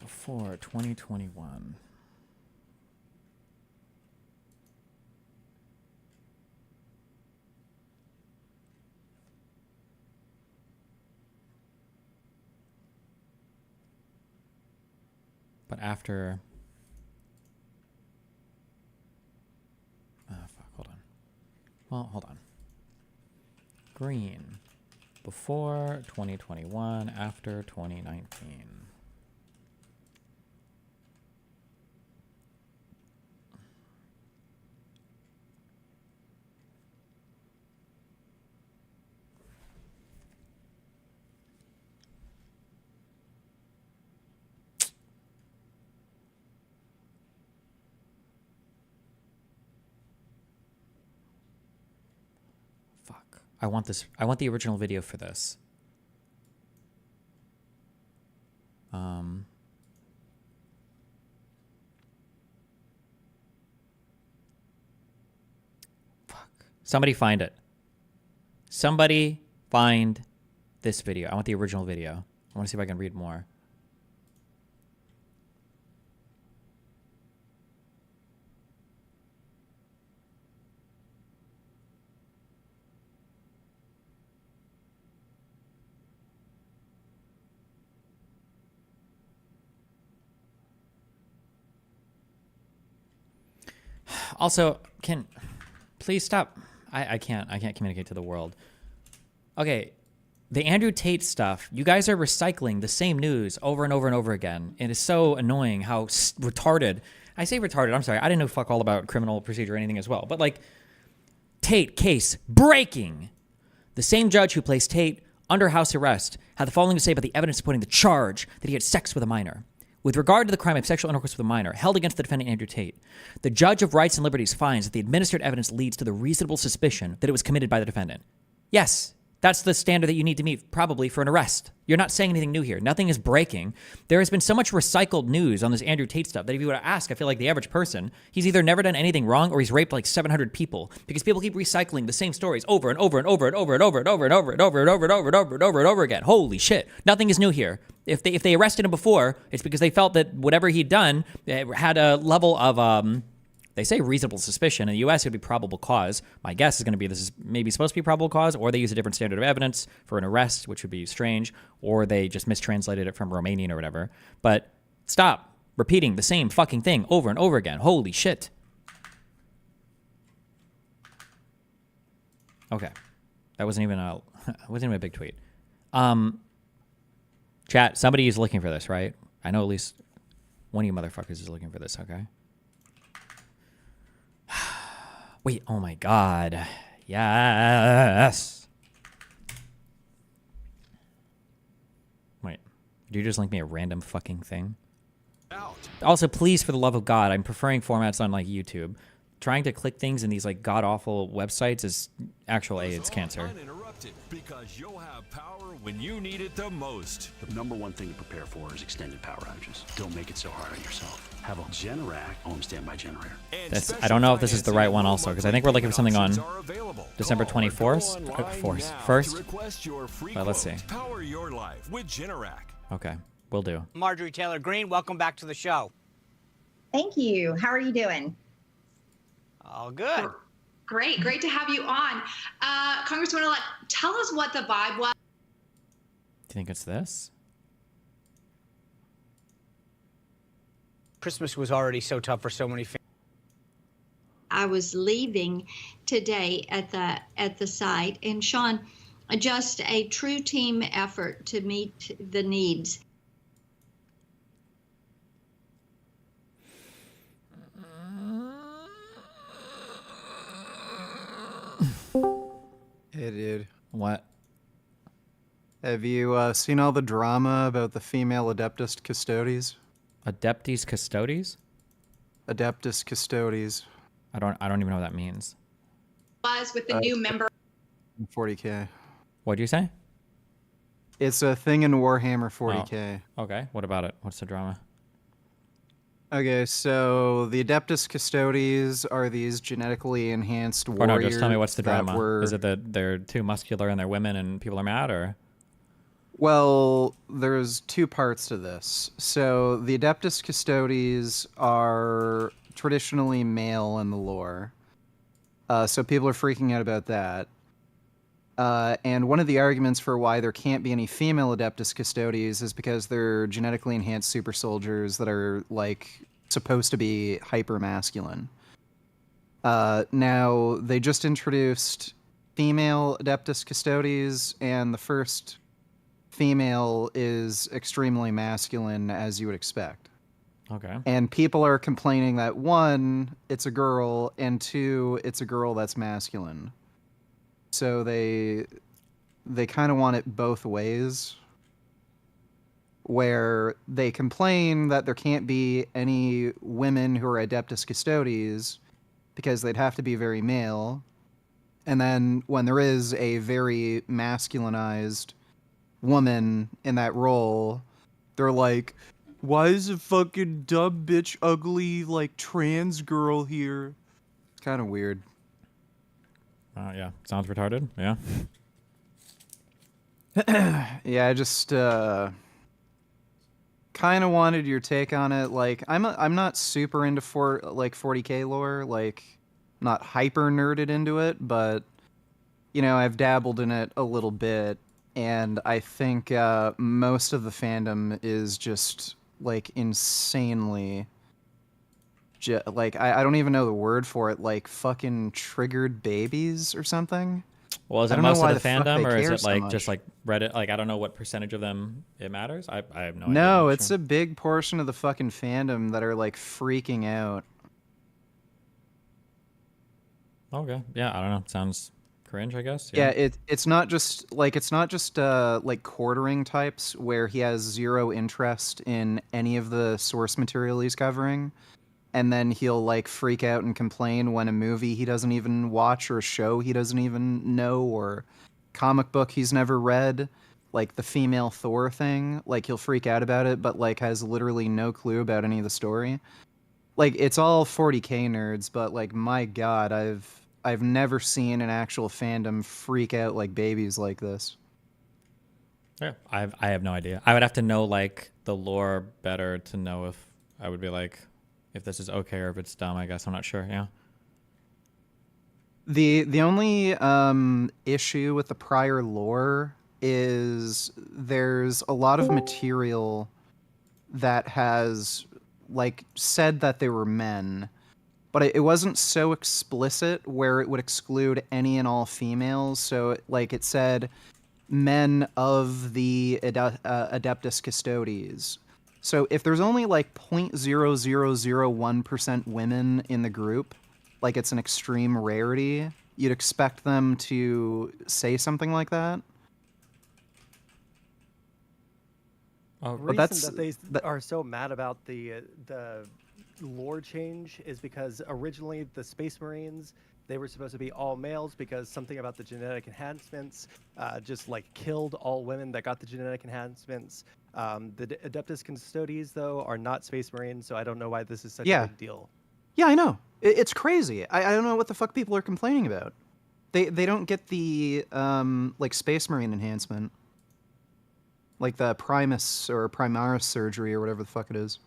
Before 2021. But after, oh fuck, hold on. Well, hold on. Green, before 2021, after 2019. I want this. I want the original video for this. Fuck. Somebody find it. Somebody find this video. I want the original video. I want to see if I can read more. Also, please stop. I can't communicate to the world. Okay, the Andrew Tate stuff, you guys are recycling the same news over and over and over again. It is so annoying how retarded. I say retarded, I'm sorry. I didn't know fuck all about criminal procedure or anything as well. But like, Tate case breaking. The same judge who placed Tate under house arrest had the following to say about the evidence supporting the charge that he had sex with a minor. With regard to the crime of sexual intercourse with a minor held against the defendant Andrew Tate, the judge of rights and liberties finds that the administered evidence leads to the reasonable suspicion that it was committed by the defendant. Yes, that's the standard that you need to meet, probably, for an arrest. You're not saying anything new here. Nothing is breaking. There has been so much recycled news on this Andrew Tate stuff that if you were to ask, I feel like the average person, he's either never done anything wrong or he's raped like 700 people because people keep recycling the same stories over and over and over and over and over and over and over and over and over and over and over and over and over again. Holy shit. Nothing is new here. If they arrested him before, it's because they felt that whatever he'd done had a level of, they say reasonable suspicion. In the U.S., it would be probable cause. My guess is going to be this is maybe supposed to be probable cause, or they use a different standard of evidence for an arrest, which would be strange, or they just mistranslated it from Romanian or whatever. But stop repeating the same fucking thing over and over again. Holy shit. Okay. That wasn't even a big tweet. Chat, somebody is looking for this, right? I know at least one of you motherfuckers is looking for this, okay? Wait, oh my god. Yes. Wait, did you just link me a random fucking thing? Also, please, for the love of God, I'm preferring formats on like YouTube. Trying to click things in these like god-awful websites is actual AIDS cancer. Because you'll have power when you need it the most. The number one thing to prepare for is extended power outages. Don't make it so hard on yourself. Have a Generac home standby generator. I don't know if this is the right one also, because I think we're looking for something on December 24th. First? Let's see. Power your life with Generac. Okay, will do. Marjorie Taylor Greene, welcome back to the show. Thank you. How are you doing? All good. Great to have you on. Congresswoman, tell us what the vibe was. Do you think it's this? Christmas was already so tough for so many families. I was leaving today at the site, and Sean, just a true team effort to meet the needs. Hey, dude. What? Have you seen all the drama about the female Adeptus Custodes? Adeptus Custodes? Adeptus Custodes. I don't even know what that means. Was with the new member. 40K. What'd you say? It's a thing in Warhammer 40K. Oh. Okay. What about it? What's the drama? Okay, so the Adeptus Custodes are these genetically enhanced warriors. Or no, just tell me what's the drama. Were... Is it that they're too muscular and they're women and people are mad, or? Well, there's two parts to this. So the Adeptus Custodes are traditionally male in the lore. So people are freaking out about that. And one of the arguments for why there can't be any female Adeptus Custodes is because they're genetically enhanced super soldiers that are, like, supposed to be hyper-masculine. Now, they just introduced female Adeptus Custodes, and the first female is extremely masculine, as you would expect. Okay. And people are complaining that, one, it's a girl, and two, it's a girl that's masculine. So they kind of want it both ways, where they complain that there can't be any women who are Adeptus Custodes because they'd have to be very male. And then when there is a very masculinized woman in that role, they're like, why is a fucking dumb bitch ugly like trans girl here? It's kind of weird. Yeah, sounds retarded. Yeah. Yeah, I just kind of wanted your take on it. Like, I'm not super into 40K lore. Like, not hyper nerded into it, but you know, I've dabbled in it a little bit, and I think most of the fandom is just like insanely. Like, I don't even know the word for it, like fucking triggered babies or something. Well, is I it don't know most why of the fuck they fandom, or is care it so like much. just like Reddit? Like I don't know what percentage of them it matters. I have no idea. No, I'm it's sure. a big portion of the fucking fandom that are like freaking out. Okay. Yeah, I don't know. Sounds cringe, I guess. Yeah, it's not just like like quartering types where he has zero interest in any of the source material he's covering, and then he'll like freak out and complain when a movie he doesn't even watch or a show he doesn't even know or comic book he's never read, like the female Thor thing, like he'll freak out about it but like has literally no clue about any of the story. Like it's all 40K nerds, but like my god, I've never seen an actual fandom freak out like babies like this. Yeah, I have no idea. I would have to know like the lore better to know if I would be like if this is okay or if it's dumb. I guess I'm not sure. Yeah. The only issue with the prior lore is there's a lot of material that has like said that they were men, but it wasn't so explicit where it would exclude any and all females. So like it said men of the Adeptus Custodes. So if there's only like 0.0001% women in the group, like it's an extreme rarity, you'd expect them to say something like that. The reason that they are so mad about the lore change is because originally the Space Marines, they were supposed to be all males because something about the genetic enhancements just like killed all women that got the genetic enhancements. The Adeptus Custodes, though, are not Space Marines, so I don't know why this is such a big deal. Yeah, I know. It's crazy. I don't know what the fuck people are complaining about. They don't get the like Space Marine enhancement. Like the Primus or Primaris surgery or whatever the fuck it is.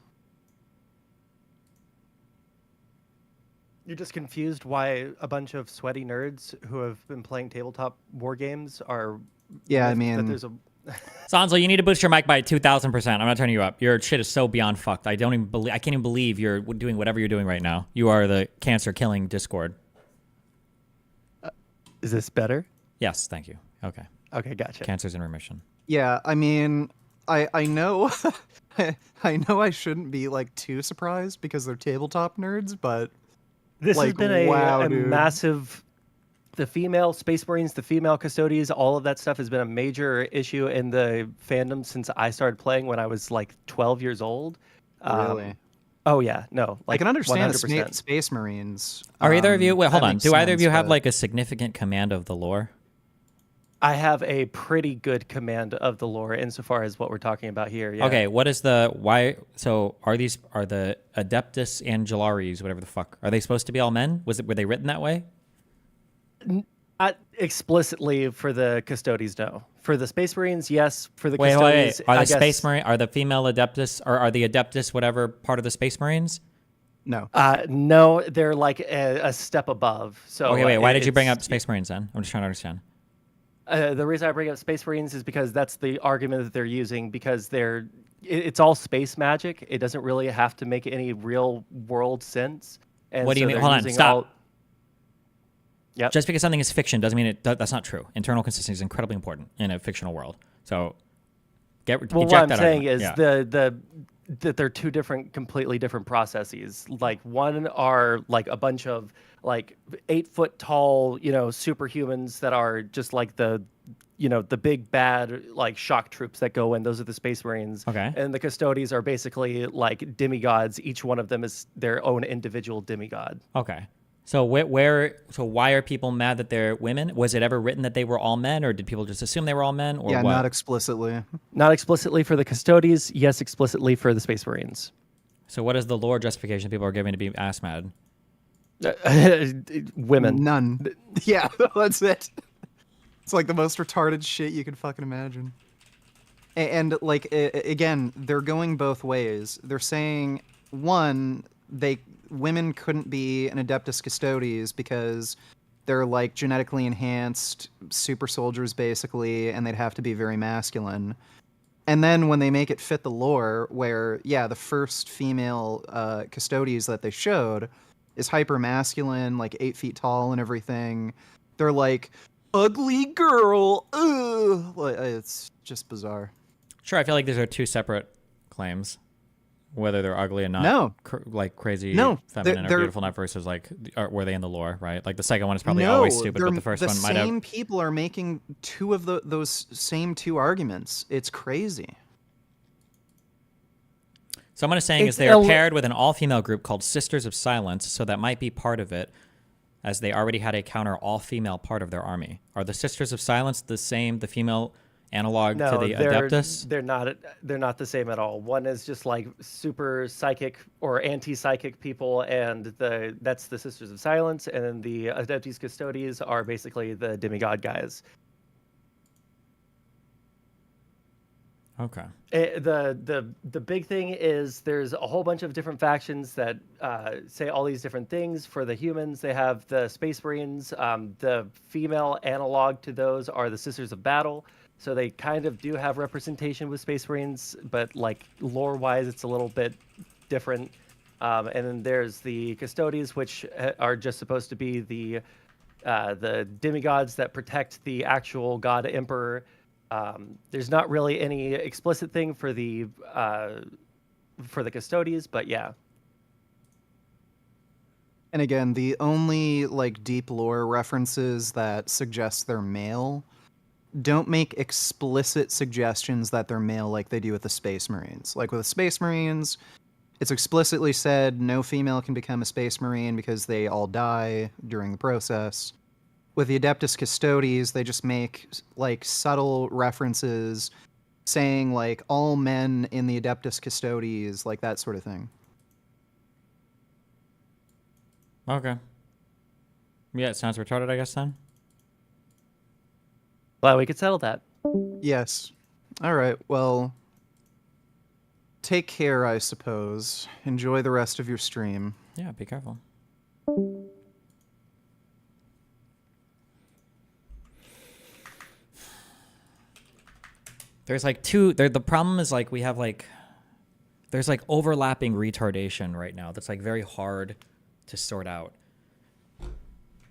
You're just confused why a bunch of sweaty nerds who have been playing tabletop war games are... Yeah, I that mean... there's a... Sanzo, you need to boost your mic by 2,000%. I'm not turning you up. Your shit is so beyond fucked. I can't even believe you're doing whatever you're doing right now. You are the cancer-killing Discord. Is this better? Yes, thank you. Okay. Okay, gotcha. Cancer's in remission. Yeah, I mean, I know, I know I shouldn't be like too surprised because they're tabletop nerds, but this like, has been a dude. massive. The female Space Marines, the female Custodians, all of that stuff has been a major issue in the fandom since I started playing when I was like 12 years old. Really? Oh yeah, no. Like I can understand 100%. Space Marines. Are either of you? Wait, hold that on. makes Do either of sense, you have but- like a significant command of the lore? I have a pretty good command of the lore insofar as what we're talking about here. Yeah. Okay, what is the why? So are the Adeptus Angelaries, whatever the fuck, are they supposed to be all men? Were they written that way? Not explicitly for the Custodies, no. For the Space Marines, yes. For the Wait, Custodies, Are the I guess, Space Marine, are the female Adeptus, or are the Adeptus whatever part of the Space Marines? No. No, they're like a step above. So Okay, wait. Why did you bring it's- up Space Marines then? I'm just trying to understand. The reason I bring up Space Marines is because that's the argument that they're using, because it's all space magic. It doesn't really have to make any real world sense. And What do you so mean? they're Hold on, using stop. Yep. Just because something is fiction doesn't mean that's not true. Internal consistency is incredibly important in a fictional world. So Well, eject what I'm that saying argument. is Yeah. that they're two completely different processes. Like one are like a bunch of like 8 foot tall, superhumans that are just like the big bad like shock troops that go in. Those are the Space Marines. Okay. And the Custodies are basically like demigods. Each one of them is their own individual demigod. Okay. So so why are people mad that they're women? Was it ever written that they were all men, or did people just assume they were all men, or Yeah, what? not explicitly. Not explicitly for the Custodies. Yes, explicitly for the Space Marines. So what is the lore justification people are giving to be ass mad? Women. None. Yeah, that's it. It's like the most retarded shit you could fucking imagine. And like, again, they're going both ways. They're saying, one, women couldn't be an Adeptus Custodes because they're like genetically enhanced super soldiers basically, and they'd have to be very masculine. And then when they make it fit the lore, where the first female Custodes that they showed is hyper masculine, like 8 feet tall and everything. They're like, ugly girl. Ugh. Like, it's just bizarre. Sure, I feel like these are two separate claims, whether they're ugly and not No. like crazy No, feminine they're- or beautiful enough versus like, were they in the lore, right? Like the second one is probably No, always stupid, but the first one might have. The same people are making two of those same two arguments. It's crazy. So what I'm saying is they are paired with an all-female group called Sisters of Silence, so that might be part of it, as they already had a counter all-female part of their army. Are the Sisters of Silence the female analog to the Adeptus? They're not the same at all. One is just like super psychic or anti-psychic people, and that's the Sisters of Silence, and then the Adeptus Custodes are basically the demigod guys. Okay. The big thing is there's a whole bunch of different factions that say all these different things. For the humans, they have the Space Marines. The female analog to those are the Sisters of Battle. So they kind of do have representation with Space Marines, but like lore-wise, it's a little bit different. And then there's the Custodes, which are just supposed to be the demigods that protect the actual God Emperor. There's not really any explicit thing for the Custodes, but yeah. And again, the only like deep lore references that suggest they're male don't make explicit suggestions that they're male like they do with the Space Marines. Like with the Space Marines, it's explicitly said no female can become a Space Marine because they all die during the process. With the Adeptus Custodes, they just make like subtle references saying like all men in the Adeptus Custodes, like that sort of thing. Okay. Yeah, it sounds retarded, I guess, then. Glad we could settle that. Yes. All right, well, take care, I suppose. Enjoy the rest of your stream. Yeah, be careful. There's like the problem is like we have like, there's like overlapping retardation right now that's like very hard to sort out.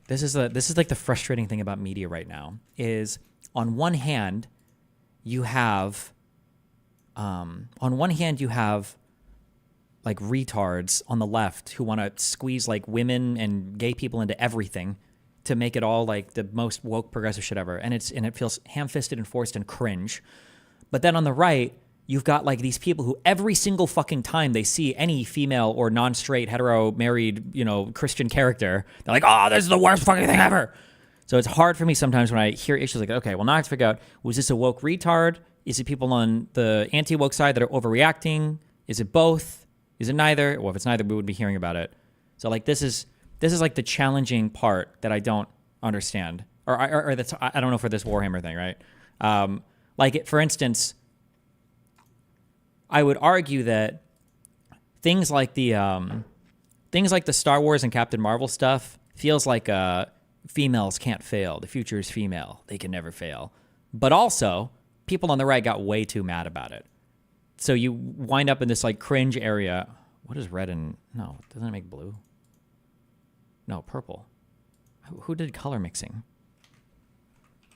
This is like the frustrating thing about media right now is on one hand you have like retards on the left who want to squeeze like women and gay people into everything to make it all like the most woke progressive shit ever, and it feels ham-fisted and forced and cringe. But then on the right, you've got like these people who every single fucking time they see any female or non-straight, hetero, married, Christian character, they're like, oh, this is the worst fucking thing ever. So it's hard for me sometimes when I hear issues like, okay, well now I have to figure out, was this a woke retard? Is it people on the anti-woke side that are overreacting? Is it both? Is it neither? Well, if it's neither, we would be hearing about it. So like this is like the challenging part that I don't understand. Or that's, I don't know, for this Warhammer thing, right? Like, for instance, I would argue that things like the Star Wars and Captain Marvel stuff feels like females can't fail. The future is female. They can never fail. But also, people on the right got way too mad about it. So you wind up in this like cringe area. What is red and... No, doesn't it make blue? No, purple. Who did color mixing?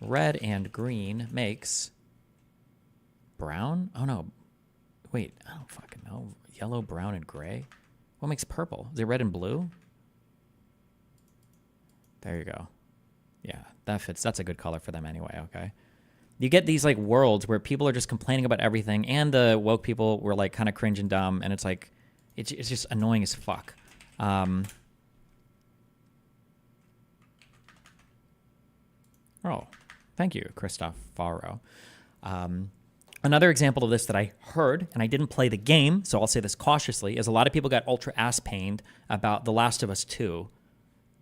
Red and green makes... brown? Oh no. Wait, I don't fucking know. Yellow, brown, and gray? What makes purple? Is it red and blue? There you go. Yeah, that fits. That's a good color for them anyway, okay? You get these like worlds where people are just complaining about everything, and the woke people were like kind of cringe and dumb, and it's like, it's just annoying as fuck. Oh, thank you, Christoph Faro. Another example of this that I heard, and I didn't play the game, so I'll say this cautiously, is a lot of people got ultra ass-pained about The Last of Us 2.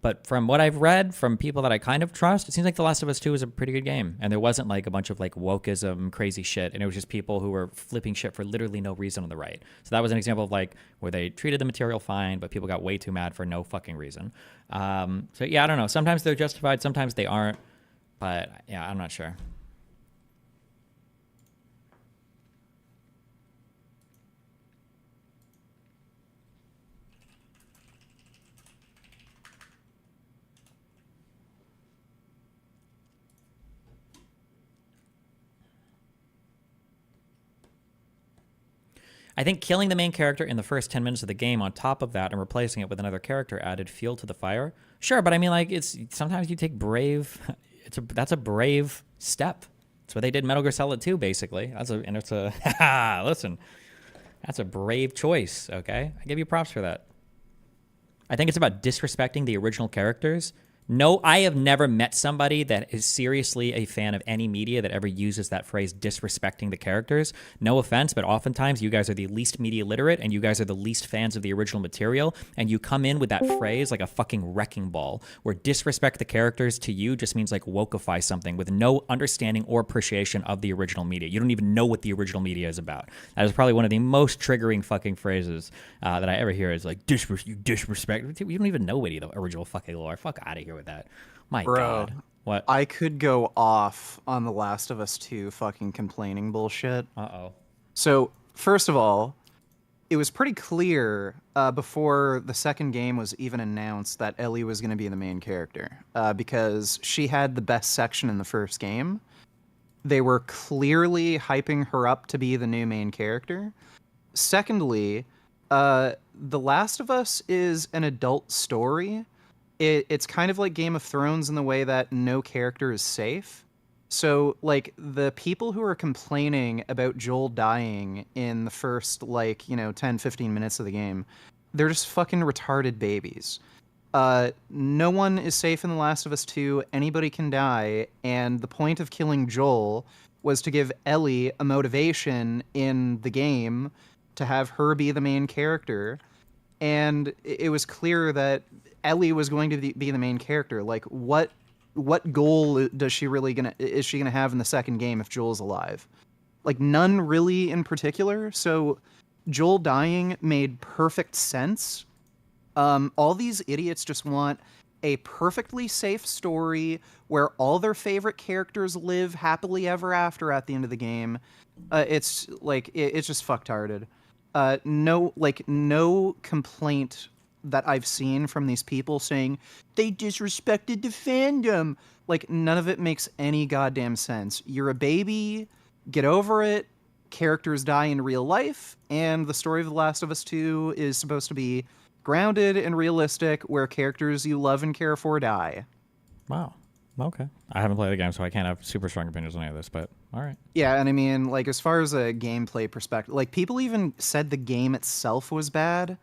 But from what I've read from people that I kind of trust, it seems like The Last of Us 2 is a pretty good game. And there wasn't like a bunch of like wokeism, crazy shit. And it was just people who were flipping shit for literally no reason on the right. So that was an example of like where they treated the material fine, but people got way too mad for no fucking reason. So yeah, I don't know. Sometimes they're justified, sometimes they aren't. But yeah, I'm not sure. I think killing the main character in the first 10 minutes of the game on top of that and replacing it with another character added fuel to the fire. Sure, but I mean, like, it's sometimes you take brave. That's a brave step. That's what they did in Metal Gear Solid 2, basically. Listen, that's a brave choice. Okay, I give you props for that. I think it's about disrespecting the original characters. No, I have never met somebody that is seriously a fan of any media that ever uses that phrase, disrespecting the characters. No offense, but oftentimes you guys are the least media literate and you guys are the least fans of the original material, and you come in with that phrase like a fucking wrecking ball, where disrespect the characters to you just means like wokeify something with no understanding or appreciation of the original media. You don't even know what the original media is about. That is probably one of the most triggering fucking phrases that I ever hear, is like, you disrespect. You don't even know any of the original fucking lore. Fuck out of here with that. My God. What? I could go off on The Last of Us 2 fucking complaining bullshit. Uh-oh. So, first of all, it was pretty clear before the second game was even announced that Ellie was going to be the main character, because she had the best section in the first game. They were clearly hyping her up to be the new main character. Secondly, The Last of Us is an adult story. It's kind of like Game of Thrones in the way that no character is safe. So, like, the people who are complaining about Joel dying in the first, 10, 15 minutes of the game, they're just fucking retarded babies. No one is safe in The Last of Us 2. Anybody can die, and the point of killing Joel was to give Ellie a motivation in the game to have her be the main character. And it was clear that Ellie was going to be the main character. Like, what goal is she gonna have in the second game if Joel's alive? Like, none really in particular. So Joel dying made perfect sense. All these idiots just want a perfectly safe story where all their favorite characters live happily ever after at the end of the game. It's just fucktarded. No complaint that I've seen from these people saying they disrespected the fandom. Like, none of it makes any goddamn sense. You're a baby, get over it. Characters die in real life, and the story of The Last of Us 2 is supposed to be grounded and realistic, where characters you love and care for die. Wow. Okay. I haven't played the game, so I can't have super strong opinions on any of this, but all right. Yeah, and I mean, like, as far as a gameplay perspective, like, people even said the game itself was bad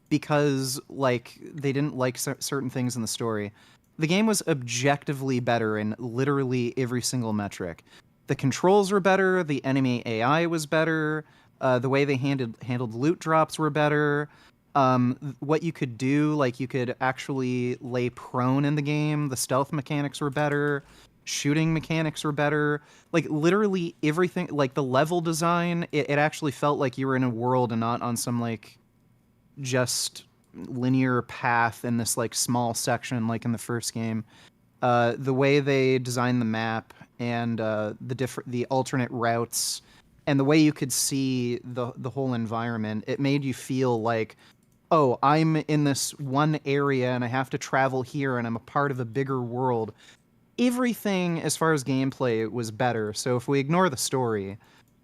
because, like, they didn't like certain things in the story. The game was objectively better in literally every single metric. The controls were better, the enemy AI was better, the way they handled loot drops were better. What you could do, like, you could actually lay prone in the game, the stealth mechanics were better, shooting mechanics were better, like, literally everything, like, the level design, it actually felt like you were in a world and not on some, like, just linear path in this, like, small section like in the first game. The way they designed the map and the alternate routes and the way you could see the whole environment, it made you feel like, oh, I'm in this one area and I have to travel here and I'm a part of a bigger world. Everything as far as gameplay was better. So if we ignore the story,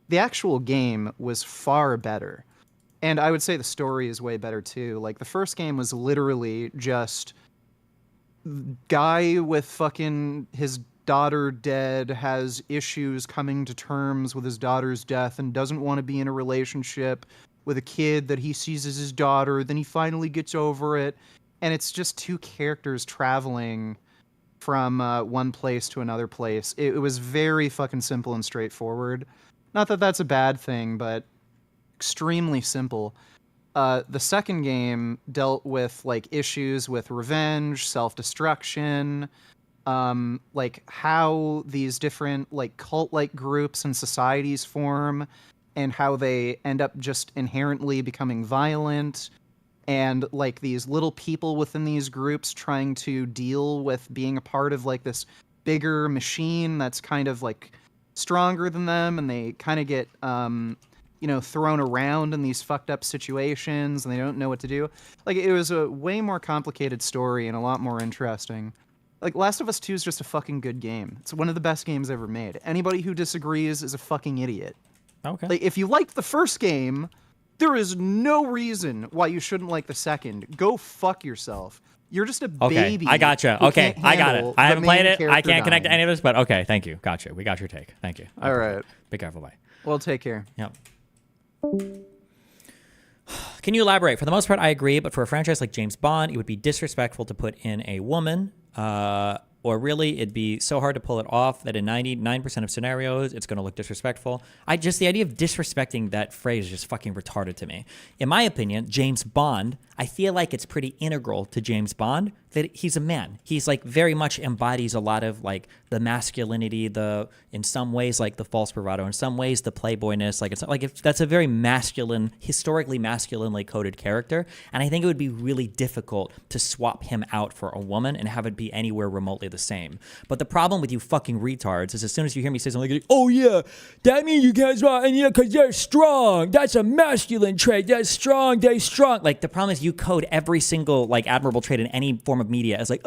the actual game was far better. And I would say the story is way better too. Like, the first game was literally just guy with fucking his daughter dead, has issues coming to terms with his daughter's death and doesn't want to be in a relationship with a kid that he sees as his daughter. Then he finally gets over it. And it's just two characters traveling from one place to another place. It was very fucking simple and straightforward. Not that that's a bad thing, but extremely simple. The second game dealt with, like, issues with revenge, self-destruction, like, how these different, like, cult-like groups and societies form, and how they end up just inherently becoming violent, and, like, these little people within these groups trying to deal with being a part of, like, this bigger machine that's kind of, like, stronger than them, and they kind of get thrown around in these fucked up situations and they don't know what to do. Like, it was a way more complicated story and a lot more interesting. Like, Last of Us 2 is just a fucking good game. It's one of the best games ever made. Anybody who disagrees is a fucking idiot. Okay. Like, if you liked the first game, There is no reason why you shouldn't like the second. Go fuck yourself. You're just a Okay, baby. I gotcha. who Okay, can't I got it. handle I the haven't played main it. I character can't connect to dying. any of this, but okay, thank you. Gotcha. We got your take. Thank you. All right. Be careful, bye. Well, take care. Yep. Can you elaborate? For the most part, I agree, but for a franchise like James Bond, it would be disrespectful to put in a woman, or really, it'd be so hard to pull it off that in 99% of scenarios, it's going to look disrespectful. The idea of disrespecting that phrase is just fucking retarded to me. In my opinion, James Bond, I feel like it's pretty integral to James Bond that he's a man. He's like very much embodies a lot of like the masculinity, in some ways like the false bravado, in some ways the playboyness. That's a very masculine, historically masculinely coded character, and I think it would be really difficult to swap him out for a woman and have it be anywhere remotely the same. But the problem with you fucking retards is as soon as you hear me say something like, "Oh yeah, that means you guys are, and yeah, because they're strong. That's a masculine trait. That's strong. They're strong." Like the problem is you code every single like admirable trait in any form of media as like,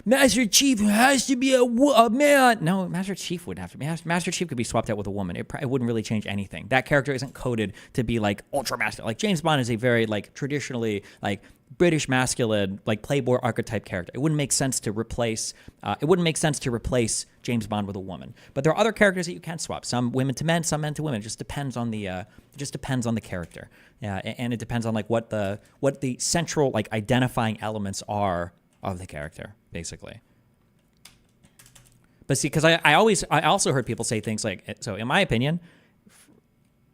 Master Chief has to be a man. No, Master Chief wouldn't have to be. Master Chief could be swapped out with a woman. It wouldn't really change anything. That character isn't coded to be like ultra masculine. Like James Bond is a very like traditionally like British masculine, like playboy archetype character. It wouldn't make sense to replace. James Bond with a woman. But there are other characters that you can swap. Some women to men, some men to women. It just depends on the. Character. And it depends on like what the central like identifying elements are of the character, basically. But see, because I also heard people say things like, so in my opinion,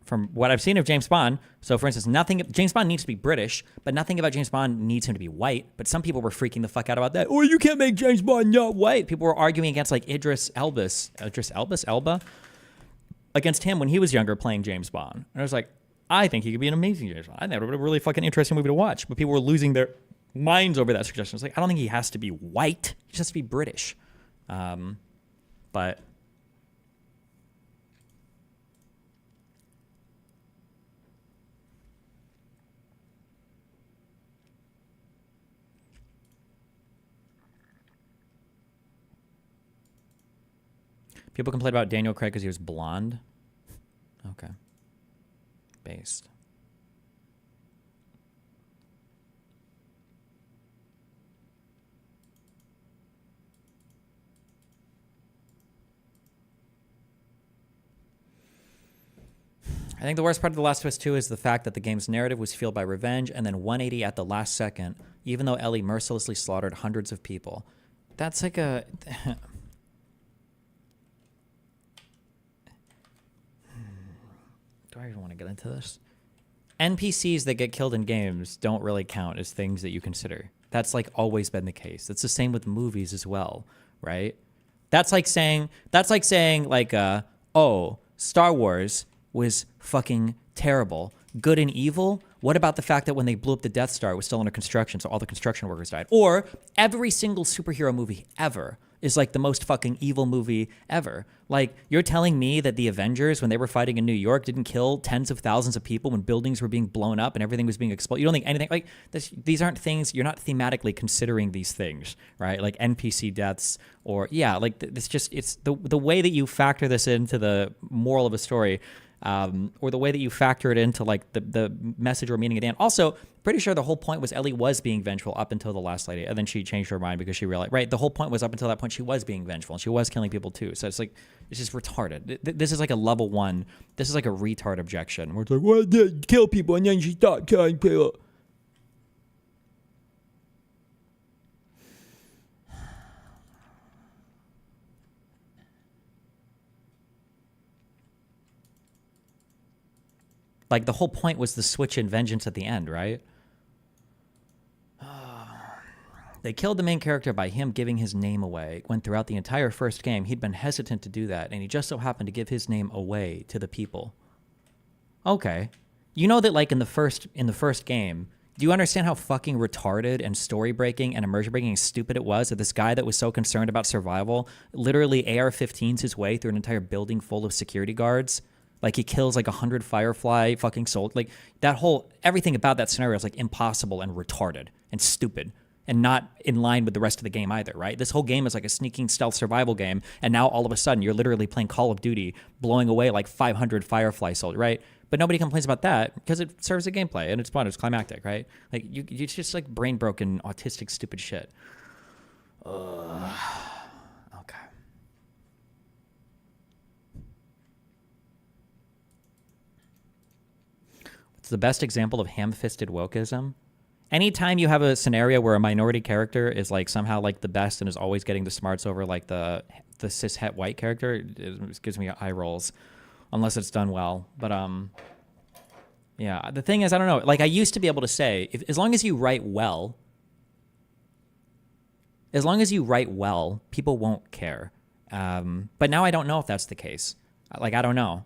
from what I've seen of James Bond, so for instance, James Bond needs to be British, but nothing about James Bond needs him to be white. But some people were freaking the fuck out about that. Oh, you can't make James Bond not white. People were arguing against like Idris Elba, against him when he was younger playing James Bond. And I was like, I think he could be an amazing James Bond. I think it would be a really fucking interesting movie to watch. But people were losing their minds over that suggestion. It's like, I don't think he has to be white. He just has to be British. But people complain about Daniel Craig because he was blonde. Okay. Based. I think the worst part of The Last of Us 2 is the fact that the game's narrative was fueled by revenge and then 180 at the last second, even though Ellie mercilessly slaughtered hundreds of people. That's like a... Do I even want to get into this? NPCs that get killed in games don't really count as things that you consider. That's like always been the case. It's the same with movies as well, right? That's like saying oh, Star Wars was fucking terrible. Good and evil? What about the fact that when they blew up the Death Star, it was still under construction, so all the construction workers died? Or every single superhero movie ever is like the most fucking evil movie ever. Like, you're telling me that the Avengers, when they were fighting in New York, didn't kill tens of thousands of people when buildings were being blown up and everything was being exploded? You don't think anything, like, these aren't things, you're not thematically considering these things, right? Like NPC deaths or, yeah, like, it's the way that you factor this into the moral of a story, or the way that you factor it into like the message or meaning at the end. Also, pretty sure the whole point was Ellie was being vengeful up until the last lady, and then she changed her mind because she realized, right, the whole point was up until that point she was being vengeful and she was killing people too. So it's like, it's just retarded. This is like a level one, this is like a retard objection where it's like, well, kill people and then she stopped killing people. Like, the whole point was the switch in vengeance at the end, right? They killed the main character by him giving his name away, when throughout the entire first game, he'd been hesitant to do that, and he just so happened to give his name away to the people. Okay. You know that, like, in the first game, do you understand how fucking retarded and story-breaking and immersion-breaking and stupid it was that this guy that was so concerned about survival literally AR-15s his way through an entire building full of security guards? Like, he kills like 100 Firefly fucking soldiers. Like, that whole, everything about that scenario is like impossible and retarded and stupid and not in line with the rest of the game either, right? This whole game is like a sneaking stealth survival game, and now all of a sudden you're literally playing Call of Duty, blowing away like 500 Firefly soldiers, right? But nobody complains about that because it serves a gameplay and it's fun. It's climactic, right? Like it's just like brain broken, autistic, stupid shit. Okay. What's the best example of ham-fisted wokeism? Anytime you have a scenario where a minority character is like somehow like the best and is always getting the smarts over like the cis-het white character, it gives me eye rolls, unless it's done well. But yeah, the thing is, I don't know. Like I used to be able to say, as long as you write well, people won't care. But now I don't know if that's the case. Like I don't know.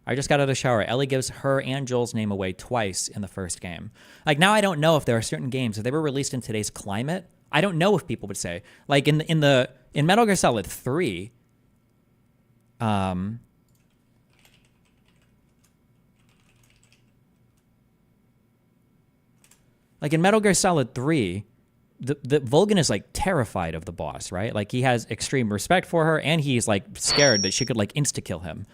I just got out of the shower. Ellie gives her and Joel's name away twice in the first game. Like now I don't know if there are certain games, if they were released in today's climate, I don't know if people would say. Like in Metal Gear Solid 3, like in Metal Gear Solid 3, the Vulcan is like terrified of the boss, right? Like he has extreme respect for her and he's like scared that she could like insta-kill him.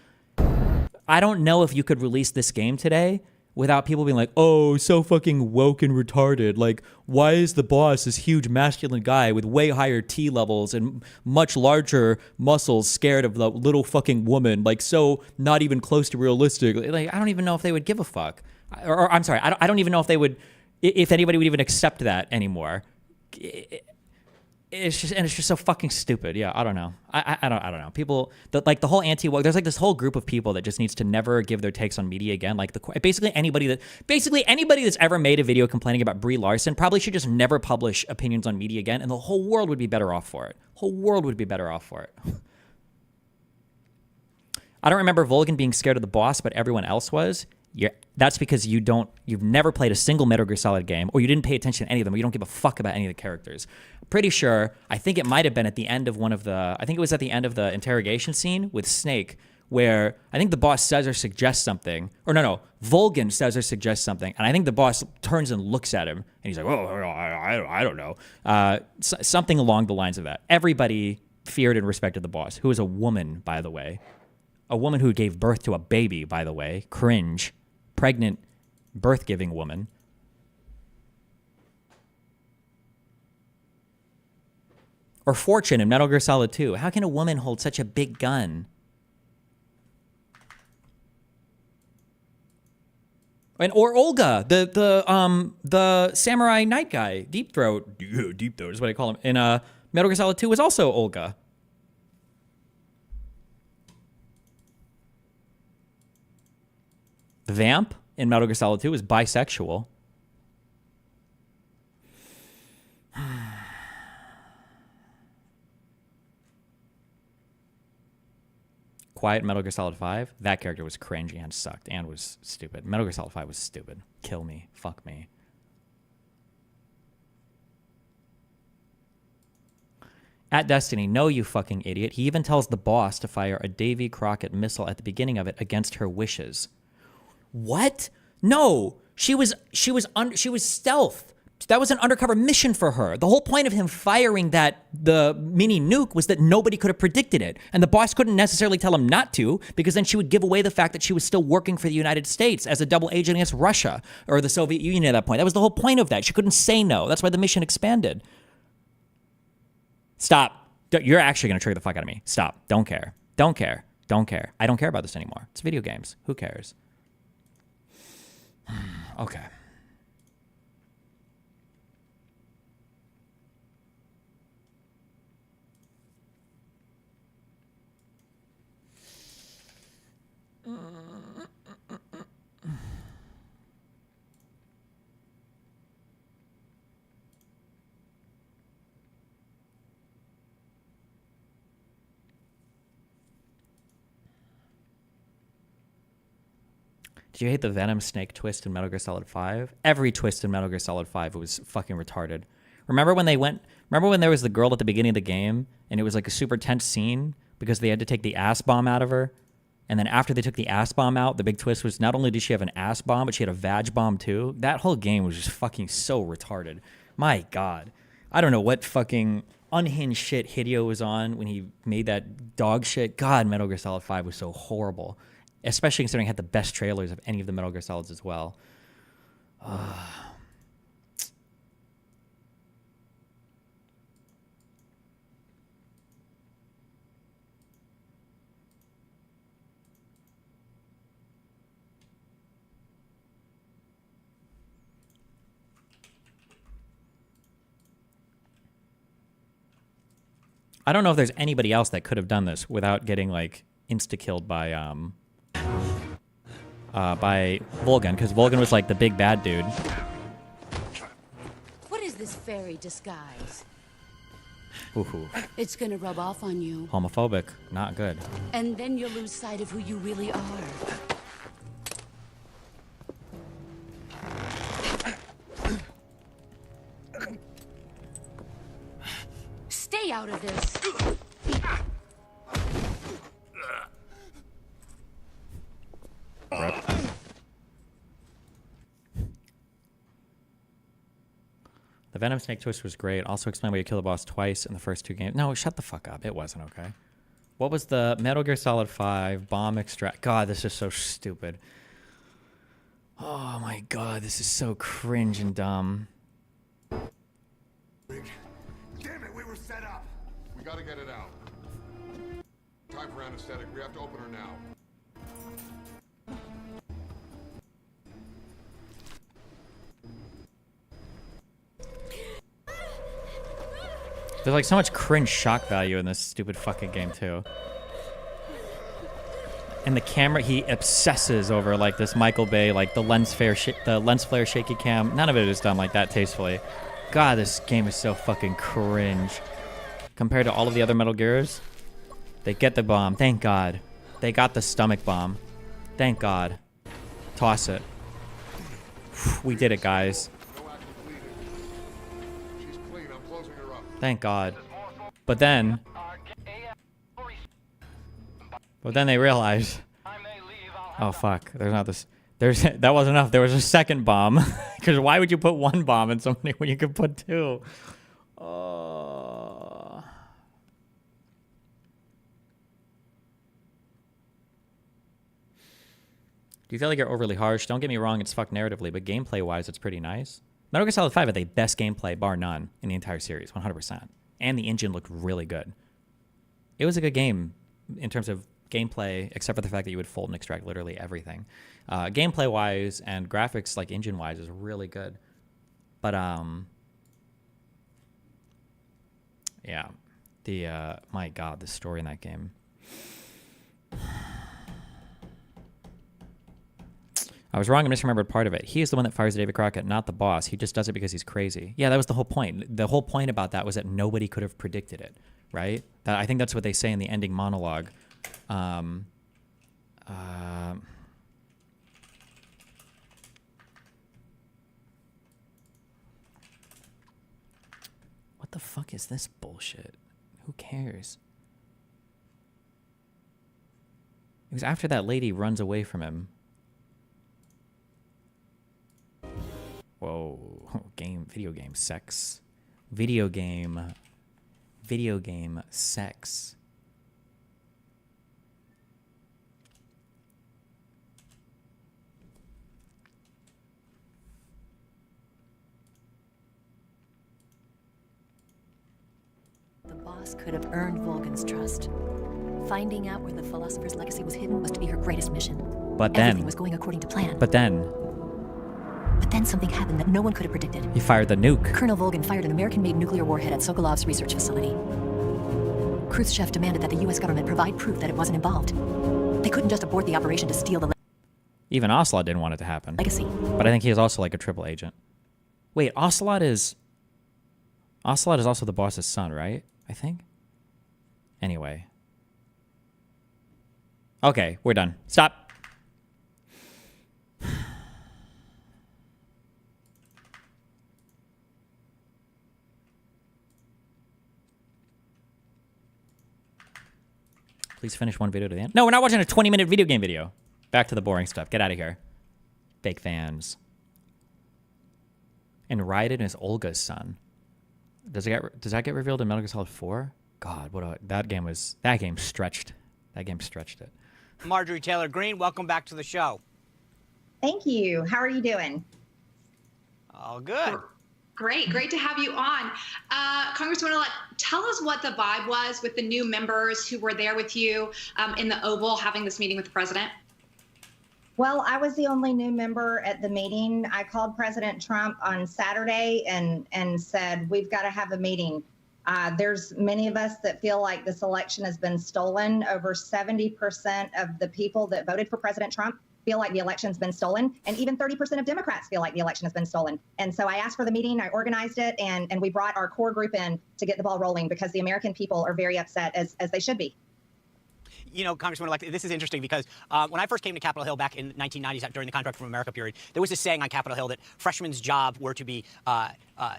I don't know if you could release this game today without people being like, oh, so fucking woke and retarded. Like, why is the boss this huge masculine guy with way higher T levels and much larger muscles scared of the little fucking woman? Like, so not even close to realistic. Like, I don't even know if they would give a fuck. Or I'm sorry, I don't even know if they would, if anybody would even accept that anymore. It's just so fucking stupid. Yeah, I don't know. I don't know. People, like the whole anti-woke, there's like this whole group of people that just needs to never give their takes on media again. Like basically anybody that's ever made a video complaining about Brie Larson probably should just never publish opinions on media again, and the whole world would be better off for it. I don't remember Vulcan being scared of the boss, but everyone else was. Yeah, that's because you've never played a single Metal Gear Solid game, or you didn't pay attention to any of them, or you don't give a fuck about any of the characters. Pretty sure, I think it might have been at the end of I think it was at the end of the interrogation scene with Snake, where I think the boss says or suggests something, or no, Vulcan says or suggests something, and I think the boss turns and looks at him, and he's like, oh, I don't know. Something along the lines of that. Everybody feared and respected the boss, who was a woman, by the way. A woman who gave birth to a baby, by the way. Cringe. Pregnant, birth-giving woman. Or Fortune in Metal Gear Solid 2. How can a woman hold such a big gun? Or Olga, the samurai knight guy, Deep Throat is what I call him. In Metal Gear Solid 2 was also Olga. The Vamp in Metal Gear Solid 2 is bisexual. Quiet Metal Gear Solid 5, that character was cringy and sucked and was stupid. Metal Gear Solid 5 was stupid. Kill me. Fuck me. At Destiny, no, you fucking idiot. He even tells the boss to fire a Davy Crockett missile at the beginning of it against her wishes. What? No, she was stealth. That was an undercover mission for her. The whole point of him firing the mini nuke was that nobody could have predicted it. And the boss couldn't necessarily tell him not to, because then she would give away the fact that she was still working for the United States as a double agent against Russia or the Soviet Union at that point. That was the whole point of that. She couldn't say no. That's why the mission expanded. Stop. You're actually going to trigger the fuck out of me. Stop. Don't care. Don't care. Don't care. I don't care about this anymore. It's video games. Who cares? Okay. Did you hate the Venom Snake twist in Metal Gear Solid 5? Every twist in Metal Gear Solid 5 was fucking retarded. Remember when there was the girl at the beginning of the game and it was like a super tense scene because they had to take the ass bomb out of her? And then after they took the ass bomb out, the big twist was not only did she have an ass bomb, but she had a vag bomb too. That whole game was just fucking so retarded. My God. I don't know what fucking unhinged shit Hideo was on when he made that dog shit. God, Metal Gear Solid 5 was so horrible. especially considering it had the best trailers of any of the Metal Gear Solids as well. I don't know if there's anybody else that could have done this without getting like insta-killed by Volgan, because Volgan was like the big bad dude. What is this fairy disguise? Ooh. It's gonna rub off on you, Homophobic, not good. and then you'll lose sight of who you really are. Stay out of this. The Venom Snake twist was great. Also explain why you kill the boss twice in the first 2 games. No, shut the fuck up. It wasn't okay. What was the Metal Gear Solid 5 bomb extract? God, this is so stupid. Oh my god, this is so cringe and dumb. Damn it, we were set up. We gotta get it out. Time for anesthetic. We have to open her now. There's like so much cringe shock value in this stupid fucking game too. And the camera, he obsesses over like this Michael Bay, like the lens flare shaky cam. None of it is done like that tastefully. God, this game is so fucking cringe. Compared to all of the other Metal Gears, they get the bomb. Thank God. They got the stomach bomb. Thank God. Toss it. We did it, guys. Thank God. But then they realized, oh fuck, there's not this. That wasn't enough. There was a second bomb. Because why would you put one bomb in somebody when you could put two? Do you feel like you're overly harsh? Don't get me wrong, it's fucked narratively, but gameplay-wise, it's pretty nice. Metal Gear Solid 5 had the best gameplay, bar none, in the entire series, 100%. And the engine looked really good. It was a good game in terms of gameplay, except for the fact that you would fold and extract literally everything. Gameplay-wise and graphics, like engine-wise, is really good. But, yeah. My God, the story in that game. I was wrong and misremembered part of it. He is the one that fires David Crockett, not the boss. He just does it because he's crazy. Yeah, that was the whole point. The whole point about that was that nobody could have predicted it, right? I think that's what they say in the ending monologue. What the fuck is this bullshit? Who cares? It was after that lady runs away from him. Whoa, video game sex. Video game sex. The boss could have earned Volgan's trust. Finding out where the philosopher's legacy was hidden was to be her greatest mission. But then everything was going according to plan. But then something happened that no one could have predicted. He fired the nuke. Colonel Volgan fired an American-made nuclear warhead at Sokolov's research facility. Khrushchev demanded that the U.S. government provide proof that it wasn't involved. They couldn't just abort the operation to steal the Even Ocelot didn't want it to happen. legacy. But I think he is also like a triple agent. Wait, Ocelot is also the boss's son, right? I think. Anyway. Okay, we're done. Stop. Please finish one video to the end. No, we're not watching a 20-minute video game video. Back to the boring stuff. Get out of here. Fake fans. And Raiden is Olga's son. Does that get revealed in Metal Gear Solid 4? God, that game stretched. That game stretched it. Marjorie Taylor Greene, welcome back to the show. Thank you. How are you doing? All good. Great to have you on. Congresswoman-elect, tell us what the vibe was with the new members who were there with you in the Oval having this meeting with the president. Well, I was the only new member at the meeting. I called President Trump on Saturday and said, we've got to have a meeting. There's many of us that feel like this election has been stolen. Over 70% of the people that voted for President Trump feel like the election's been stolen, and even 30% of Democrats feel like the election has been stolen. And so I asked for the meeting, I organized it, and we brought our core group in to get the ball rolling because the American people are very upset, as they should be. You know, Congresswoman-elect, this is interesting because when I first came to Capitol Hill back in the 1990s during the Contract from America period, there was this saying on Capitol Hill that freshmen's job were to be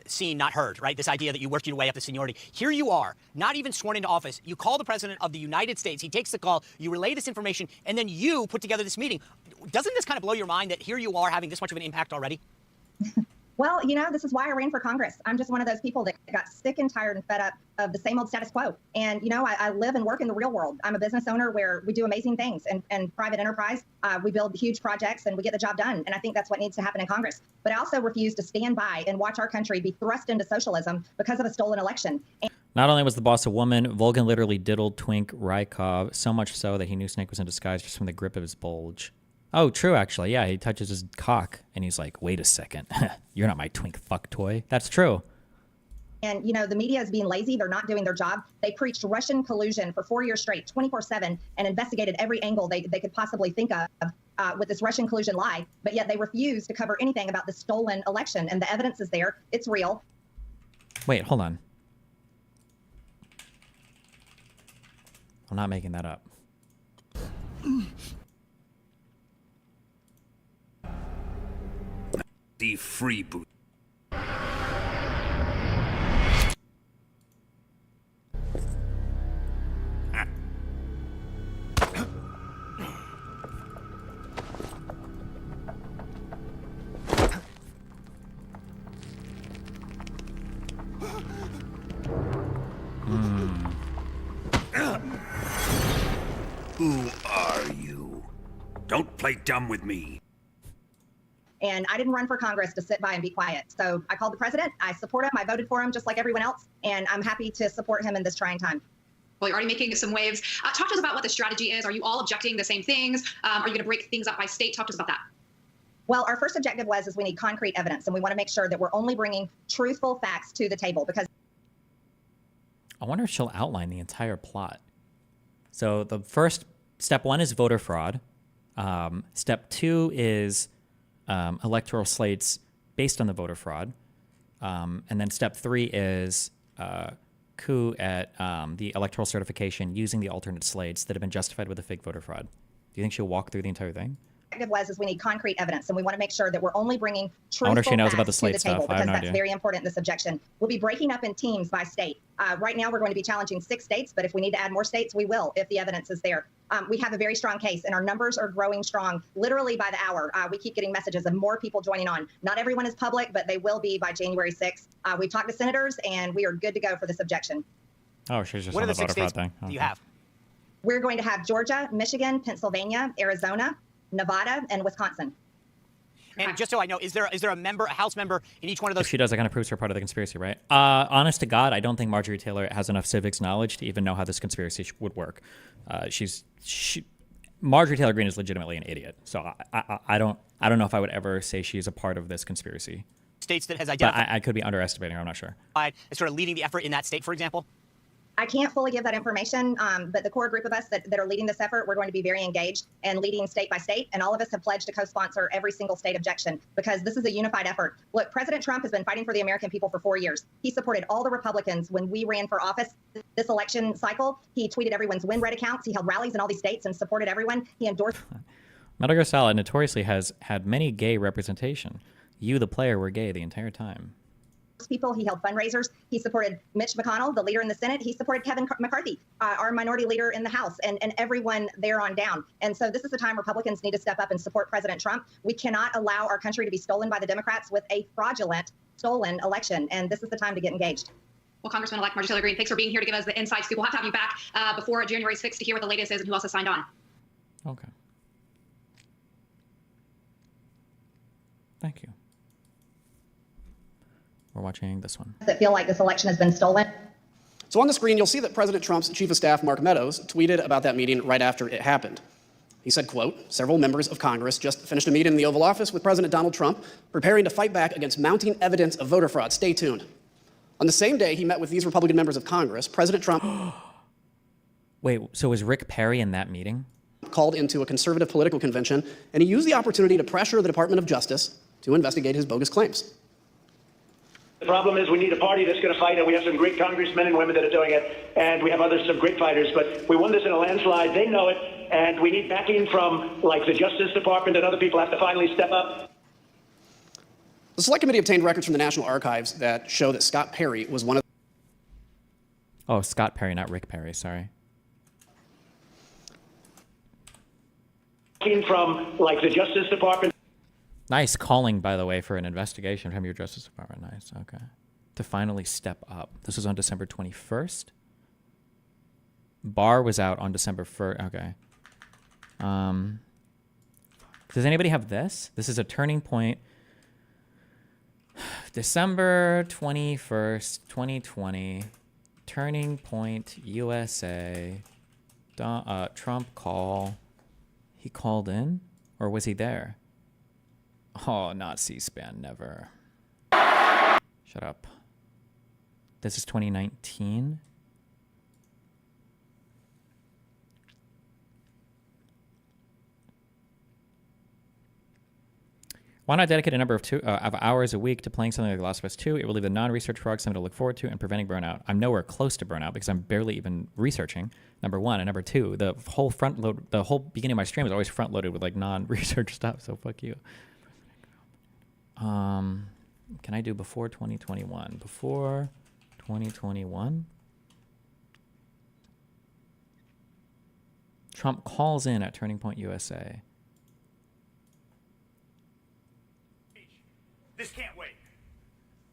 seen, not heard, right? This idea that you worked your way up to seniority. Here you are, not even sworn into office. You call the President of the United States. He takes the call. You relay this information, and then you put together this meeting. Doesn't this kind of blow your mind that here you are having this much of an impact already? Well, you know, this is why I ran for Congress. I'm just one of those people that got sick and tired and fed up of the same old status quo. And, you know, I live and work in the real world. I'm a business owner where we do amazing things. And private enterprise, we build huge projects and we get the job done. And I think that's what needs to happen in Congress. But I also refuse to stand by and watch our country be thrust into socialism because of a stolen election. Not only was the boss a woman, Volgan literally diddled Twink Rykov, so much so that he knew Snake was in disguise just from the grip of his bulge. Oh, true, actually. Yeah, he touches his cock, and he's like, wait a second. You're not my twink fuck toy. That's true. And, you know, the media is being lazy. They're not doing their job. They preached Russian collusion for 4 years straight, 24/7, and investigated every angle they could possibly think of with this Russian collusion lie. But yet they refuse to cover anything about the stolen election. And the evidence is there. It's real. Wait, hold on. I'm not making that up. The freeboot. Who are you? Don't play dumb with me. And I didn't run for Congress to sit by and be quiet. So I called the president. I support him. I voted for him just like everyone else. And I'm happy to support him in this trying time. Well, you're already making some waves. Talk to us about what the strategy is. Are you all objecting the same things? Are you going to break things up by state? Talk to us about that. Well, our first objective is we need concrete evidence. And we want to make sure that we're only bringing truthful facts to the table because I wonder if she'll outline the entire plot. So the first, step one is voter fraud. Step two is electoral slates based on the voter fraud. And then step three is coup at the electoral certification using the alternate slates that have been justified with a fake voter fraud. Do you think she'll walk through the entire thing? Is we need concrete evidence, and we want to make sure that we're only bringing truthful I wonder if she knows about the facts slate to the table stuff. I have because no that's idea. very important in this objection. We'll be breaking up in teams by state. Right now, we're going to be challenging 6 states, but if we need to add more states, we will if the evidence is there. We have a very strong case, and our numbers are growing strong literally by the hour. We keep getting messages of more people joining on. Not everyone is public, but they will be by January 6th. We've talked to senators, and we are good to go for this objection. Oh, she's just What on are the the voter 6 fraud states thing. do you have? We're going to have Georgia, Michigan, Pennsylvania, Arizona, Nevada, and Wisconsin. And just so I know, is there a member, a House member in each one of those? If she does, that kind of proves her part of the conspiracy, right? Honest to God, I don't think Marjorie Taylor has enough civics knowledge to even know how this conspiracy would work. Marjorie Taylor Greene is legitimately an idiot. So I don't know if I would ever say she's a part of this conspiracy. States that has But identified I could be underestimating her. I'm not sure. as sort of leading the effort in that state, for example? I can't fully give that information, but the core group of us that are leading this effort, we're going to be very engaged and leading state by state. And all of us have pledged to co-sponsor every single state objection because this is a unified effort. Look, President Trump has been fighting for the American people for 4 years. He supported all the Republicans when we ran for office this election cycle. He tweeted everyone's win rate accounts. He held rallies in all these states and supported everyone. He endorsed. Metal Gear Solid notoriously has had many gay representation. You, the player, were gay the entire time. People. He held fundraisers. He supported Mitch McConnell, the leader in the Senate. He supported Kevin McCarthy, our minority leader in the House, and everyone there on down. And so this is the time Republicans need to step up and support President Trump. We cannot allow our country to be stolen by the Democrats with a fraudulent, stolen election. And this is the time to get engaged. Well, Congresswoman-elect Marjorie Taylor Greene, thanks for being here to give us the inside scoop. We'll have to have you back before January 6th to hear what the latest is and who else has signed on. Okay. Thank you. We're watching this one. Does it feel like this election has been stolen? So on the screen, you'll see that President Trump's Chief of Staff, Mark Meadows, tweeted about that meeting right after it happened. He said, quote, "Several members of Congress just finished a meeting in the Oval Office with President Donald Trump, preparing to fight back against mounting evidence of voter fraud. Stay tuned." On the same day he met with these Republican members of Congress, President Trump Wait, so was Rick Perry in that meeting? Called into a conservative political convention, and he used the opportunity to pressure the Department of Justice to investigate his bogus claims. The problem is we need a party that's going to fight, and we have some great congressmen and women that are doing it, and we have some great fighters, but we won this in a landslide. They know it, and we need backing from, like, the Justice Department, and other people have to finally step up. The Select Committee obtained records from the National Archives that show that Scott Perry was one of Oh, Scott Perry, not Rick Perry, sorry. From, like, the Justice Department. Nice calling, by the way, for an investigation from your Justice Department. Nice, okay. To finally step up. This was on December 21st. Barr was out on December 1st. Okay. Does anybody have this? This is a turning point. December 21st, 2020. Turning Point USA. Trump call. He called in? Or was he there? Oh, not C-SPAN, never. Shut up. This is 2019. Why not dedicate a number of hours a week to playing something like The Last of Us 2? It will leave the non-research frog something to look forward to and preventing burnout. I'm nowhere close to burnout because I'm barely even researching, number one. And number two, the whole beginning of my stream is always front-loaded with like non-research stuff, so fuck you. Can I do before 2021? Before 2021? Trump calls in at Turning Point USA. This can't wait.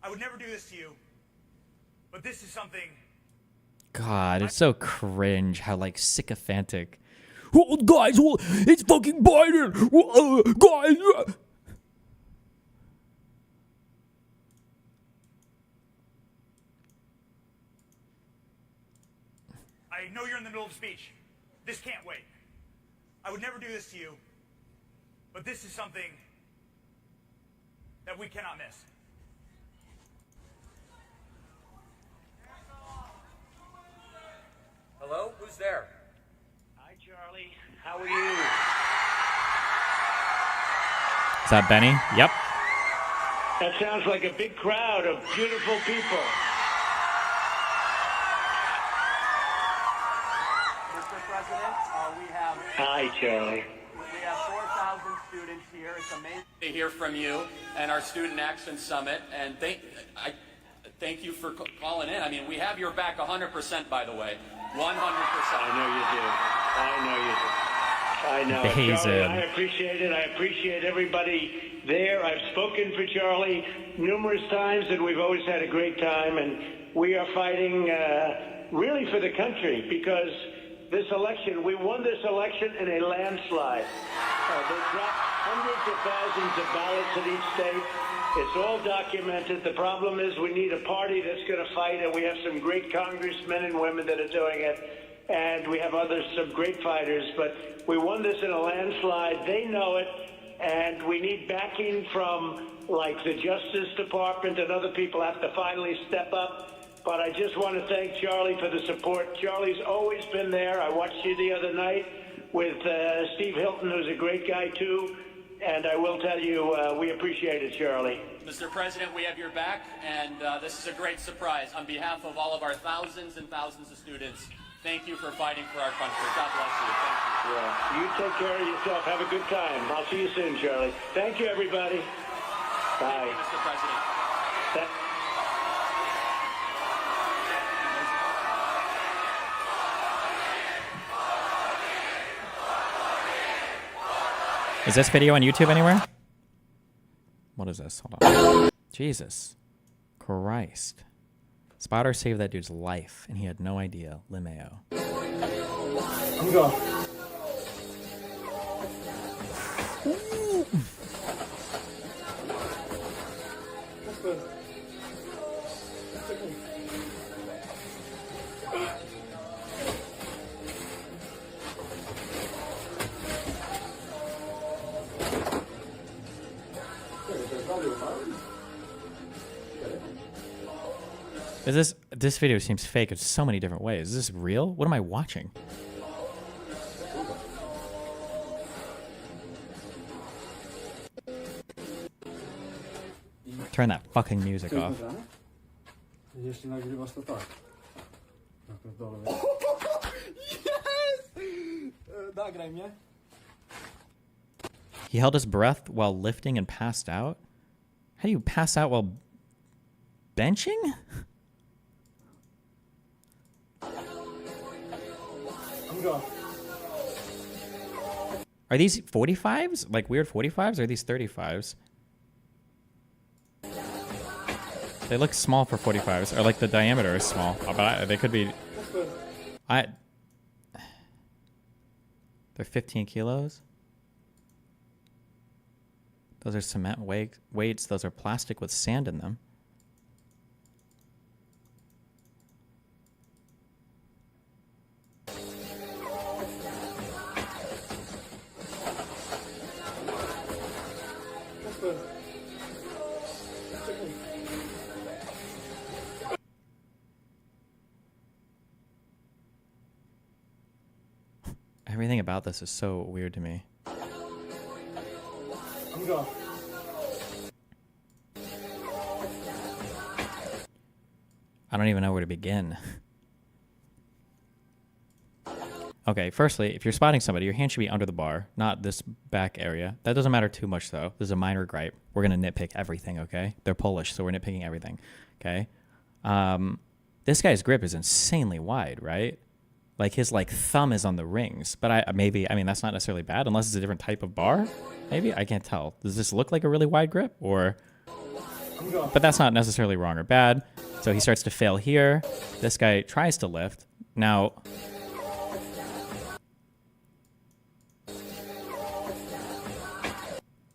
I would never do this to you, but this is something. God, it's so cringe how like sycophantic. Oh, guys, it's fucking Biden. Guys. I know you're in the middle of a speech. This can't wait. I would never do this to you, but this is something that we cannot miss. Hello? Who's there? Hi, Charlie. How are you? Is that Benny? Yep. That sounds like a big crowd of beautiful people. Mr. President, we have... Hi, Charlie. We have 4,000 students here. It's amazing to hear from you and our Student Action Summit. And thank you for calling in. I mean, we have your back 100%, by the way. 100%. I know you do. I know. Charlie, I appreciate it. I appreciate everybody there. I've spoken for Charlie numerous times, and we've always had a great time. And we are fighting really for the country because this election, we won this election in a landslide. They dropped hundreds of thousands of ballots in each state. It's all documented. The problem is we need a party that's going to fight, and we have some great congressmen and women that are doing it, and we have some great fighters, but we won this in a landslide. They know it, and we need backing from, like, the Justice Department, and other people have to finally step up. But I just want to thank Charlie for the support. Charlie's always been there. I watched you the other night with Steve Hilton, who's a great guy, too. And I will tell you, we appreciate it, Charlie. Mr. President, we have your back, and this is a great surprise. On behalf of all of our thousands and thousands of students, thank you for fighting for our country. God bless you. Thank you. Yeah. You take care of yourself. Have a good time. I'll see you soon, Charlie. Thank you, everybody. Bye. Thank you, Mr. President. Is this video on YouTube anywhere? What is this? Hold on. Jesus Christ. Spotter saved that dude's life, and he had no idea. Limeo. I'm going. This video seems fake in so many different ways. Is this real? What am I watching? Turn that fucking music off. He held his breath while lifting and passed out? How do you pass out while benching? Are these 45s? Like weird 45s? Or are these 35s? They look small for 45s. Or like the diameter is small. But they could be... They're 15 kilos? Those are cement weights. Those are plastic with sand in them. Everything about this is so weird to me. I don't even know where to begin. Okay, firstly, if you're spotting somebody, your hand should be under the bar, not this back area. That doesn't matter too much, though. This is a minor gripe. We're going to nitpick everything, okay? They're Polish, so we're nitpicking everything, okay? This guy's grip is insanely wide, right? Like, his, like, thumb is on the rings. But I mean, that's not necessarily bad, unless it's a different type of bar. Maybe? I can't tell. Does this look like a really wide grip? Or... But that's not necessarily wrong or bad. So he starts to fail here. This guy tries to lift. Now...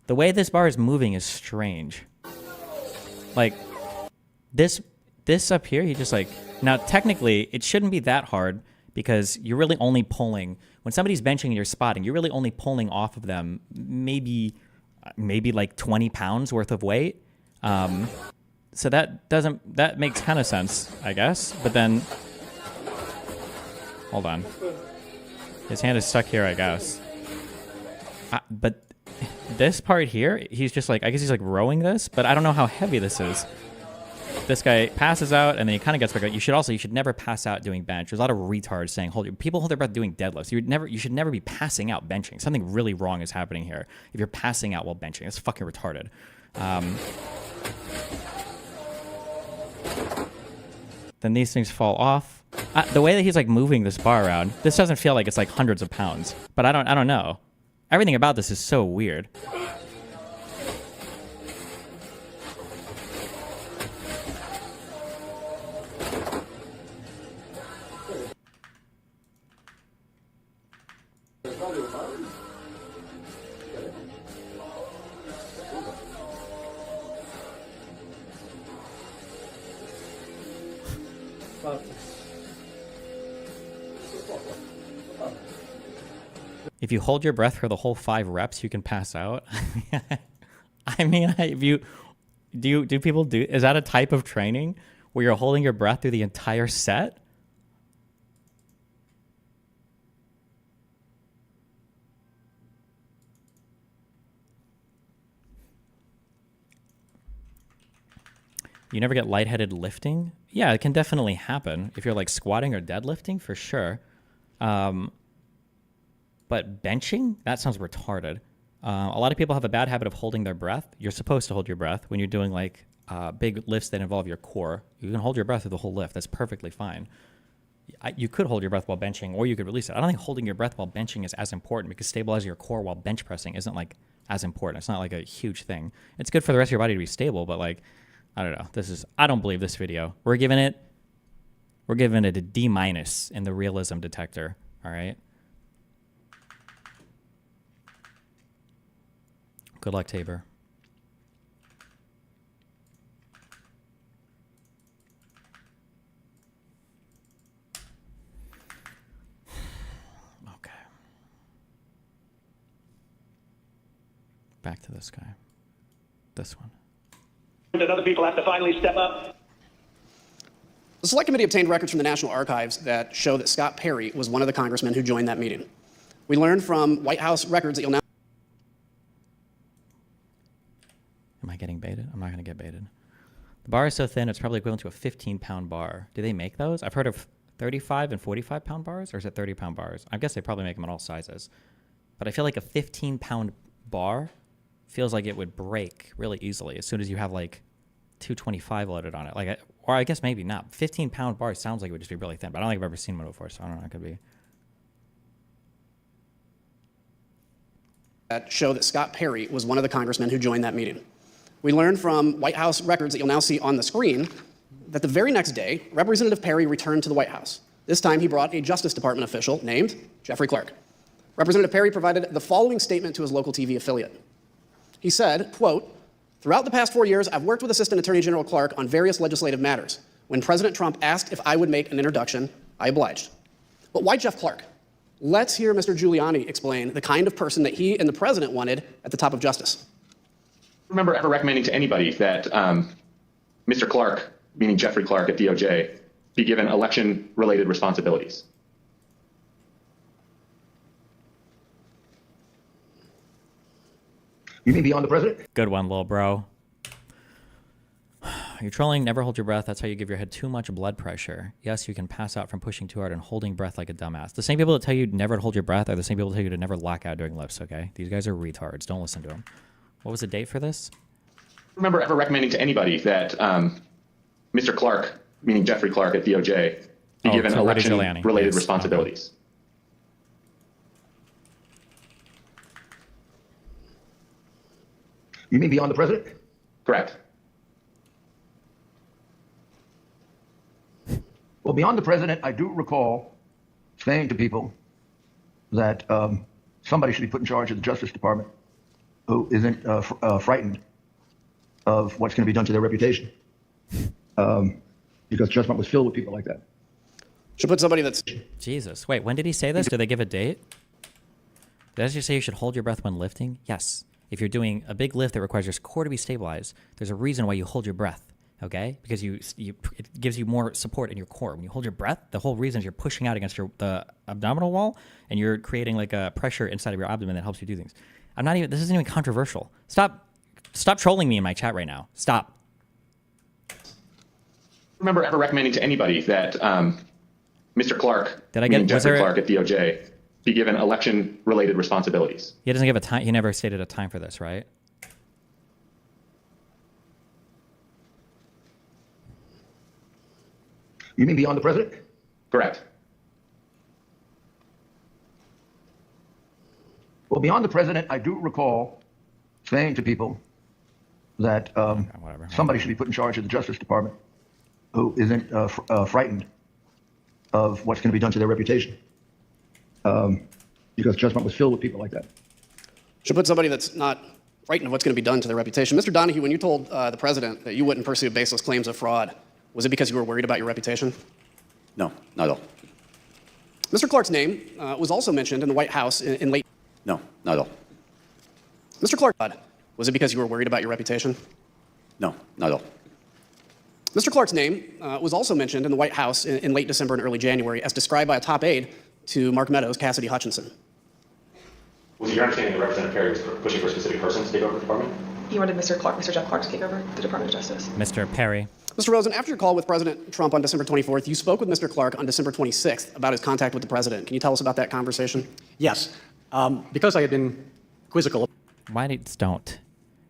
The way this bar is moving is strange. Like, this up here, he just like... Now, technically, it shouldn't be that hard because you're really only pulling... When somebody's benching and you're spotting, you're really only pulling off of them maybe like 20 pounds worth of weight. So that makes kind of sense, I guess. But then... Hold on. His hand is stuck here, I guess. But... This part here, he's just like, I guess he's like rowing this, but I don't know how heavy this is. This guy passes out and then he kind of gets back out. You should never pass out doing bench. There's a lot of retards saying, people hold their breath doing deadlifts. You should never be passing out benching. Something really wrong is happening here. If you're passing out while benching, that's fucking retarded. Then these things fall off. The way that he's like moving this bar around, this doesn't feel like it's like hundreds of pounds, but I don't know. Everything about this is so weird. If you hold your breath for the whole 5 reps, you can pass out. I mean, do people do? Is that a type of training where you're holding your breath through the entire set? You never get lightheaded lifting? Yeah, it can definitely happen if you're like squatting or deadlifting for sure. But benching? That sounds retarded. A lot of people have a bad habit of holding their breath. You're supposed to hold your breath when you're doing like big lifts that involve your core. You can hold your breath through the whole lift. That's perfectly fine. You could hold your breath while benching, or you could release it. I don't think holding your breath while benching is as important because stabilizing your core while bench pressing isn't like as important. It's not like a huge thing. It's good for the rest of your body to be stable, but like, I don't know. I don't believe this video. We're giving it a D- in the realism detector. All right. Good luck, Tabor. back to this guy. This one. That other people have to finally step up. The Select Committee obtained records from the National Archives that show that Scott Perry was one of the congressmen who joined that meeting. We learned from White House records that you'll now... Am I getting baited? I'm not going to get baited. The bar is so thin, it's probably equivalent to a 15-pound bar. Do they make those? I've heard of 35 and 45-pound bars, or is it 30-pound bars? I guess they probably make them in all sizes. But I feel like a 15-pound bar feels like it would break really easily as soon as you have like 225 loaded on it. Like, or I guess maybe not. 15-pound bar sounds like it would just be really thin, but I don't think I've ever seen one before, so I don't know. It could be. That show that Scott Perry was one of the congressmen who joined that meeting. We learned from White House records that you'll now see on the screen that the very next day, Representative Perry returned to the White House. This time he brought a Justice Department official named Jeffrey Clark. Representative Perry provided the following statement to his local TV affiliate. He said, quote, "Throughout the past 4 years, I've worked with Assistant Attorney General Clark on various legislative matters. When President Trump asked if I would make an introduction, I obliged." But why Jeff Clark? Let's hear Mr. Giuliani explain the kind of person that he and the president wanted at the top of justice. I remember ever recommending to anybody that Mr. Clark, meaning Jeffrey Clark at DOJ, be given election-related responsibilities. You mean beyond the president? Good one, little bro. You're trolling, never hold your breath. That's how you give your head too much blood pressure. Yes, you can pass out from pushing too hard and holding breath like a dumbass. The same people that tell you never to hold your breath are the same people that tell you to never lock out during lifts, okay? These guys are retards. Don't listen to them. What was the date for this? I remember ever recommending to anybody that Mr. Clark, meaning Jeffrey Clark at DOJ, be given election-related responsibilities. You mean beyond the president? Correct. Well, beyond the president, I do recall saying to people that somebody should be put in charge of the Justice Department who isn't frightened of what's going to be done to their reputation. Because judgment was filled with people like that. Should put somebody that's... Jesus. Wait, when did he say this? Did they give a date? Did I just say you should hold your breath when lifting? Yes. If you're doing a big lift that requires your core to be stabilized, there's a reason why you hold your breath, okay? Because it gives you more support in your core. When you hold your breath, the whole reason is you're pushing out against the abdominal wall, and you're creating like a pressure inside of your abdomen that helps you do things. This isn't even controversial. Stop trolling me in my chat right now. Stop. I remember ever recommending to anybody that Mr. Clark, meaning Jeffrey Clark at DOJ, be given election-related responsibilities. He doesn't give a time. He never stated a time for this, right? You mean beyond the president? Correct. Well, beyond the president, I do recall saying to people that somebody should be put in charge of the Justice Department who isn't frightened of what's going to be done to their reputation. Because judgment was filled with people like that. Should put somebody that's not frightened of what's going to be done to their reputation. Mr. Donahue, when you told the president that you wouldn't pursue baseless claims of fraud, was it because you were worried about your reputation? No, not at all. Mr. Clark's name was also mentioned in the White House in late... No, not at all. Mr. Clark, was it because you were worried about your reputation? No, not at all. Mr. Clark's name was also mentioned in the White House in late December and early January as described by a top aide to Mark Meadows, Cassidy Hutchinson. Was it your understanding that Representative Perry was pushing for a specific person to take over the department? He wanted Mr. Jeff Clark to take over the Department of Justice. Mr. Perry. Mr. Rosen, after your call with President Trump on December 24th, you spoke with Mr. Clark on December 26th about his contact with the president. Can you tell us about that conversation? Yes. Because I had been quizzical. Don't.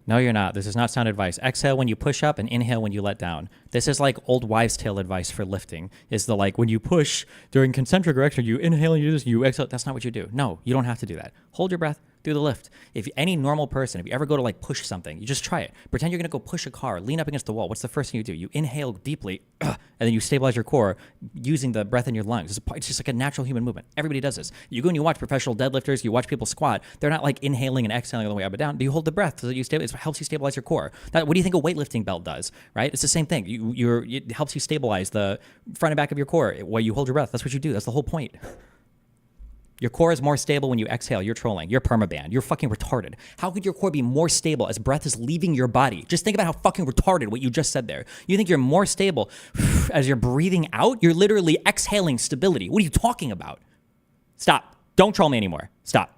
No, you're not. This is not sound advice. Exhale when you push up and inhale when you let down. This is like old wives' tale advice for lifting. Is the when you push during concentric direction, you inhale and you do this, you exhale. That's not what you do. No, you don't have to do that. Hold your breath. Do the lift. If any normal person, if you ever go to push something, you just try it. Pretend you're going to go push a car, lean up against the wall. What's the first thing you do? You inhale deeply, and then you stabilize your core using the breath in your lungs. It's just like a natural human movement. Everybody does this. You go and you watch professional deadlifters, you watch people squat. They're not inhaling and exhaling all the way up and down. You hold the breath so that it helps you stabilize your core. What do you think a weightlifting belt does, right? It's the same thing. It helps you stabilize the front and back of your core while you hold your breath. That's what you do. That's the whole point. Your core is more stable when you exhale. You're trolling. You're permabanned. You're fucking retarded. How could your core be more stable as breath is leaving your body? Just think about how fucking retarded what you just said there. You think you're more stable as you're breathing out? You're literally exhaling stability. What are you talking about? Stop. Don't troll me anymore. Stop.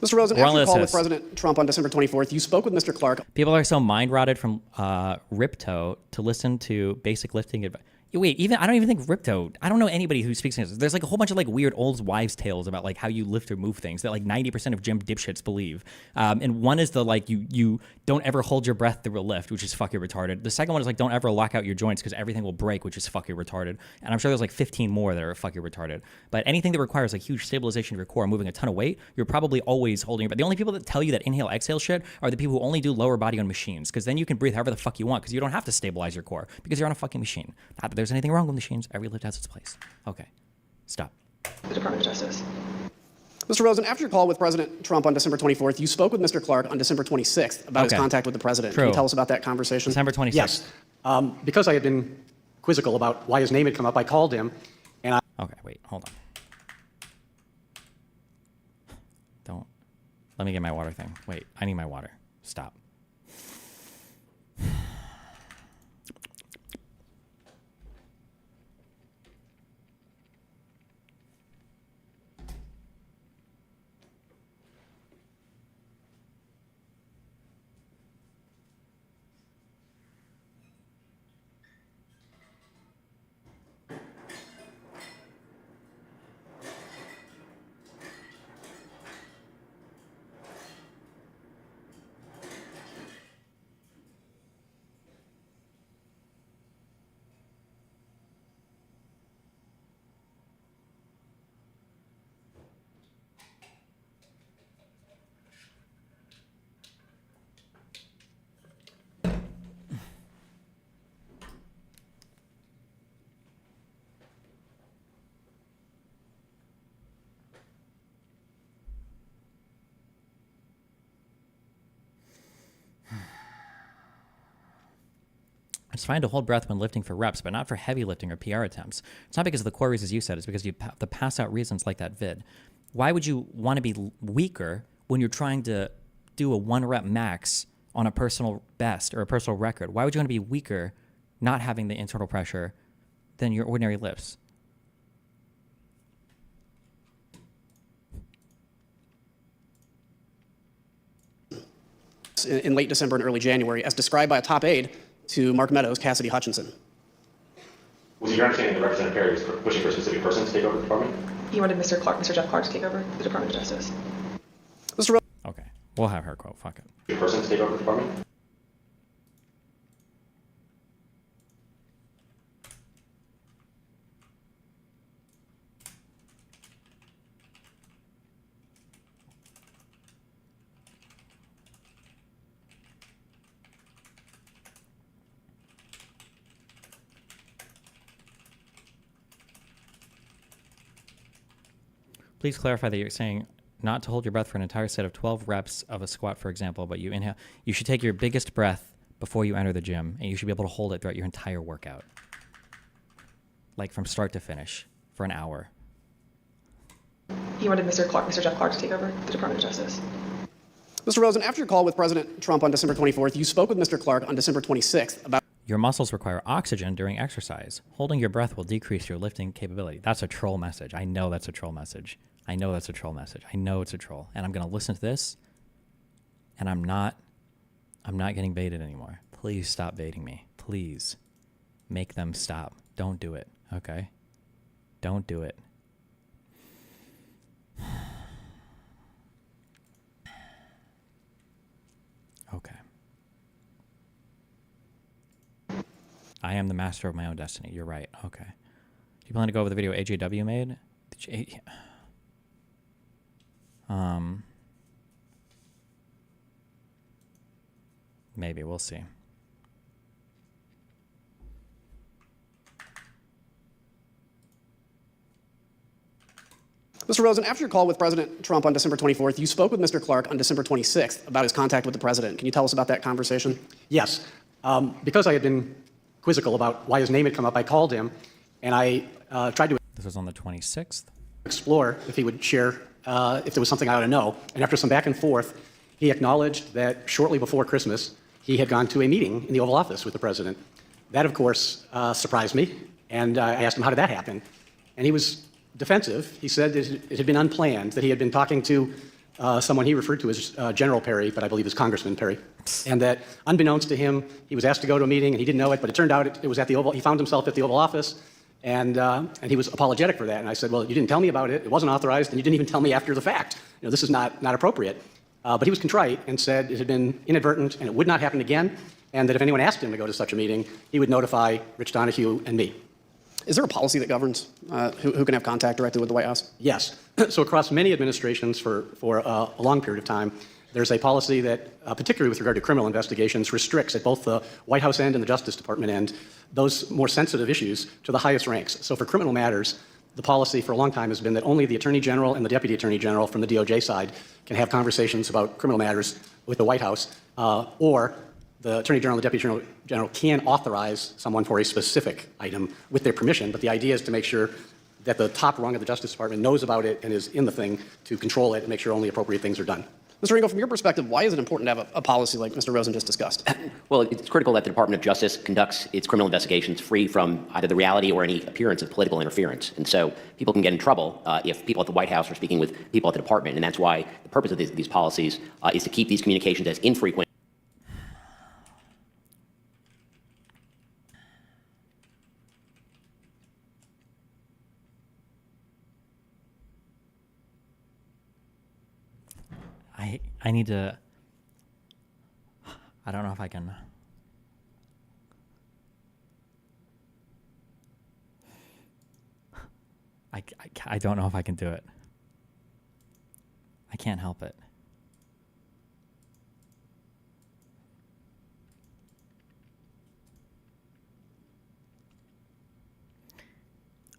Mr. Rosen, after your call with President Trump on December 24th, you spoke with Mr. Clark. People are so mind rotted from Ripto to listen to basic lifting advice. Wait, I don't even think Ripto, I don't know anybody who speaks English. There's like a whole bunch of like weird old wives' tales about like how you lift or move things that like 90% of gym dipshits believe. And one is the like you don't ever hold your breath through a lift, which is fucking retarded. The second one is like don't ever lock out your joints because everything will break, which is fucking retarded. And I'm sure there's like 15 more that are fucking retarded. But anything that requires like huge stabilization of your core, moving a ton of weight, you're probably always holding your breath. The only people that tell you that inhale exhale shit are the people who only do lower body on machines, because then you can breathe however the fuck you want because you don't have to stabilize your core because you're on a fucking machine. Not that there's anything wrong with machines. Every lift has its place. Okay. Stop. The Department of Justice. Mr. Rosen, after your call with President Trump on December 24th, you spoke with Mr. Clark on December 26th about his contact with the president. True. Can you tell us about that conversation? December 26th. Yes. Because I had been quizzical about why his name had come up, I called him, and I... Okay, wait, hold on. Don't. Let me get my water thing. Wait, I need my water. Stop. It's fine to hold breath when lifting for reps, but not for heavy lifting or PR attempts. It's not because of the core reasons you said, it's because you have the pass out reasons like that vid. Why would you want to be weaker when you're trying to do a 1 rep max on a personal best or a personal record? Why would you want to be weaker not having the internal pressure than your ordinary lifts? In late December and early January, as described by a top aide to Mark Meadows, Cassidy Hutchinson. Was it your understanding that Representative Perry was pushing for a specific person to take over the department? He wanted Mr. Clark, Mr. Jeff Clark, to take over the Department of Justice. Mr. Okay, we'll have her quote. Fuck it. A person to take over the department? Please clarify that you're saying not to hold your breath for an entire set of 12 reps of a squat, for example, but you inhale. You should take your biggest breath before you enter the gym, and you should be able to hold it throughout your entire workout. Like from start to finish for an hour. He wanted Mr. Clark, Mr. Jeff Clark, to take over the Department of Justice. Mr. Rosen, after your call with President Trump on December 24th, you spoke with Mr. Clark on December 26th about... Your muscles require oxygen during exercise. Holding your breath will decrease your lifting capability. That's a troll message. I know that's a troll message. I know that's a troll message. I know it's a troll. And I'm going to listen to this, and I'm not getting baited anymore. Please stop baiting me. Please. Make them stop. Don't do it, okay? Don't do it. Okay. I am the master of my own destiny. You're right. Okay. Do you plan to go over the video AJW made? Maybe. We'll see. Mr. Rosen, after your call with President Trump on December 24th, you spoke with Mr. Clark on December 26th about his contact with the president. Can you tell us about that conversation? Yes. Because I had been quizzical about why his name had come up, I called him, and I tried to... This was on the 26th. Explore if he would share if there was something I ought to know. And after some back and forth, he acknowledged that shortly before Christmas, he had gone to a meeting in the Oval Office with the president. That, of course, surprised me. And I asked him, how did that happen? And he was defensive. He said that it had been unplanned, that he had been talking to someone he referred to as General Perry, but I believe is Congressman Perry. And that unbeknownst to him, he was asked to go to a meeting and he didn't know it, but it turned out it was at the Oval. He found himself at the Oval Office. And he was apologetic for that. And I said, well, you didn't tell me about it. It wasn't authorized. And you didn't even tell me after the fact. You know, this is not appropriate. But he was contrite and said it had been inadvertent and it would not happen again. And that if anyone asked him to go to such a meeting, he would notify Rich Donahue and me. Is there a policy that governs who can have contact directly with the White House? Yes. So across many administrations for a long period of time, there's a policy that, particularly with regard to criminal investigations, restricts at both the White House end and the Justice Department end those more sensitive issues to the highest ranks. So for criminal matters, the policy for a long time has been that only the Attorney General and the Deputy Attorney General from the DOJ side can have conversations about criminal matters with the White House, or the Attorney General and the Deputy General can authorize someone for a specific item with their permission, but the idea is to make sure that the top rung of the Justice Department knows about it and is in the thing to control it and make sure only appropriate things are done. Mr. Ringo, from your perspective, why is it important to have a policy like Mr. Rosen just discussed? Well, it's critical that the Department of Justice conducts its criminal investigations free from either the reality or any appearance of political interference. And so people can get in trouble if people at the White House are speaking with people at the department. And that's why the purpose of these policies is to keep these communications as infrequent. I need to, I don't know if I can. I don't know if I can do it. I can't help it.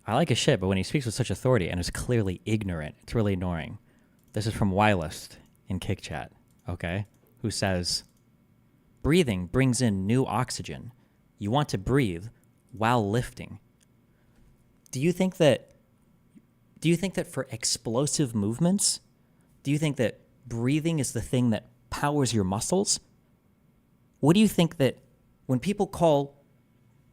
I like his shit, but when he speaks with such authority and is clearly ignorant, it's really annoying. This is from Wylist in Kick Chat, okay? Who says, breathing brings in new oxygen. You want to breathe while lifting. Do you think that for explosive movements, do you think that breathing is the thing that powers your muscles? What do you think that when people call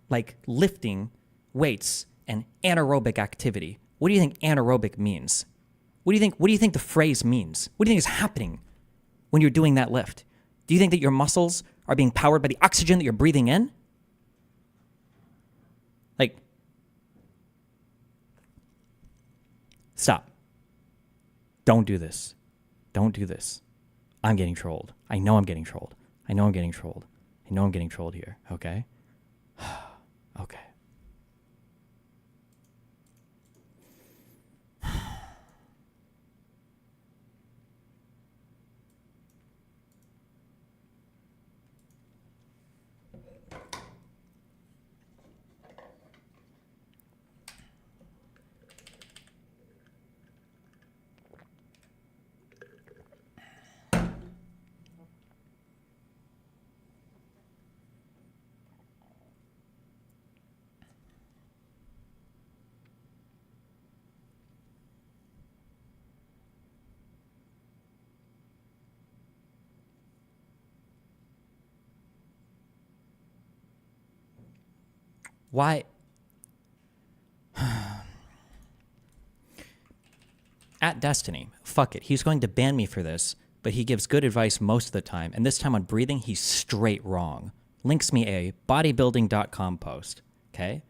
like lifting weights an anaerobic activity, what do you think anaerobic means? What do you think the phrase means? What do you think is happening when you're doing that lift? Do you think that your muscles are being powered by the oxygen that you're breathing in? Like, stop. Don't do this. Don't do this. I'm getting trolled. I know I'm getting trolled. I know I'm getting trolled. I know I'm getting trolled here, okay? Okay. Why? At Destiny, fuck it. He's going to ban me for this, but he gives good advice most of the time. And this time on breathing, he's straight wrong. Links me a bodybuilding.com post, okay?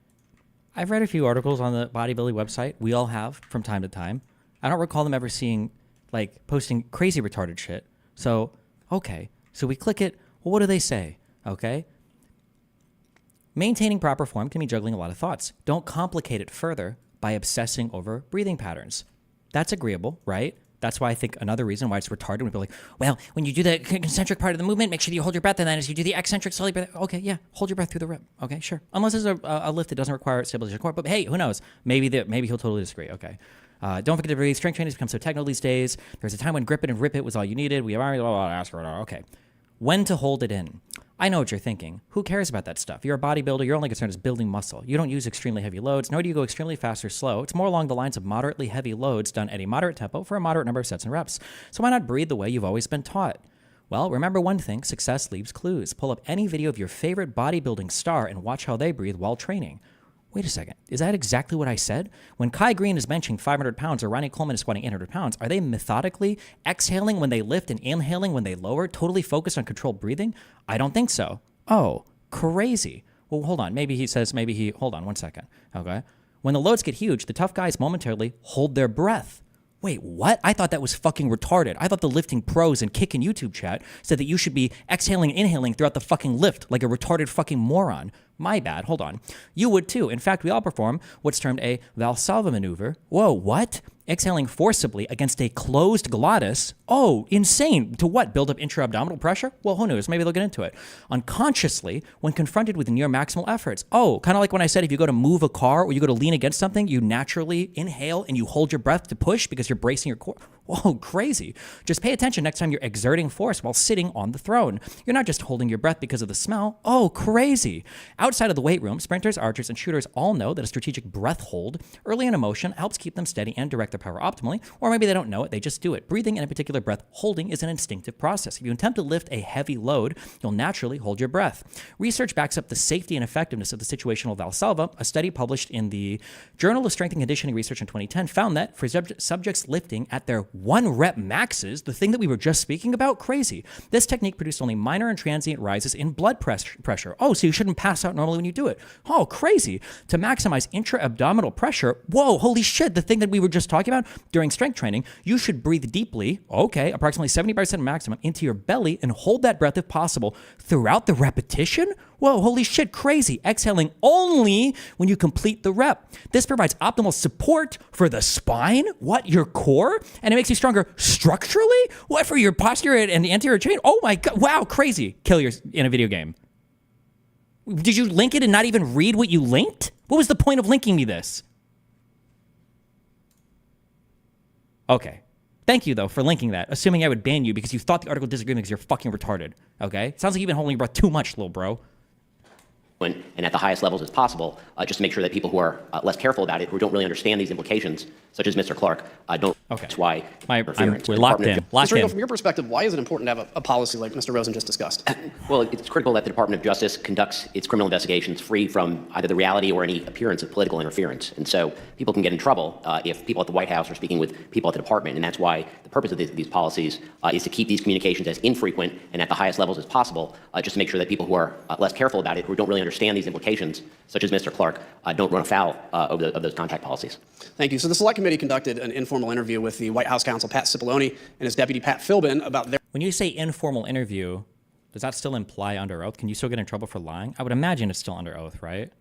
I've read a few articles on the bodybuilding website. We all have from time to time. I don't recall them ever seeing, like, posting crazy retarded shit. So, okay. So we click it. Well, what do they say? Okay? Maintaining proper form can be juggling a lot of thoughts. Don't complicate it further by obsessing over breathing patterns. That's agreeable, right? That's why I think another reason why it's retarded when people are like, well, when you do the concentric part of the movement, make sure that you hold your breath, and then as you do the eccentric, slowly breathe. Okay, yeah, hold your breath through the rip. Okay, sure. Unless there's a lift that doesn't require stabilization of core, but hey, who knows? Maybe he'll totally disagree. Okay. Don't forget to breathe. Strength training has become so technical these days. There's a time when grip it and rip it was all you needed. We are asked for it. Okay. When to hold it in. I know what you're thinking. Who cares about that stuff? You're a bodybuilder. Your only concern is building muscle. You don't use extremely heavy loads, nor do you go extremely fast or slow. It's more along the lines of moderately heavy loads done at a moderate tempo for a moderate number of sets and reps. So why not breathe the way you've always been taught? Well, remember one thing, success leaves clues. Pull up any video of your favorite bodybuilding star and watch how they breathe while training. Wait a second, is that exactly what I said? When Kai Green is benching 500 pounds or Ronnie Coleman is squatting 800 pounds, are they methodically exhaling when they lift and inhaling when they lower, totally focused on controlled breathing? I don't think so. Oh, crazy. Well, hold on. Hold on one second. Okay. When the loads get huge, the tough guys momentarily hold their breath. Wait, what? I thought that was fucking retarded. I thought the lifting pros and Kick in YouTube chat said that you should be exhaling and inhaling throughout the fucking lift like a retarded fucking moron. My bad. Hold on. You would too. In fact, we all perform what's termed a Valsalva maneuver. Whoa, what? Exhaling forcibly against a closed glottis. Oh, insane. To what? Build up intra-abdominal pressure? Well, who knows? Maybe they'll get into it. Unconsciously, when confronted with near maximal efforts. Oh, kind of like when I said if you go to move a car or you go to lean against something, you naturally inhale and you hold your breath to push because you're bracing your core. Whoa, crazy. Just pay attention next time you're exerting force while sitting on the throne. You're not just holding your breath because of the smell. Oh, crazy. Outside of the weight room, sprinters, archers, and shooters all know that a strategic breath hold early in a motion helps keep them steady and direct their power optimally, or maybe they don't know it, they just do it. Breathing and in particular breath holding is an instinctive process. If you attempt to lift a heavy load, you'll naturally hold your breath. Research backs up the safety and effectiveness of the situational Valsalva. A study published in the Journal of Strength and Conditioning Research in 2010 found that for subjects lifting at their 1 rep maxes, the thing that we were just speaking about, crazy. This technique produced only minor and transient rises in blood pressure. Oh, so you shouldn't pass out normally when you do it. Oh, crazy. To maximize intra-abdominal pressure, whoa, holy shit, the thing that we were just talking about during strength training, you should breathe deeply, okay, approximately 70% maximum into your belly and hold that breath if possible throughout the repetition? Whoa, holy shit, crazy. Exhaling only when you complete the rep. This provides optimal support for the spine, what, your core? And it makes you stronger structurally? What, for your posture and the anterior chain? Oh my God, wow, crazy. Kill yours in a video game. Did you link it and not even read what you linked? What was the point of linking me this? Okay. Thank you, though, for linking that, assuming I would ban you because you thought the article disagreed because you're fucking retarded. Okay? Sounds like you've been holding your breath too much, little bro. And at the highest levels as possible, just to make sure that people who are less careful about it, who don't really understand these implications, such as Mr. Clark, don't. Okay. That's why we're locked in. From your perspective, why is it important to have a policy like Mr. Rosen just discussed? Well, it's critical that the Department of Justice conducts its criminal investigations free from either the reality or any appearance of political interference. And so people can get in trouble if people at the White House are speaking with people at the department. And that's why the purpose of these policies is to keep these communications as infrequent and at the highest levels as possible, just to make sure that people who are less careful about it, who don't really understand these implications, such as Mr. Clark, don't run afoul of those contact policies. Thank you. So the Select Committee conducted an informal interview with the White House counsel, Pat Cipollone, and his deputy, Pat Philbin, about their... When you say informal interview, does that still imply under oath? Can you still get in trouble for lying? I would imagine it's still under oath, right?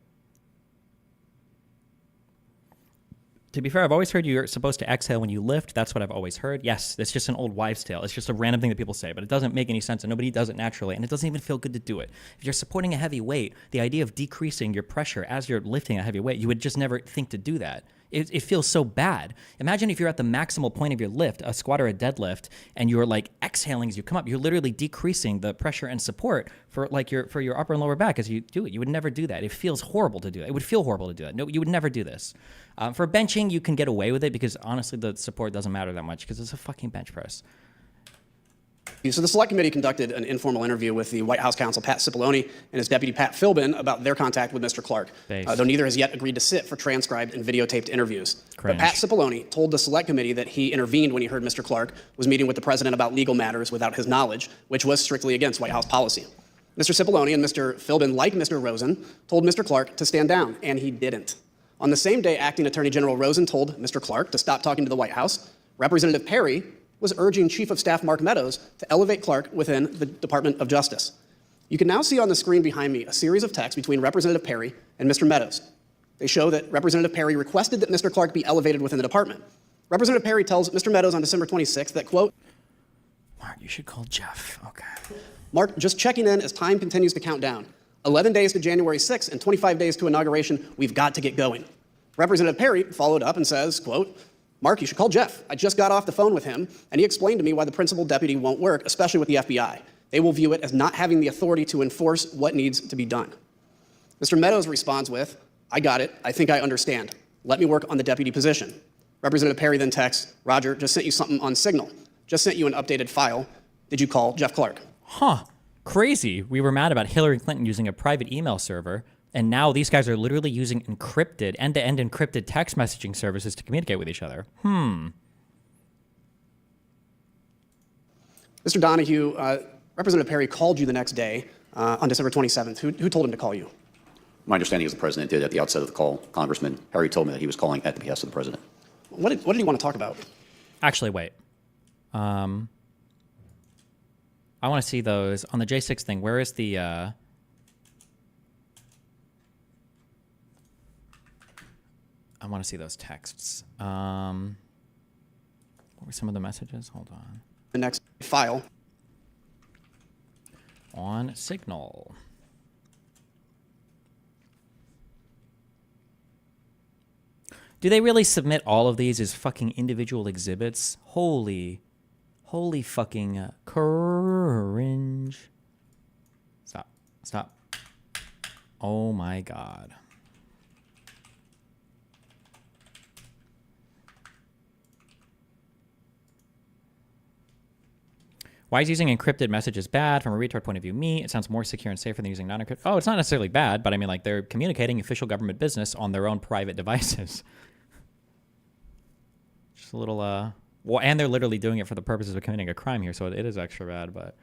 To be fair, I've always heard you're supposed to exhale when you lift. That's what I've always heard. Yes, it's just an old wives' tale. It's just a random thing that people say, but it doesn't make any sense, and nobody does it naturally, and it doesn't even feel good to do it. If you're supporting a heavy weight, the idea of decreasing your pressure as you're lifting a heavy weight, you would just never think to do that. It feels so bad. Imagine if you're at the maximal point of your lift, a squat or a deadlift, and you're like exhaling as you come up. You're literally decreasing the pressure and support for your upper and lower back as you do it. You would never do that. It feels horrible to do it. It would feel horrible to do that. No, you would never do this. For benching, you can get away with it because honestly, the support doesn't matter that much because it's a fucking bench press. So the Select Committee conducted an informal interview with the White House counsel, Pat Cipollone, and his deputy, Pat Philbin, about their contact with Mr. Clark, though neither has yet agreed to sit for transcribed and videotaped interviews. But Pat Cipollone told the Select Committee that he intervened when he heard Mr. Clark was meeting with the president about legal matters without his knowledge, which was strictly against White House policy. Mr. Cipollone and Mr. Philbin, like Mr. Rosen, told Mr. Clark to stand down, and he didn't. On the same day, Acting Attorney General Rosen told Mr. Clark to stop talking to the White House. Representative Perry was urging Chief of Staff Mark Meadows to elevate Clark within the Department of Justice. You can now see on the screen behind me a series of texts between Representative Perry and Mr. Meadows. They show that Representative Perry requested that Mr. Clark be elevated within the department. Representative Perry tells Mr. Meadows on December 26th that, quote, Mark, you should call Jeff. Okay. Mark, just checking in as time continues to count down. 11 days to January 6th and 25 days to inauguration. We've got to get going. Representative Perry followed up and says, quote, Mark, you should call Jeff. I just got off the phone with him, and he explained to me why the principal deputy won't work, especially with the FBI. they will view it as not having the authority to enforce what needs to be done. Mr. Meadows responds with, I got it. I think I understand. Let me work on the deputy position. Representative Perry then texts, Roger, just sent you something on Signal. Just sent you an updated file. Did you call Jeff Clark? Huh. Crazy. We were mad about Hillary Clinton using a private email server, and now these guys are literally using encrypted, end-to-end encrypted text messaging services to communicate with each other. Mr. Donahue, Representative Perry called you the next day on December 27th. Who told him to call you? My understanding is the president did at the outset of the call. Congressman Perry told me that he was calling at the behest of the president. What did he want to talk about? Actually, wait. I want to see those. On the J6 thing, where is the... I want to see those texts. What were some of the messages? Hold on. The next file. On Signal. Do they really submit all of these as fucking individual exhibits? Holy fucking cringe. Stop. Oh my God. Why is using encrypted messages bad? From a retard point of view, it sounds more secure and safer than using non-encrypted. Oh, it's not necessarily bad, but I mean, like, they're communicating official government business on their own private devices. Just a little, well, and they're literally doing it for the purposes of committing a crime here, so it is extra bad, but...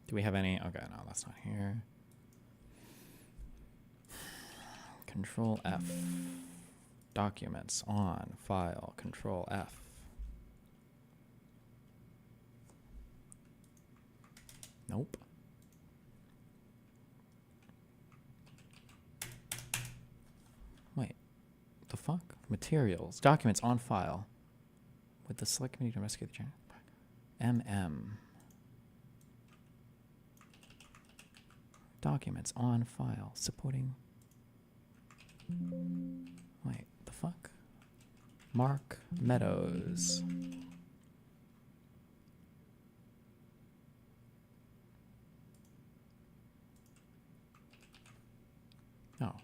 Do we have any? Okay, no, that's not here. Control F. Documents on file. Control F. Nope. Wait. The fuck? Materials. Documents on file. With the select committee to investigate the change. MM. Documents on file. Supporting. Wait, the fuck? Mark Meadows. No.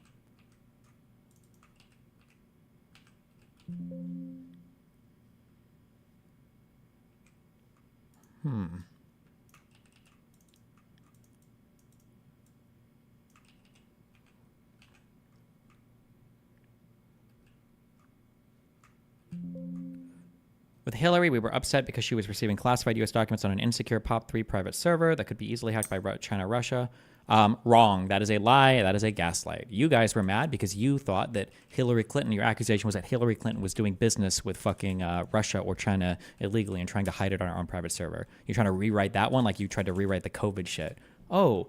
With Hillary, we were upset because she was receiving classified U.S. documents on an insecure POP3 private server that could be easily hacked by China, Russia. Wrong. That is a lie. That is a gaslight. You guys were mad because you thought that Hillary Clinton, your accusation was that Hillary Clinton was doing business with fucking Russia or China illegally and trying to hide it on our own private server. You're trying to rewrite that one like you tried to rewrite the COVID shit. Oh,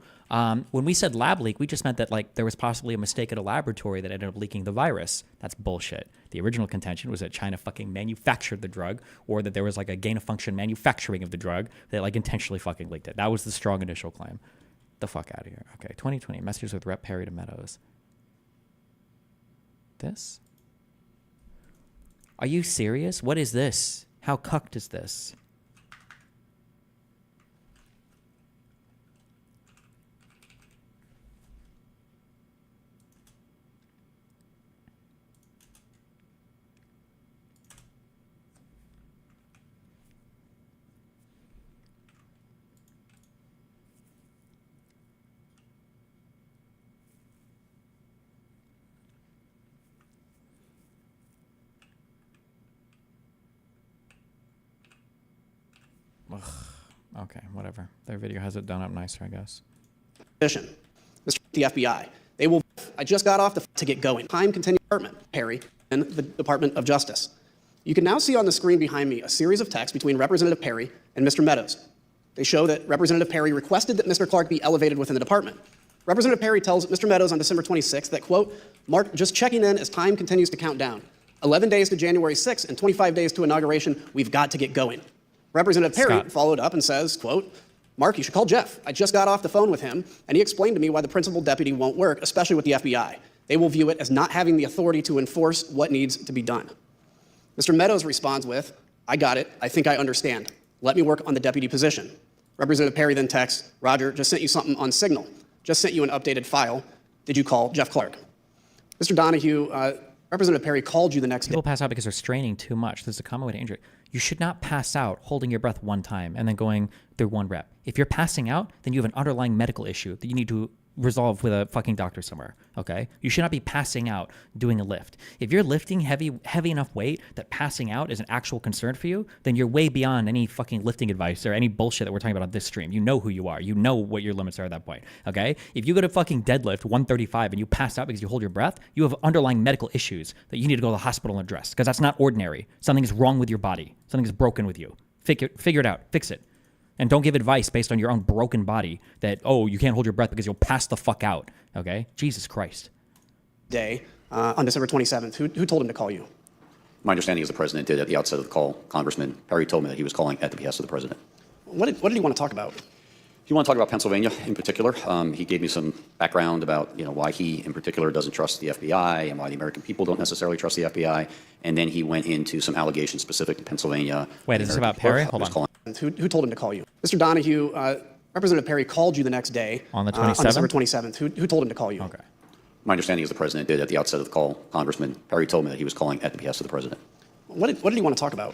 when we said lab leak, we just meant that like there was possibly a mistake at a laboratory that ended up leaking the virus. That's bullshit. The original contention was that China fucking manufactured the drug, or that there was like a gain of function manufacturing of the drug that like intentionally fucking leaked it. That was the strong initial claim. The fuck out of here. Okay, 2020 messages with Rep Perry to Meadows. This? Are you serious? What is this? How cucked is this? Ugh. Okay, whatever. Their video has it done up nicer, I guess. Mr. The FBI. They will. I just got off to get going. Time continued. Department, Perry, and the Department of Justice. You can now see on the screen behind me a series of texts between Representative Perry and Mr. Meadows. They show that Representative Perry requested that Mr. Clark be elevated within the department. Representative Perry tells Mr. Meadows on December 26th that, quote, Mark, just checking in as time continues to count down. 11 days to January 6th and 25 days to inauguration. We've got to get going. Representative Perry followed up and says, quote, Mark, you should call Jeff. I just got off the phone with him, and he explained to me why the principal deputy won't work, especially with the FBI. they will view it as not having the authority to enforce what needs to be done. Mr. Meadows responds with, I got it. I think I understand. Let me work on the deputy position. Representative Perry then texts, Roger, just sent you something on Signal. Just sent you an updated file. Did you call Jeff Clark? Mr. Donahue, Representative Perry called you the next day. People pass out because they're straining too much. This is a common way to injure. You should not pass out holding your breath one time and then going through one rep. If you're passing out, then you have an underlying medical issue that you need to resolve with a fucking doctor somewhere, okay? You should not be passing out doing a lift. If you're lifting heavy enough weight that passing out is an actual concern for you, then you're way beyond any fucking lifting advice or any bullshit that we're talking about on this stream. You know who you are. You know what your limits are at that point, okay? If you go to fucking deadlift 135 and you pass out because you hold your breath, you have underlying medical issues that you need to go to the hospital and address, because that's not ordinary. Something is wrong with your body. Something is broken with you. Figure it out. Fix it. And don't give advice based on your own broken body that, oh, you can't hold your breath because you'll pass the fuck out, okay? Jesus Christ. Day on December 27th. Who told him to call you? My understanding is the president did at the outset of the call. Congressman Perry told me that he was calling at the behest of the president. What did he want to talk about? He wanted to talk about Pennsylvania in particular. He gave me some background about why he in particular doesn't trust the FBI and why the American people don't necessarily trust the FBI. And then he went into some allegations specific to Pennsylvania. Wait, is this about Perry? Hold on. Who told him to call you? Mr. Donahue, Representative Perry called you the next day. On the 27th? On December 27th. Who told him to call you? Okay. My understanding is the president did at the outset of the call. Congressman Perry told me that he was calling at the behest of the president. What did he want to talk about?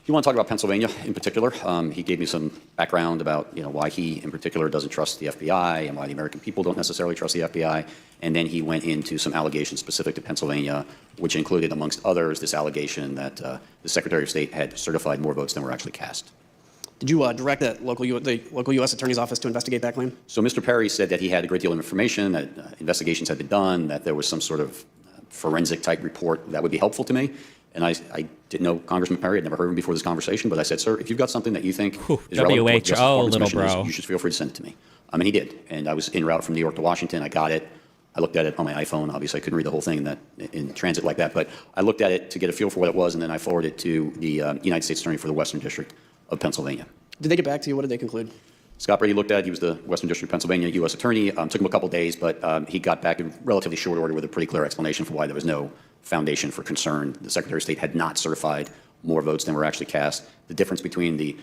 He wanted to talk about Pennsylvania in particular. He gave me some background about why he in particular doesn't trust the FBI and why the American people don't necessarily trust the FBI. And then he went into some allegations specific to Pennsylvania, which included, amongst others, this allegation that the Secretary of State had certified more votes than were actually cast. Did you direct the local U.S. Attorney's Office to investigate that claim? So Mr. Perry said that he had a great deal of information, that investigations had been done, that there was some sort of forensic type report that would be helpful to me. And I didn't know Congressman Perry. I'd never heard him before this conversation. But I said, sir, if you've got something that you think is relevant to what the Justice Department's mission is, you should feel free to send it to me. And he did. And I was en route from New York to Washington. I got it. I looked at it on my iPhone. Obviously, I couldn't read the whole thing in transit like that. But I looked at it to get a feel for what it was, and then I forwarded it to the United States Attorney for the Western District of Pennsylvania. Did they get back to you? What did they conclude? Scott Brady looked at it. He was the Western District of Pennsylvania U.S. Attorney. Took him a couple days, but he got back in relatively short order with a pretty clear explanation for why there was no foundation for concern. The Secretary of State had not certified more votes than were actually cast. The difference between the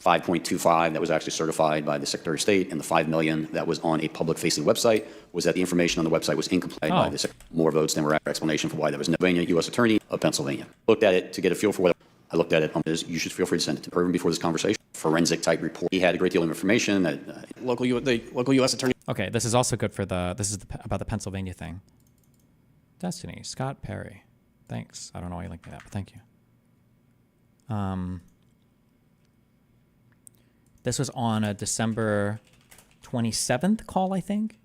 5.25 that was actually certified by the Secretary of State and the 5 million that was on a public-facing website was that the information on the website was incomplete by the more votes than were explanation for why there was no Pennsylvania U.S. Attorney of Pennsylvania. Looked at it to get a feel for what I looked at it. You should feel free to send it to me. Even before this conversation, forensic type report. He had a great deal of information that the local U.S. Attorney. Okay, this is also good for about the Pennsylvania thing. Destiny, Scott Perry. Thanks. I don't know why you linked me that, but thank you. This was on a December 27th call, I think.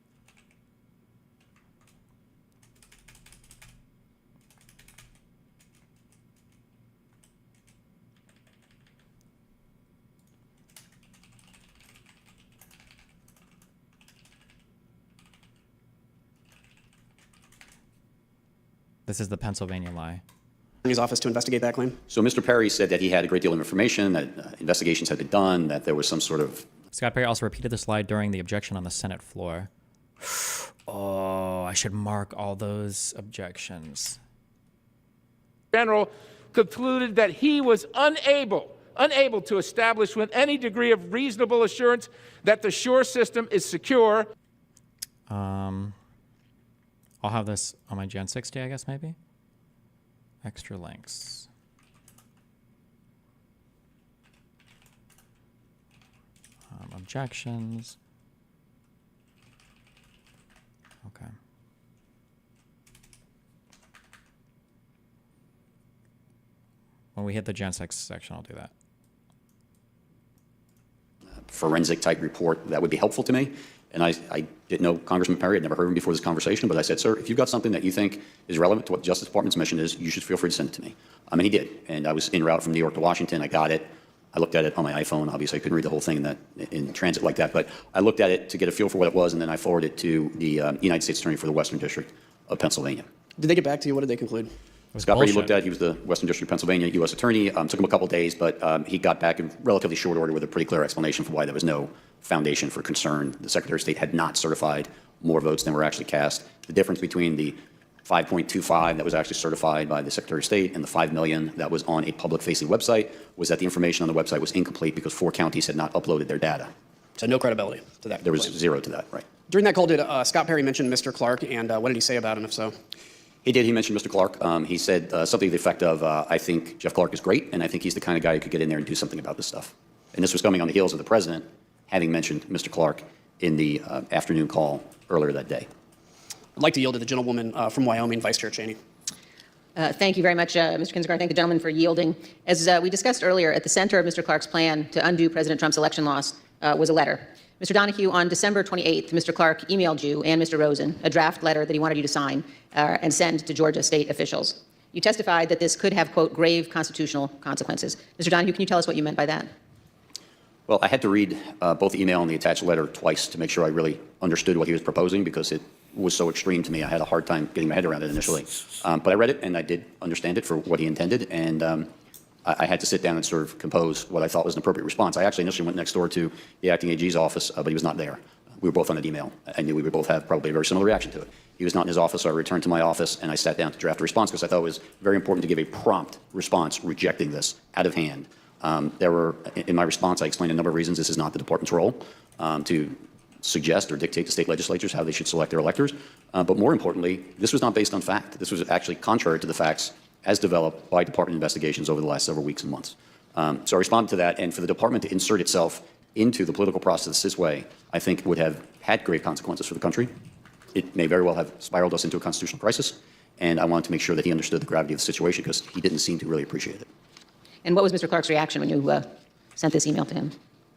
This is the Pennsylvania lie. Attorney's Office to investigate that claim? So Mr. Perry said that he had a great deal of information, that investigations had been done, that there was some sort of... Scott Perry also repeated this lie during the objection on the Senate floor. Oh, I should mark all those objections. General concluded that he was unable to establish with any degree of reasonable assurance that the SURE system is secure. I'll have this on my Gen 60, I guess, maybe. Extra links. Objections. Okay. When we hit the Gen 6 section, I'll do that. Forensic type report that would be helpful to me. And I didn't know Congressman Perry. I'd never heard him before this conversation. But I said, sir, if you've got something that you think is relevant to what the Justice Department's mission is, you should feel free to send it to me. And he did. And I was en route from New York to Washington. I got it. I looked at it on my iPhone. Obviously, I couldn't read the whole thing in transit like that. But I looked at it to get a feel for what it was, and then I forwarded it to the United States Attorney for the Western District of Pennsylvania. Did they get back to you? What did they conclude? Scott Brady looked at it. He was the Western District of Pennsylvania U.S. Attorney. Took him a couple days, but he got back in relatively short order with a pretty clear explanation for why there was no foundation for concern. The Secretary of State had not certified more votes than were actually cast. The difference between the 5.25 that was actually certified by the Secretary of State and the 5 million that was on a public-facing website was that the information on the website was incomplete because 4 counties had not uploaded their data. So no credibility to that. There was zero to that, right. During that call, did Scott Perry mention Mr. Clark, and what did he say about him, if so? He did. He mentioned Mr. Clark. He said something to the effect of, I think Jeff Clark is great, and I think he's the kind of guy who could get in there and do something about this stuff. And this was coming on the heels of the president having mentioned Mr. Clark in the afternoon call earlier that day. I'd like to yield to the gentlewoman from Wyoming, Vice Chair Cheney. Thank you very much, Mr. Kinzinger. Thank the gentleman for yielding. As we discussed earlier, at the center of Mr. Clark's plan to undo President Trump's election loss was a letter. Mr. Donahue, on December 28th, Mr. Clark emailed you and Mr. Rosen a draft letter that he wanted you to sign and send to Georgia state officials. You testified that this could have, quote, grave constitutional consequences. Mr. Donahue, can you tell us what you meant by that? Well, I had to read both the email and the attached letter twice to make sure I really understood what he was proposing because it was so extreme to me. I had a hard time getting my head around it initially. But I read it, and I did understand it for what he intended, and I had to sit down and sort of compose what I thought was an appropriate response. I actually initially went next door to the acting AG's office, but he was not there. We were both on an email. I knew we would both have probably a very similar reaction to it. He was not in his office, so I returned to my office, and I sat down to draft a response because I thought it was very important to give a prompt response rejecting this out of hand. In my response, I explained a number of reasons this is not the department's role to suggest or dictate to state legislatures how they should select their electors. But more importantly, this was not based on fact. This was actually contrary to the facts as developed by department investigations over the last several weeks and months. So I responded to that, and for the department to insert itself into the political process this way, I think would have had grave consequences for the country. It may very well have spiraled us into a constitutional crisis, and I wanted to make sure that he understood the gravity of the situation because he didn't seem to really appreciate it. And what was Mr. Clark's reaction when you sent this email to him?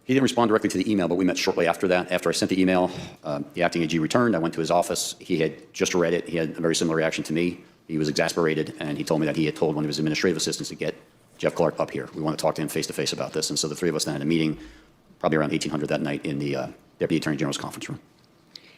He didn't respond directly to the email, but we met shortly after that. After I sent the email, the acting AG returned. I went to his office. He had just read it. He had a very similar reaction to me. He was exasperated, and he told me that he had told one of his administrative assistants to get Jeff Clark up here. We want to talk to him face-to-face about this. And so the three of us then had a meeting probably around 1800 that night in the Deputy Attorney General's conference room.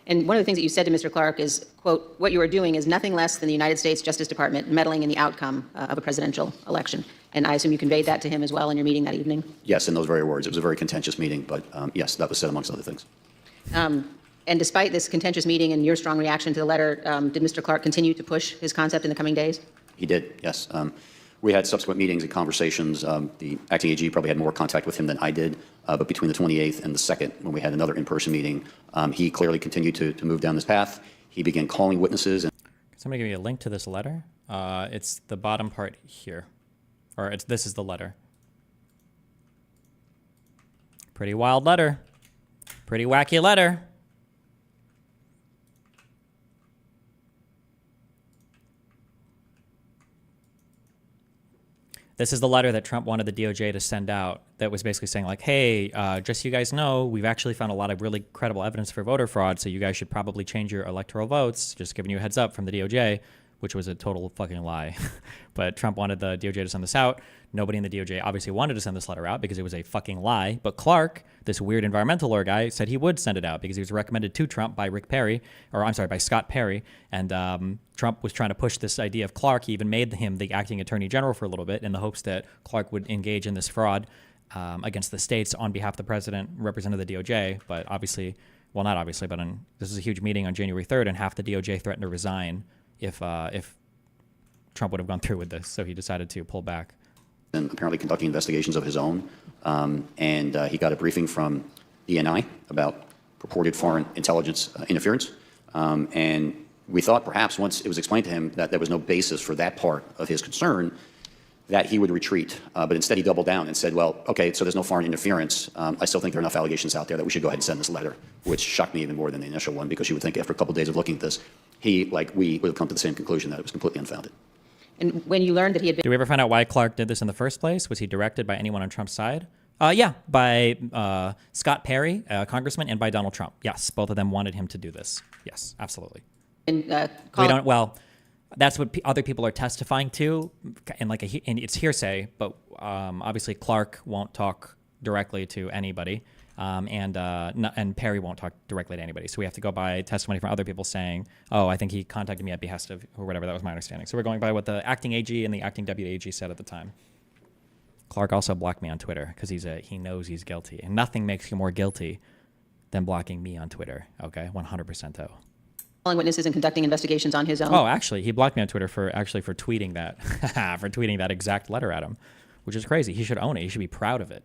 And one of the things that you said to Mr. Clark is, quote, what you are doing is nothing less than the United States Justice Department meddling in the outcome of a presidential election. And I assume you conveyed that to him as well in your meeting that evening? Yes, in those very words. It was a very contentious meeting, but yes, that was said amongst other things. And despite this contentious meeting and your strong reaction to the letter, did Mr. Clark continue to push his concept in the coming days? He did, yes. We had subsequent meetings and conversations. The acting AG probably had more contact with him than I did, but between the 28th and the 2nd, when we had another in-person meeting, he clearly continued to move down this path. He began calling witnesses. Can somebody give me a link to this letter? It's the bottom part here. Or this is the letter. Pretty wild letter. Pretty wacky letter. This is the letter that Trump wanted the DOJ to send out that was basically saying like, hey, just so you guys know, we've actually found a lot of really credible evidence for voter fraud, so you guys should probably change your electoral votes, just giving you a heads up from the DOJ, which was a total fucking lie. But Trump wanted the DOJ to send this out. Nobody in the DOJ obviously wanted to send this letter out because it was a fucking lie. But Clark, this weird environmental lawyer guy, said he would send it out because he was recommended to Trump by by Scott Perry. And Trump was trying to push this idea of Clark. He even made him the acting attorney general for a little bit in the hopes that Clark would engage in this fraud against the states on behalf of the president, represented the DOJ. But obviously, well, not obviously, but this is a huge meeting on January 3rd, and half the DOJ threatened to resign if Trump would have gone through with this. So he decided to pull back. And apparently conducting investigations of his own. And he got a briefing from DNI about purported foreign intelligence interference. And we thought perhaps once it was explained to him that there was no basis for that part of his concern, that he would retreat. But instead he doubled down and said, well, okay, so there's no foreign interference. I still think there are enough allegations out there that we should go ahead and send this letter, which shocked me even more than the initial one, because you would think after a couple of days of looking at this, he, like we, would have come to the same conclusion that it was completely unfounded. And when you learned that he had been... Did we ever find out why Clark did this in the first place? Was he directed by anyone on Trump's side? Yeah, by Scott Perry, congressman, and by Donald Trump. Yes, both of them wanted him to do this. Yes, absolutely. And, we don't, well, that's what other people are testifying to, and and it's hearsay, but obviously Clark won't talk directly to anybody. And Perry won't talk directly to anybody. So we have to go by testimony from other people saying, oh, I think he contacted me at behest of, or whatever, that was my understanding. So we're going by what the acting AG and the acting deputy AG said at the time. Clark also blocked me on Twitter because he knows he's guilty. And nothing makes you more guilty than blocking me on Twitter. Okay, 100% though. calling witnesses and conducting investigations on his own. Oh, actually, he blocked me on Twitter for tweeting that, for tweeting that exact letter at him, which is crazy. He should own it. He should be proud of it.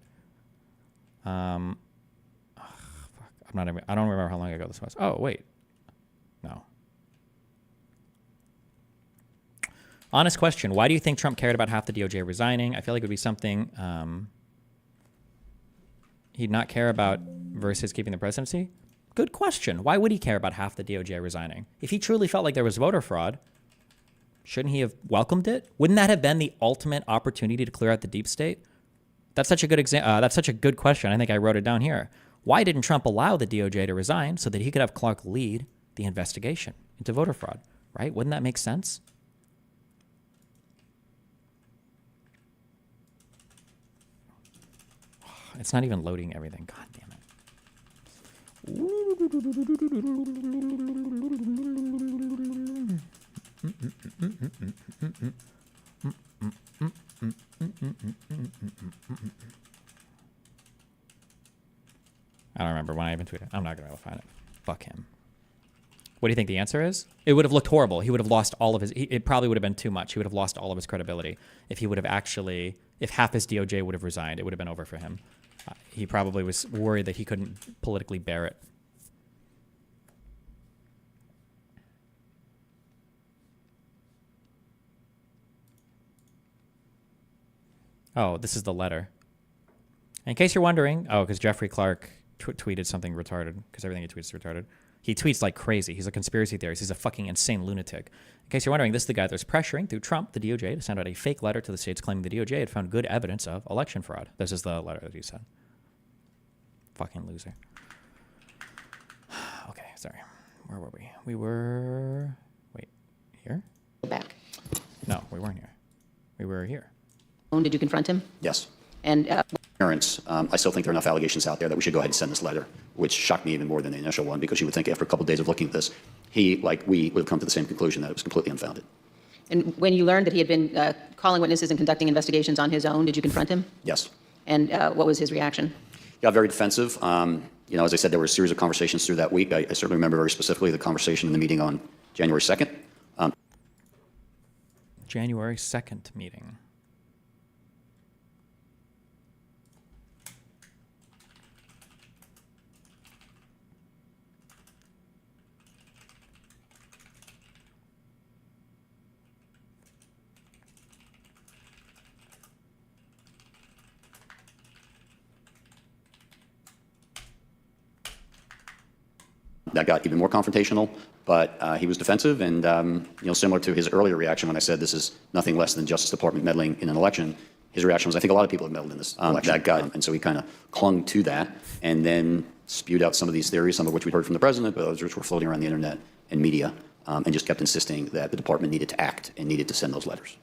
Fuck. I don't remember how long ago this was. Oh, wait. No. Honest question. Why do you think Trump cared about half the DOJ resigning? I feel like it would be something he'd not care about versus keeping the presidency. Good question. Why would he care about half the DOJ resigning? If he truly felt like there was voter fraud, shouldn't he have welcomed it? Wouldn't that have been the ultimate opportunity to clear out the deep state? That's such a good that's such a good question. I think I wrote it down here. Why didn't Trump allow the DOJ to resign so that he could have Clark lead the investigation into voter fraud? Right? Wouldn't that make sense? It's not even loading everything. God damn it. I don't remember when I even tweeted. I'm not going to be able to find it. Fuck him. What do you think the answer is? It would have looked horrible. He would have lost all of his... It probably would have been too much. He would have lost all of his credibility if he would have actually... If half his DOJ would have resigned, it would have been over for him. He probably was worried that he couldn't politically bear it. Oh, this is the letter. In case you're wondering, because Jeffrey Clark tweeted something retarded, because everything he tweets is retarded. He tweets like crazy. He's a conspiracy theorist. He's a fucking insane lunatic. In case you're wondering, this is the guy that's pressuring through Trump, the DOJ, to send out a fake letter to the states claiming the DOJ had found good evidence of election fraud. This is the letter that he sent. Fucking loser. Okay, sorry. Where were we? We were... Wait, here? Back. No, we weren't here. We were here. Did you confront him? Yes. And Parents, I still think there are enough allegations out there that we should go ahead and send this letter, which shocked me even more than the initial one, because you would think after a couple of days of looking at this, he, like we, would have come to the same conclusion that it was completely unfounded. And when you learned that he had been calling witnesses and conducting investigations on his own, did you confront him? Yes. And what was his reaction? He got very defensive. You know, as I said, there were a series of conversations through that week. I certainly remember very specifically the conversation in the meeting on January 2nd. January 2nd meeting. That got even more confrontational, but he was defensive, and you know, similar to his earlier reaction when I said this is nothing less than Justice Department meddling in an election, his reaction was, I think a lot of people have meddled in this election. That guy, and so he kind of clung to that, and then spewed out some of these theories, some of which we heard from the president, but others which were floating around the internet and media, and just kept insisting that the department needed to act and needed to send those letters.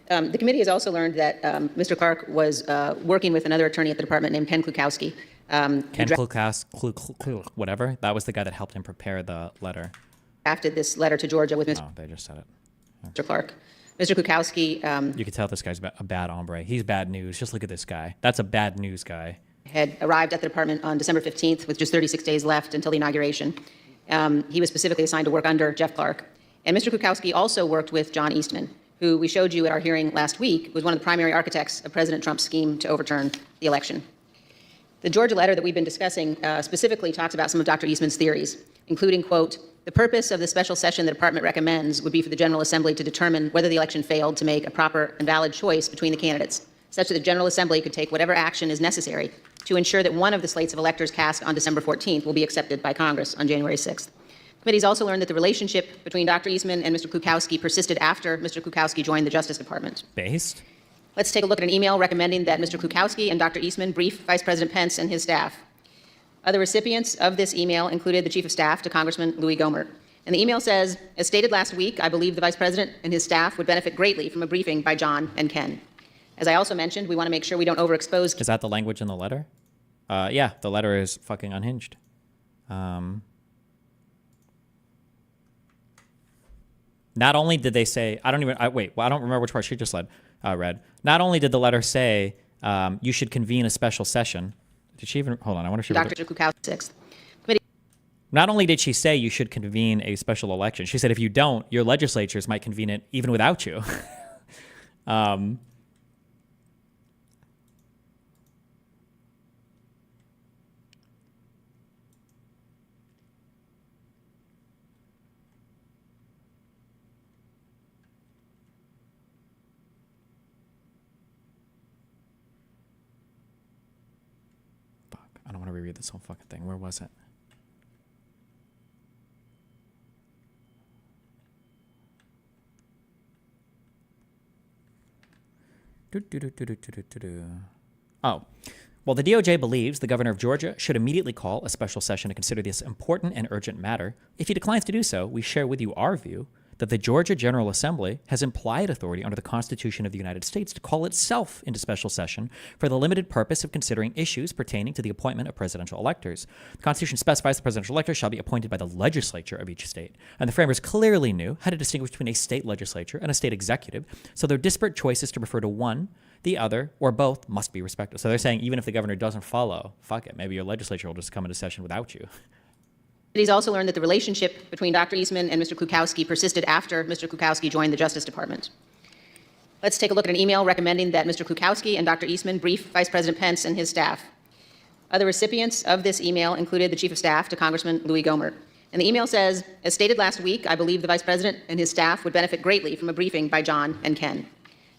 The committee has also learned that Mr. Clark was working with another attorney at the department named Ken Klukowski. Ken Klukowski, whatever. That was the guy that helped him prepare the letter. Drafted this letter to Georgia with Mr. Oh, they just said it. Mr. Clark. Mr. Klukowski. You could tell this guy's a bad hombre. He's bad news. Just look at this guy. That's a bad news guy. Had arrived at the department on December 15th with just 36 days left until the inauguration. He was specifically assigned to work under Jeff Clark. And Mr. Klukowski also worked with John Eastman, who we showed you at our hearing last week was one of the primary architects of President Trump's scheme to overturn the election. The Georgia letter that we've been discussing specifically talks about some of Dr. Eastman's theories, including, quote, the purpose of the special session the department recommends would be for the General Assembly to determine whether the election failed to make a proper and valid choice between the candidates, such that the General Assembly could take whatever action is necessary to ensure that one of the slates of electors cast on December 14th will be accepted by Congress on January 6th. Committee's also learned that the relationship between Dr. Eastman and Mr. Klukowski persisted after Mr. Klukowski joined the Justice Department. Based? Let's take a look at an email recommending that Mr. Klukowski and Dr. Eastman brief Vice President Pence and his staff. Other recipients of this email included the Chief of Staff to Congressman Louis Gohmert. And the email says, as stated last week, I believe the Vice President and his staff would benefit greatly from a briefing by John and Ken. As I also mentioned, we want to make sure we don't overexpose... Is that the language in the letter? Yeah, the letter is fucking unhinged. Not only did they say, I don't remember which part she just read. Not only did the letter say, you should convene a special session. Did she even, hold on, I want to show Dr. Klukowski 6th. Committee. Not only did she say you should convene a special election, she said if you don't, your legislatures might convene it even without you. I don't want to reread this whole fucking thing. Where was it? Oh. Well, the DOJ believes the governor of Georgia should immediately call a special session to consider this important and urgent matter. If he declines to do so, we share with you our view that the Georgia General Assembly has implied authority under the Constitution of the United States to call itself into special session for the limited purpose of considering issues pertaining to the appointment of presidential electors. The Constitution specifies the presidential elector shall be appointed by the legislature of each state, and the framers clearly knew how to distinguish between a state legislature and a state executive, so their disparate choices to refer to one, the other, or both must be respected. So they're saying even if the governor doesn't follow, fuck it, maybe your legislature will just come into session without you. He's also learned that the relationship between Dr. Eastman and Mr. Klukowski persisted after Mr. Klukowski joined the Justice Department. Let's take a look at an email recommending that Mr. Klukowski and Dr. Eastman brief Vice President Pence and his staff. Other recipients of this email included the Chief of Staff to Congressman Louis Gohmert. And the email says, as stated last week, I believe the Vice President and his staff would benefit greatly from a briefing by John and Ken.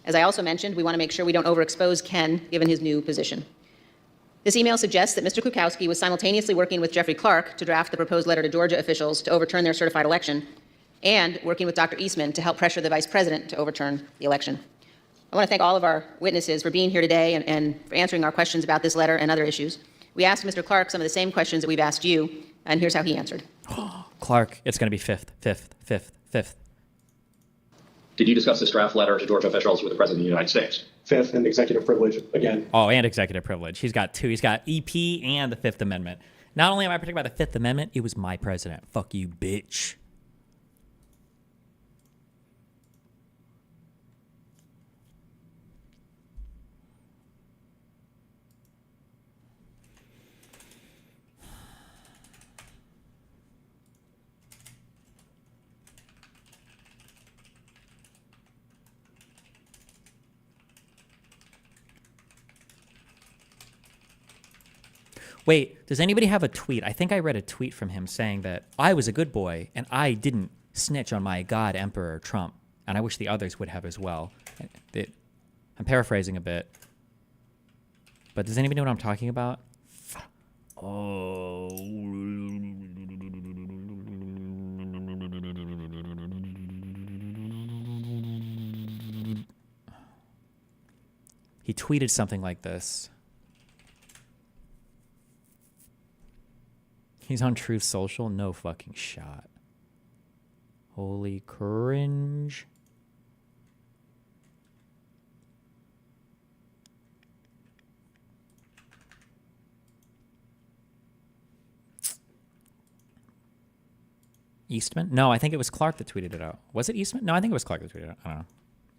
As I also mentioned, we want to make sure we don't overexpose Ken given his new position. This email suggests that Mr. Klukowski was simultaneously working with Jeffrey Clark to draft the proposed letter to Georgia officials to overturn their certified election and working with Dr. Eastman to help pressure the Vice President to overturn the election. I want to thank all of our witnesses for being here today and for answering our questions about this letter and other issues. We asked Mr. Clark some of the same questions that we've asked you, and here's how he answered. Clark, it's going to be fifth. Did you discuss this draft letter to Georgia officials with the President of the United States? Fifth, and executive privilege again. Oh, and executive privilege. He's got two. He's got EP and the Fifth Amendment. Not only am I protected by the Fifth Amendment, it was my president. Fuck you, bitch. Wait, does anybody have a tweet? I think I read a tweet from him saying that I was a good boy and I didn't snitch on my God Emperor Trump, and I wish the others would have as well. I'm paraphrasing a bit, but does anybody know what I'm talking about? Oh. He tweeted something like this. He's on Truth Social? No fucking shot. Holy cringe. Eastman? No, I think it was Clark that tweeted it out. Was it Eastman? No, I think it was Clark that tweeted it out. I don't know.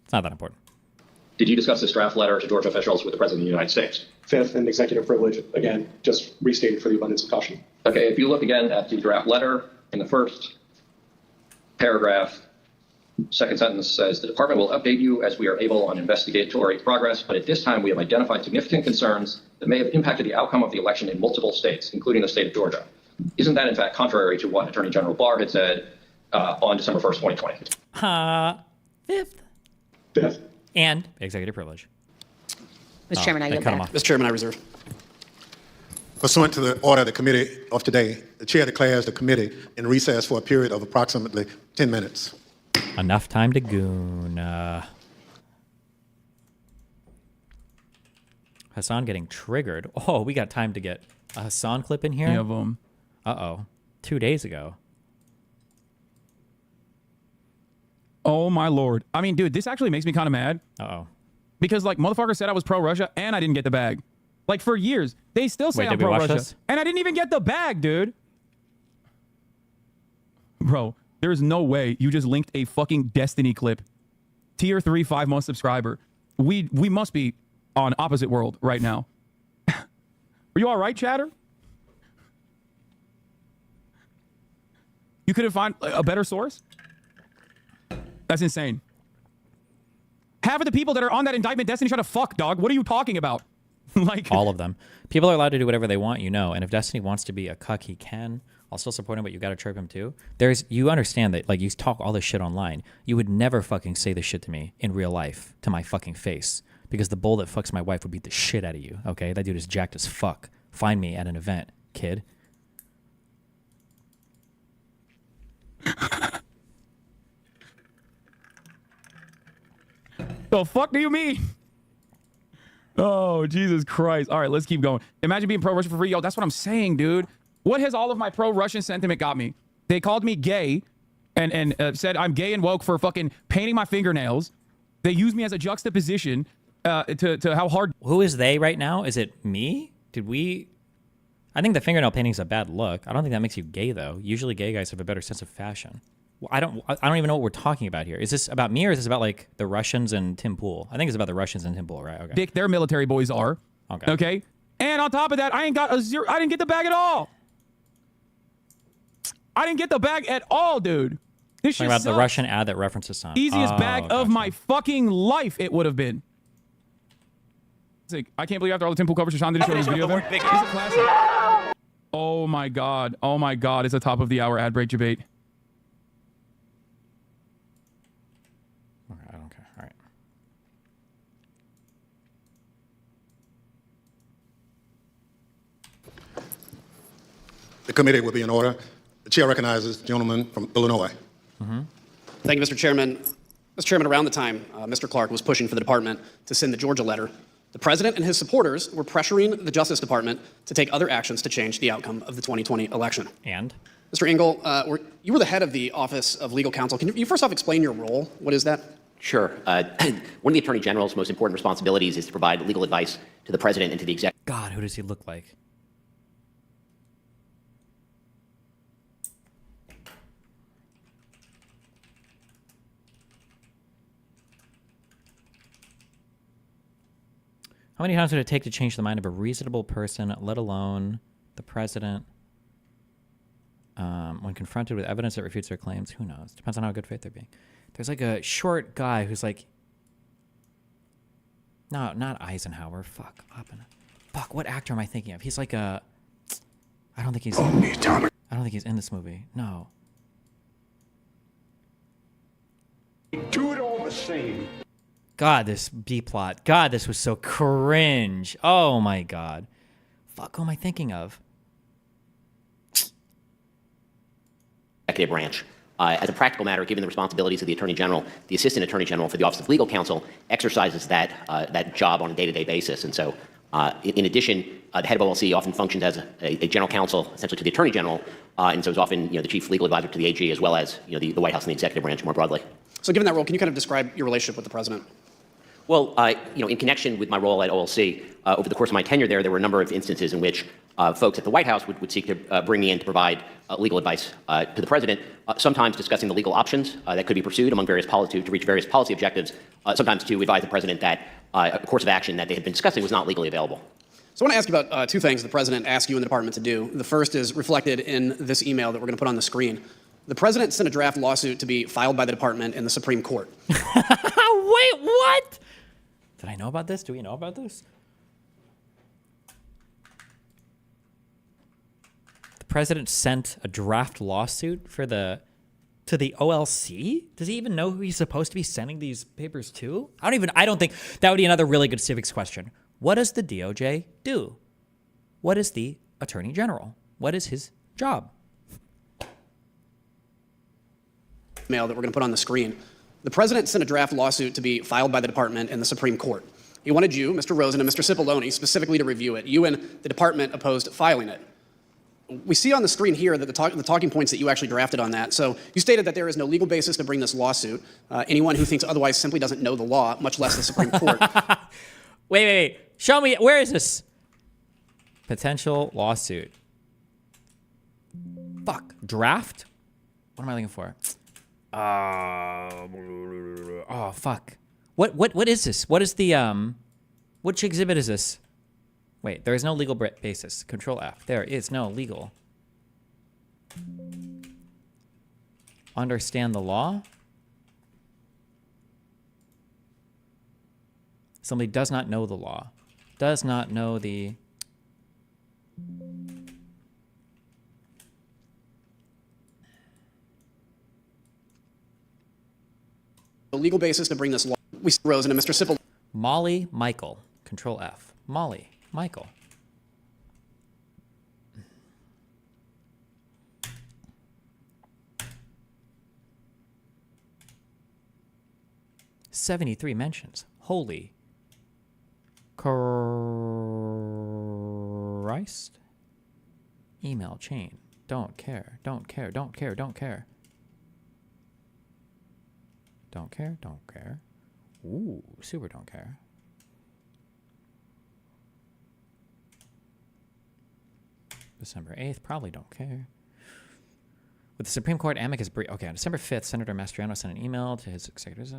It's not that important. Did you discuss this draft letter to Georgia officials with the President of the United States? Fifth, and executive privilege again, just restated for the abundance of caution. Okay, if you look again at the draft letter, in the first paragraph, second sentence says, the department will update you as we are able on investigatory progress, but at this time we have identified significant concerns that may have impacted the outcome of the election in multiple states, including the state of Georgia. Isn't that in fact contrary to what Attorney General Barr had said on December 1st, 2020? Fifth. And executive privilege. Mr. Chairman, I yield back. Mr. Chairman, I reserve. Pursuant to the order of the committee of today, the chair declares the committee in recess for a period of approximately 10 minutes. Enough time to goon. Hassan getting triggered. Oh, we got time to get a Hassan clip in here? Yeah, boom. Uh-oh. 2 days ago. Oh, my Lord. I mean, dude, this actually makes me kind of mad. Uh-oh. Because, like, motherfucker said I was pro-Russia, and I didn't get the bag. Like, for years. They still say I'm pro-Russia. And I didn't even get the bag, dude. Bro, there is no way you just linked a fucking Destiny clip. Tier 3, 5-month subscriber. We must be on opposite world right now. Are you all right, chatter? You couldn't find a better source? That's insane. Half of the people that are on that indictment Destiny try to fuck, dog. What are you talking about? Like all of them. People are allowed to do whatever they want, you know. And if Destiny wants to be a cuck, he can. I'll still support him, but you got to chirp him too. You understand that, like, you talk all this shit online. You would never fucking say this shit to me in real life, to my fucking face, because the bull that fucks my wife would beat the shit out of you. Okay, that dude is jacked as fuck. Find me at an event, kid. The fuck do you mean? Oh, Jesus Christ. All right, let's keep going. Imagine being pro-Russian for free. Yo, that's what I'm saying, dude. What has all of my pro-Russian sentiment got me? They called me gay and said I'm gay and woke for fucking painting my fingernails. They used me as a juxtaposition to how hard... Who is they right now? Is it me? I think the fingernail painting is a bad look. I don't think that makes you gay, though. Usually gay guys have a better sense of fashion. Well, I don't even know what we're talking about here. Is this about me or is this about, like, the Russians and Tim Pool? I think it's about the Russians and Tim Pool, right? Okay. Dick, their military boys are. Okay? And on top of that, I didn't get the bag at all. I didn't get the bag at all, dude. This shit about the sucks. Russian ad that references on. Easiest bag of my fucking life it would have been. It's like, I can't believe after all the Tim Pool coverage, Sean didn't show this video there. He's a classic. Oh my god. Oh my god. It's a top of the hour ad break debate. Okay, I don't care. All right. The committee will be in order. The chair recognizes the gentleman from Illinois. Thank you, Mr. Chairman. Mr. Chairman, around the time Mr. Clark was pushing for the department to send the Georgia letter, the president and his supporters were pressuring the Justice Department to take other actions to change the outcome of the 2020 election. And? Mr. Engel, you were the head of the Office of Legal Counsel. Can you first off explain your role? What is that? Sure. One of the Attorney General's most important responsibilities is to provide legal advice to the president and to the executive. God, who does he look like? How many times would it take to change the mind of a reasonable person, let alone the president? When confronted with evidence that refutes their claims, who knows? Depends on how good faith they're being. There's like a short guy who's like, no, not Eisenhower. Fuck, fuck. What actor am I thinking of? He's like a. I don't think he's. I don't think he's in this movie. No. Do it all the same. God, this B plot. God, this was so cringe. Oh my God. Fuck, who am I thinking of? Executive branch. As a practical matter, given the responsibilities of the Attorney General, the Assistant Attorney General for the Office of Legal Counsel exercises that job on a day-to-day basis. And so, in addition, the head of OLC often functions as a general counsel, essentially to the Attorney General, and so is often the chief legal advisor to the AG, as well as the White House and the executive branch more broadly. So, given that role, can you kind of describe your relationship with the president? Well, in connection with my role at OLC, over the course of my tenure there were a number of instances in which folks at the White House would seek to bring me in to provide legal advice to the president, sometimes discussing the legal options that could be pursued among various policy to reach various policy objectives, sometimes to advise the president that a course of action that they had been discussing was not legally available. So I want to ask you about two things the president asked you and the department to do. The first is reflected in this email that we're going to put on the screen. The president sent a draft lawsuit to be filed by the department in the Supreme Court. Wait, what? Did I know about this? Do we know about this? The president sent a draft lawsuit to the OLC? Does he even know who he's supposed to be sending these papers to? I don't think that would be another really good civics question. What does the DOJ do? What is the Attorney General? What is his job? Mail that we're going to put on the screen. The president sent a draft lawsuit to be filed by the department in the Supreme Court. He wanted you, Mr. Rosen, and Mr. Cipollone specifically to review it. You and the department opposed filing it. We see on the screen here that the talking points that you actually drafted on that. So you stated that there is no legal basis to bring this lawsuit. Anyone who thinks otherwise simply doesn't know the law, much less the Supreme Court. Wait. Show me. Where is this? Potential lawsuit. Fuck. Draft? What am I looking for? Oh, fuck. What is this? What is the, which exhibit is this? Wait, there is no legal basis. Control F. There is no legal. understand the law. Somebody does not know the law, does not know the legal basis to bring this law. We rose into Mr. Sipple. Molly Michael, Control F. Molly Michael. "73 mentions. Holy Christ." Email chain. Don't care, don't care, don't care, don't care. Don't care, don't care. Ooh, super don't care. December 8th, probably don't care. With the Supreme Court amicus brief. Okay, on December 5th, Senator Mastriano sent an email to his executors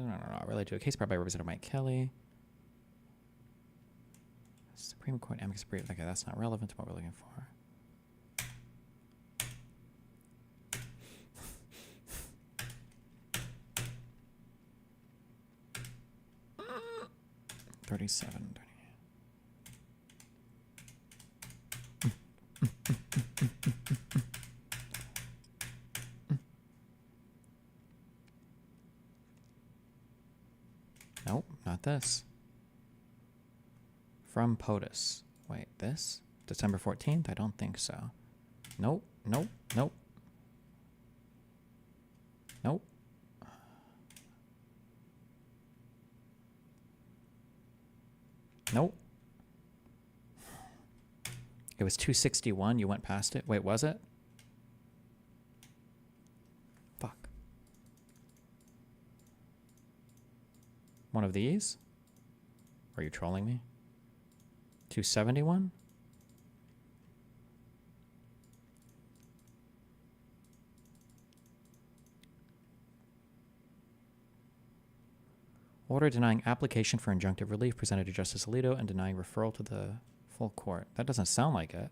related to a case brought by Representative Mike Kelly. Supreme Court amicus brief. Okay, that's not relevant to what we're looking for. $37. Nope, not this. From POTUS. Wait, this? December 14th? I don't think so. Nope, nope, nope. Nope. Nope. It was 261. You went past it. Wait, was it? Fuck. One of these? Are you trolling me? 271? Order denying application for injunctive relief presented to Justice Alito and denying referral to the full court. That doesn't sound like it.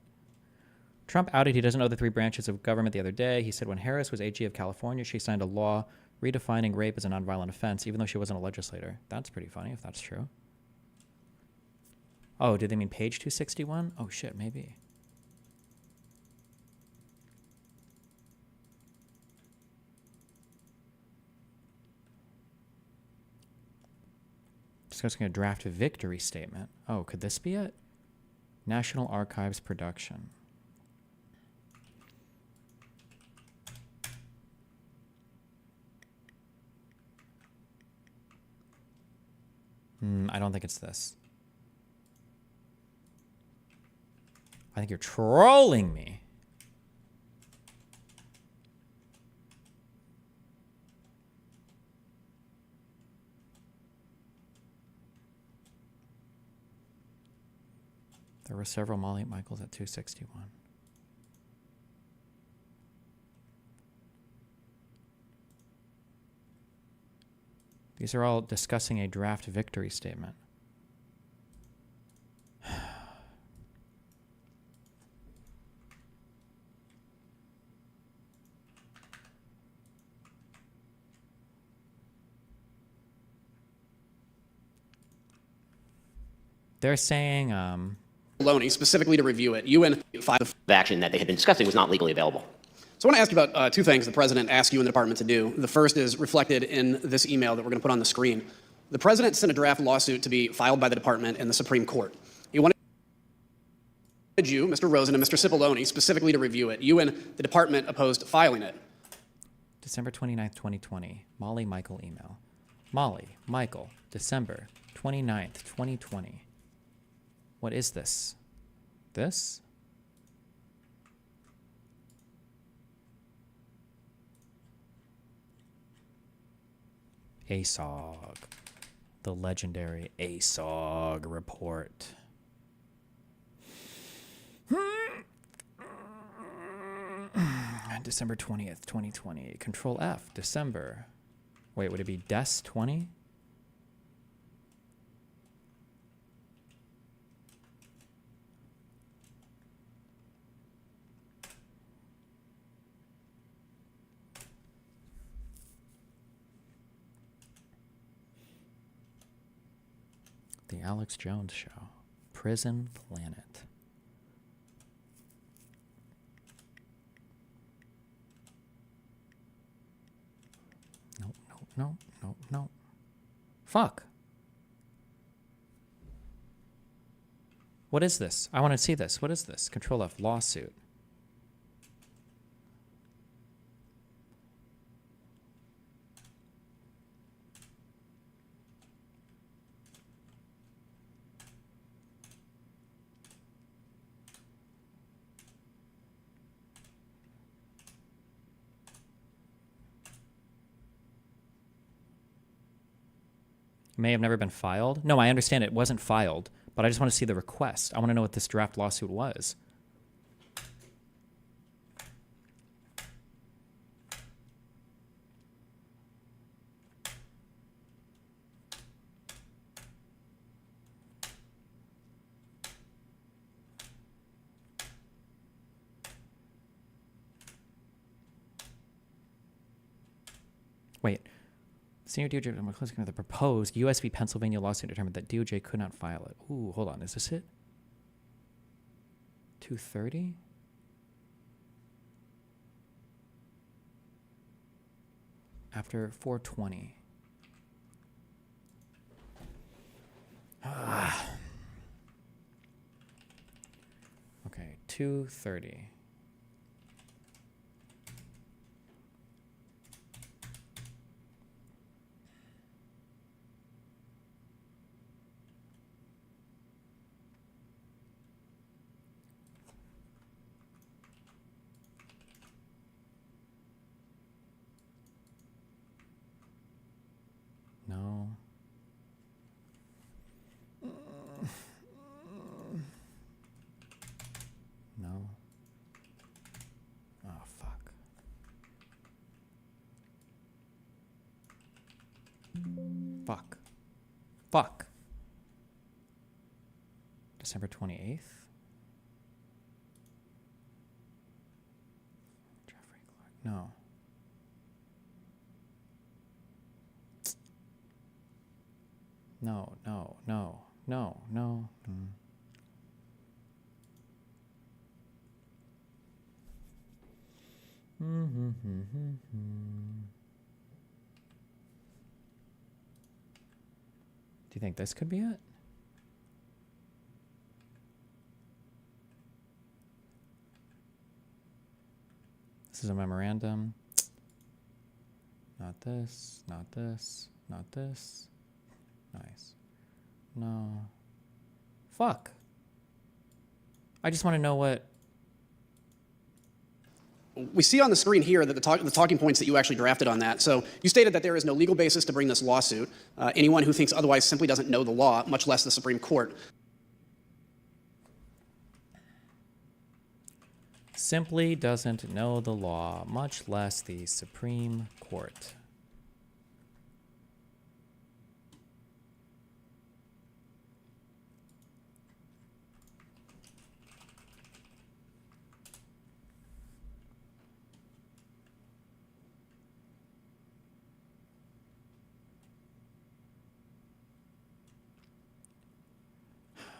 Trump outed he doesn't know the three branches of government the other day. He said when Harris was AG of California, she signed a law redefining rape as a nonviolent offense, even though she wasn't a legislator. That's pretty funny, if that's true. Oh, did they mean page 261? Oh, shit, maybe. Discussing a draft victory statement. Oh, could this be it? National Archives production. I don't think it's this. I think you're trolling me. There were several Molly Michaels at 261. These are all discussing a draft victory statement. They're saying Baloney, specifically to review it. You and five The action that they had been discussing was not legally available. So I want to ask you about two things the president asked you and the department to do. The first is reflected in this email that we're going to put on the screen. The president sent a draft lawsuit to be filed by the department in the Supreme Court. He wanted you, Mr. Rosen, and Mr. Cipollone specifically to review it. You and the department opposed filing it. December 29th, 2020. Molly Michael email. Molly Michael, December 29th, 2020. What is this? This? ASOG. The legendary ASOG report. December 20th, 2020. Control F. December. Wait, would it be DES 20? Alex Jones Show. Prison Planet. No. Fuck. What is this? I want to see this. What is this? Control F, lawsuit. May have never been filed. No, I understand it wasn't filed, but I just want to see the request. I want to know what this draft lawsuit was. Wait. Senior DOJ, I'm closing with the proposed US v. Pennsylvania lawsuit determined that DOJ could not file it. Ooh, hold on. Is this it? 2:30? After 4:20. Okay, 2:30. No. No. Oh, fuck. Fuck. Fuck. December 28th? Jeffrey Clark. No. No. Do you think this could be it? This is a memorandum. Not this, not this, not this. Nice. No. Fuck. I just want to know what... We see on the screen here that the talking points that you actually drafted on that. So you stated that there is no legal basis to bring this lawsuit. Anyone who thinks otherwise simply doesn't know the law, much less the Supreme Court. Simply doesn't know the law, much less the Supreme Court.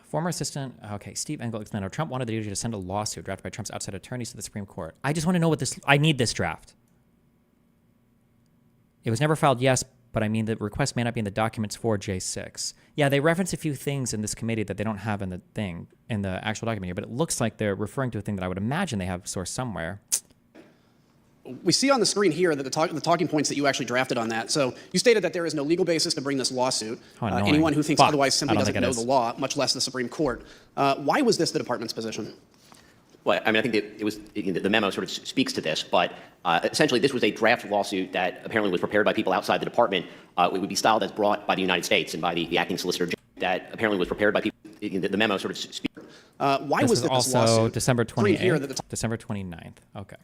Former assistant, okay, Steve Engel explained how Trump wanted the DOJ to send a lawsuit drafted by Trump's outside attorneys to the Supreme Court. I just want to know what this, I need this draft. It was never filed, yes, but I mean the request may not be in the documents for J6. Yeah, they reference a few things in this committee that they don't have in the thing, in the actual document here, but it looks like they're referring to a thing that I would imagine they have sourced somewhere. We see on the screen here that the talking points that you actually drafted on that. So you stated that there is no legal basis to bring this lawsuit. Anyone who thinks otherwise simply doesn't know the law, much less the Supreme Court. Why was this the department's position? Well, I mean, I think that it was, the memo sort of speaks to this, but essentially this was a draft lawsuit that apparently was prepared by people outside the department. It would be styled as brought by the United States and by the acting solicitor general, that apparently was prepared by people. The memo sort of speaks. Why this was this also lawsuit? December 28th, December 29th. Okay.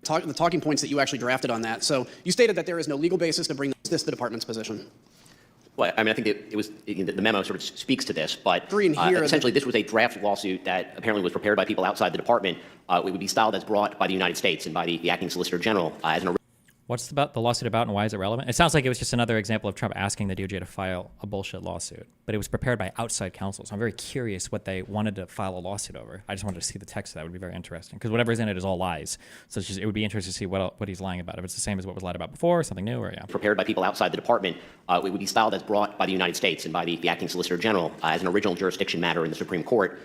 the talking points that you actually drafted on that. So you stated that there is no legal basis to bring this to the department's position. Well, I mean, I think the memo sort of speaks to this, but here essentially this was a draft lawsuit that apparently was prepared by people outside the department. It would be styled as brought by the United States and by the acting solicitor general as an. What's the lawsuit about, and why is it relevant? It sounds like it was just another example of Trump asking the DOJ to file a bullshit lawsuit, but it was prepared by outside counsel. So I'm very curious what they wanted to file a lawsuit over. I just wanted to see the text of that. Would be very interesting, because whatever's in it is all lies. So it would be interesting to see what he's lying about. If it's the same as what was lied about before, or something new, or yeah. Prepared by people outside the department, it would be styled as brought by the United States and by the acting solicitor general as an original jurisdiction matter in the Supreme Court.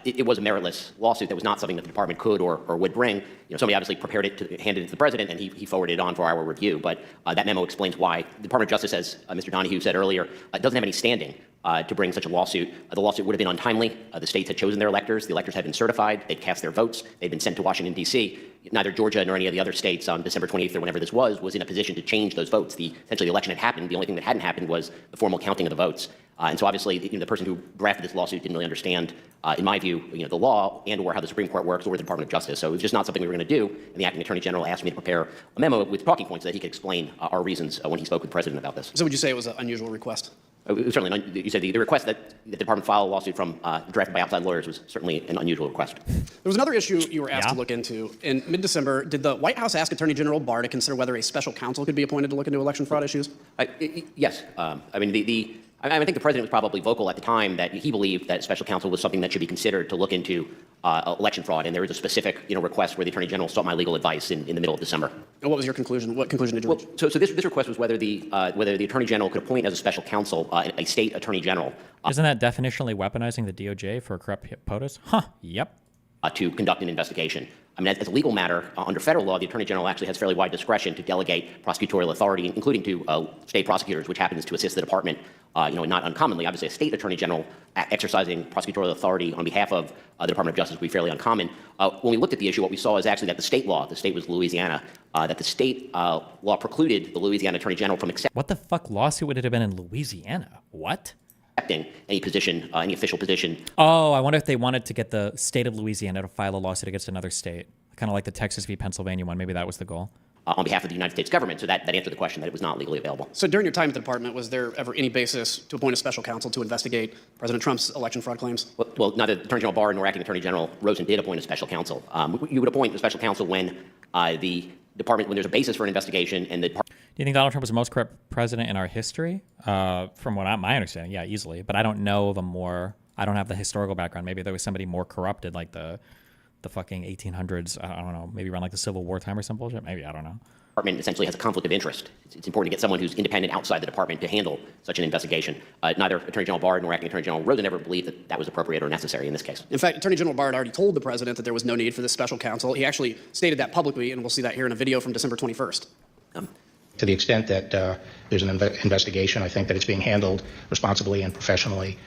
It was a meritless lawsuit that was not something that the department could or would bring. Somebody obviously prepared it, handed it to the president, and he forwarded it on for our review. But that memo explains why the Department of Justice, as Mr. Donahue said earlier, doesn't have any standing to bring such a lawsuit. The lawsuit would have been untimely. The states had chosen their electors. The electors had been certified. They'd cast their votes. They'd been sent to Washington, D.C. Neither Georgia nor any of the other states on December 28th or whenever this was in a position to change those votes. Essentially, the election had happened. The only thing that hadn't happened was the formal counting of the votes. And so obviously, the person who drafted this lawsuit didn't really understand, in my view, the law and or how the Supreme Court works or the Department of Justice. So it was just not something we were going to do. And the acting attorney general asked me to prepare a memo with talking points so that he could explain our reasons when he spoke with the president about this. So would you say it was an unusual request? It was certainly, you said the request that the department file a lawsuit from drafted by outside lawyers was certainly an unusual request. There was another issue you were asked to look into. In mid-December, did the White House ask Attorney General Barr to consider whether a special counsel could be appointed to look into election fraud issues? Yes. I mean, I think the president was probably vocal at the time that he believed that special counsel was something that should be considered to look into election fraud, and there was a specific request where the attorney general sought my legal advice in the middle of December. And what was your conclusion? What conclusion did you reach? So this request was whether the attorney general could appoint as a special counsel a state attorney general. Isn't that definitionally weaponizing the DOJ for a corrupt POTUS? Huh, yep. To conduct an investigation. I mean, as a legal matter, under federal law, the attorney general actually has fairly wide discretion to delegate prosecutorial authority, including to state prosecutors, which happens to assist the department, not uncommonly. Obviously, a state attorney general exercising prosecutorial authority on behalf of the Department of Justice would be fairly uncommon. When we looked at the issue, what we saw is actually that the state was Louisiana, that the state law precluded the Louisiana attorney general from accepting. What the fuck lawsuit would it have been in Louisiana? What? Any position, any official position. Oh, I wonder if they wanted to get the state of Louisiana to file a lawsuit against another state, kind of like the Texas v. Pennsylvania one. Maybe that was the goal. On behalf of the United States government. So that answered the question that it was not legally available. So during your time at the department, was there ever any basis to appoint a special counsel to investigate President Trump's election fraud claims? Well, neither Attorney General Barr nor Acting Attorney General Rosen did appoint a special counsel. You would appoint a special counsel when the department, when there's a basis for an investigation and the department. Do you think Donald Trump was the most corrupt president in our history? From my understanding, yeah, easily. But I don't know of a more, I don't have the historical background. Maybe there was somebody more corrupted, like the fucking 1800s. I don't know, maybe around like the Civil War time or some bullshit. Maybe, I don't know. The department essentially has a conflict of interest. It's important to get someone who's independent outside the department to handle such an investigation. Neither Attorney General Barr nor Acting Attorney General Rosen ever believed that that was appropriate or necessary in this case. In fact, Attorney General Barr had already told the president that there was no need for this special counsel. He actually stated that publicly, and we'll see that here in a video from December 21st. To the extent that there's an investigation, I think that it's being handled responsibly and professionally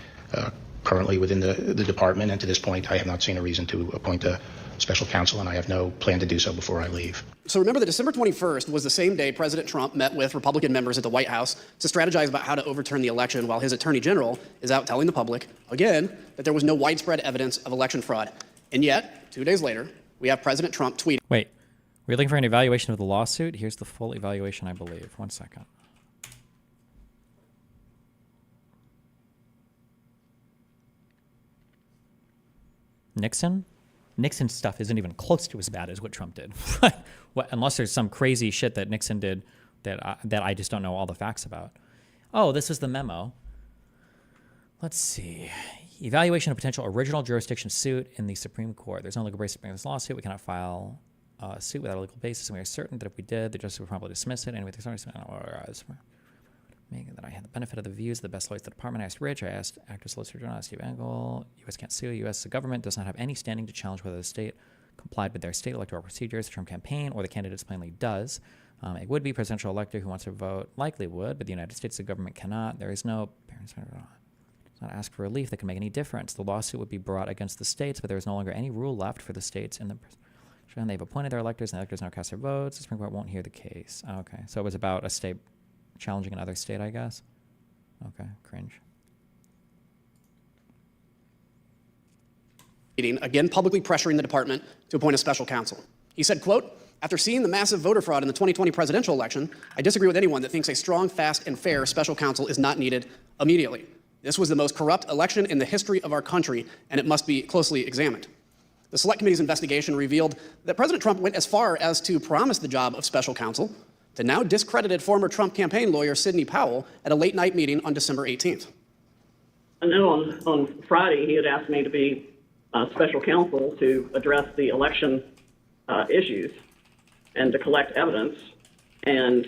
currently within the department. And to this point, I have not seen a reason to appoint a special counsel, and I have no plan to do so before I leave. So remember that December 21st was the same day President Trump met with Republican members at the White House to strategize about how to overturn the election, while his attorney general is out telling the public, again, that there was no widespread evidence of election fraud. And yet, 2 days later, we have President Trump tweeting. Wait, we're looking for an evaluation of the lawsuit? Here's the full evaluation, I believe. 1 second. Nixon's stuff isn't even close to as bad as what Trump did. Unless there's some crazy shit that Nixon did that I just don't know all the facts about. Oh, this is the memo. Let's see. Evaluation of potential original jurisdiction suit in the Supreme Court. There's no legal basis to bring this lawsuit. We cannot file a suit without a legal basis, and we are certain that if we did, the justice would probably dismiss it. Anyway, there's no reason that I had the benefit of the views of the best lawyers at the department. I asked Rich, I asked Actor Solicitor General Steve Engel. U.S. can't sue. U.S. government does not have any standing to challenge whether the state complied with their state electoral procedures, the Trump campaign, or the candidates plainly does. A would-be presidential elector who wants to vote likely would, but the United States, the government cannot. There is no does not ask for relief that can make any difference. The lawsuit would be brought against the states, but there is no longer any rule left for the states in the. And they've appointed their electors, and the electors now cast their votes. The Supreme Court won't hear the case. Okay, so it was about a state challenging another state, I guess. Okay, cringe. Again, publicly pressuring the department to appoint a special counsel. He said, quote, After seeing the massive voter fraud in the 2020 presidential election, I disagree with anyone that thinks a strong, fast, and fair special counsel is not needed immediately. This was the most corrupt election in the history of our country, and it must be closely examined. The Select Committee's investigation revealed that President Trump went as far as to promise the job of special counsel to now discredited former Trump campaign lawyer Sidney Powell at a late-night meeting on December 18th. I know on Friday he had asked me to be special counsel to address the election issues and to collect evidence, and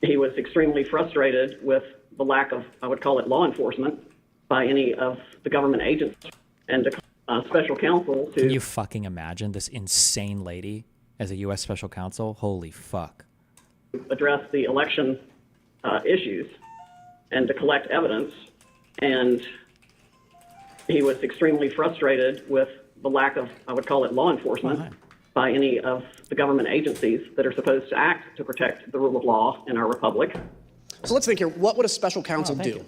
he was extremely frustrated with the lack of, I would call it, law enforcement by any of the government agencies, and to special counsel to... Can you fucking imagine this insane lady as a U.S. special counsel? Holy fuck. Address the election issues and to collect evidence, and he was extremely frustrated with the lack of, I would call it, law enforcement by any of the government agencies that are supposed to act to protect the rule of law in our republic. So let's think here, what would a special counsel do?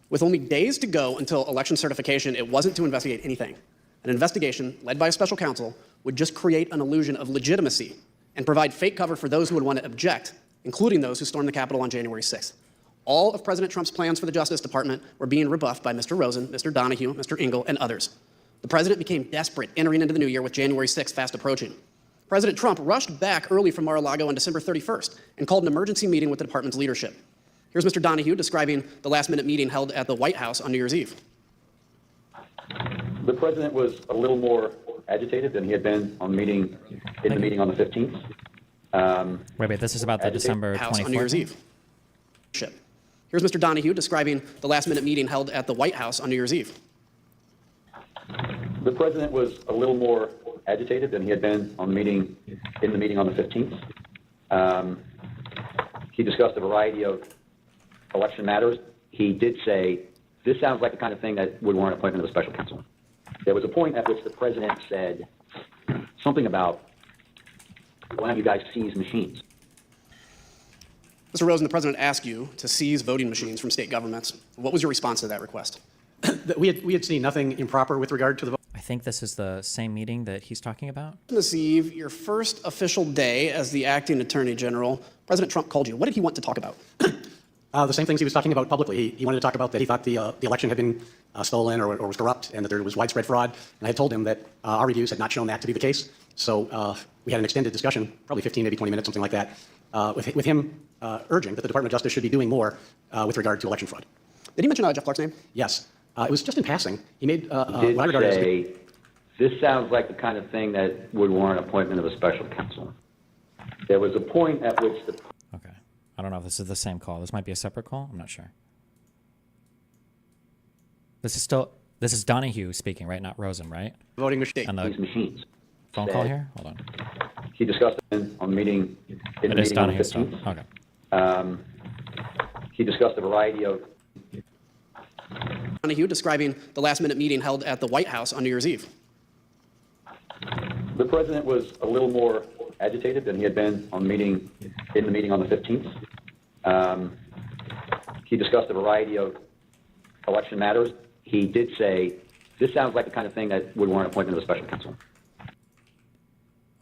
With only days to go until election certification, it wasn't to investigate anything. An investigation led by a special counsel would just create an illusion of legitimacy and provide fake cover for those who would want to object, including those who stormed the Capitol on January 6th. All of President Trump's plans for the Justice Department were being rebuffed by Mr. Rosen, Mr. Donahue, Mr. Engel, and others. The president became desperate entering into the new year with January 6th fast approaching. President Trump rushed back early from Mar-a-Lago on December 31st and called an emergency meeting with the department's leadership. Here's Mr. Donahue describing the last-minute meeting held at the White House on New Year's Eve. The president was a little more agitated than he had been on the meeting on the 15th. Wait, this is about the December 24th? On New Year's Eve. Here's Mr. Donahue describing the last-minute meeting held at the White House on New Year's Eve. The president was a little more agitated than he had been on the meeting on the 15th. He discussed a variety of election matters. He did say, this sounds like the kind of thing that would warrant appointment of a special counsel. There was a point at which the president said something about, why don't you guys seize machines? Mr. Rosen, the president asked you to seize voting machines from state governments. What was your response to that request? We had seen nothing improper with regard to the vote. I think this is the same meeting that he's talking about. This Eve, your first official day as the acting attorney general, President Trump called you. What did he want to talk about? The same things he was talking about publicly. He wanted to talk about that he thought the election had been stolen or was corrupt and that there was widespread fraud. And I had told him that our reviews had not shown that to be the case. So we had an extended discussion, probably 15, maybe 20 minutes, something like that, with him urging that the Department of Justice should be doing more with regard to election fraud. Did he mention Jeff Clark's name? Yes. It was just in passing. He made what I Did regard as... say, this sounds like the kind of thing that would warrant appointment of a special counsel. There was a point at which the... Okay. I don't know if this is the same call. This might be a separate call. I'm not sure. This is Donahue speaking, right? Not Rosen, right? Voting machine. And the These machines. phone call here? Hold on. He discussed it on the meeting, in the meeting on the 15th. Okay. He discussed a variety of... Donahue describing the last-minute meeting held at the White House on New Year's Eve. The president was a little more agitated than he had been on the meeting, in the meeting on the 15th. He discussed a variety of election matters. He did say, this sounds like the kind of thing that would warrant appointment of a special counsel.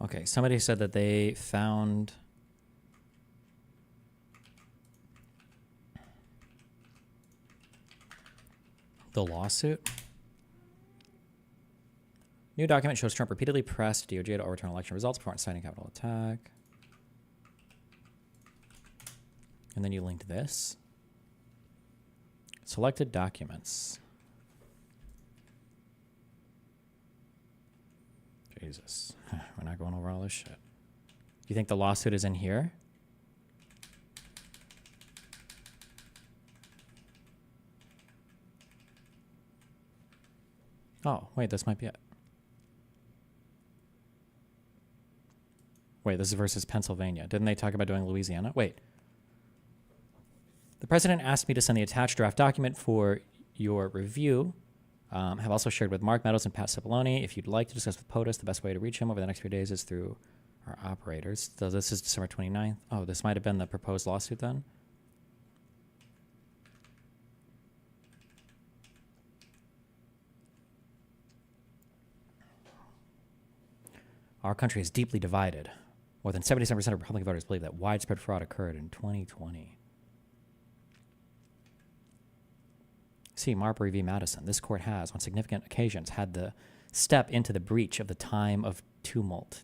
Okay, somebody said that they found... the lawsuit. New document shows Trump repeatedly pressed DOJ to overturn election results before inciting capital attack. And then you linked this. Selected documents. Jesus. We're not going over all this shit. Do you think the lawsuit is in here? Oh, wait, this might be it. Wait, this is versus Pennsylvania. Didn't they talk about doing Louisiana? Wait. The president asked me to send the attached draft document for your review. Have also shared with Mark Meadows and Pat Cipollone. If you'd like to discuss with POTUS, the best way to reach him over the next few days is through our operators. So this is December 29th. Oh, this might have been the proposed lawsuit then? Our country is deeply divided. More than 77% of Republican voters believe that widespread fraud occurred in 2020. See, Marbury v. Madison. This court has, on significant occasions, had the step into the breach of the time of tumult,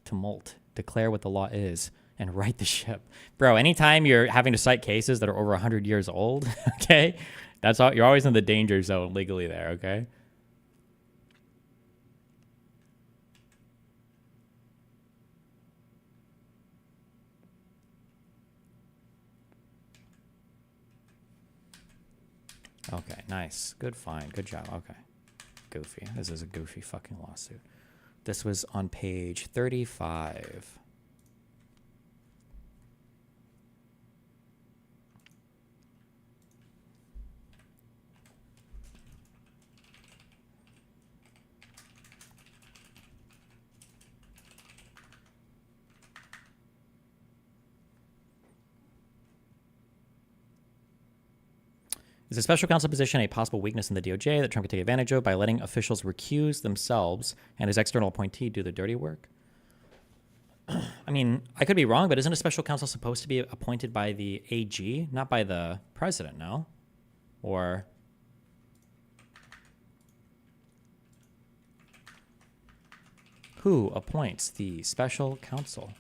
declare what the law is, and right the ship. Bro, anytime you're having to cite cases that are over 100 years old, okay, that's all, you're always in the danger zone legally there, okay? Okay, nice. Good find. Good job. Okay. Goofy. This is a goofy fucking lawsuit. This was on page 35. Is a special counsel position a possible weakness in the DOJ that Trump could take advantage of by letting officials recuse themselves and his external appointee do the dirty work? I mean, I could be wrong, but isn't a special counsel supposed to be appointed by the AG, not by the president, no? Or... who appoints the special counsel?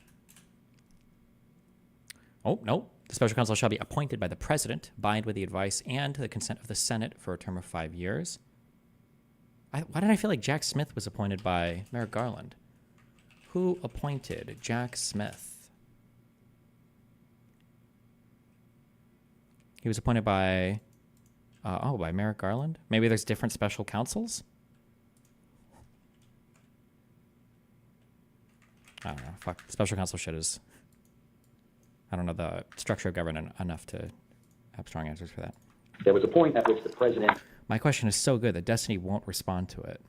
Oh, no. The special counsel shall be appointed by the president, bind with the advice and the consent of the Senate for a term of 5 years. Why did I feel like Jack Smith was appointed by Merrick Garland? Who appointed Jack Smith? He was appointed by, by Merrick Garland? Maybe there's different special counsels? I don't know. Fuck. Special counsel shit is... I don't know the structure of government enough to have strong answers for that. There was a point at which the president... My question is so good that Destiny won't respond to it.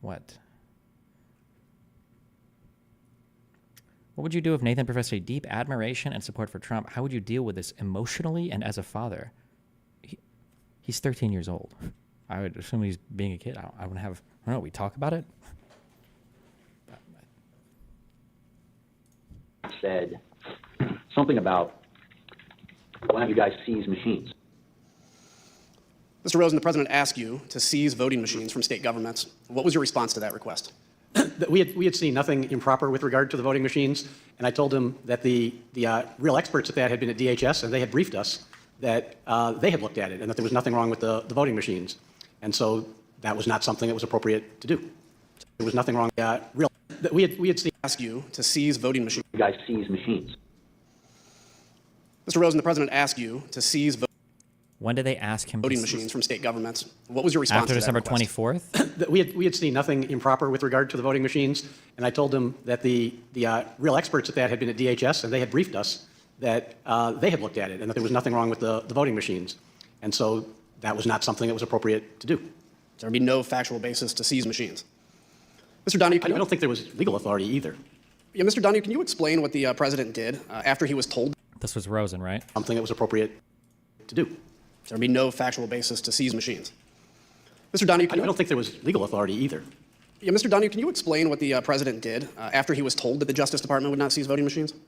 What? What would you do if Nathan professed a deep admiration and support for Trump? How would you deal with this emotionally and as a father? He's 13 years old. I would assume he's being a kid. I don't know, we talk about it? Said something about, why don't you guys seize machines? Mr. Rosen, the president asked you to seize voting machines from state governments. What was your response to that request? We had seen nothing improper with regard to the voting machines, and I told him that the real experts at that had been at DHS, and they had briefed us that they had looked at it and that there was nothing wrong with the voting machines. And so that was not something that was appropriate to do. There was nothing wrong. We had seen... ask you to seize voting machines. You guys seize machines. Mr. Rosen, the president asked you to seize when did they ask him voting machines from state governments? What was your response after to December that request? 24th? We had seen nothing improper with regard to the voting machines, and I told him that the real experts at that had been at DHS, and they had briefed us that they had looked at it and that there was nothing wrong with the voting machines. And so that was not something that was appropriate to do. There would be no factual basis to seize machines. Mr. Donahue, I don't think there was legal authority either. Yeah, Mr. Donahue, can you explain what the president did after he was told? This was Rosen, right? Something that was appropriate to do. There would be no factual basis to seize machines. Mr. Donahue, I don't think there was legal authority either. Yeah, Mr. Donahue, can you explain what the president did after he was told that the Justice Department would not seize voting machines? The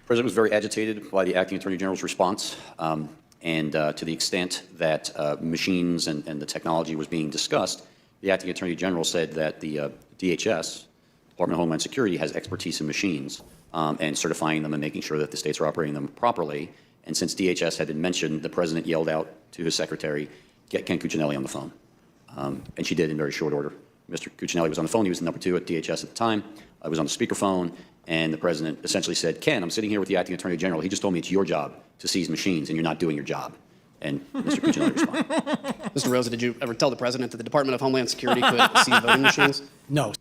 president was very agitated by the acting attorney general's response, and to the extent that machines and the technology was being discussed, the acting attorney general said that the DHS, Department of Homeland Security, has expertise in machines and certifying them and making sure that the states are operating them properly. And since DHS had been mentioned, the president yelled out to his secretary, get Ken Cuccinelli on the phone. And she did in very short order. Mr. Cuccinelli was on the phone. He was the number 2 at DHS at the time. I was on the speakerphone, and the president essentially said, Ken, I'm sitting here with the acting attorney general. He just told me it's your job to seize machines, and you're not doing your job. And Mr. Cuccinelli responded. Mr. Rosa, did you ever tell the president that the Department of Homeland Security could seize voting machines? No.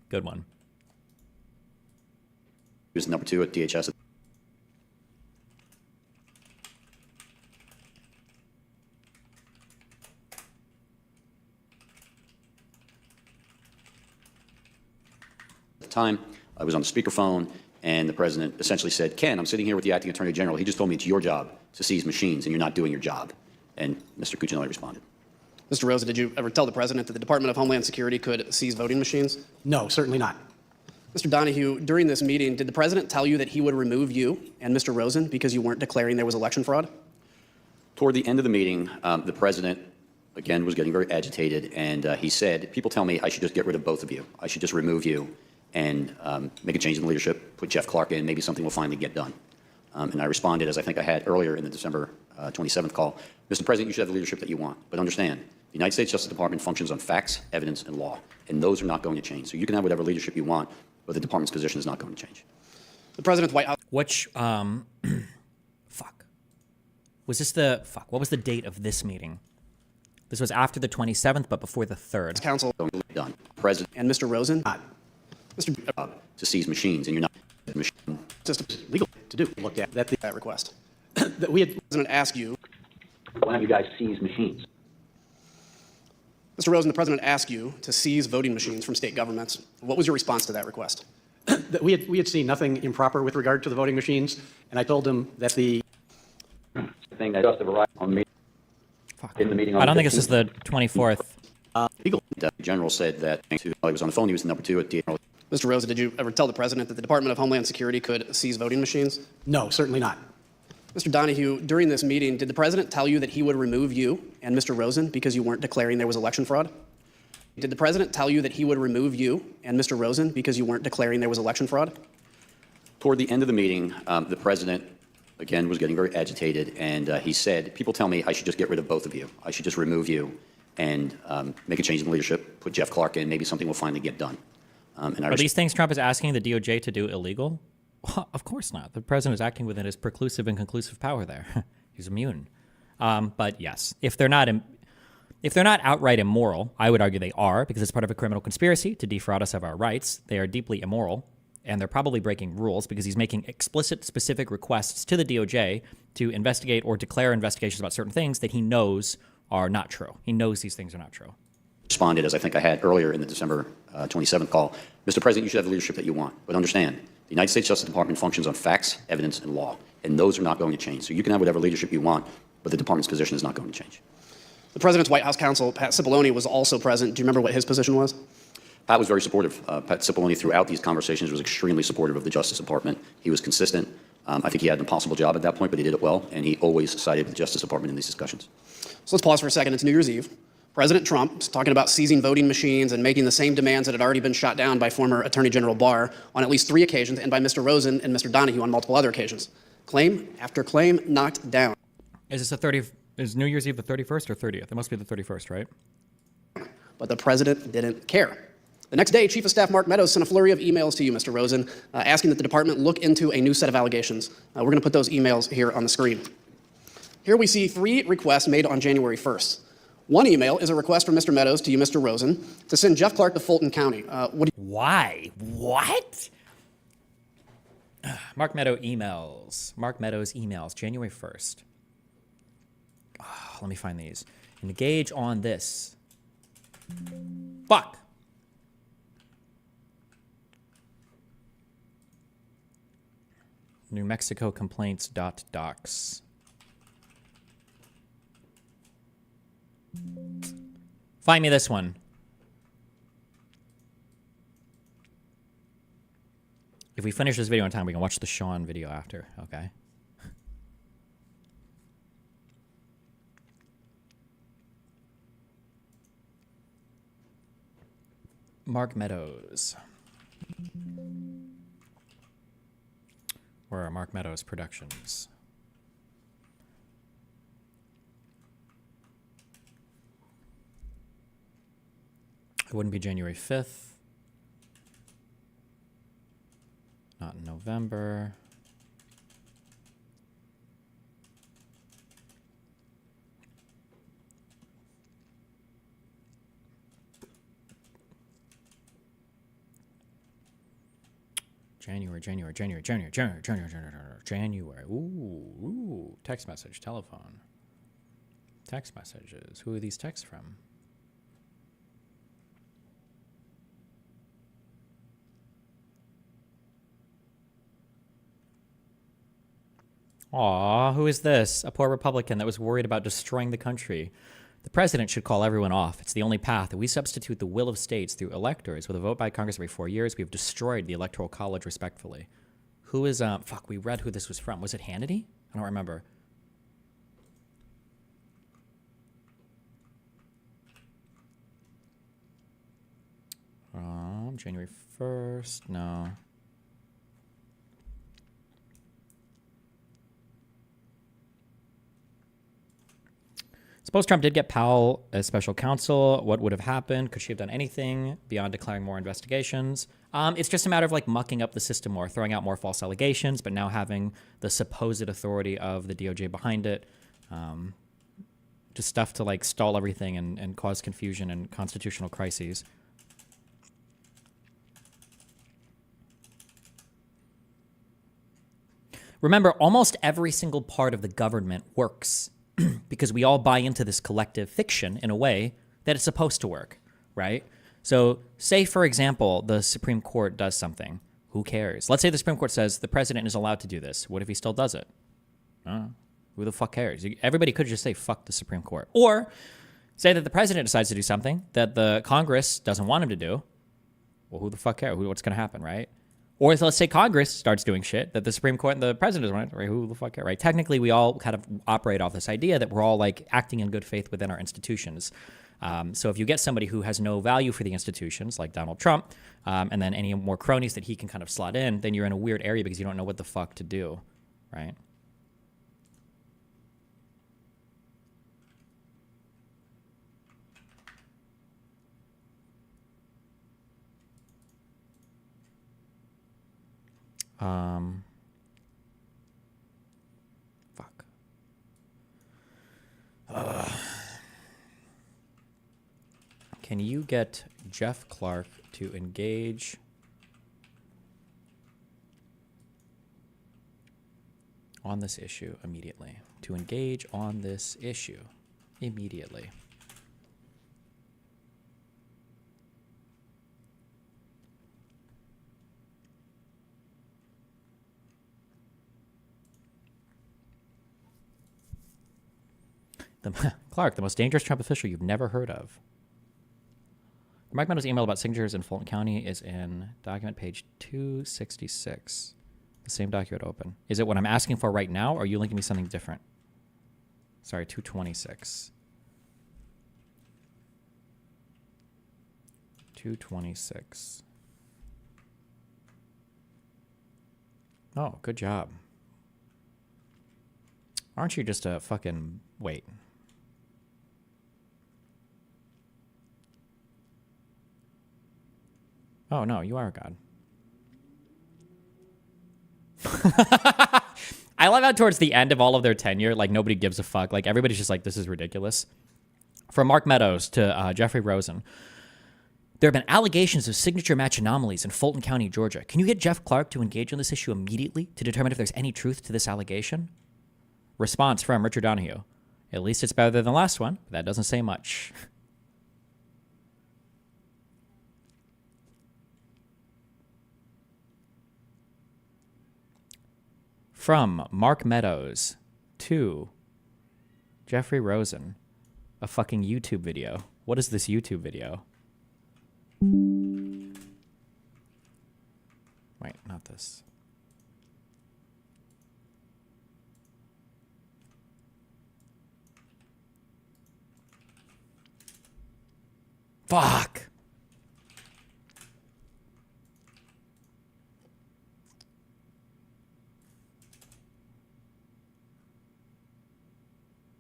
Good one. He was number 2 at DHS. At the time, I was on the speakerphone, and the president essentially said, Ken, I'm sitting here with the acting attorney general. He just told me it's your job to seize machines, and you're not doing your job. And Mr. Cuccinelli responded. Mr. Rosa, did you ever tell the president that the Department of Homeland Security could seize voting machines? No, certainly not. Mr. Donahue, during this meeting, did the president tell you that he would remove you and Mr. Rosen because you weren't declaring there was election fraud? Toward the end of the meeting, the president, again, was getting very agitated, and he said, people tell me I should just get rid of both of you. I should just remove you and make a change in the leadership, put Jeff Clark in, maybe something will finally get done. And I responded, as I think I had earlier in the December 27th call, Mr. President, you should have the leadership that you want. But understand, the United States Justice Department functions on facts, evidence, and law, and those are not going to change. So you can have whatever leadership you want, but the department's position is not going to change. The president's White House. Which, what was the date of this meeting? This was after the 27th, but before the 3rd. Counsel. Done. President. And Mr. Rosen. Mr. To seize machines, and you're not Just legal to do. Looked at that request. That we had the president ask you. Why have you guys seized machines? Mr. Rosen, the president asked you to seize voting machines from state governments. What was your response to that request? That we had seen nothing improper with regard to the voting machines, and I told him that the thing that just arrived on me in the meeting. I don't think this is the 24th. Legal general said that while he was on the phone, he was number 2 at DOJ. Mr. Rosen, did you ever tell the president that the Department of Homeland Security could seize voting machines? No, certainly not. Mr. Donahue, during this meeting, did the president tell you that he would remove you and Mr. Rosen because you weren't declaring there was election fraud? Did the president tell you that he would remove you and Mr. Rosen because you weren't declaring there was election fraud? Toward the end of the meeting, the president, again, was getting very agitated, and he said, people tell me I should just get rid of both of you. I should just remove you and make a change in the leadership, put Jeff Clark in, maybe something will finally get done. Are these things Trump is asking the DOJ to do illegal? Well, of course not. The president is acting within his preclusive and conclusive power there. He's immune. But yes, if they're not outright immoral, I would argue they are, because it's part of a criminal conspiracy to defraud us of our rights. They are deeply immoral, and they're probably breaking rules because he's making explicit, specific requests to the DOJ to investigate or declare investigations about certain things that he knows are not true. He knows these things are not true. Responded, as I think I had earlier in the December 27th call, Mr. President, you should have the leadership that you want. But understand, the United States Justice Department functions on facts, evidence, and law, and those are not going to change. So you can have whatever leadership you want, but the department's position is not going to change. The president's White House counsel, Pat Cipollone, was also present. Do you remember what his position was? Pat was very supportive. Pat Cipollone, throughout these conversations, was extremely supportive of the Justice Department. He was consistent. I think he had an impossible job at that point, but he did it well, and he always sided with the Justice Department in these discussions. So let's pause for a second. It's New Year's Eve. President Trump is talking about seizing voting machines and making the same demands that had already been shot down by former Attorney General Barr on at least 3 occasions and by Mr. Rosen and Mr. Donahue on multiple other occasions. Claim after claim knocked down. Is New Year's Eve the 31st or 30th? It must be the 31st, right? But the president didn't care. The next day, Chief of Staff Mark Meadows sent a flurry of emails to you, Mr. Rosen, asking that the department look into a new set of allegations. We're going to put those emails here on the screen. Here we see 3 requests made on January 1st. One email is a request from Mr. Meadows to you, Mr. Rosen, to send Jeff Clark to Fulton County. Why? What? Mark Meadows emails, January 1st. Oh, let me find these. Engage on this. Fuck. New Mexico complaints.docs. Find me this one. If we finish this video on time, we can watch the Sean video after, okay? Mark Meadows. Where are Mark Meadows Productions? It wouldn't be January 5th. Not in November. January. Ooh, text message, telephone. Text messages. Who are these texts from? Aw, who is this? A poor Republican that was worried about destroying the country. The president should call everyone off. It's the only path. If we substitute the will of states through electors with a vote by Congress every 4 years, we've destroyed the Electoral College respectfully. Who is, fuck, we read who this was from. Was it Hannity? I don't remember. January 1st, no. Suppose Trump did get Powell as special counsel. What would have happened? Could she have done anything beyond declaring more investigations? It's just a matter of like mucking up the system more, throwing out more false allegations, but now having the supposed authority of the DOJ behind it. Just stuff to like stall everything and cause confusion and constitutional crises. Remember, almost every single part of the government works because we all buy into this collective fiction in a way that it's supposed to work, right? So say, for example, the Supreme Court does something. Who cares? Let's say the Supreme Court says the president is allowed to do this. What if he still does it? Who the fuck cares? Everybody could just say, fuck the Supreme Court. Or say that the president decides to do something that the Congress doesn't want him to do. Well, who the fuck cares? What's going to happen, right? Or let's say Congress starts doing shit that the Supreme Court and the president doesn't want, right? Who the fuck cares, right? Technically, we all kind of operate off this idea that we're all like acting in good faith within our institutions. So if you get somebody who has no value for the institutions, like Donald Trump, and then any more cronies that he can kind of slot in, then you're in a weird area because you don't know what the fuck to do, right? Fuck. Can you get Jeff Clark to engage on this issue immediately? To engage on this issue immediately. Clark, the most dangerous Trump official you've never heard of. Mike Meadows' email about signatures in Fulton County is in document page 266. The same document open. Is it what I'm asking for right now, or are you linking me something different? Sorry, 226. 226. Oh, good job. Aren't you just a fucking... Wait. Oh, no, you are a god. I love how towards the end of all of their tenure, like, nobody gives a fuck. Like, everybody's just like, this is ridiculous. From Mark Meadows to Jeffrey Rosen. There have been allegations of signature match anomalies in Fulton County, Georgia. Can you get Jeff Clark to engage on this issue immediately to determine if there's any truth to this allegation? Response from Richard Donahue. At least it's better than the last one, but that doesn't say much. From Mark Meadows to Jeffrey Rosen, a fucking YouTube video. What is this YouTube video? Wait, not this. Fuck.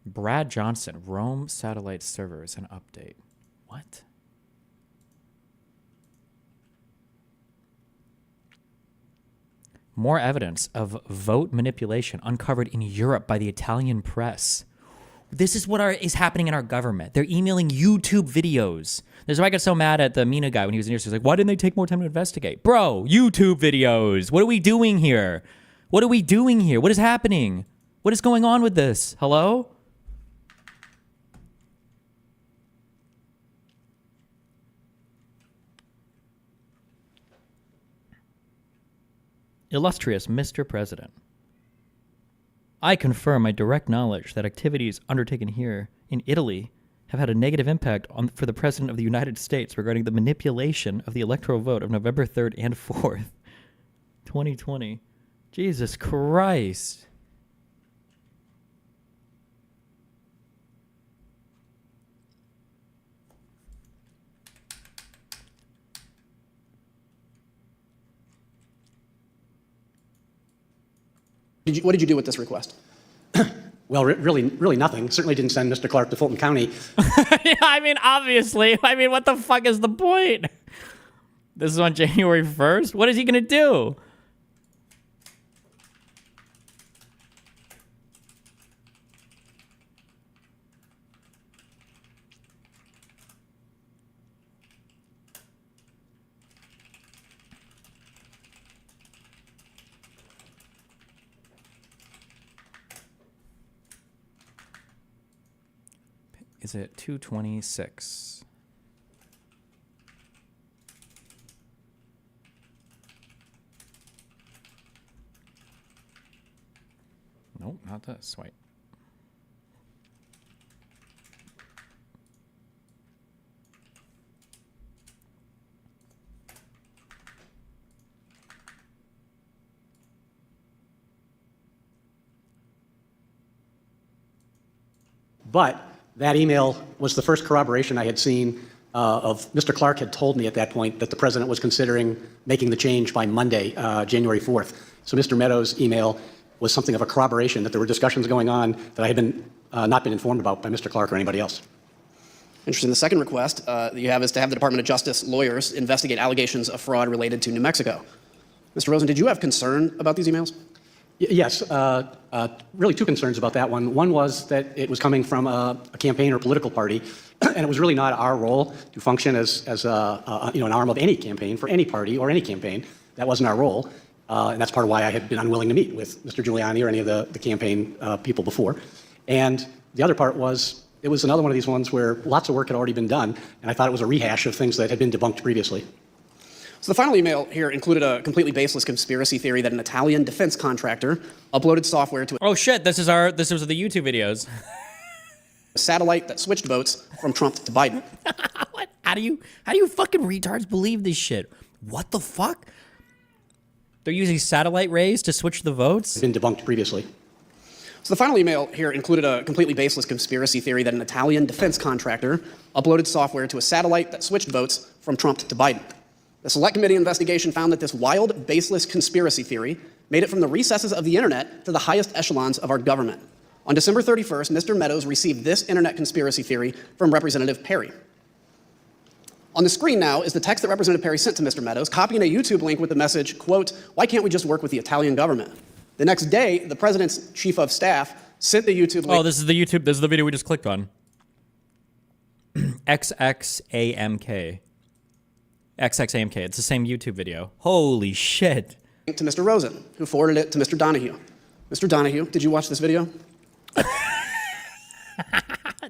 Brad Johnson, Rome satellite servers, an update. What? More evidence of vote manipulation uncovered in Europe by the Italian press. This is what is happening in our government. They're emailing YouTube videos. This is why I got so mad at the Mina guy when he was in here. He was like, why didn't they take more time to investigate? Bro, YouTube videos. What are we doing here? What are we doing here? What is happening? What is going on with this? Hello? Illustrious Mr. President, I confirm my direct knowledge that activities undertaken here in Italy have had a negative impact for the President of the United States regarding the manipulation of the electoral vote of November 3rd and 4th, 2020. Jesus Christ. What did you do with this request? Well, really nothing. Certainly didn't send Mr. Clark to Fulton County. Yeah, I mean, obviously. I mean, what the fuck is the point? This is on January 1st? What is he going to do? Is it 226? Nope, not this. Wait. But that email was the first corroboration I had seen of Mr. Clark had told me at that point that the president was considering making the change by Monday, January 4th. So Mr. Meadows' email was something of a corroboration that there were discussions going on that I had been not been informed about by Mr. Clark or anybody else. Interesting. The second request that you have is to have the Department of Justice lawyers investigate allegations of fraud related to New Mexico. Mr. Rosen, did you have concern about these emails? Yes, really two concerns about that one. One was that it was coming from a campaign or political party, and it was really not our role to function as an arm of any campaign for any party or any campaign. That wasn't our role, and that's part of why I had been unwilling to meet with Mr. Giuliani or any of the campaign people before. And the other part was it was another one of these ones where lots of work had already been done, and I thought it was a rehash of things that had been debunked previously. So the final email here included a completely baseless conspiracy theory that an Italian defense contractor uploaded software to Oh shit, this was the YouTube videos. a satellite that switched votes from Trump to Biden. What? How do you fucking retards believe this shit? What the fuck? They're using satellite rays to switch the votes? Been debunked previously. So the final email here included a completely baseless conspiracy theory that an Italian defense contractor uploaded software to a satellite that switched votes from Trump to Biden. The Select Committee investigation found that this wild, baseless conspiracy theory made it from the recesses of the internet to the highest echelons of our government. On December 31st, Mr. Meadows received this internet conspiracy theory from Representative Perry. On the screen now is the text that Representative Perry sent to Mr. Meadows, copying a YouTube link with the message, quote, "Why can't we just work with the Italian government?" The next day, the president's chief of staff sent the YouTube link. Oh, this is the video we just clicked on. XXAMK. XXAMK. It's the same YouTube video. Holy shit. To Mr. Rosen, who forwarded it to Mr. Donahue. Mr. Donahue, did you watch this video?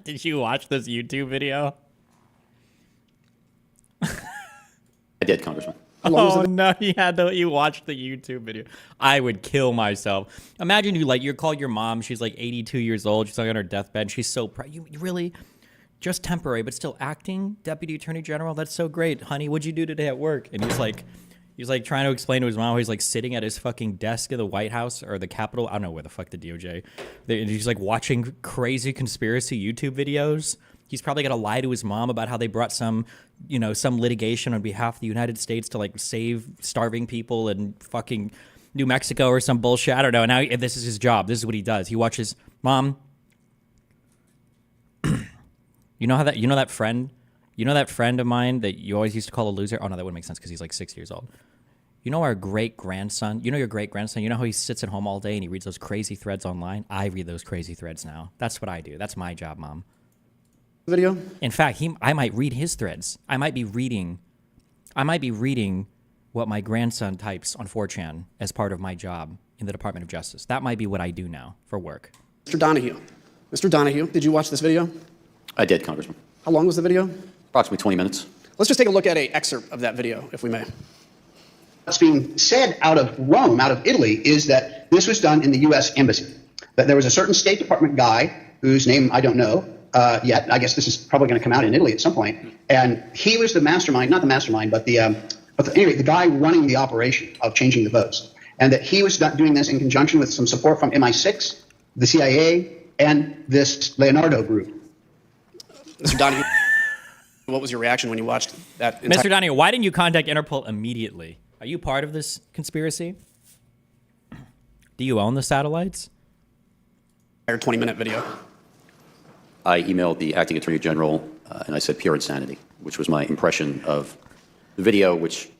Did you watch this YouTube video? I did, Congressman. Oh no, you watched the YouTube video. I would kill myself. Imagine you call your mom, she's like 82 years old, she's like on her deathbed, she's so proud. You really, just temporary, but still acting Deputy Attorney General, that's so great. Honey, what'd you do today at work? And he's like trying to explain to his mom how he's like sitting at his fucking desk in the White House or the Capitol. I don't know where the fuck the DOJ. And he's like watching crazy conspiracy YouTube videos. He's probably gonna lie to his mom about how they brought some litigation on behalf of the United States to like save starving people in fucking New Mexico or some bullshit. I don't know. And now this is his job. This is what he does. He watches, Mom. You know that friend of mine that you always used to call a loser? Oh no, that wouldn't make sense because he's like 6 years old. You know our great-grandson? You know your great-grandson? You know how he sits at home all day and he reads those crazy threads online? I read those crazy threads now. That's what I do. That's my job, Mom. Video? In fact, I might read his threads. I might be reading what my grandson types on 4chan as part of my job in the Department of Justice. That might be what I do now for work. Mr. Donahue. Mr. Donahue, did you watch this video? I did, Congressman. How long was the video? Approximately 20 minutes. Let's just take a look at an excerpt of that video, if we may. What's being said out of Rome, out of Italy, is that this was done in the U.S. Embassy. That there was a certain State Department guy, whose name I don't know, yet. I guess this is probably going to come out in Italy at some point. And he was the mastermind, not the mastermind, but anyway, the guy running the operation of changing the votes. And that he was doing this in conjunction with some support from MI6, the CIA, and this Leonardo group. Mr. Donahue, what was your reaction when you watched that? Mr. Donahue, why didn't you contact Interpol immediately? Are you part of this conspiracy? Do you own the satellites? 20-minute video. I emailed the acting attorney general and I said pure insanity, which was my impression of the video, which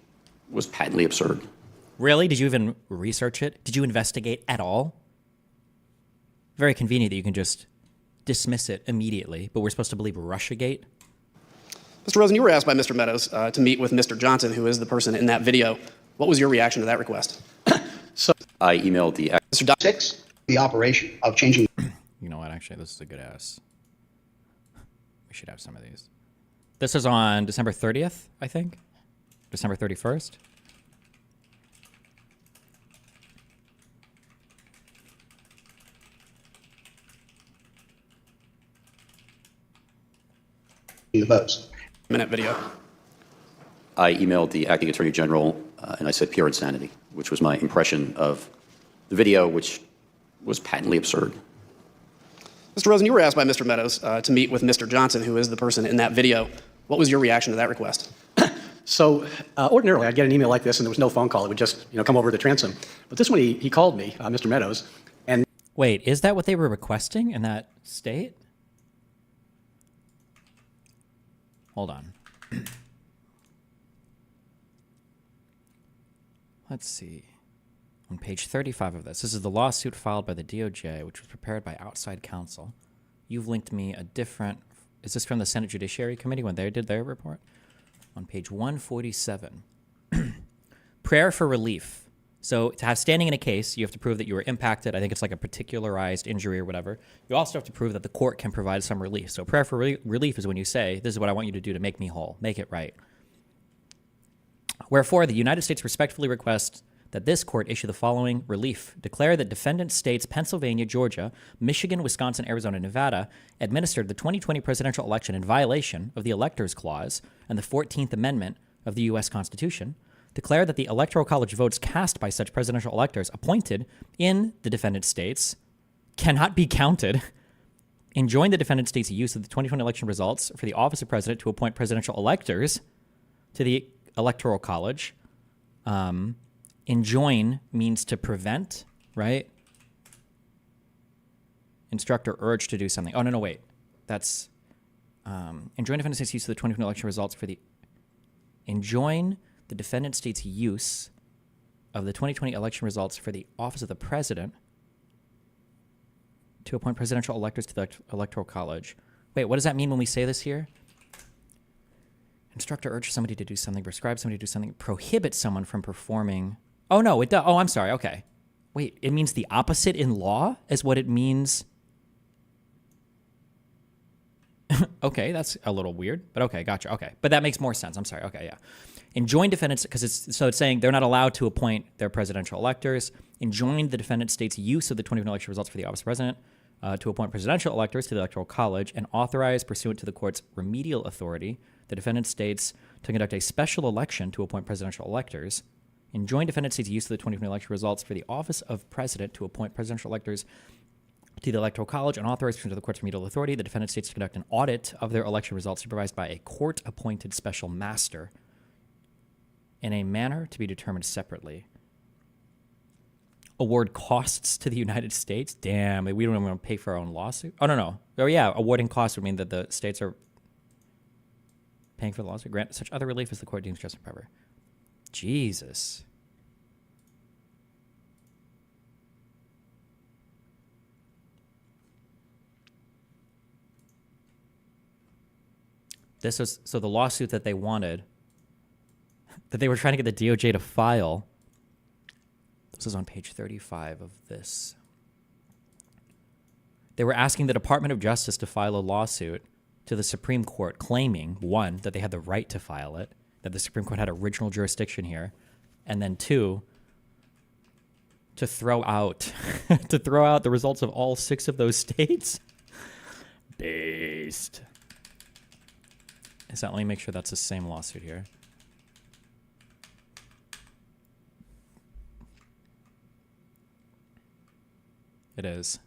was patently absurd. Really? Did you even research it? Did you investigate at all? Very convenient that you can just dismiss it immediately, but we're supposed to believe Russiagate? Mr. Rosen, you were asked by Mr. Meadows to meet with Mr. Johnson, who is the person in that video. What was your reaction to that request? So I emailed the Mr. MI6, the operation of changing. You know what? Actually, this is a good ass. We should have some of these. This is on December 30th, I think. December 31st. The votes. Minute video. I emailed the acting attorney general and I said pure insanity, which was my impression of the video, which was patently absurd. Mr. Rosen, you were asked by Mr. Meadows to meet with Mr. Johnson, who is the person in that video. What was your reaction to that request? So ordinarily, I'd get an email like this, and there was no phone call. It would just come over the transom. But this one, he called me, Mr. Meadows, and wait, is that what they were requesting in that state? Hold on. Let's see. On page 35 of this is the lawsuit filed by the DOJ, which was prepared by outside counsel. You've linked me a different... Is this from the Senate Judiciary Committee when they did their report? On page 147. Prayer for relief. So to have standing in a case, you have to prove that you were impacted. I think it's like a particularized injury or whatever. You also have to prove that the court can provide some relief. So prayer for relief is when you say, this is what I want you to do to make me whole. Make it right. Wherefore, the United States respectfully requests that this court issue the following relief. Declare that defendant states Pennsylvania, Georgia, Michigan, Wisconsin, Arizona, and Nevada administered the 2020 presidential election in violation of the Electors Clause and the 14th Amendment of the U.S. Constitution. Declare that the Electoral College votes cast by such presidential electors appointed in the defendant states cannot be counted. Enjoin the defendant states' use of the 2020 election results for the office of president to appoint presidential electors to the Electoral College. Enjoin means to prevent, right? Instruct or urge to do something. Oh, no, wait. That's enjoin defendant states' use of the 2020 election results for the... Enjoin the defendant states' use of the 2020 election results for the office of the president to appoint presidential electors to the Electoral College. Wait, what does that mean when we say this here? Instruct or urge somebody to do something, prescribe somebody to do something, prohibit someone from performing... Oh, no, it does. Oh, I'm sorry. Okay. Wait, it means the opposite in law is what it means. Okay, that's a little weird, but okay, gotcha. Okay, but that makes more sense. I'm sorry. Okay, yeah. Enjoin defendants, because it's saying they're not allowed to appoint their presidential electors. Enjoin the defendant states' use of the 2020 election results for the office of president to appoint presidential electors to the Electoral College and authorize, pursuant to the court's remedial authority, the defendant states to conduct a special election to appoint presidential electors. Enjoin defendant states' use of the 2020 election results for the office of president to appoint presidential electors to the Electoral College and authorize, pursuant to the court's remedial authority, the defendant states to conduct an audit of their election results supervised by a court-appointed special master in a manner to be determined separately. Award costs to the United States? Damn, we don't even want to pay for our own lawsuit? Oh, no. Oh, yeah, awarding costs would mean that the states are paying for the lawsuit. Grant such other relief as the court deems just and proper. Jesus. This was, so the lawsuit that they wanted, that they were trying to get the DOJ to file, this is on page 35 of this. They were asking the Department of Justice to file a lawsuit to the Supreme Court claiming, one, that they had the right to file it, that the Supreme Court had original jurisdiction here, and then two, to throw out the results of all 6 of those states. Based. Christ. Is that, let me make sure that's the same lawsuit here. It is.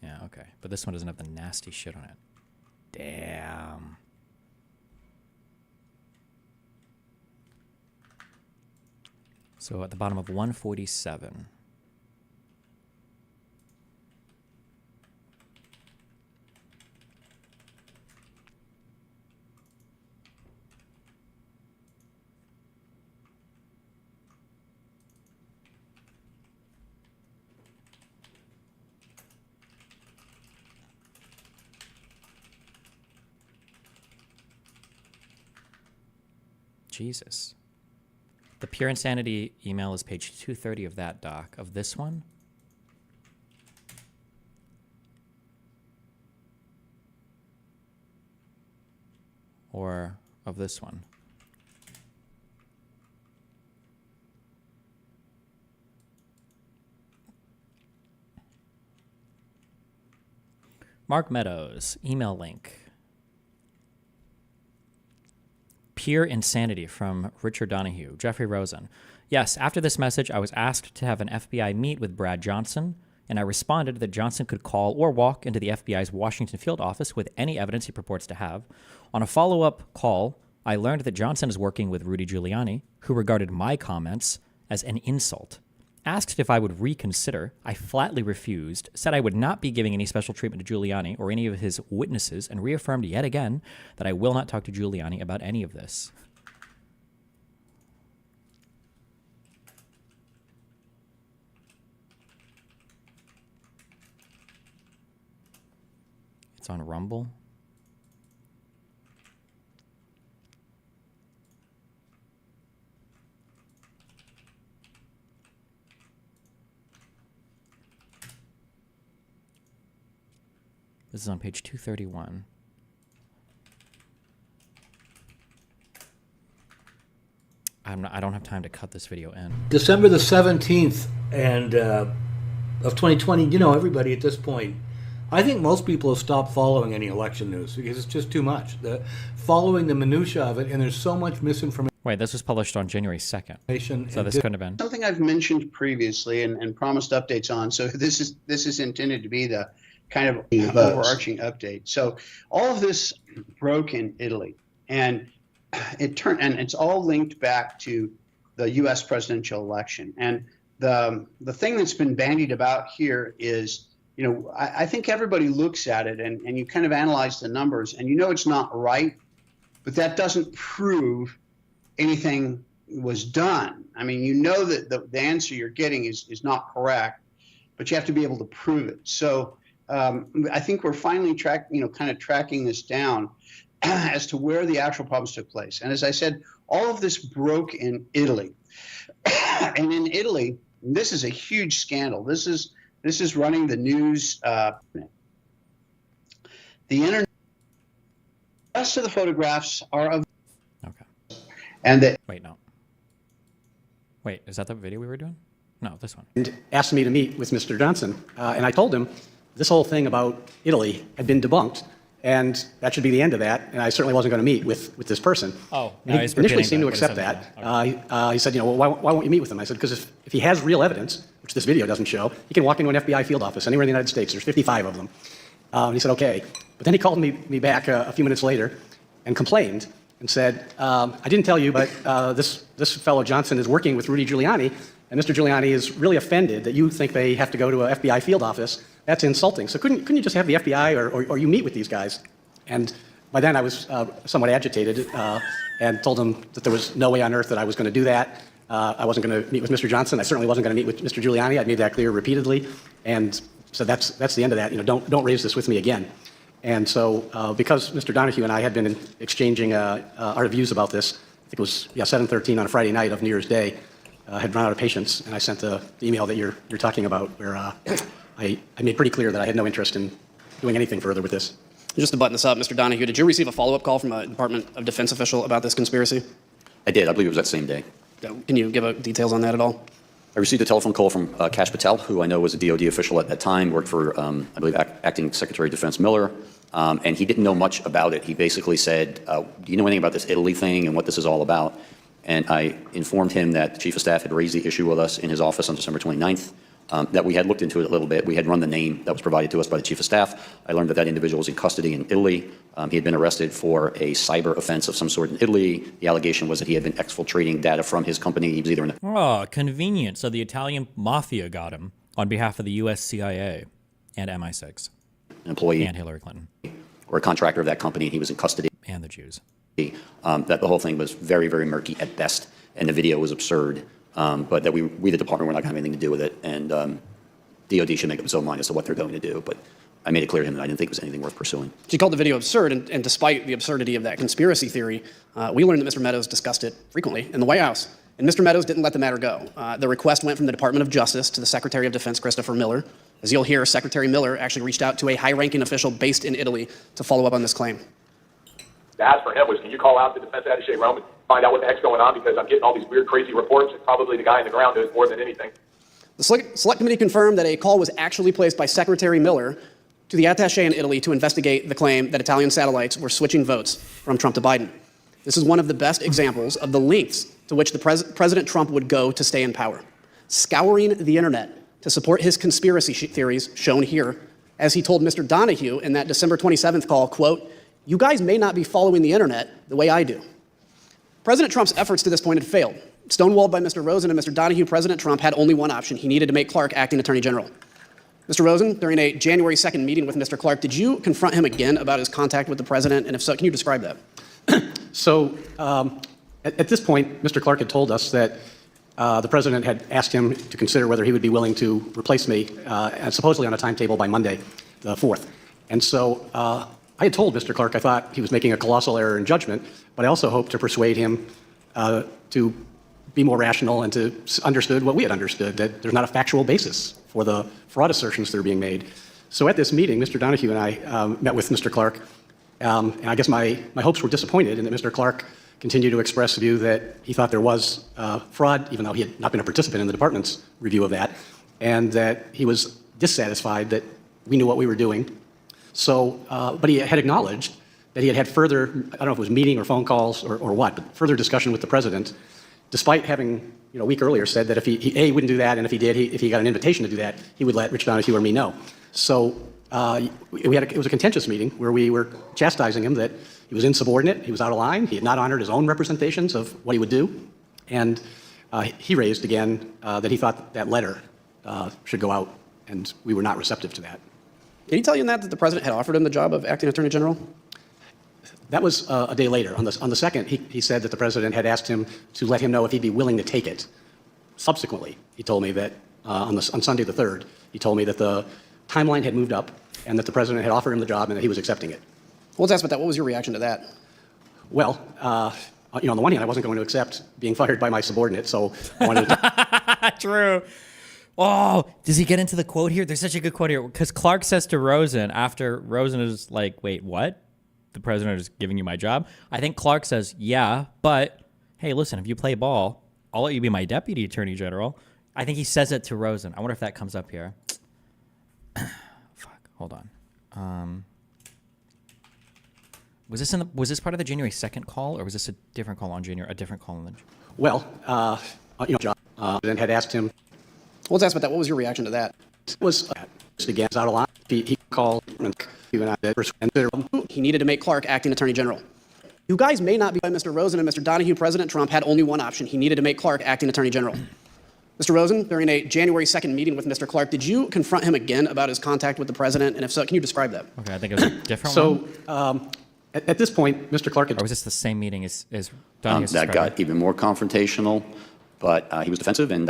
Yeah, okay. But this one doesn't have the nasty shit on it. Damn. So at the bottom of 147. Jesus. The Pure Insanity email is page 230 of that doc. Of this one? Or of this one? Mark Meadows, email link. Pure Insanity from Richard Donahue. Jeffrey Rosen. Yes, after this message, I was asked to have an FBI meet with Brad Johnson, and I responded that Johnson could call or walk into the FBI's Washington field office with any evidence he purports to have. On a follow-up call, I learned that Johnson is working with Rudy Giuliani, who regarded my comments as an insult. Asked if I would reconsider, I flatly refused, said I would not be giving any special treatment to Giuliani or any of his witnesses, and reaffirmed yet again that I will not talk to Giuliani about any of this. It's on Rumble. This is on page 231. I don't have time to cut this video in. December the 17th and of 2020, you know, everybody at this point, I think most people have stopped following any election news because it's just too much. Following the minutia of it, and there's so much misinformation. Wait, this was published on January 2nd. So this couldn't have been. Something I've mentioned previously and promised updates on. So this is intended to be the kind of overarching update. So all of this broke in Italy, and it's all linked back to the U.S. presidential election. And the thing that's been bandied about here is, you know, I think everybody looks at it and you kind of analyze the numbers, and you know it's not right, but that doesn't prove anything was done. I mean, you know that the answer you're getting is not correct, but you have to be able to prove it. So I think we're finally kind of tracking this down as to where the actual problems took place. And as I said, all of this broke in Italy. And in Italy, this is a huge scandal. This is running the news. The internet. The rest of the photographs are of. Okay. And that. Wait, no. Wait, is that the video we were doing? No, this one. And asked me to meet with Mr. Johnson, and I told him this whole thing about Italy had been debunked, and that should be the end of that. And I certainly wasn't going to meet with this person. Oh, and he initially seemed to accept that. Okay. He said, you know, well, why won't you meet with him? I said, because if he has real evidence, which this video doesn't show, he can walk into an FBI field office anywhere in the United States. There's 55 of them. And he said, okay. But then he called me back a few minutes later and complained and said, I didn't tell you, but this fellow Johnson is working with Rudy Giuliani, and Mr. Giuliani is really offended that you think they have to go to an FBI field office. That's insulting. So couldn't you just have the FBI or you meet with these guys? And by then I was somewhat agitated and told him that there was no way on earth that I was going to do that. I wasn't going to meet with Mr. Johnson. I certainly wasn't going to meet with Mr. Giuliani. I made that clear repeatedly. And so that's the end of that. You know, don't raise this with me again. And so because Mr. Donahue and I had been exchanging our views about this, I think it was 7:13 on a Friday night of New Year's Day, had run out of patience, and I sent the email that you're talking about, where I made pretty clear that I had no interest in doing anything further with this. Just to button this up, Mr. Donahue, did you receive a follow-up call from a Department of Defense official about this conspiracy? I did. I believe it was that same day. Can you give details on that at all? I received a telephone call from Kash Patel, who I know was a DOD official at that time, worked for, I believe, Acting Secretary of Defense Miller, and he didn't know much about it. He basically said, do you know anything about this Italy thing and what this is all about? And I informed him that the Chief of Staff had raised the issue with us in his office on December 29th, that we had looked into it a little bit. We had run the name that was provided to us by the Chief of Staff. I learned that that individual was in custody in Italy. He had been arrested for a cyber offense of some sort in Italy. The allegation was that he had been exfiltrating data from his company. He was either in the... Oh, convenient. So the Italian mafia got him on behalf of the U.S. CIA and MI6. An employee. And Hillary Clinton. Or a contractor of that company, and he was in custody. And the Jews. That the whole thing was very, very murky at best, and the video was absurd. But that we, the department, were not going to have anything to do with it, and DOD should make up its own mind as to what they're going to do. But I made it clear to him that I didn't think it was anything worth pursuing. She called the video absurd, and despite the absurdity of that conspiracy theory, we learned that Mr. Meadows discussed it frequently in the White House. And Mr. Meadows didn't let the matter go. The request went from the Department of Justice to the Secretary of Defense, Christopher Miller. As you'll hear, Secretary Miller actually reached out to a high-ranking official based in Italy to follow up on this claim. The ask for him was, can you call out to Defense Attaché Rome and find out what the heck's going on, because I'm getting all these weird, crazy reports, and probably the guy on the ground knows more than anything. The Select Committee confirmed that a call was actually placed by Secretary Miller to the attaché in Italy to investigate the claim that Italian satellites were switching votes from Trump to Biden. This is one of the best examples of the lengths to which the President Trump would go to stay in power, scouring the internet to support his conspiracy theories shown here, as he told Mr. Donahue in that December 27th call, quote, "You guys may not be following the internet the way I do." President Trump's efforts to this point had failed. Stonewalled by Mr. Rosen and Mr. Donahue, President Trump had only one option. He needed to make Clark acting attorney general. Mr. Rosen, during a January 2nd meeting with Mr. Clark, did you confront him again about his contact with the president? And if so, can you describe that? So at this point, Mr. Clark had told us that the president had asked him to consider whether he would be willing to replace me, supposedly on a timetable by Monday, the 4th. And so I had told Mr. Clark I thought he was making a colossal error in judgment, but I also hoped to persuade him to be more rational and to understood what we had understood, that there's not a factual basis for the fraud assertions that are being made. So at this meeting, Mr. Donahue and I met with Mr. Clark, and I guess my hopes were disappointed in that Mr. Clark continued to express the view that he thought there was fraud, even though he had not been a participant in the department's review of that, and that he was dissatisfied that we knew what we were doing. So, but he had acknowledged that he had had further, I don't know if it was meeting or phone calls or what, but further discussion with the president, despite having, a week earlier said that if he wouldn't do that, and if he did, if he got an invitation to do that, he would let Rich Donahue or me know. So it was a contentious meeting where we were chastising him that he was insubordinate, he was out of line, he had not honored his own representations of what he would do, and he raised again that he thought that letter should go out, and we were not receptive to that. Did he tell you in that the president had offered him the job of acting attorney general? That was a day later. On the 2nd, he said that the president had asked him to let him know if he'd be willing to take it. Subsequently, he told me that on Sunday the 3rd, he told me that the timeline had moved up and that the president had offered him the job and that he was accepting it. Well, let's ask about that. What was your reaction to that? Well, on the one hand, I wasn't going to accept being fired by my subordinate, so I wanted to... True. Oh, does he get into the quote here? There's such a good quote here. Because Clark says to Rosen, after Rosen is like, wait, what? The president is giving you my job? I think Clark says, yeah, but hey, listen, if you play ball, I'll let you be my deputy attorney general. I think he says it to Rosen. I wonder if that comes up here. Fuck, hold on. Was this part of the January 2nd call, or was this a different call on January, a different call on the... Well, John, then had asked him... Well, let's ask about that. What was your reaction to that? It was, again, out of line. He called... He needed to make Clark acting attorney general. You guys may not be by Mr. Rosen and Mr. Donahue. President Trump had only one option. He needed to make Clark acting attorney general. Mr. Rosen, during a January 2nd meeting with Mr. Clark, did you confront him again about his contact with the president? And if so, can you describe that? Okay, I think it was a different one. So at this point, Mr. Clark... Or was this the same meeting as Donahue? That got even more confrontational. But he was defensive, and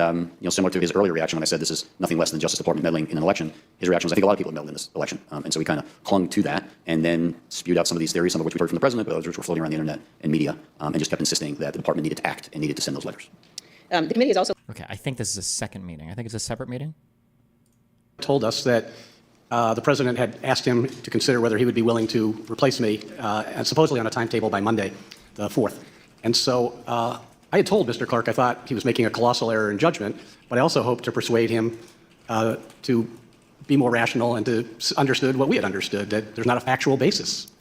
similar to his earlier reaction when I said this is nothing less than the Justice Department meddling in an election, his reaction was, I think a lot of people have meddled in this election. And so we kind of clung to that and then spewed out some of these theories, some of which we heard from the president, but others which were floating around the internet and media, and just kept insisting that the department needed to act and needed to send those letters. The committee is also... Okay, I think this is a second meeting. I think it's a separate meeting. Told us that the president had asked him to consider whether he would be willing to replace me, and supposedly on a timetable by Monday, the 4th. And so I I had told Mr. Clark I thought he was making a colossal error in judgment, but I also hoped to persuade him to be more rational and to understood what we had understood, that there's not a factual basis.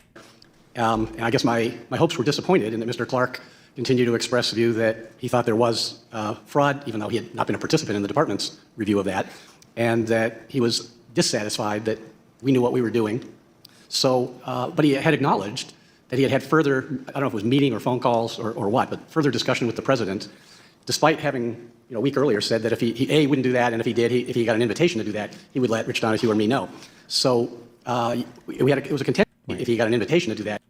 And I guess my hopes were disappointed in that Mr. Clark continued to express the view that he thought there was fraud, even though he had not been a participant in the department's review of that, and that he was dissatisfied that we knew what we were doing. So, but he had acknowledged that he had had further, I don't know if it was meeting or phone calls or what, but further discussion with the president, despite having, a week earlier said that if he wouldn't do that, and if he did, if he got an invitation to do that, he would let Rich Donahue or me know. So it was a contentious if he got an invitation to do that,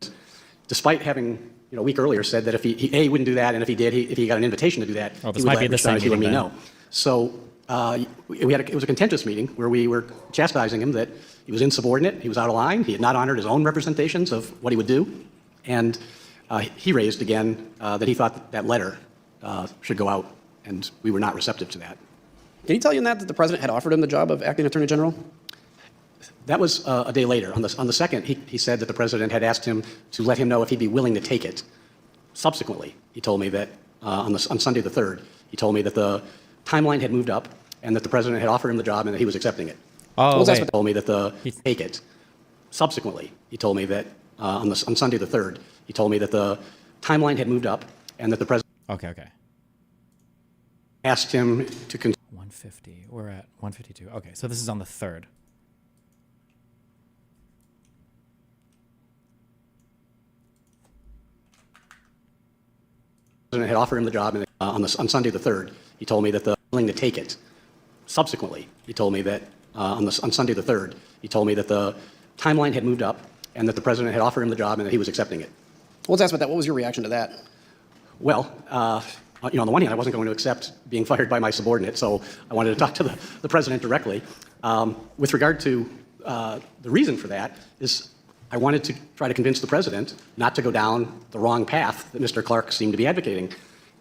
despite having, a week earlier said that if he wouldn't do that, and if he did, if he got an invitation to do that, he would let Rich Donahue or me know. So it was a contentious meeting where we were chastising him that he was insubordinate, he was out of line, he had not honored his own representations of what he would do, and he raised again that he thought that letter should go out, and we were not receptive to that. Can he tell you in that the president had offered him the job of acting attorney general? That was a day later. On the 2nd, he said that the president had asked him to let him know if he'd be willing to take it. Subsequently, he told me that on Sunday the 3rd, he told me that the timeline had moved up and that the president had offered him the job and that he was accepting it. Oh, He told me that take it. Subsequently, he told me that on Sunday the 3rd, he told me that the timeline had moved up and that the president Okay. asked him to 150. We're at 152. Okay, so this is on the 3rd. president had offered him the job, and on Sunday the 3rd, he told me that the willing to take it. Subsequently, he told me that on Sunday the 3rd, he told me that the timeline had moved up and that the president had offered him the job and that he was accepting it. Well, let's ask about that. What was your reaction to that? Well, on the one hand, I wasn't going to accept being fired by my subordinate, so I wanted to talk to the president directly. With regard to the reason for that is I wanted to try to convince the president not to go down the wrong path that Mr. Clark seemed to be advocating.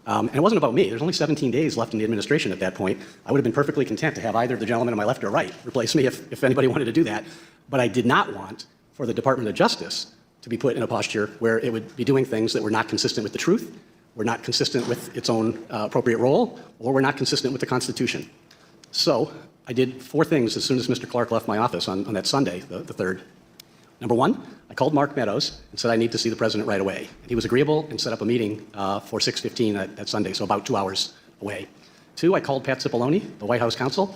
And it wasn't about me. There's only 17 days left in the administration at that point. I would have been perfectly content to have either the gentleman on my left or right replace me if anybody wanted to do that. But I did not want for the Department of Justice to be put in a posture where it would be doing things that were not consistent with the truth, were not consistent with its own appropriate role, or were not consistent with the Constitution. So I did 4 things as soon as Mr. Clark left my office on that Sunday, the 3rd. Number 1, I called Mark Meadows and said I need to see the president right away. He was agreeable and set up a meeting for 6:15 that Sunday, so about 2 hours away. 2, I called Pat Cipollone, the White House counsel,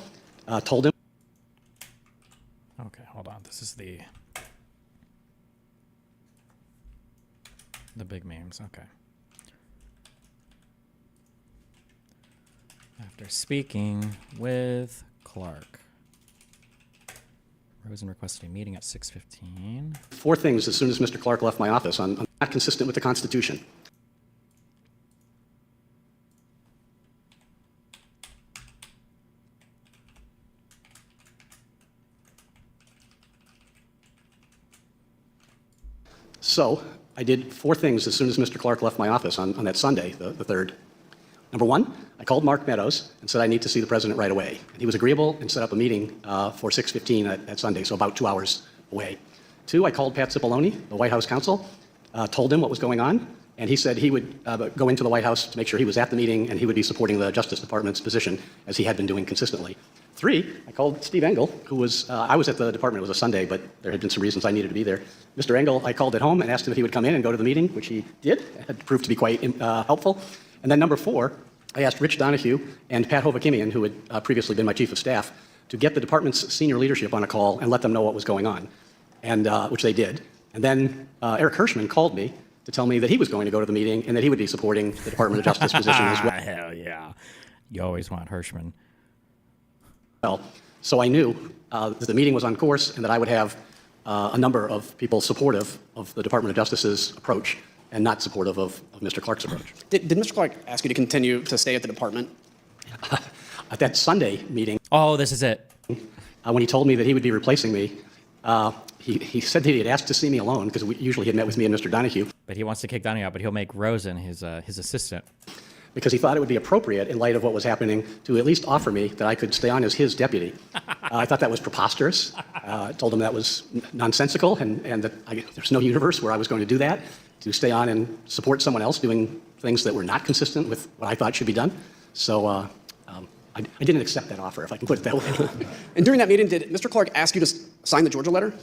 told him. Okay, hold on. This is the big memes. Okay. After speaking with Clark, Rosen requested a meeting at 6:15. 4 things as soon as Mr. Clark left my office on not consistent with the Constitution. So I did 4 things as soon as Mr. Clark left my office on that Sunday, the 3rd. Number 1, I called Mark Meadows and said I need to see the president right away. He was agreeable and set up a meeting for 6:15 that Sunday, so about 2 hours away. 2, I called Pat Cipollone, the White House counsel, told him what was going on, and he said he would go into the White House to make sure he was at the meeting and he would be supporting the Justice Department's position as he had been doing consistently. 3, I called Steve Engel, who was, I was at the department, it was a Sunday, but there had been some reasons I needed to be there. Mr. Engel, I called at home and asked him if he would come in and go to the meeting, which he did. It had proved to be quite helpful. And then number 4, I asked Rich Donahue and Pat Hovakimian, who had previously been my chief of staff, to get the department's senior leadership on a call and let them know what was going on, and which they did. And then Eric Hirschman called me to tell me that he was going to go to the meeting and that he would be supporting the Department of Justice position as well. Hell yeah. You always want Hirschman. Well, so I knew that the meeting was on course and that I would have a number of people supportive of the Department of Justice's approach and not supportive of Mr. Clark's approach. Did Mr. Clark ask you to continue to stay at the department? At that Sunday meeting. Oh, this is it. When he told me that he would be replacing me, he said that he had asked to see me alone because usually he had met with me and Mr. Donahue. But he wants to kick Donahue out, but he'll make Rosen his assistant. because he thought it would be appropriate in light of what was happening to at least offer me that I could stay on as his deputy. I thought that was preposterous. I told him that was nonsensical and that there's no universe where I was going to do that, to stay on and support someone else doing things that were not consistent with what I thought should be done. So I didn't accept that offer, if I can put it that way. And during that meeting, did Mr. Clark ask you to sign the Georgia letter?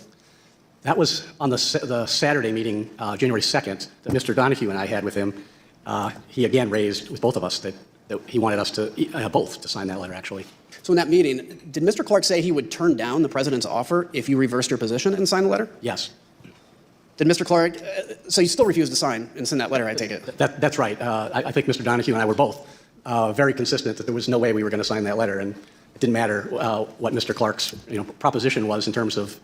That was on the Saturday meeting, January 2nd, that Mr. Donahue and I had with him. He again raised with both of us that he wanted us to both to sign that letter, actually. So in that meeting, did Mr. Clark say he would turn down the president's offer if you reversed your position and signed the letter? Yes. Did Mr. Clark, so you still refused to sign and send that letter, I take it? That's right. I think Mr. Donahue and I were both very consistent that there was no way we were going to sign that letter, and it didn't matter what Mr. Clark's proposition was in terms of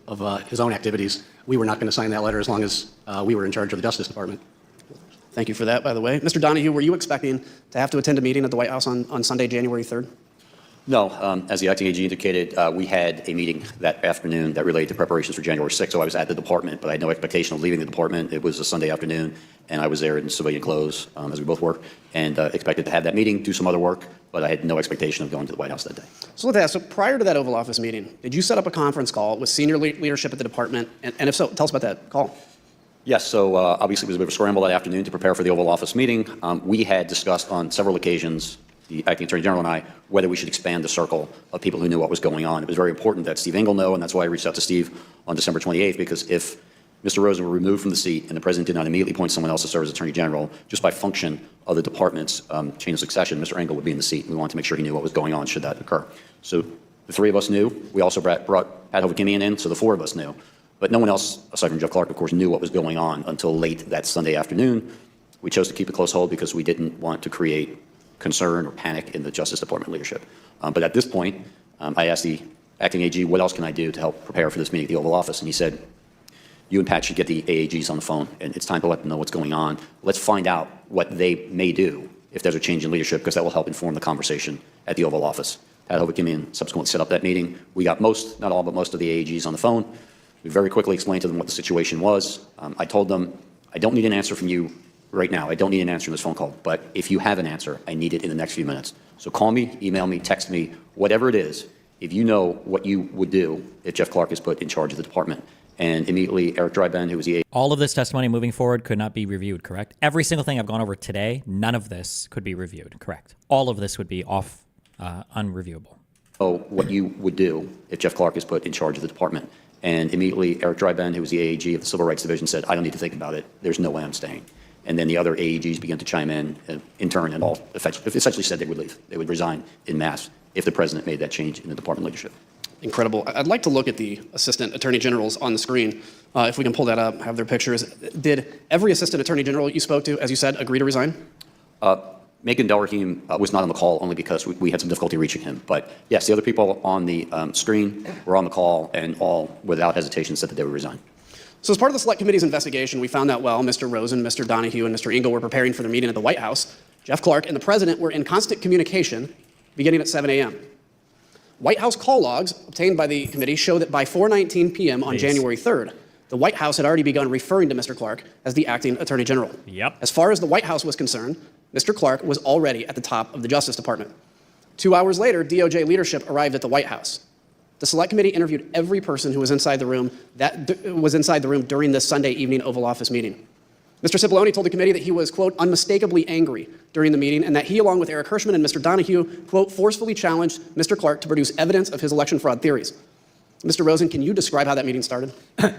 his own activities. We were not going to sign that letter as long as we were in charge of the Justice Department. Thank you for that, by the way. Mr. Donahue, were you expecting to have to attend a meeting at the White House on Sunday, January 3rd? No. As the acting AG indicated, we had a meeting that afternoon that related to preparations for January 6th, so I was at the department, but I had no expectation of leaving the department. It was a Sunday afternoon, and I was there in civilian clothes, as we both were, and expected to have that meeting, do some other work, but I had no expectation of going to the White House that day. So let's ask, so prior to that Oval Office meeting, did you set up a conference call with senior leadership at the department? And if so, tell us about that call. Yes, so obviously it was a bit of a scramble that afternoon to prepare for the Oval Office meeting. We had discussed on several occasions, the Acting Attorney General and I, whether we should expand the circle of people who knew what was going on. It was very important that Steve Engel know, and that's why I reached out to Steve on December 28th, because if Mr. Rosen were removed from the seat and the President did not immediately appoint someone else to serve as Attorney General, just by function of the department's chain of succession, Mr. Engel would be in the seat. We wanted to make sure he knew what was going on should that occur. So the three of us knew. We also brought Pat Hovakimian in, so the four of us knew. But no one else, aside from Jeff Clark, of course, knew what was going on until late that Sunday afternoon. We chose to keep a close hold because we didn't want to create concern or panic in the Justice Department leadership. But at this point, I asked the acting AG, what else can I do to help prepare for this meeting at the Oval Office? And he said, you and Pat should get the AAGs on the phone, and it's time to let them know what's going on. Let's find out what they may do if there's a change in leadership, because that will help inform the conversation at the Oval Office. Pat Hovakimian subsequently set up that meeting. We got most, not all, but most of the AAGs on the phone. We very quickly explained to them what the situation was. I told them, I don't need an answer from you right now. I don't need an answer in this phone call. But if you have an answer, I need it in the next few minutes. So call me, email me, text me, whatever it is, if you know what you would do if Jeff Clark is put in charge of the department. And immediately, Eric Dryben, who was the All of this testimony moving forward could not be reviewed, correct? Every single thing I've gone over today, none of this could be reviewed, correct? All of this would be off, unreviewable. What you would do if Jeff Clark is put in charge of the department. And immediately, Eric Dryben, who was the AAG of the Civil Rights Division, said, I don't need to think about it. There's no way I'm staying. And then the other AAGs began to chime in turn, and all essentially said they would leave. They would resign en masse if the president made that change in the department leadership. Incredible. I'd like to look at the assistant attorney generals on the screen. If we can pull that up, have their pictures. Did every assistant attorney general you spoke to, as you said, agree to resign? Megan Delrahim was not on the call only because we had some difficulty reaching him. But yes, the other people on the screen were on the call and all, without hesitation, said that they would resign. So as part of the Select Committee's investigation, we found out while Mr. Rosen, Mr. Donahue, and Mr. Engel were preparing for their meeting at the White House, Jeff Clark and the president were in constant communication beginning at 7 a.m. White House call logs obtained by the committee show that by 4:19 p.m. on January 3rd, the White House had already begun referring to Mr. Clark as the acting attorney general. Yep. As far as the White House was concerned, Mr. Clark was already at the top of the Justice Department. 2 hours later, DOJ leadership arrived at the White House. The Select Committee interviewed every person who was inside the room during this Sunday evening Oval Office meeting. Mr. Cipollone told the committee that he was, quote, unmistakably angry during the meeting, and that he, along with Eric Hirschman and Mr. Donahue, quote, forcefully challenged Mr. Clark to produce evidence of his election fraud theories. Mr. Rosen, can you describe how that meeting started?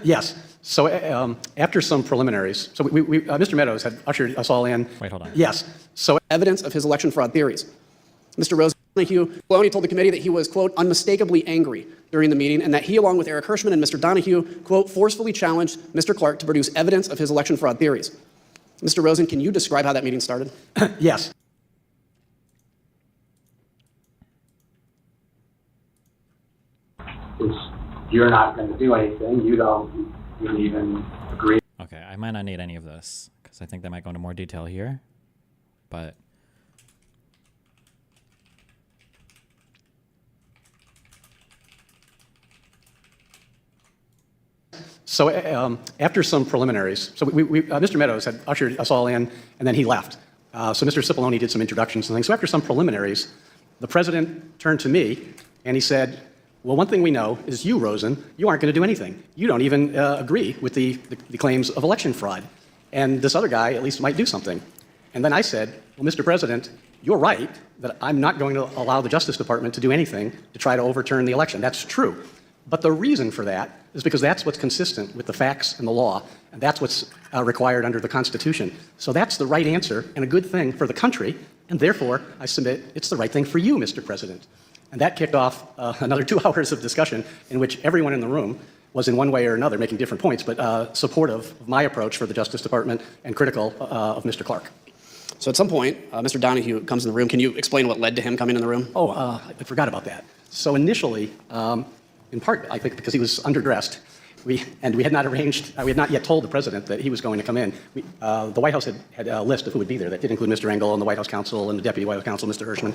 Yes. So after some preliminaries, so Mr. Meadows had ushered us all in. Wait, hold on. Yes. So evidence of his election fraud theories. Mr. Rosen, Cipollone told the committee that he was, quote, unmistakably angry during the meeting, and that he, along with Eric Hirschman and Mr. Donahue, quote, forcefully challenged Mr. Clark to produce evidence of his election fraud theories. Mr. Rosen, can you describe how that meeting started? Yes. You're not going to do anything. You don't even agree. Okay, I might not need any of this because I think they might go into more detail here, but. So after some preliminaries, so Mr. Meadows had ushered us all in, and then he left. So Mr. Cipollone did some introductions and things. So after some preliminaries, the president turned to me and he said, well, one thing we know is you, Rosen, you aren't going to do anything. You don't even agree with the claims of election fraud. And this other guy at least might do something. And then I said, well, Mr. President, you're right that I'm not going to allow the Justice Department to do anything to try to overturn the election. That's true. But the reason for that is because that's what's consistent with the facts and the law, and that's what's required under the Constitution. So that's the right answer and a good thing for the country, and therefore, I submit it's the right thing for you, Mr. President. And that kicked off another 2 hours of discussion in which everyone in the room was in one way or another making different points, but supportive of my approach for the Justice Department and critical of Mr. Clark. So at some point, Mr. Donahue comes in the room. Can you explain what led to him coming in the room? Oh, I forgot about that. So initially, in part, I think because he was underdressed, we had not arranged, we had not yet told the president that he was going to come in. The White House had a list of who would be there. That did include Mr. Engel and the White House counsel and the deputy White House counsel, Mr. Hirschman.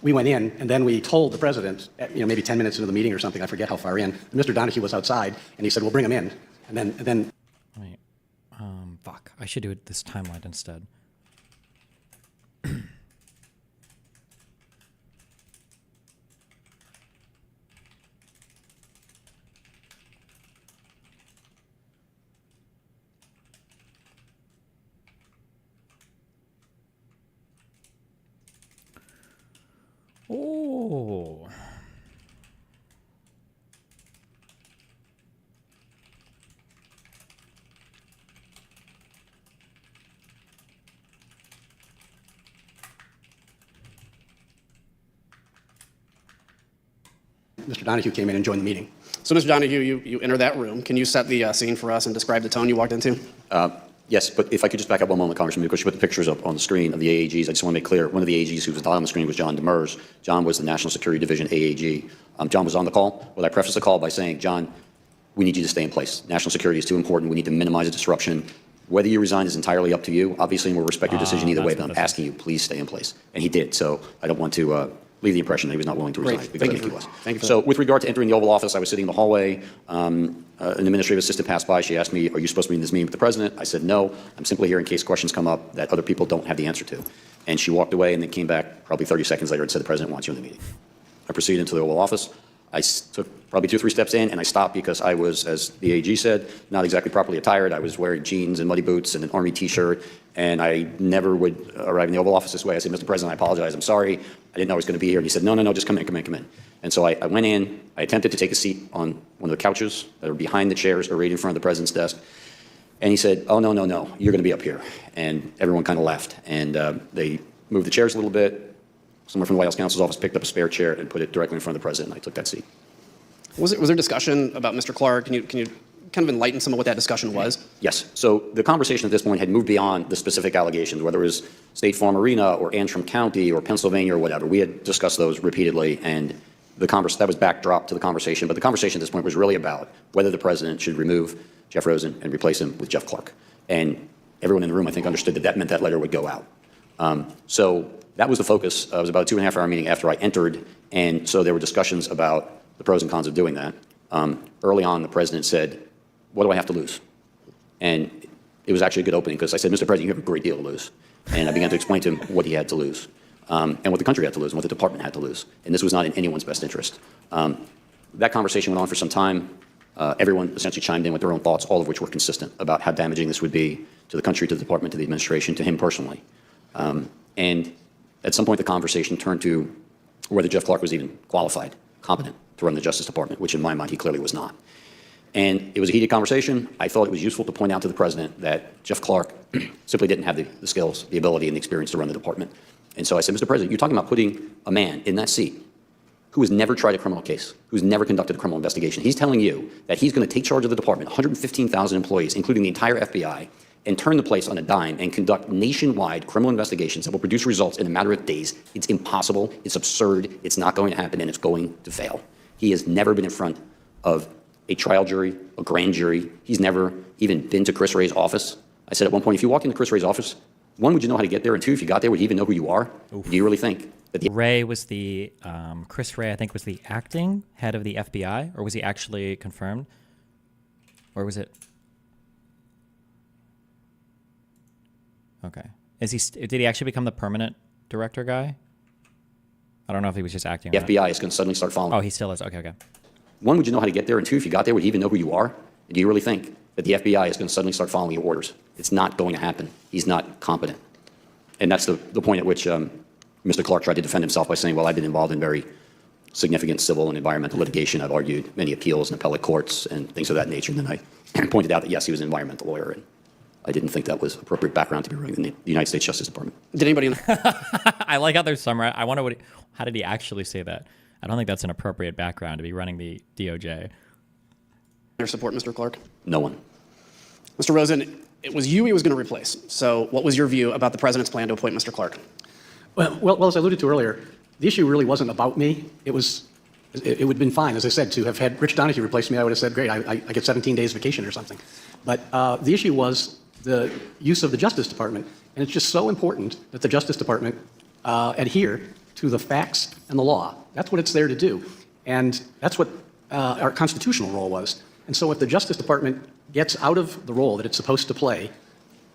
We went in, and then we told the president, maybe 10 minutes into the meeting or something, I forget how far in, Mr. Donahue was outside, and he said, we'll bring him in. And then Wait, fuck, I should do it this timeline instead. Oh. Mr. Donahue came in and joined the meeting. So, Mr. Donahue, you enter that room. Can you set the scene for us and describe the tone you walked into? Yes, but if I could just back up one moment, Congressman, because you put the pictures up on the screen of the AAGs. I just want to make clear, one of the AAGs who was not on the screen was John Demers. John was the National Security Division AAG. John was on the call. Well, I prefaced the call by saying, John, we need you to stay in place. National security is too important. We need to minimize the disruption. Whether you resign is entirely up to you. Obviously, and we'll respect your decision either way, but I'm asking you, please stay in place. And he did, so I don't want to leave the impression that he was not willing to resign. Great. Thank you. Thank you for So that. with regard to entering the Oval Office, I was sitting in the hallway. An administrative assistant passed by. She asked me, are you supposed to be in this meeting with the president? I said, no. I'm simply here in case questions come up that other people don't have the answer to. And she walked away and then came back probably 30 seconds later and said, the president wants you in the meeting. I proceeded into the Oval Office. I took probably 2 or 3 steps in, and I stopped because I was, as the AG said, not exactly properly attired. I was wearing jeans and muddy boots and an Army T-shirt, and I never would arrive in the Oval Office this way. I said, Mr. President, I apologize. I'm sorry. I didn't know I was going to be here. And he said, no, just come in. And so I went in. I attempted to take a seat on one of the couches that are behind the chairs or right in front of the president's desk. And he said, oh, no, you're going to be up here. And everyone kind of left. And they moved the chairs a little bit. Someone from the White House counsel's office picked up a spare chair and put it directly in front of the president. I took that seat. Was there discussion about Mr. Clark? Can you kind of enlighten some of what that discussion was? Yes. So the conversation at this point had moved beyond the specific allegations, whether it was State Farm Arena or Antrim County or Pennsylvania or whatever. We had discussed those repeatedly, and that was backdrop to the conversation. But the conversation at this point was really about whether the president should remove Jeff Rosen and replace him with Jeff Clark. And everyone in the room, I think, understood that meant that letter would go out. So that was the focus. It was about a 2.5-hour meeting after I entered, and so there were discussions about the pros and cons of doing that. Early on, the president said, what do I have to lose? And it was actually a good opening because I said, Mr. President, you have a great deal to lose. And I began to explain to him what he had to lose, and what the country had to lose, and what the department had to lose. And this was not in anyone's best interest. That conversation went on for some time. Everyone essentially chimed in with their own thoughts, all of which were consistent about how damaging this would be to the country, to the department, to the administration, to him personally. And at some point, the conversation turned to whether Jeff Clark was even qualified, competent to run the Justice Department, which in my mind, he clearly was not. And it was a heated conversation. I thought it was useful to point out to the president that Jeff Clark simply didn't have the skills, the ability, and the experience to run the department. And so I said, Mr. President, you're talking about putting a man in that seat who has never tried a criminal case, who's never conducted a criminal investigation. He's telling you that he's going to take charge of the department, 115,000 employees, including the entire FBI, and turn the place on a dime and conduct nationwide criminal investigations that will produce results in a matter of days. It's impossible. It's absurd. It's not going to happen, and it's going to fail. He has never been in front of a trial jury, a grand jury. He's never even been to Chris Wray's office. I said at one point, if you walked into Chris Wray's office, 1, would you know how to get there? And 2, if you got there, would you even know who you are? Do you really think that Wray was the, Chris Wray, I think, was the acting head of the FBI, or was he actually confirmed? Or was it? Okay. Did he actually become the permanent director guy? I don't know if he was just acting. The FBI is going to suddenly start following. Oh, he still is. Okay. One, would you know how to get there? And two, if you got there, would you even know who you are? Do you really think that the FBI is going to suddenly start following your orders? It's not going to happen. He's not competent. And that's the point at which Mr. Clark tried to defend himself by saying, well, I've been involved in very significant civil and environmental litigation. I've argued many appeals in appellate courts and things of that nature. And then I pointed out that, yes, he was an environmental lawyer. And I didn't think that was appropriate background to be running in the United States Justice Department. Did anybody in I like how they're summarized. I wonder how did he actually say that? I don't think that's an appropriate background to be running the DOJ. support Mr. Clark? No one. Mr. Rosen, it was you he was going to replace. So what was your view about the president's plan to appoint Mr. Clark? Well, as I alluded to earlier, the issue really wasn't about me. It would have been fine, as I said, to have had Rich Donahue replace me. I would have said, great, I get 17 days vacation or something. But the issue was the use of the Justice Department. And it's just so important that the Justice Department adhere to the facts and the law. That's what it's there to do. And that's what our constitutional role was. And so if the Justice Department gets out of the role that it's supposed to play,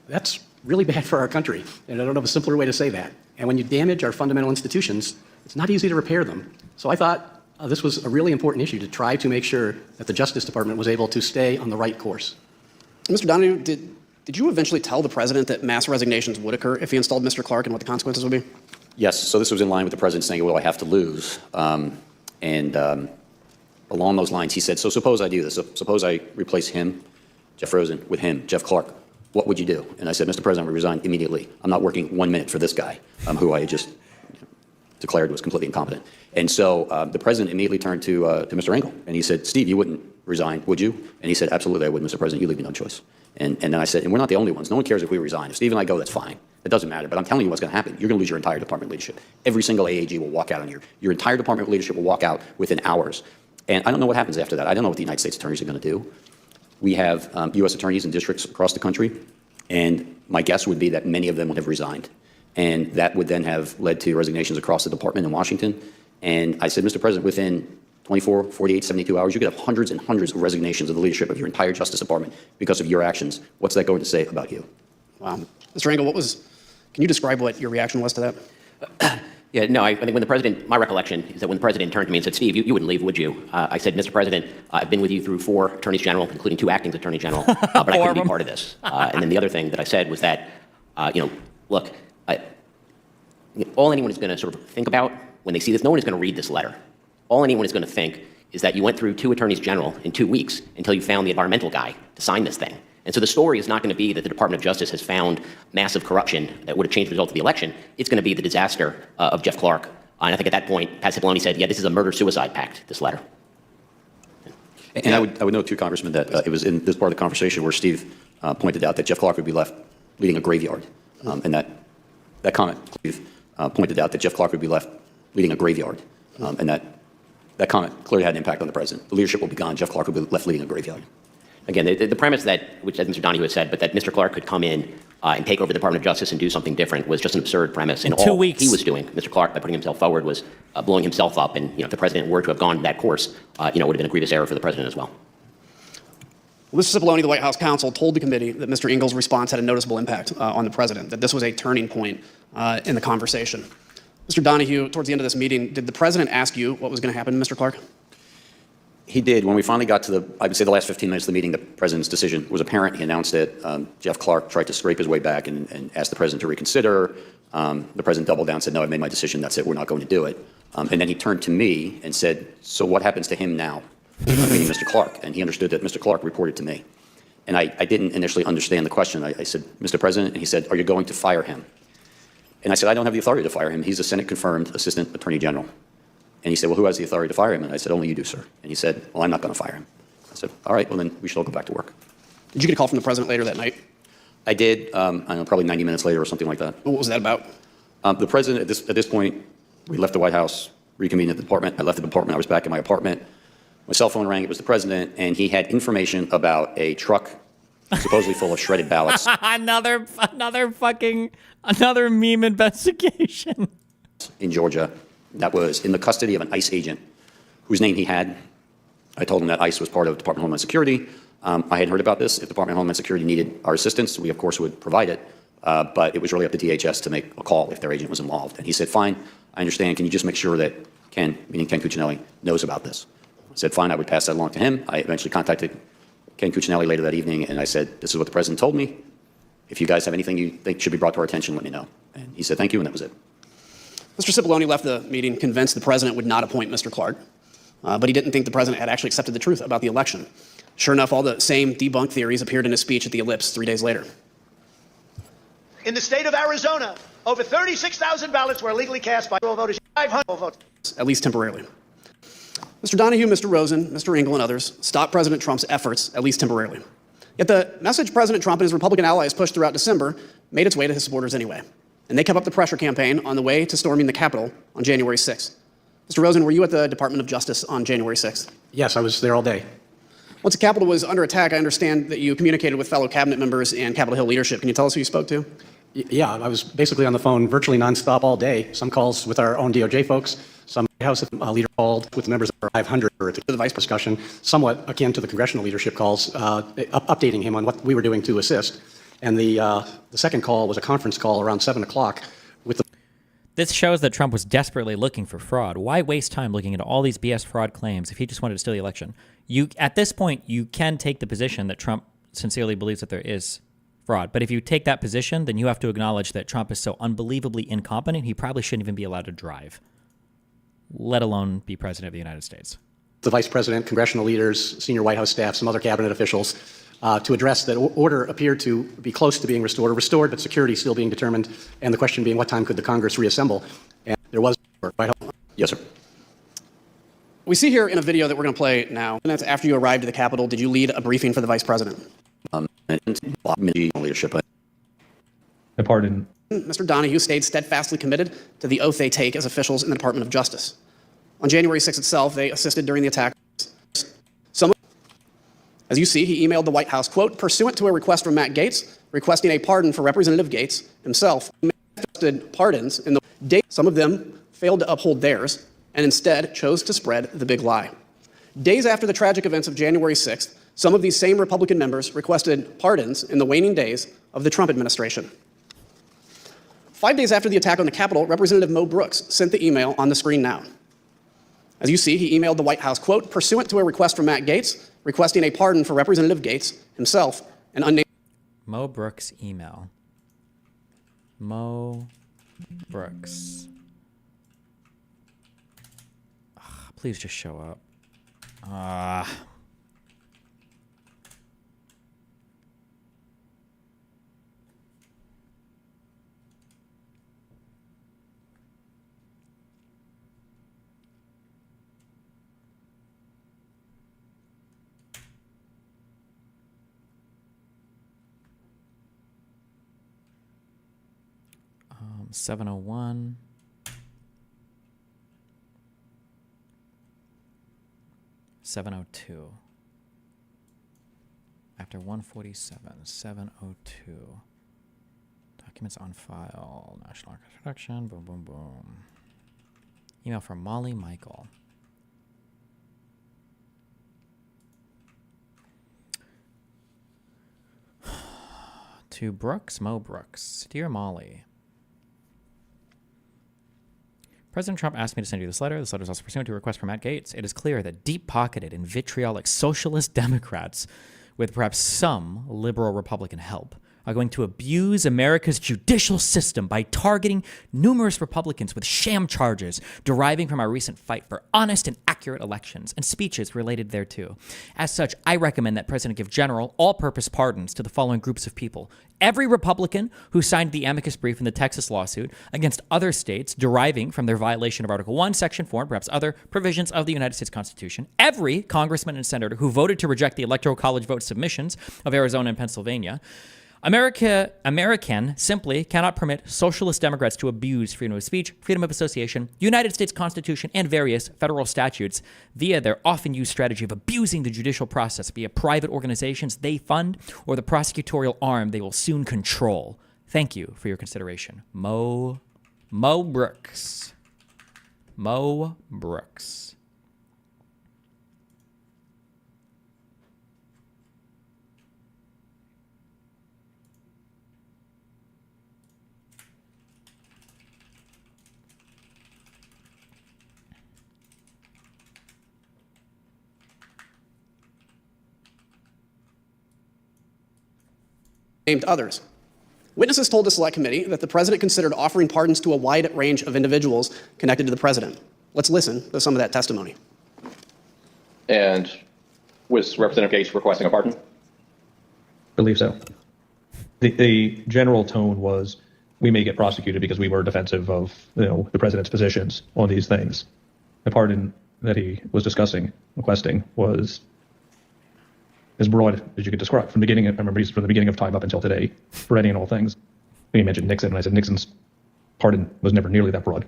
that's really bad for our country. And I don't have a simpler way to say that. And when you damage our fundamental institutions, it's not easy to repair them. So I thought this was a really important issue to try to make sure that the Justice Department was able to stay on the right course. Mr. Donahue, did you eventually tell the president that mass resignations would occur if he installed Mr. Clark and what the consequences would be? Yes. So this was in line with the president saying, well, I have to lose. Along those lines, he said, so suppose I do this. Suppose I replace him, Jeff Rosen, with him, Jeff Clark. What would you do? And I said, Mr. President, I resign immediately. I'm not working 1 minute for this guy, who I just declared was completely incompetent. And so the president immediately turned to Mr. Engel, and he said, Steve, you wouldn't resign, would you? And he said, absolutely, I would, Mr. President. You leave me no choice. And then I said, and we're not the only ones. No one cares if we resign. If Steve and I go, that's fine. It doesn't matter. But I'm telling you what's going to happen. You're going to lose your entire department leadership. Every single AAG will walk out on your entire department leadership will walk out within hours. And I don't know what happens after that. I don't know what the United States attorneys are going to do. We have U.S. attorneys in districts across the country, and my guess would be that many of them would have resigned. And that would then have led to resignations across the department in Washington. And I said, Mr. President, within 24, 48, 72 hours, you could have hundreds and hundreds of resignations of the leadership of your entire Justice Department because of your actions. What's that going to say about you? Wow. Mr. Engel, can you describe what your reaction was to that? Yeah, no, I think when the president, my recollection is that when the president turned to me and said, Steve, you wouldn't leave, would you? I said, Mr. President, I've been with you through 4 attorneys general, including 2 acting attorney general, but I couldn't be part of this. And then the other thing that I said was that, look, all anyone is going to sort of think about when they see this, no one is going to read this letter. All anyone is going to think is that you went through 2 attorneys general in 2 weeks until you found the environmental guy to sign this thing. And so the story is not going to be that the Department of Justice has found massive corruption that would have changed the result of the election. It's going to be the disaster of Jeff Clark. And I think at that point, Pat Cipollone said, yeah, this is a murder-suicide pact, this letter. And I would note, too, Congressman, that it was in this part of the conversation where Steve pointed out that Jeff Clark would be left leading a graveyard. And that comment, Steve pointed out that Jeff Clark would be left leading a graveyard. And that comment clearly had an impact on the president. The leadership will be gone. Jeff Clark will be left leading a graveyard. Again, the premise which as Mr. Donahue has said, but that Mr. Clark could come in and take over the Department of Justice and do something different was just an absurd premise. And all he was doing, Mr. Clark, by putting himself forward, was blowing himself up. And if the president were to have gone that course, it would have been a grievous error for the president as well. Well, Mr. Cipollone, the White House counsel, told the committee that Mr. Engel's response had a noticeable impact on the president, that this was a turning point in the conversation. Mr. Donahue, towards the end of this meeting, did the president ask you what was going to happen to Mr. Clark? He did. When we finally got to I would say the last 15 minutes of the meeting, the president's decision was apparent. He announced it. Jeff Clark tried to scrape his way back and asked the president to reconsider. The president doubled down and said, no, I've made my decision. That's it. We're not going to do it. And then he turned to me and said, so what happens to him now? Meaning Mr. Clark. And he understood that Mr. Clark reported to me. And I didn't initially understand the question. I said, Mr. President, and he said, are you going to fire him? And I said, I don't have the authority to fire him. He's a Senate-confirmed Assistant Attorney General. And he said, well, who has the authority to fire him? And I said, only you do, sir. And he said, well, I'm not going to fire him. I said, all right, well, then we should all go back to work. Did you get a call from the president later that night? I did, I don't know, probably 90 minutes later or something like that. What was that about? The president, at this point, we left the White House, reconvened at the department. I left the department. I was back in my apartment. My cell phone rang. It was the president, and he had information about a truck supposedly full of shredded ballots. another meme investigation. In Georgia, that was in the custody of an ICE agent whose name he had. I told him that ICE was part of Department of Homeland Security. I had heard about this. If Department of Homeland Security needed our assistance, we, of course, would provide it. but it was really up to DHS to make a call if their agent was involved. And he said, fine, I understand. Can you just make sure that Ken, meaning Ken Cuccinelli, knows about this? I said, fine, I would pass that along to him. I eventually contacted Ken Cuccinelli later that evening, and I said, this is what the president told me. If you guys have anything you think should be brought to our attention, let me know. And he said, thank you, and that was it. Mr. Cipollone left the meeting convinced the president would not appoint Mr. Clark, but he didn't think the president had actually accepted the truth about the election. Sure enough, all the same debunked theories appeared in his speech at the Ellipse 3 days later. In the state of Arizona, over 36,000 ballots were illegally cast by voters, 500 votes. At least temporarily. Mr. Donahue, Mr. Rosen, Mr. Engel, and others stopped President Trump's efforts, at least temporarily. Yet the message President Trump and his Republican allies pushed throughout December made its way to his supporters anyway. And they kept up the pressure campaign on the way to storming the Capitol on January 6th. Mr. Rosen, were you at the Department of Justice on January 6th? Yes, I was there all day. Once the Capitol was under attack, I understand that you communicated with fellow cabinet members and Capitol Hill leadership. Can you tell us who you spoke to? Yeah, I was basically on the phone virtually nonstop all day. Some calls with our own DOJ folks, some House leader called with members of our 500 or the vice discussion, somewhat akin to the congressional leadership calls, updating him on what we were doing to assist. And the second call was a conference call around 7 o'clock with the... This shows that Trump was desperately looking for fraud. Why waste time looking into all these BS fraud claims if he just wanted to steal the election? At this point, you can take the position that Trump sincerely believes that there is fraud. But if you take that position, then you have to acknowledge that Trump is so unbelievably incompetent, he probably shouldn't even be allowed to drive, let alone be president of the United States. The vice president, congressional leaders, senior White House staff, some other cabinet officials, to address that order appeared to be close to being restored, but security still being determined, and the question being what time could the Congress reassemble? And there was... Yes, sir. We see here in a video that we're going to play now, and that's after you arrived at the Capitol, did you lead a briefing for the vice president? Leadership. Pardon. Mr. Donahue stayed steadfastly committed to the oath they take as officials in the Department of Justice. On January 6th itself, they assisted during the attack. As you see, he emailed the White House, quote, pursuant to a request from Matt Gaetz, requesting a pardon for Representative Gaetz himself. He manifested pardons in the day. Some of them failed to uphold theirs and instead chose to spread the big lie. Days after the tragic events of January 6th, some of these same Republican members requested pardons in the waning days of the Trump administration. 5 days after the attack on the Capitol, Representative Mo Brooks sent the email on the screen now. As you see, he emailed the White House, quote, pursuant to a request from Matt Gaetz, requesting a pardon for Representative Gaetz himself, an unnamed... Mo Brooks email. Mo Brooks. Please just show up. Um, 701. (702) after 147, 702. Documents on file, National Archives Production, boom, boom, boom. Email from Molly Michael. To Brooks, Mo Brooks. Dear Molly, President Trump asked me to send you this letter. This letter is also pursuant to a request from Matt Gaetz. It is clear that deep-pocketed and vitriolic socialist Democrats, with perhaps some liberal Republican help, are going to abuse America's judicial system by targeting numerous Republicans with sham charges deriving from our recent fight for honest and accurate elections and speeches related thereto. As such, I recommend that President give general, all-purpose pardons to the following groups of people. Every Republican who signed the amicus brief in the Texas lawsuit against other states deriving from their violation of Article 1, Section 4, and perhaps other provisions of the United States Constitution. Every congressman and senator who voted to reject the Electoral College vote submissions of Arizona and Pennsylvania. American simply cannot permit socialist Democrats to abuse freedom of speech, freedom of association, United States Constitution, and various federal statutes via their often used strategy of abusing the judicial process via private organizations they fund or the prosecutorial arm they will soon control. Thank you for your consideration. Mo Brooks. Mo Brooks. named others. Witnesses told the Select Committee that the President considered offering pardons to a wide range of individuals connected to the President. Let's listen to some of that testimony. And was Representative Gates requesting a pardon? Believe so. The general tone was we may get prosecuted because we were defensive of the president's positions on these things. The pardon that he was discussing, requesting, was as broad as you could describe from the beginning. I remember from the beginning of time up until today, for any and all things. He mentioned Nixon, and I said Nixon's pardon was never nearly that broad.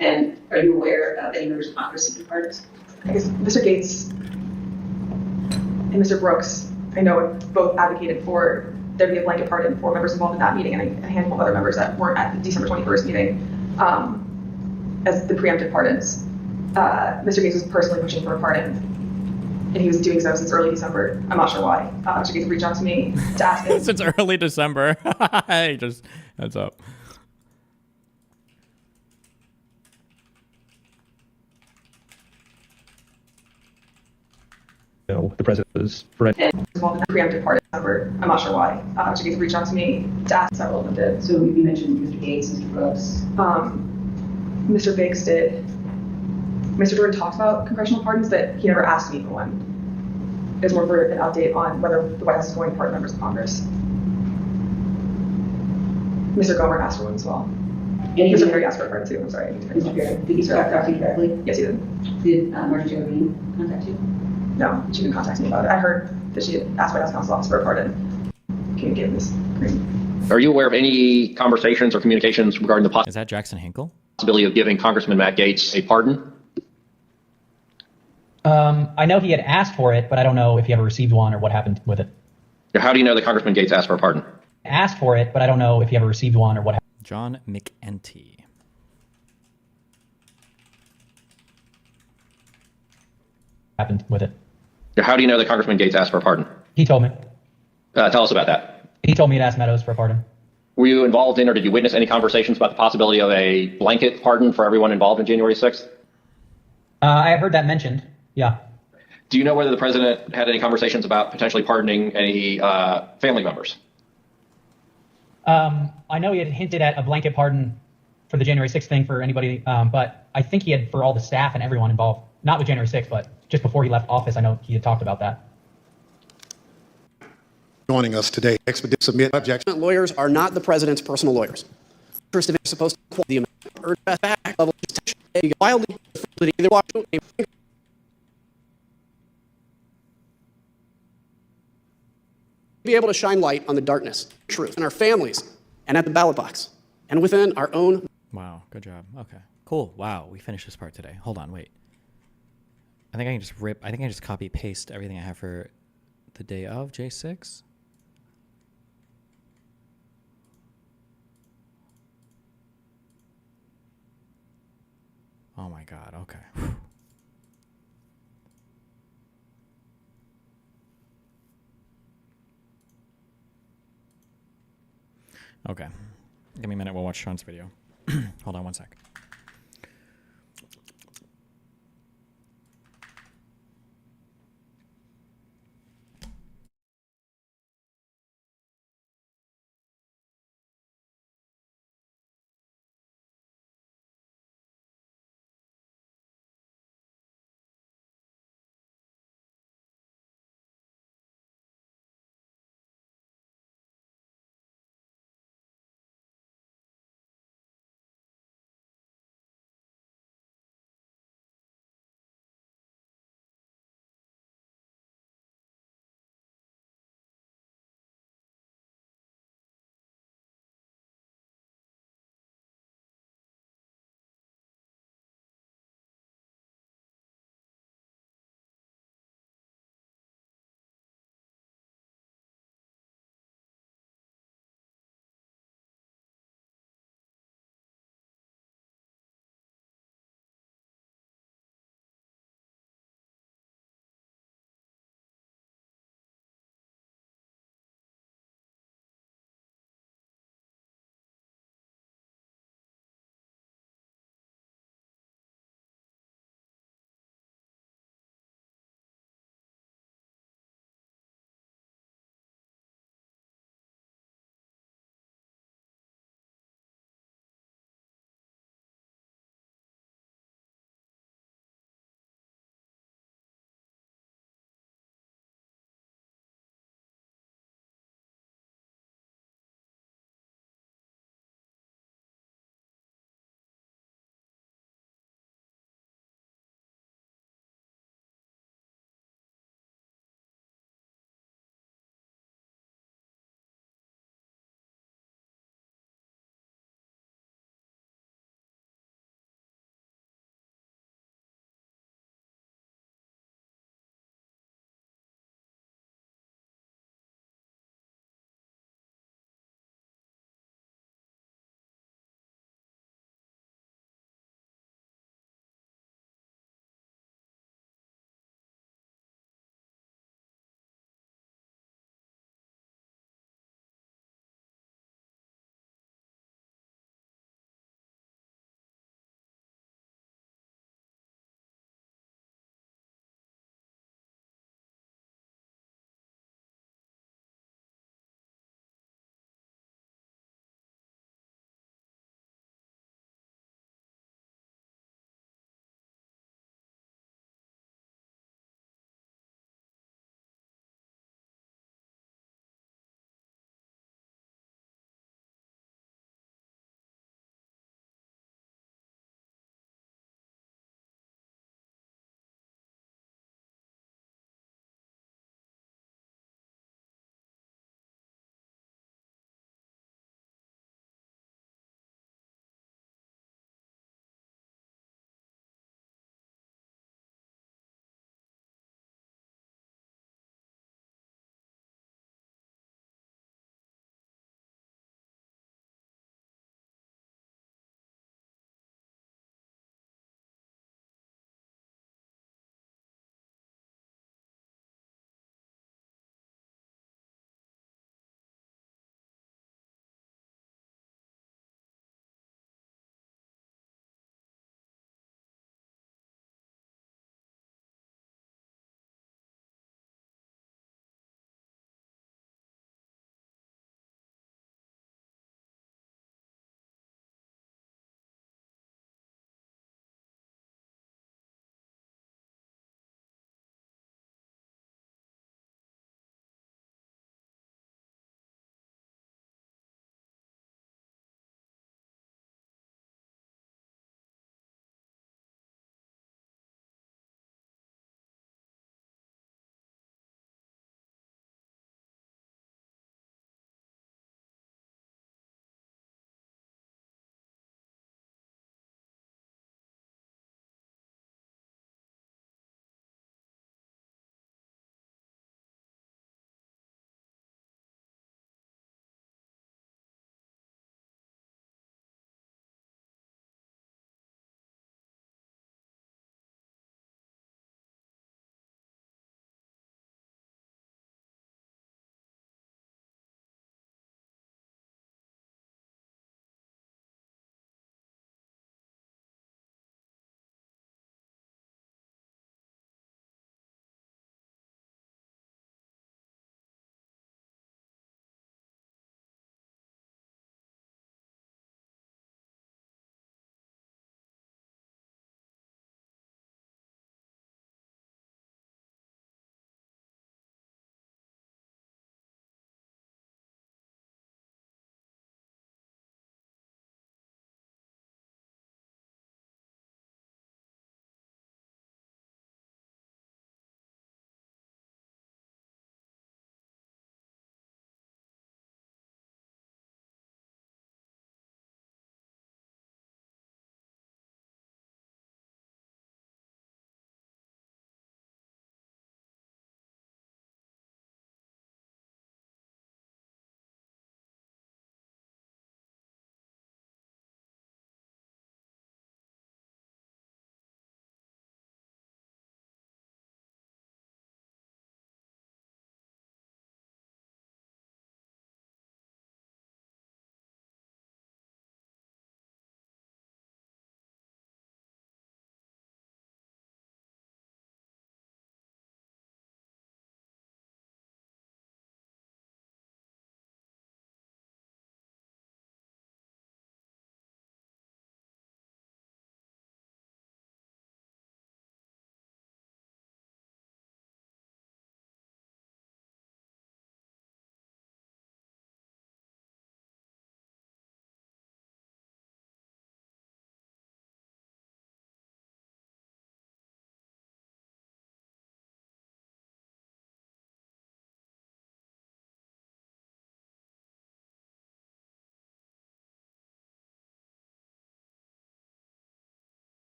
And are you aware of any members of Congress seeking pardons? I guess Mr. Gates and Mr. Brooks, I know, both advocated for there to be a blanket pardon for members involved in that meeting and a handful of other members that weren't at the December 21st meeting as the preemptive pardons. Mr. Gates was personally pushing for a pardon, and he was doing so since early December. I'm not sure why. Mr. Gates reached out to me to ask him. Since early December. Hey, just heads up. The president was Involved in the preemptive pardon. I'm not sure why. Mr. Gates reached out to me to ask. Several of them did. So you mentioned Mr. Gates, Mr. Brooks. Mr. Biggs did. Mr. Jordan talked about congressional pardons, but he never asked me for one. It was more for an update on whether the White House is going to pardon members of Congress. Mr. Gomer asked for one as well. Mr. Perry asked for a pardon too. I'm sorry. Mr. Perry, did he talk to you directly? Yes, he did. Did Marjorie Taylor contact you? No, she didn't contact me about it. I heard that she had asked White House Counsel Office for a pardon. Can you give this green? Are you aware of any conversations or communications regarding the Is that Jackson Hinkle? possibility of giving Congressman Matt Gaetz a pardon? I know he had asked for it, but I don't know if he ever received one or what happened with it. How do you know that Congressman Gaetz asked for a pardon? Asked for it, but I don't know if he ever received one or what happened. John McEntee. Happened with it. How do you know that Congressman Gaetz asked for a pardon? He told me. Tell us about that. He told me to ask Meadows for a pardon. Were you involved in or did you witness any conversations about the possibility of a blanket pardon for everyone involved in January 6th? I heard that mentioned. Yeah. Do you know whether the president had any conversations about potentially pardoning any family members? I know he had hinted at a blanket pardon for the January 6th thing for anybody, but I think he had for all the staff and everyone involved. Not with January 6th, but just before he left office, I know he had talked about that. Joining us today, expedite submit objection. Lawyers are not the president's personal lawyers. First, if they're supposed to the amount or back level wildly either be able to shine light on the darkness, truth, in our families, and at the ballot box, and within our own. Wow, good job. Okay, cool. Wow, we finished this part today. Hold on, wait. I think I can just copy paste everything I have for the day of J6. Oh my God, okay. Whew. Okay, give me a minute, we'll watch Sean's video. Hold on one sec.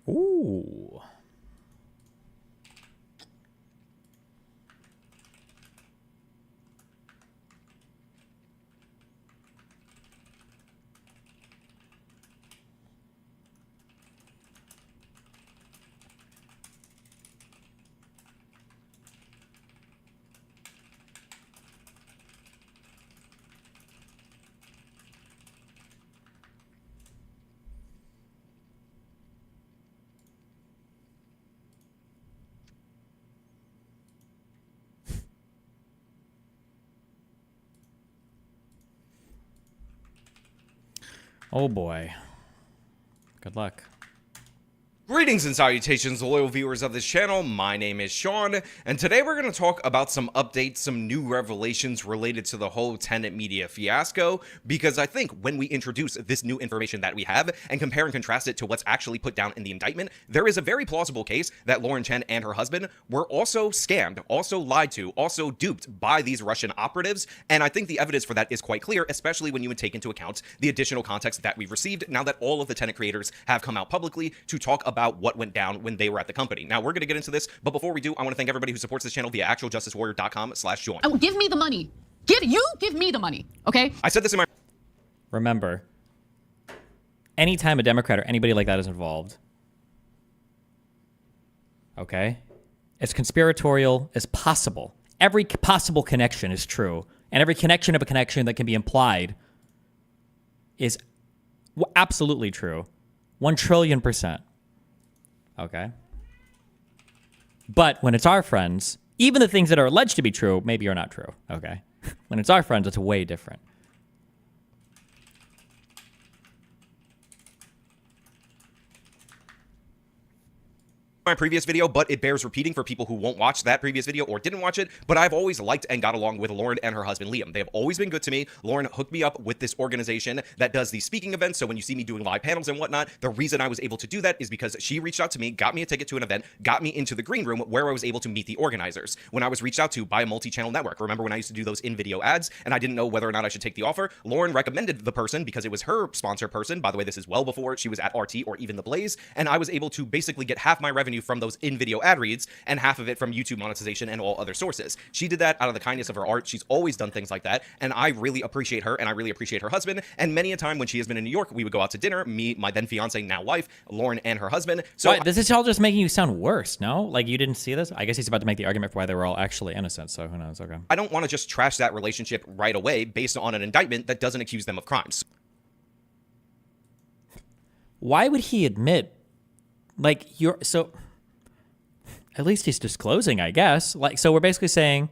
Ooh. Oh boy. Good luck. Greetings and salutations, loyal viewers of this channel. My name is Sean, and today we're going to talk about some updates, some new revelations related to the whole Tenet Media fiasco, because I think when we introduce this new information that we have and compare and contrast it to what's actually put down in the indictment, there is a very plausible case that Lauren Chen and her husband were also scammed, also lied to, also duped by these Russian operatives, and I think the evidence for that is quite clear, especially when you would take into account the additional context that we've received now that all of the Tenet creators have come out publicly to talk about what went down when they were at the company. Now, we're going to get into this, but before we do, I want to thank everybody who supports this channel via actualjusticewarrior.com/join. Oh, give me the money. Give me the money, okay? I said this in my... Remember, anytime a Democrat or anybody like that is involved, okay, as conspiratorial as possible. Every possible connection is true, and every connection of a connection that can be implied is absolutely true. 1,000,000,000,000%. Okay? But when it's our friends, even the things that are alleged to be true maybe are not true. Okay? When it's our friends, it's way different. My previous video, but it bears repeating for people who won't watch that previous video or didn't watch it, but I've always liked and got along with Lauren and her husband Liam. They have always been good to me. Lauren hooked me up with this organization that does these speaking events, so when you see me doing live panels and whatnot, the reason I was able to do that is because she reached out to me, got me a ticket to an event, got me into the green room where I was able to meet the organizers. When I was reached out to by a multi-channel network, remember when I used to do those in-video ads and I didn't know whether or not I should take the offer, Lauren recommended the person because it was her sponsor person. By the way, this is well before she was at RT or even The Blaze, and I was able to basically get half my revenue from those in-video ad reads and half of it from YouTube monetization and all other sources. She did that out of the kindness of her heart. She's always done things like that, and I really appreciate her, and I really appreciate her husband. And many a time when she has been in New York, we would go out to dinner, me, my then fiance, now wife, Lauren, and her husband. So Wait, this is all just making you sound worse, no? Like you didn't see this? I guess he's about to make the argument for why they were all actually innocent, so who knows? Okay. I don't want to just trash that relationship right away based on an indictment that doesn't accuse them of crimes. Why would he admit, like, you're so... At least he's disclosing, I guess. Like, so we're basically saying,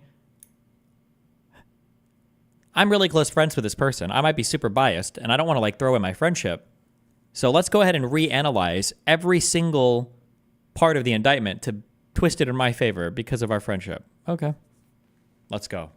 I'm really close friends with this person. I might be super biased, and I don't want to, like, throw away my friendship. So let's go ahead and reanalyze every single part of the indictment to twist it in my favor because of our friendship. Okay. Let's go.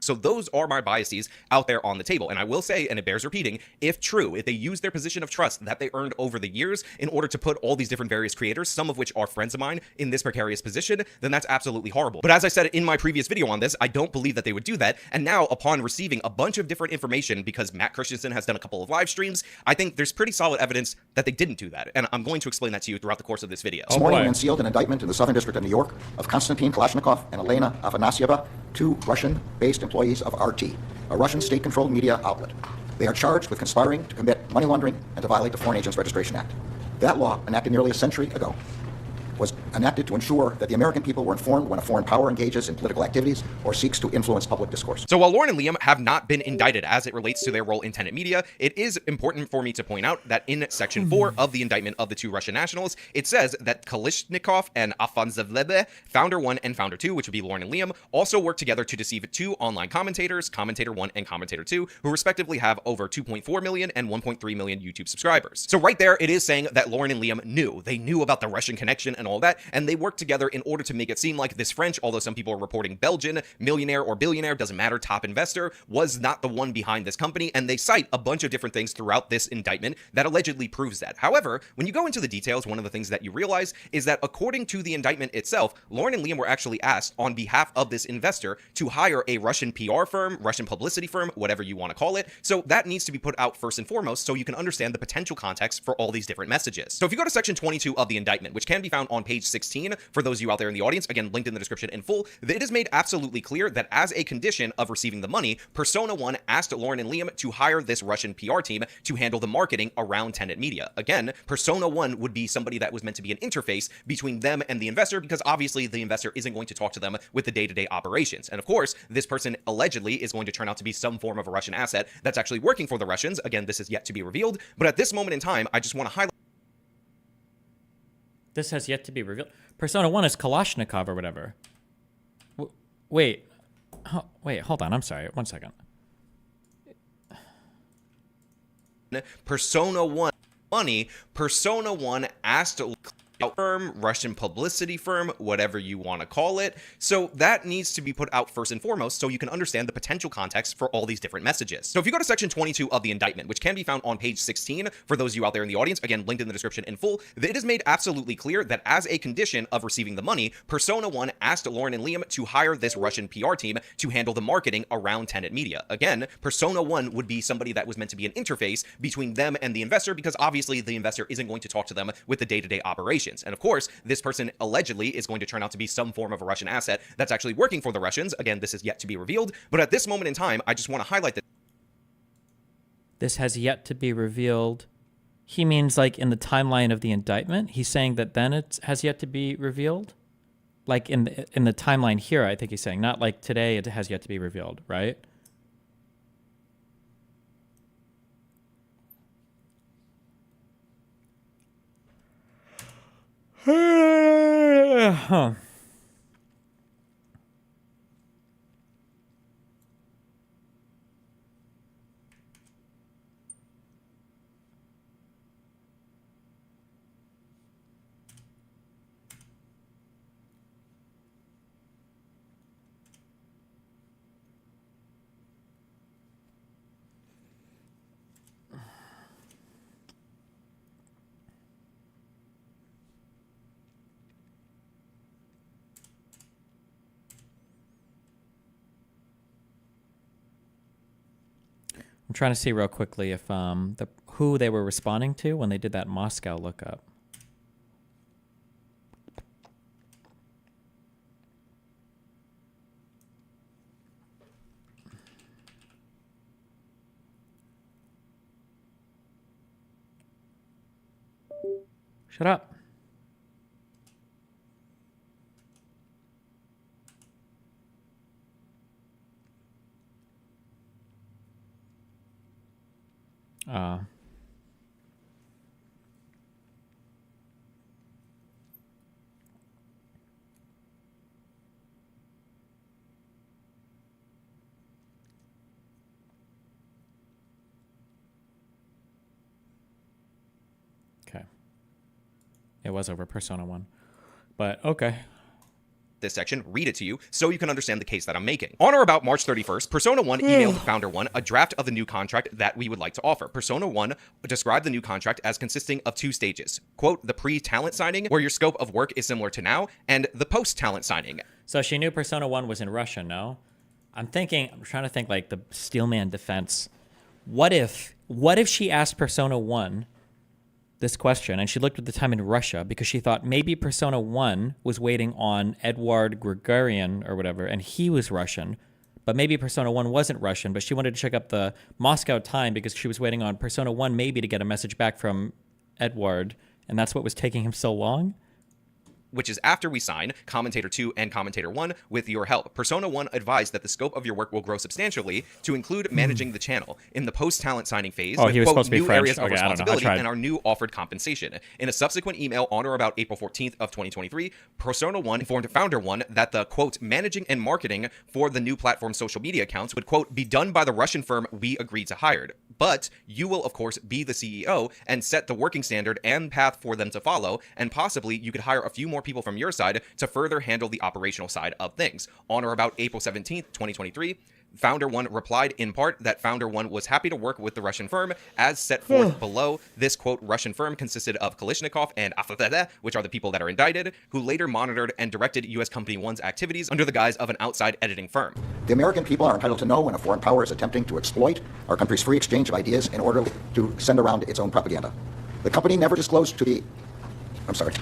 So those are my biases out there on the table. And I will say, and it bears repeating, if true, if they use their position of trust that they earned over the years in order to put all these different various creators, some of which are friends of mine, in this precarious position, then that's absolutely horrible. But as I said in my previous video on this, I don't believe that they would do that. And now, upon receiving a bunch of different information, because Matt Christensen has done a couple of live streams, I think there's pretty solid evidence that they didn't do that. And I'm going to explain that to you throughout the course of this video. This morning, we unsealed an indictment in the Southern District of New York of Konstantin Kalashnikov and Elena Afanasieva, two Russian-based employees of RT, a Russian state-controlled media outlet. They are charged with conspiring to commit money laundering and to violate the Foreign Agents Registration Act. That law, enacted nearly a century ago, was enacted to ensure that the American people were informed when a foreign power engages in political activities or seeks to influence public discourse. So while Lauren and Liam have not been indicted as it relates to their role in Tenet Media, it is important for me to point out that in Section 4 of the indictment of the two Russian nationals, it says that Kalashnikov and Afanasieva, Founder 1 and Founder 2, which would be Lauren and Liam, also worked together to deceive two online commentators, Commentator 1 and Commentator 2, who respectively have over 2.4 million and 1.3 million YouTube subscribers. So right there, it is saying that Lauren and Liam knew. They knew about the Russian connection and all that, and they worked together in order to make it seem like this French, although some people are reporting Belgian, millionaire or billionaire, doesn't matter, top investor, was not the one behind this company, and they cite a bunch of different things throughout this indictment that allegedly proves that. However, when you go into the details, one of the things that you realize is that according to the indictment itself, Lauren and Liam were actually asked on behalf of this investor to hire a Russian PR firm, Russian publicity firm, whatever you want to call it. So that needs to be put out first and foremost so you can understand the potential context for all these different messages. So if you go to section 22 of the indictment, which can be found on page 16 for those of you out there in the audience, again, linked in the description in full, it is made absolutely clear that as a condition of receiving the money, Persona 1 asked Lauren and Liam to hire this Russian PR team to handle the marketing around Tenet Media. Again, Persona 1 would be somebody that was meant to be an interface between them and the investor, because obviously the investor isn't going to talk to them with the day-to-day operations. And of course, this person allegedly is going to turn out to be some form of a Russian asset that's actually working for the Russians. Again, this is yet to be revealed, but at this moment in time, I just want to highlight. This has yet to be revealed. Persona 1 is Kalashnikov or whatever. Wait, hold on. I'm sorry. 1 second. Persona 1 money. Persona 1 asked firm, Russian publicity firm, whatever you want to call it. So that needs to be put out first and foremost so you can understand the potential context for all these different messages. So if you go to section 22 of the indictment, which can be found on page 16 for those of you out there in the audience, again, linked in the description in full, it is made absolutely clear that as a condition of receiving the money, Persona 1 asked Lauren and Liam to hire this Russian PR team to handle the marketing around Tenet Media. Again, Persona 1 would be somebody that was meant to be an interface between them and the investor, because obviously the investor isn't going to talk to them with the day-to-day operations. And of course, this person allegedly is going to turn out to be some form of a Russian asset that's actually working for the Russians. Again, this is yet to be revealed. But at this moment in time, I just want to highlight that This has yet to be revealed. He means like in the timeline of the indictment. He's saying that then it has yet to be revealed. Like in the timeline here, I think he's saying, not like today it has yet to be revealed, right? Huh. I'm trying to see real quickly if who they were responding to when they did that Moscow lookup. Shut up. Okay. It was over Persona 1. But okay. This section, read it to you so you can understand the case that I'm making. On or about March 31st, Persona 1 emailed Founder 1 a draft of the new contract that we would like to offer. Persona 1 described the new contract as consisting of 2 stages. Quote, the pre-talent signing, where your scope of work is similar to now, and the post-talent signing. So she knew Persona 1 was in Russia, no? I'm trying to think like the Steelman defense. What if she asked Persona 1 this question, and she looked at the time in Russia because she thought maybe Persona 1 was waiting on Edward Gregorian or whatever, and he was Russian, but maybe Persona 1 wasn't Russian, but she wanted to check up the Moscow time because she was waiting on Persona 1 maybe to get a message back from Edward, and that's what was taking him so long? Which is after we sign Commentator 2 and Commentator 1 with your help. Persona 1 advised that the scope of your work will grow substantially to include managing the channel in the post-talent signing phase, he was supposed to be new French. areas of Okay, I don't know. I responsibility tried. and our new offered compensation. In a subsequent email on or about April 14th of 2023, Persona 1 informed Founder 1 that the, quote, managing and marketing for the new platform's social media accounts would, quote, be done by the Russian firm we agreed to hire. But you will, of course, be the CEO and set the working standard and path for them to follow, and possibly you could hire a few more more people from your side to further handle the operational side of things. On or about April 17th, 2023, Founder 1 replied in part that Founder 1 was happy to work with the Russian firm as set forth below. This, quote, Russian firm consisted of Kalishnikov and Afadeh, which are the people that are indicted, who later monitored and directed U.S. Company 1's activities under the guise of an outside editing firm. The American people are entitled to know when a foreign power is attempting to exploit our country's free exchange of ideas in order to send around its own propaganda. The company never disclosed to the... I'm sorry.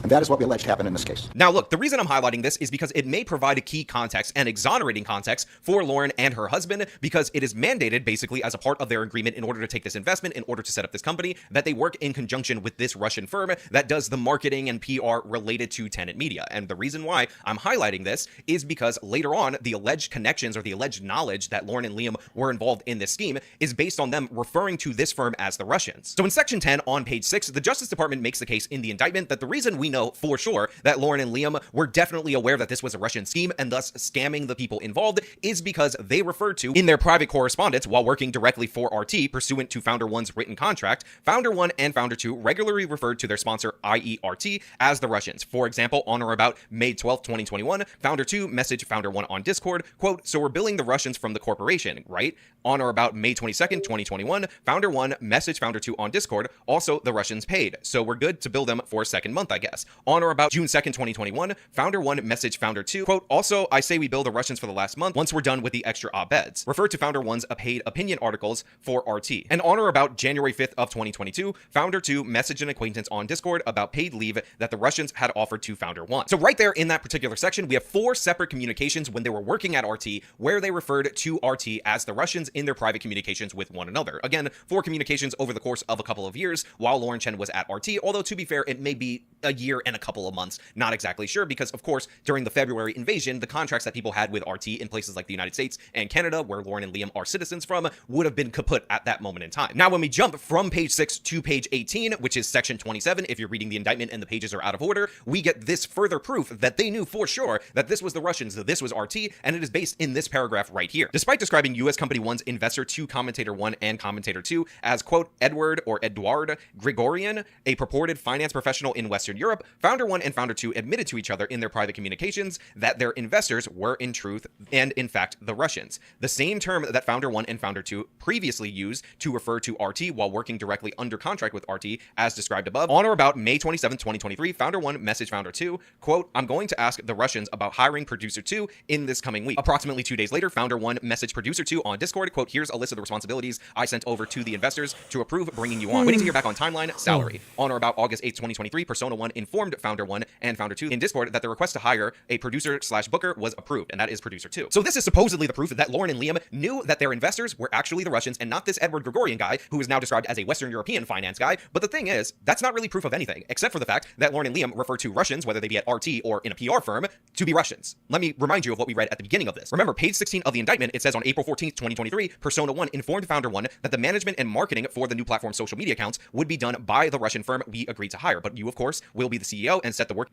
And that is what we alleged happened in this case. Now, look, the reason I'm highlighting this is because it may provide a key context and exonerating context for Lauren and her husband, because it is mandated basically as a part of their agreement in order to take this investment, in order to set up this company, that they work in conjunction with this Russian firm that does the marketing and PR related to Tenet Media. And the reason why I'm highlighting this is because later on, the alleged connections or the alleged knowledge that Lauren and Liam were involved in this scheme is based on them referring to this firm as the Russians. So in section 10 on page 6, the Justice Department makes the case in the indictment that the reason we know for sure that Lauren and Liam were definitely aware that this was a Russian scheme and thus scamming the people involved is because they referred to in their private correspondence while working directly for RT pursuant to Founder 1's written contract, Founder 1 and Founder 2 regularly referred to their sponsor, i.e. RT, as the Russians. For example, on or about May 12, 2021, Founder 2 messaged Founder 1 on Discord, quote, so we're billing the Russians from the corporation, right? On or about May 22nd, 2021, Founder 1 messaged Founder 2 on Discord, also the Russians paid, so we're good to bill them for a second month, I guess. On or about June 2nd, 2021, Founder 1 messaged Founder 2, quote, also, I say we bill the Russians for the last month once we're done with the extra op-eds. Refer to Founder 1's paid opinion articles for RT. And on or about January 5th of 2022, Founder 2 messaged an acquaintance on Discord about paid leave that the Russians had offered to Founder 1. So right there in that particular section, we have 4 separate communications when they were working at RT where they referred to RT as the Russians in their private communications with one another. Again, 4 communications over the course of a couple of years while Lauren Chen was at RT, although to be fair, it may be a year and a couple of months, not exactly sure, because of course, during the February invasion, the contracts that people had with RT in places like the United States and Canada, where Lauren and Liam are citizens from, would have been kaput at that moment in time. Now, when we jump from page 6 to page 18, which is section 27, if you're reading the indictment and the pages are out of order, we get this further proof that they knew for sure that this was the Russians, that this was RT, and it is based in this paragraph right here. Despite describing U.S. Company 1's investor 2, commentator 1, and commentator 2 as, quote, Edward Grigorian, a purported finance professional in Western Europe, Founder 1 and Founder 2 admitted to each other in their private communications that their investors were in truth and in fact the Russians. The same term that Founder 1 and Founder 2 previously used to refer to RT while working directly under contract with RT as described above. On or about May 27, 2023, Founder 1 messaged Founder 2, quote, I'm going to ask the Russians about hiring Producer 2 in this coming week. Approximately 2 days later, Founder 1 messaged Producer 2 on Discord, quote, here's a list of the responsibilities I sent over to the investors to approve bringing you on. Waiting to hear back on timeline, salary. On or about August 8, 2023, Persona 1 informed Founder 1 and Founder 2 in Discord that the request to hire a producer/booker was approved, and that is Producer 2. So this is supposedly the proof that Lauren and Liam knew that their investors were actually the Russians and not this Edward Grigorian guy who is now described as a Western European finance guy. But the thing is, that's not really proof of anything, except for the fact that Lauren and Liam refer to Russians, whether they be at RT or in a PR firm, to be Russians. Let me remind you of what we read at the beginning of this. Remember, page 16 of the indictment, it says on April 14th, 2023, Persona 1 informed Founder 1 that the management and marketing for the new platform's social media accounts would be done by the Russian firm we agreed to hire. But you, of course, will be the CEO and set the work.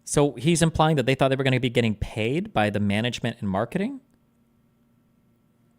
So he's implying that they thought they were going to be getting paid by the management and marketing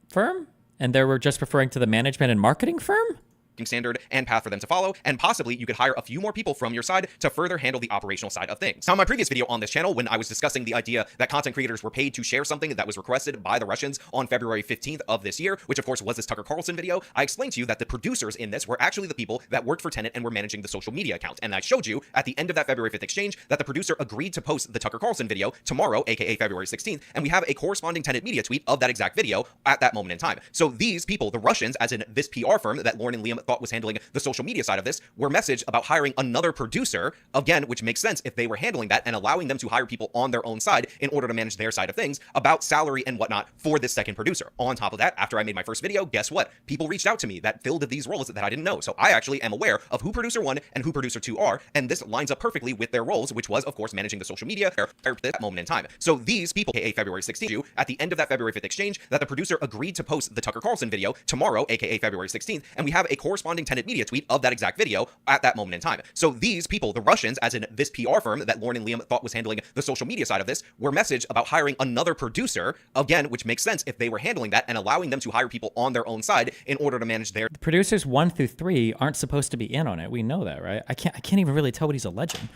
firm? And they were just referring to the management and marketing firm? Standard and path for them to follow, and possibly you could hire a few more people from your side to further handle the operational side of things. Now, in my previous video on this channel, when I was discussing the idea that content creators were paid to share something that was requested by the Russians on February 15th of this year, which of course was this Tucker Carlson video, I explained to you that the producers in this were actually the people that worked for Tenet and were managing the social media account. And I showed you at the end of that February 5th exchange that the producer agreed to post the Tucker Carlson video tomorrow, aka February 16th, and we have a corresponding Tenet Media tweet of that exact video at that moment in time. So these people, the Russians, as in this PR firm that Lauren and Liam thought was handling the social media side of this, were messaged about hiring another producer, again, which makes sense if they were handling that and allowing them to hire people on their own side in order to manage their side of things, about salary and whatnot for this second producer. On top of that, after I made my first video, guess what? People reached out to me that filled these roles that I didn't know. So I actually am aware of who Producer 1 and who Producer 2 are, and this lines up perfectly with their roles, which was, of course, managing the social media at that moment in time. So these people, aka February 16th, at the end of that February 5th exchange, that the producer agreed to post the Tucker Carlson video tomorrow, aka February 16th, and we have a corresponding tenant media tweet of that exact video at that moment in time. So these people, the Russians, as in this PR firm that Lauren and Liam thought was handling the social media side of this, were messaged about hiring another producer, again, which makes sense if they were handling that and allowing them to hire people on their own side in order to manage their... Producers 1 through 3 aren't supposed to be in on it. We know that, right? I can't even really tell what he's alleging.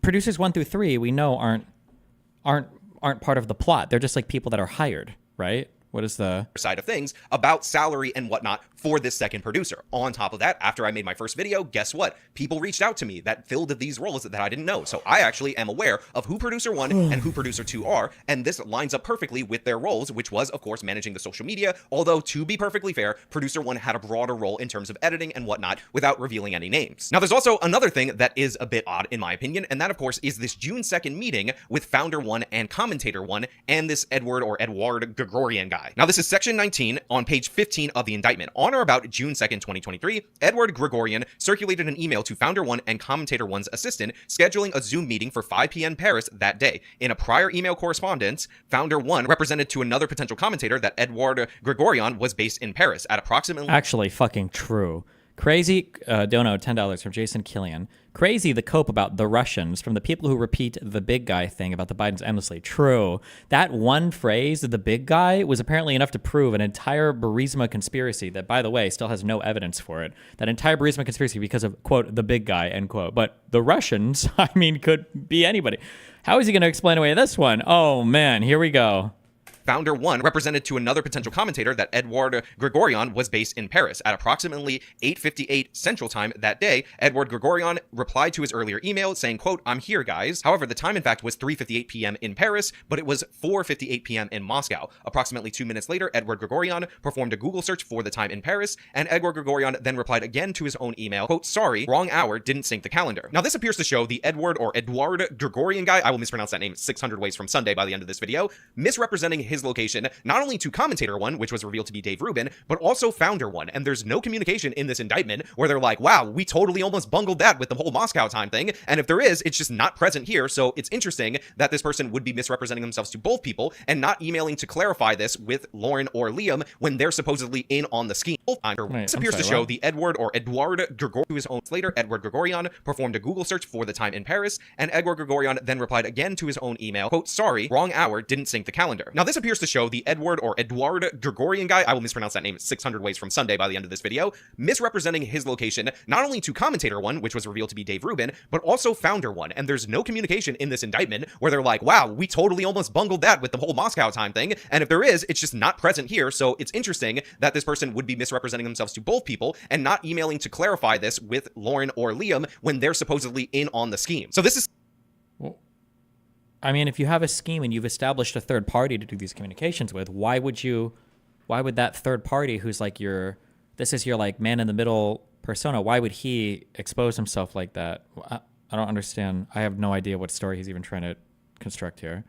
Producers 1 through 3, we know aren't part of the plot. They're just like people that are hired, right? What is the side of things about salary and whatnot for this second producer? On top of that, after I made my first video, guess what? People reached out to me that filled these roles that I didn't know. So I actually am aware of who producer 1 and who producer 2 are, and this lines up perfectly with their roles, which was, of course, managing the social media. Although, to be perfectly fair, producer 1 had a broader role in terms of editing and whatnot without revealing any names. Now, there's also another thing that is a bit odd, in my opinion, and that, of course, is this June 2nd meeting with founder 1 and commentator 1 and this Edward Gregorian guy. Now, this is section 19 on page 15 of the indictment. On or about June 2nd, 2023, Edward Gregorian circulated an email to founder 1 and commentator 1's assistant scheduling a Zoom meeting for 5 p.m. Paris that day. In a prior email correspondence, founder 1 represented to another potential commentator that Edward Gregorian was based in Paris at approximately... Actually fucking true. Crazy, dono, $10 from Jason Killian. Crazy the cope about the Russians from the people who repeat the big guy thing about the Bidens endlessly. True. That one phrase, the big guy, was apparently enough to prove an entire Burisma conspiracy that, by the way, still has no evidence for it. That entire Burisma conspiracy because of, quote, the big guy, end quote. But the Russians, I mean, could be anybody. How is he going to explain away this one? Oh, man, here we go. Founder 1 represented to another potential commentator that Edward Gregorian was based in Paris. At approximately 8:58 Central Time that day, Edward Gregorian replied to his earlier email saying, quote, "I'm here, guys." However, the time, in fact, was 3:58 p.m. in Paris, but it was 4:58 p.m. in Moscow. Approximately 2 minutes later, Edward Gregorian performed a Google search for the time in Paris, and Edward Gregorian then replied again to his own email, quote, "Sorry, wrong hour, didn't sync the calendar." Now, this appears to show the Edward Gregorian guy, I will mispronounce that name 600 ways from Sunday by the end of this video, misrepresenting his location, not only to commentator 1, which was revealed to be Dave Rubin, but also founder 1. And there's no communication in this indictment where they're like, wow, we totally almost bungled that with the whole Moscow time thing. And if there is, it's just not present here. So it's interesting that this person would be misrepresenting themselves to both people and not emailing to clarify this with Lauren or Liam when they're supposedly in on the scheme. This appears to show the Edward Gregorian, to his own later, Edward Gregorian performed a Google search for the time in Paris, and Edward Gregorian then replied again to his own email, quote, "Sorry, wrong hour, didn't sync the calendar." Now, this appears to show the Edward Gregorian guy, I will mispronounce that name 600 ways from Sunday by the end of this video, misrepresenting his location, not only to commentator 1, which was revealed to be Dave Rubin, but also founder 1. And there's no communication in this indictment where they're like, wow, we totally almost bungled that with the whole Moscow time thing. And if there is, it's just not present here. So it's interesting that this person would be misrepresenting themselves to both people and not emailing to clarify this with Lauren or Liam when they're supposedly in on the scheme. So this is... I mean, if you have a scheme and you've established a third party to do these communications with, why would that third party who's like this is your like man in the middle persona, why would he expose himself like that? I don't understand. I have no idea what story he's even trying to construct here.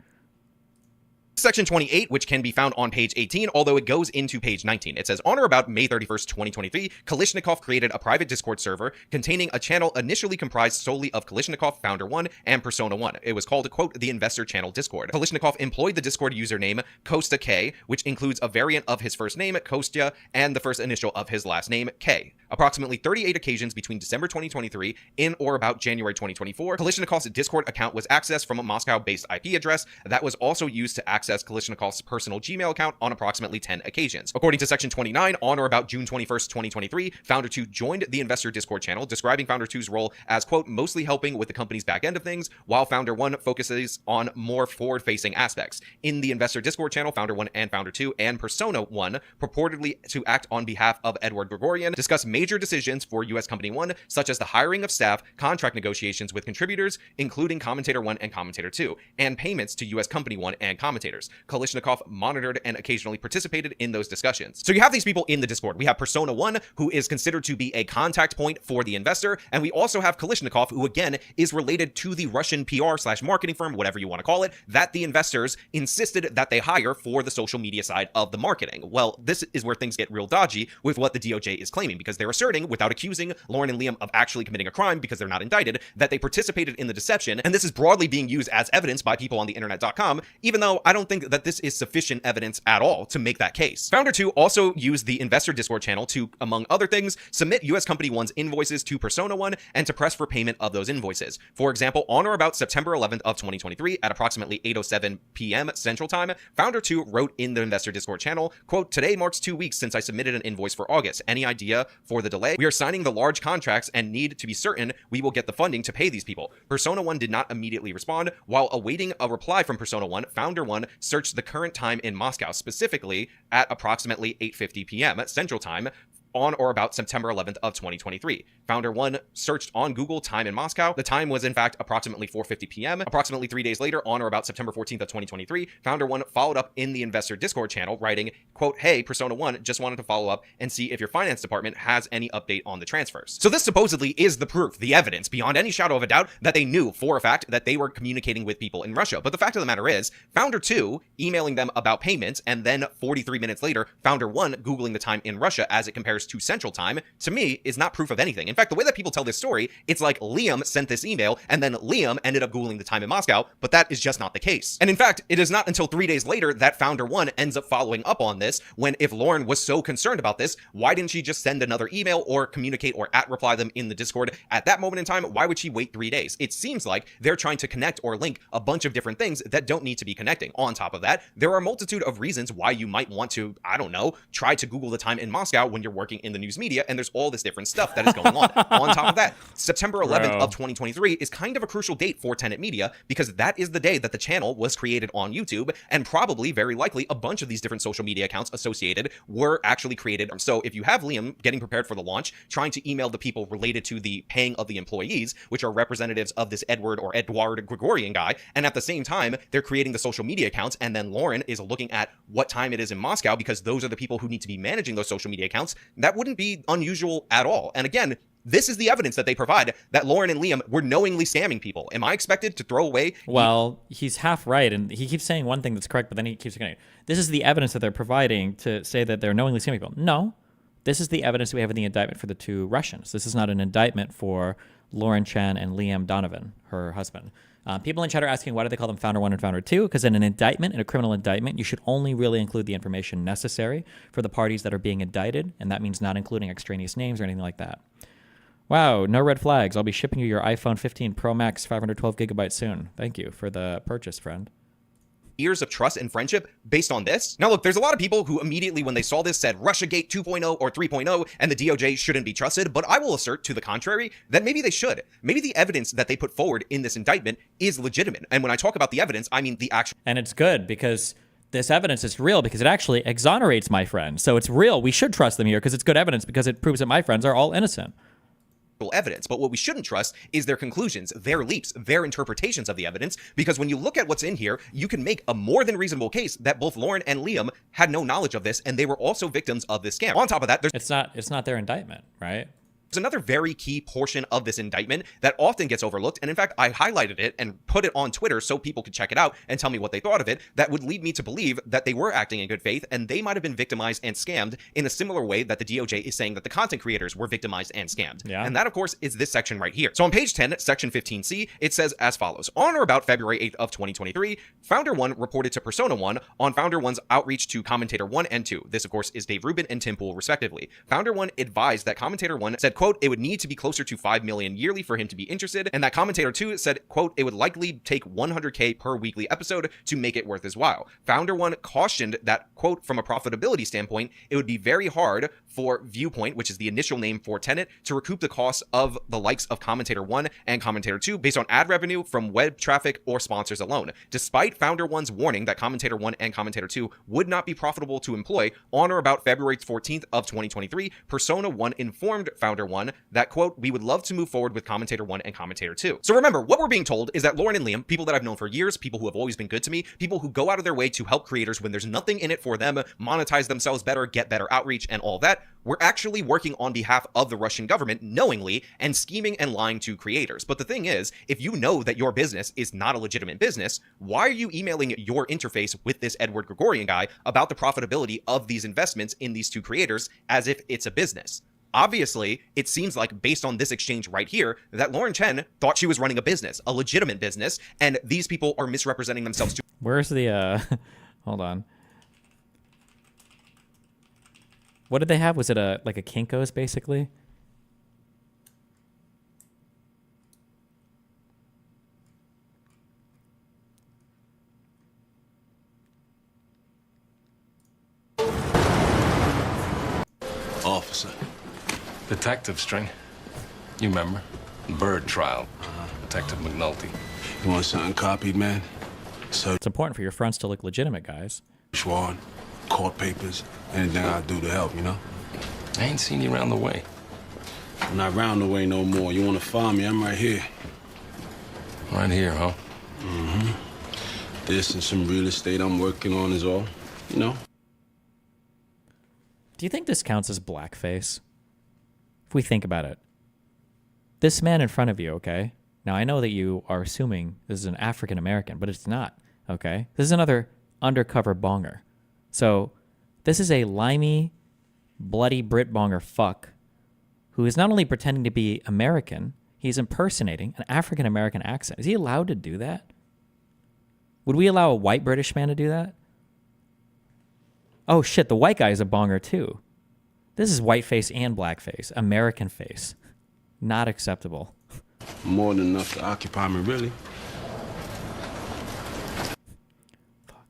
Section 28, which can be found on page 18, although it goes into page 19. It says, on or about May 31st, 2023, Kalishnikov created a private Discord server containing a channel initially comprised solely of Kalishnikov, Founder 1, and Persona 1. It was called, quote, the Investor Channel Discord. Kalishnikov employed the Discord username Kosta K, which includes a variant of his first name, Kostya, and the first initial of his last name, K. Approximately 38 occasions between December 2023 in or about January 2024, Kalishnikov's Discord account was accessed from a Moscow-based IP address that was also used to access Kalishnikov's personal Gmail account on approximately 10 occasions. According to Section 29, on or about June 21st, 2023, Founder 2 joined the Investor Discord channel, describing Founder 2's role as, quote, mostly helping with the company's back end of things, while Founder 1 focuses on more forward-facing aspects. In the Investor Discord channel, Founder 1 and Founder 2 and Persona 1 purportedly to act on behalf of Edward Gregorian, discuss major decisions for U.S. Company 1, such as the hiring of staff, contract negotiations with contributors, including Commentator 1 and Commentator 2, and payments to U.S. Company 1 and commentators. Kalishnikov monitored and occasionally participated in those discussions. So you have these people in the Discord. We have Persona 1, who is considered to be a contact point for the investor, and we also have Kalishnikov, who again is related to the Russian PR/marketing firm, whatever you want to call it, that the investors insisted that they hire for the social media side of the marketing. Well, this is where things get real dodgy with what the DOJ is claiming, because they're asserting, without accusing Lauren and Liam of actually committing a crime because they're not indicted, that they participated in the deception, and this is broadly being used as evidence by people on the internet.com, even though I don't don't think that this is sufficient evidence at all to make that case. Founder 2 also used the investor Discord channel to, among other things, submit U.S. Company 1's invoices to Persona 1 and to press for payment of those invoices. For example, on or about September 11th of 2023 at approximately 8:07 p.m. Central Time, Founder 2 wrote in the investor Discord channel, quote, "Today marks 2 weeks since I submitted an invoice for August. Any idea for the delay? We are signing the large contracts and need to be certain we will get the funding to pay these people." Persona 1 did not immediately respond. While awaiting a reply from Persona 1, Founder 1 searched the current time in Moscow, specifically at approximately 8:50 p.m. Central Time, on or about September 11th of 2023. Founder 1 searched on Google time in Moscow. The time was in fact approximately 4:50 p.m. Approximately 3 days later, on or about September 14th of 2023, Founder 1 followed up in the investor Discord channel writing, quote, "Hey, Persona 1, just wanted to follow up and see if your finance department has any update on the transfers." So this supposedly is the proof, the evidence, beyond any shadow of a doubt, that they knew for a fact that they were communicating with people in Russia. But the fact of the matter is, Founder 2 emailing them about payments, and then 43 minutes later, Founder 1 Googling the time in Russia as it compares to Central Time, to me, is not proof of anything. In fact, the way that people tell this story, it's like Liam sent this email, and then Liam ended up Googling the time in Moscow, but that is just not the case. And in fact, it is not until 3 days later that Founder 1 ends up following up on this, when if Lauren was so concerned about this, why didn't she just send another email or communicate or reply them in the Discord at that moment in time? Why would she wait 3 days? It seems like they're trying to connect or link a bunch of different things that don't need to be connecting. On top of that, there are a multitude of reasons why you might want to, I don't know, try to Google the time in Moscow when you're working in the news media, and there's all this different stuff that is going on. On top of that, September 11th of 2023 is kind of a crucial date for Tenet Media, because that is the day that the channel was created on YouTube, and probably, very likely, a bunch of these different social media accounts associated were actually created. So if you have Liam getting prepared for the launch, trying to email the people related to the paying of the employees, which are representatives of this Edward Gregorian guy, and at the same time, they're creating the social media accounts, and then Lauren is looking at what time it is in Moscow, because those are the people who need to be managing those social media accounts, that wouldn't be unusual at all. And again, this is the evidence that they provide that Lauren and Liam were knowingly scamming people. Am I expected to throw away? Well, he's half right, and he keeps saying one thing that's correct, but then he keeps saying, this is the evidence that they're providing to say that they're knowingly scamming people. No, this is the evidence we have in the indictment for the 2 Russians. This is not an indictment for Lauren Chen and Liam Donovan, her husband. People in chat are asking, why do they call them Founder 1 and Founder 2? Because in an indictment, in a criminal indictment, you should only really include the information necessary for the parties that are being indicted, and that means not including extraneous names or anything like that. Wow, no red flags. I'll be shipping you your iPhone 15 Pro Max 512 gigabytes soon. Thank you for the purchase, friend. Years of trust and friendship based on this? Now look, there's a lot of people who immediately when they saw this said Russiagate 2.0 or 3.0 and the DOJ shouldn't be trusted, but I will assert to the contrary that maybe they should. Maybe the evidence that they put forward in this indictment is legitimate. And when I talk about the evidence, I mean the actual. And it's good because this evidence is real because it actually exonerates my friend. So it's real. We should trust them here because it's good evidence because it proves that my friends are all innocent. Evidence, but what we shouldn't trust is their conclusions, their leaps, their interpretations of the evidence, because when you look at what's in here, you can make a more than reasonable case that both Lauren and Liam had no knowledge of this, and they were also victims of this scam. On top of that, it's not their indictment, right? There's another very key portion of this indictment that often gets overlooked, and in fact, I highlighted it and put it on Twitter so people could check it out and tell me what they thought of it. That would lead me to believe that they were acting in good faith, and they might have been victimized and scammed in a similar way that the DOJ is saying that the content creators were victimized and scammed. Yeah. And that, of course, is this section right here. So on page 10, section 15C, it says as follows. On or about February 8th of 2023, Founder 1 reported to Persona 1 on Founder 1's outreach to Commentator 1 and 2. This, of course, is Dave Rubin and Tim Pool, respectively. Founder 1 advised that Commentator 1 said, quote, it would need to be closer to 5 million yearly for him to be interested, and that Commentator 2 said, quote, it would likely take 100K per weekly episode to make it worth his while. Founder 1 cautioned that, quote, from a profitability standpoint, it would be very hard for Viewpoint, which is the initial name for Tenet, to recoup the costs of the likes of Commentator 1 and Commentator 2 based on ad revenue from web traffic or sponsors alone. Despite Founder 1's warning that Commentator 1 and Commentator 2 would not be profitable to employ, on or about February 14th of 2023, Persona 1 informed Founder 1 that, quote, we would love to move forward with Commentator 1 and Commentator 2. So remember, what we're being told is that Lauren and Liam, people that I've known for years, people who have always been good to me, people who go out of their way to help creators when there's nothing in it for them, monetize themselves better, get better outreach, and all that, we're actually working on behalf of the Russian government knowingly and scheming and lying to creators. But the thing is, if you know that your business is not a legitimate business, why are you emailing your interface with this Edward Gregorian guy about the profitability of these investments in these 2 creators as if it's a business? Obviously, it seems like, based on this exchange right here, that Lauren Chen thought she was running a business, a legitimate business, and these people are misrepresenting themselves to... Where's the, hold on. What did they have? Was it like a Kinko's, basically? Officer. Detective String. You remember? Bird trial. Detective McNulty. You want something copied, man? So it's important for your fronts to look legitimate, guys. Schwan, court papers, anything I do to help, you know? I ain't seen you around the way. I'm not round the way no more. You want to find me? I'm right here. Right here, huh? Mm-hmm. This and some real estate I'm working on is all, you know? Do you think this counts as blackface? If we think about it. This man in front of you, okay? Now, I know that you are assuming this is an African American, but it's not, okay? This is another undercover bonger. So, this is a limey, bloody Brit bonger fuck who is not only pretending to be American, he's impersonating an African American accent. Is he allowed to do that? Would we allow a white British man to do that? Oh shit, the white guy is a bonger too. This is whiteface and blackface. American face. Not acceptable. More than enough to occupy me, really. Fuck.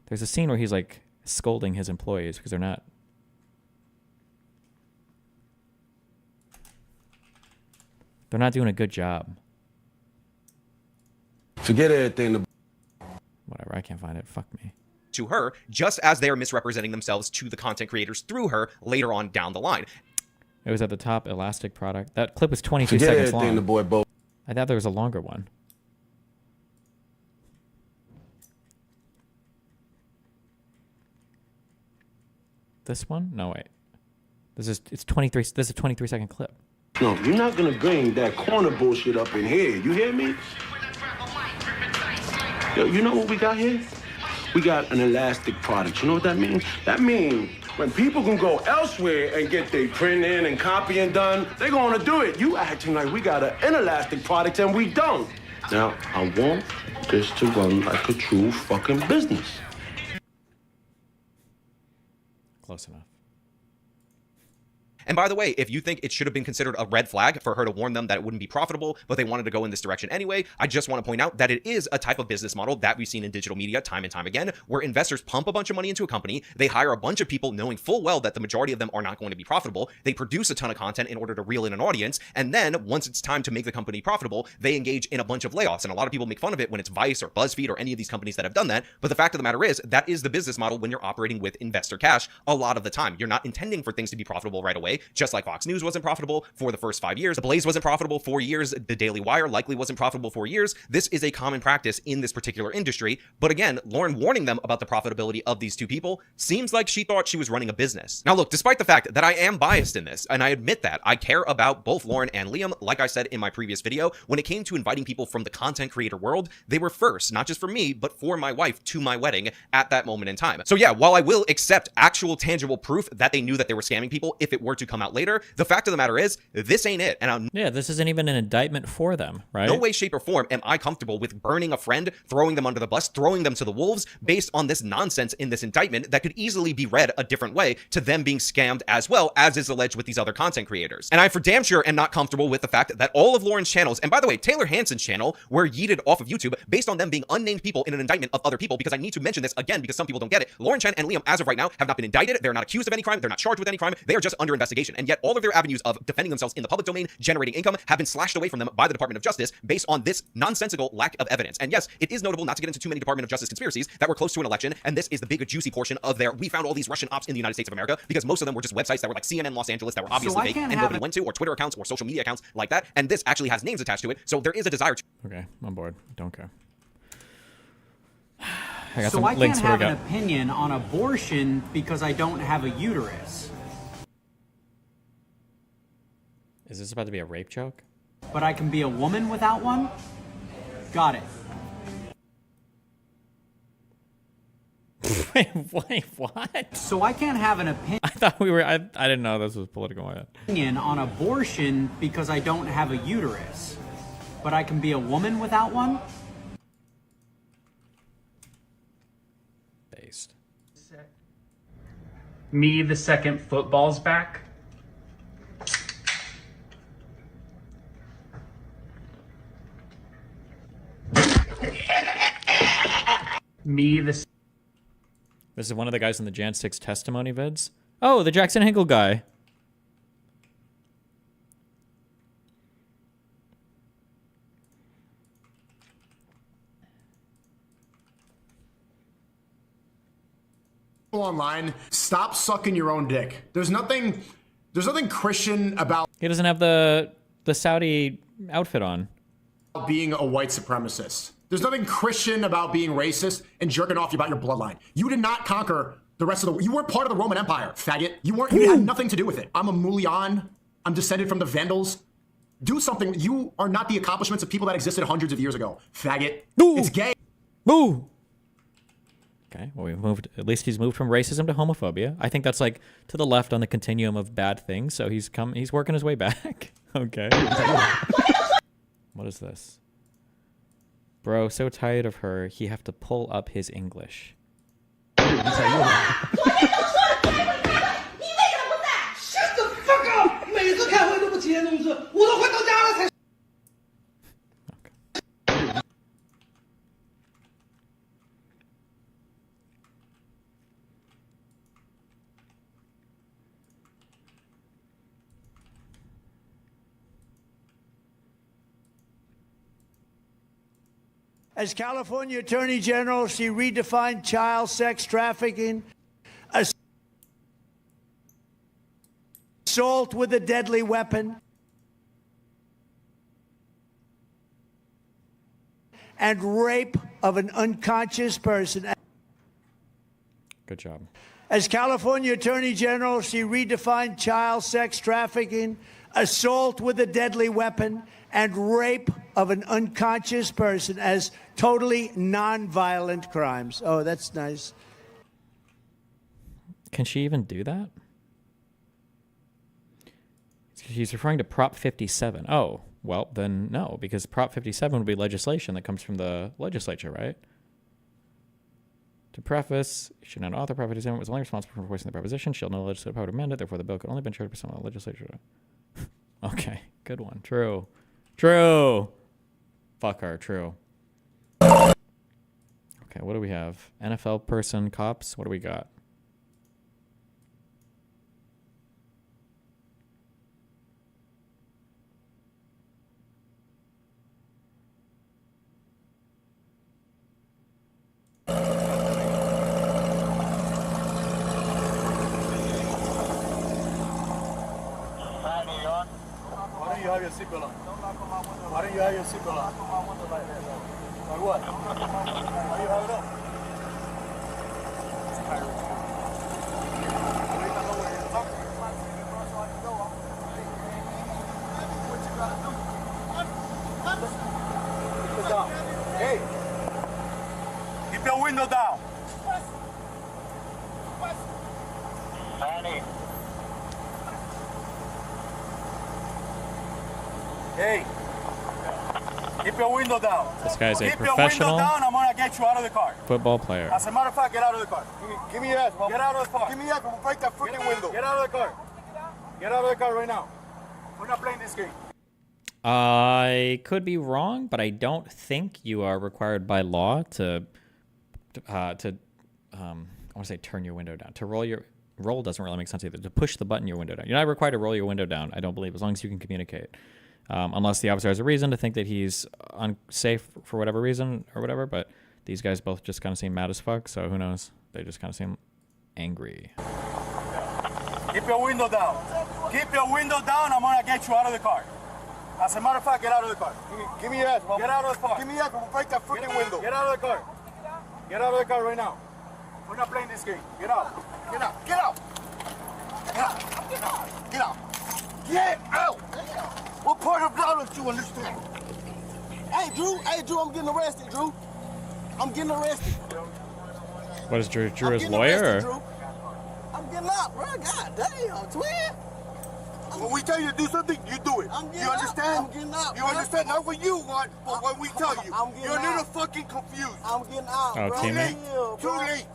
There's a scene where he's like scolding his employees because they're not... They're not doing a good job. Forget everything. Whatever, I can't find it. Fuck me. To her, just as they are misrepresenting themselves to the content creators through her later on down the line. It was at the top, elastic product. That clip was 22 seconds long. The boy Bo. I thought there was a longer one. This one? No, wait. It's 23. This is a 23-second clip. No, you're not gonna bring that corner bullshit up in here. You hear me? Yo, you know what we got here? We got an elastic product. You know what that means? That means when people can go elsewhere and get their printing and copying done, they're gonna do it. You acting like we got an inelastic product and we don't. Now, I want this to run like a true fucking business. Close enough. And by the way, if you think it should have been considered a red flag for her to warn them that it wouldn't be profitable, but they wanted to go in this direction anyway, I just want to point out that it is a type of business model that we've seen in digital media time and time again, where investors pump a bunch of money into a company, they hire a bunch of people knowing full well that the majority of them are not going to be profitable, they produce a ton of content in order to reel in an audience, and then once it's time to make the company profitable, they engage in a bunch of layoffs. And a lot of people make fun of it when it's Vice or BuzzFeed or any of these companies that have done that, but the fact of the matter is, that is the business model when you're operating with investor cash a lot of the time. You're not intending for things to be profitable right away, just like Fox News wasn't profitable for the first 5 years. The Blaze wasn't profitable 4 years. The Daily Wire likely wasn't profitable 4 years. This is a common practice in this particular industry. But again, Lauren warning them about the profitability of these two people seems like she thought she was running a business. Now look, despite the fact that I am biased in this, and I admit that, I care about both Lauren and Liam, like I said in my previous video, when it came to inviting people from the content creator world, they were first, not just for me, but for my wife to my wedding at that moment in time. So yeah, while I will accept actual tangible proof that they knew that they were scamming people if it were to come out later, the fact of the matter is, this ain't it. And yeah, this isn't even an indictment for them, right? No way, shape, or form am I comfortable with burning a friend, throwing them under the bus, throwing them to the wolves based on this nonsense in this indictment that could easily be read a different way to them being scammed as well, as is alleged with these other content creators. And I for damn sure am not comfortable with the fact that all of Lauren's channels, and by the way, Taylor Hanson's channel, were yeeted off of YouTube based on them being unnamed people in an indictment of other people, because I need to mention this again because some people don't get it. Lauren Chen and Liam, as of right now, have not been indicted. They're not accused of any crime. They're not charged with any crime. They are just under investigation. And yet all of their avenues of defending themselves in the public domain, generating income, have been slashed away from them by the Department of Justice based on this nonsensical lack of evidence. And yes, it is notable not to get into too many Department of Justice conspiracies that were close to an election, and this is the big juicy portion of their, we found all these Russian ops in the United States of America, because most of them were just websites that were like CNN Los Angeles that were obviously fake and nobody went to, or Twitter accounts or social media accounts like that, and this actually has names attached to it, so there is a desire to... Okay, I'm bored. Don't care. I got so some I links. can't have an opinion on abortion because I don't have a uterus. Is this about to be a rape joke? But I can be a woman without one? Got it. Wait, what? So I can't have an I thought we were. I didn't know this was political. opinion on abortion because I don't have a uterus, but I can be a woman without one? Based. Me, the second football's back. Me, the. This is one of the guys in the Jan 6 testimony vids. Oh, the Jackson Hinkle guy. Online, stop sucking your own dick. There's nothing Christian about He doesn't have the Saudi outfit on. being a white supremacist. There's nothing Christian about being racist and jerking off about your bloodline. You did not conquer the rest of the. You weren't part of the Roman Empire, faggot. You had nothing to do with it. I'm a Mulian. I'm descended from the Vandals. Do something. You are not the accomplishments of people that existed hundreds of years ago, faggot. It's gay. Boo. Okay, well, we've moved. At least he's moved from racism to homophobia. I think that's like to the left on the continuum of bad things. So he's working his way back. Okay. What is this? Bro, so tired of her, he have to pull up his English. Shut the fuck up！ 每次开会都不节制，我都快到家了才。 As California Attorney General, she redefined child sex trafficking, assault with a deadly weapon, and rape of an unconscious person. Good job. As California Attorney General, she redefined child sex trafficking, assault with a deadly weapon, and rape of an unconscious person as totally non-violent crimes. Oh, that's nice. Can she even do that? She's referring to Prop 57. Oh, well, then no, because Prop 57 would be legislation that comes from the legislature, right? To preface, she should not author Prop 57 was only responsible for voicing the proposition. She'll know the legislative power to amend it, therefore the bill could only have been shared by someone in the legislature. Okay, good one. True. True. Fuck her. True. Okay, what do we have? NFL person, cops. What do we got? Why don't you have your seatbelt on? Why don't you have your seatbelt on? Like what? Why do you have it up? Put it down. Hey! Keep your window down. Annie. Hey, keep your window down. This guy's a keep professional your window down, I'm gonna get you out of the car. football player. As a matter of fact, get out of the car. Give me your ass, Mom. Get out of the car. Give me your ass, I'm gonna break that freaking window. Get out of the car. Get out of the car right now. We're not playing this game. I could be wrong, but I don't think you are required by law to I want to say turn your window down. To roll doesn't really make sense either. To push the button your window down. You're not required to roll your window down, I don't believe, as long as you can communicate. Unless the officer has a reason to think that he's unsafe for whatever reason or whatever, but these guys both just kind of seem mad as fuck, so who knows? They just kind of seem angry. Keep your window down. Keep your window down, I'm gonna get you out of the car. As a matter of fact, get out of the car. Give me your ass, Mom. Get out of the car. Give me your ass, I'm gonna break that freaking window. Get out of the car. Get out of the car right now. We're not playing this game. Get out. Get out. Get out. Get out. Get out. Get out. Get out. What part of that don't you understand? Hey, Drew, I'm getting arrested, Drew. I'm getting arrested. What is Drew? Drew is getting lawyer? arrested, Or? Drew. I'm getting out, bro. God damn, twin. When we tell you to do something, you do it. You understand? I'm getting out, You bro. understand? Not what you want, but what we tell you. I'm getting You're a little out. fucking confused. I'm getting out, Oh, bro. teammate? Too late.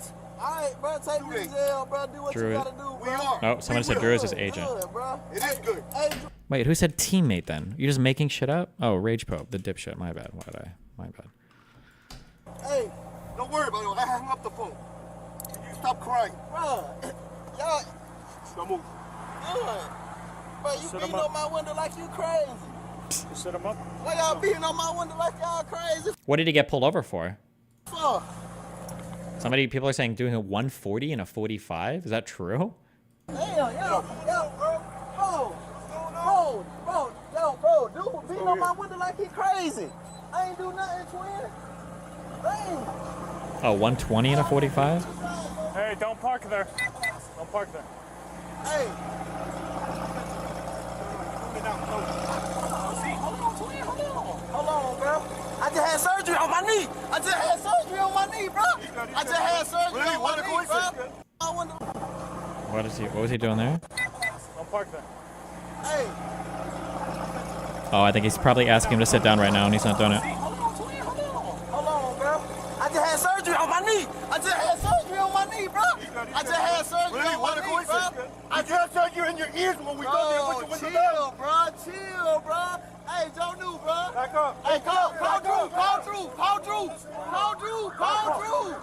All right, bro. Take me to jail, bro. Do what Drew you is- gotta do, bro. We are. Oh, someone said Drew is his agent. Good, bro. It is good. Hey, Wait, who said teammate then? You just making shit up? Oh, Rage Pope, the dipshit. My bad. My bad. Hey, don't worry about it. I hung up the phone. You stop crying. bro. Y'all, Don't move. good. Bro, you Sit 'em beating up. on my window like you crazy. You set him up. Why y'all beating on my window like y'all crazy? What did he get pulled over for? Fuck. People are saying doing a 140 and a 45. Is that true? Damn, yo, bro, dude beating on my window like he crazy. I ain't do nothing, twin. Damn. Oh, 120 and a 45? Hey, don't park there. Don't park there. Hey. Hold on, bro. I just had surgery on my knee. I just had surgery on my knee, bro. I just had surgery on my knee, bro. I wonder. What was he doing there? Don't park there. Hey. Oh, I think he's probably asking him to sit down right now, and he's not doing it. Hold on, bro. I just had surgery on my knee. I just had surgery on my knee, bro. I just had surgery on my knee, bro. I just tell you in your ears when we go there. Put your window down. Chill, bro. Hey, Joe New, bro. Back up. Hey, call Drew. Hey, call Drew. Call Drew, bro. Call Drew.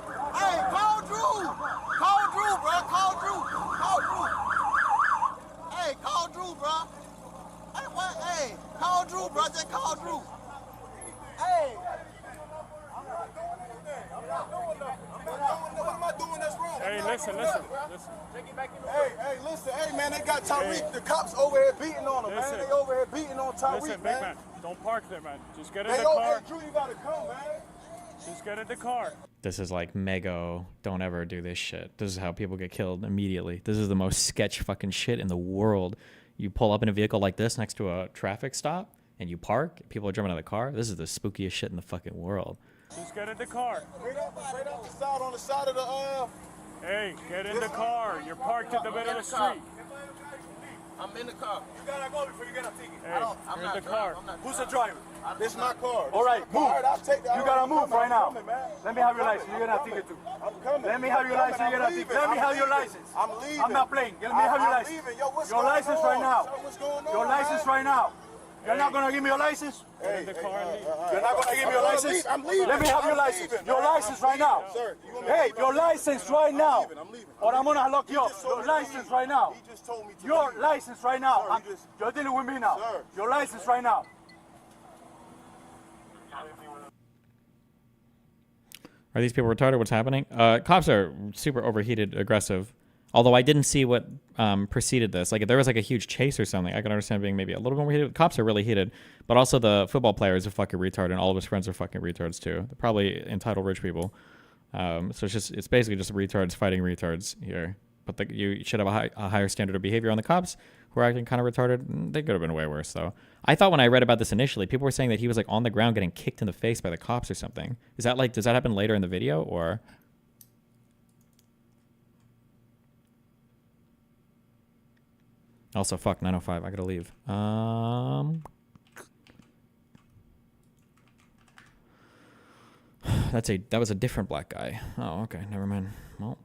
Hey, call Drew, bro. Hey, what? Hey, call Drew, bro. Just call Drew. Hey. What am I doing that's wrong? Hey, listen. Hey, listen. Hey, man, they got Tariq. The cops over here beating on him, man. They over here beating on Tariq, Listen, big man, don't park there, man. Just get in Hey, the yo, car. hey, Drew, you gotta come, man. Just get in the car. This is like Mego. Don't ever do this shit. This is how people get killed immediately. This is the most sketch fucking shit in the world. You pull up in a vehicle like this next to a traffic stop and you park. People are jumping out of the car. This is the spookiest shit in the fucking world. Just get in the car. Right up the side, on the side of the, Hey, get in the car. You're parked in the middle of the street. I'm in the car. You gotta go before you get a ticket. Hey, you're in the car. Who's the driver? This is my car. All right, move. All right, I'll take that. You gotta move right now. Let me have your license. You're gonna have a ticket too. I'm coming. Let me have your license. You're gonna have a ticket. Let me have your license. I'm leaving. I'm not playing. Let me have your license. Leaving. Yo, what's Your going license on? right now. What's going on, Your license right now. You're not gonna give me your license? Get in the car and leave. You're not gonna give me your license? I'm leaving. Let me have your license. Your license right now. Sir, Hey, your license right now. I'm leaving. Or I'm gonna lock you up. Your license right now. He just told me to Your leave. license right now. Sir, he just- You're dealing with me now. Sir. Your license right now. Are these people retarded? What's happening? Cops are super overheated, aggressive. Although I didn't see what preceded this. Like if there was like a huge chase or something, I could understand being maybe a little bit more heated. Cops are really heated, but also the football players are fucking retarded, and all of his friends are fucking retards too. They're probably entitled rich people. So it's basically just retards fighting retards here. But you should have a higher standard of behavior on the cops who are acting kind of retarded. They could have been way worse though. I thought when I read about this initially, people were saying that he was like on the ground getting kicked in the face by the cops or something. Is that like, does that happen later in the video or? Also, fuck, 9:05. I gotta leave. That was a different black guy. Oh, okay, never mind. Well.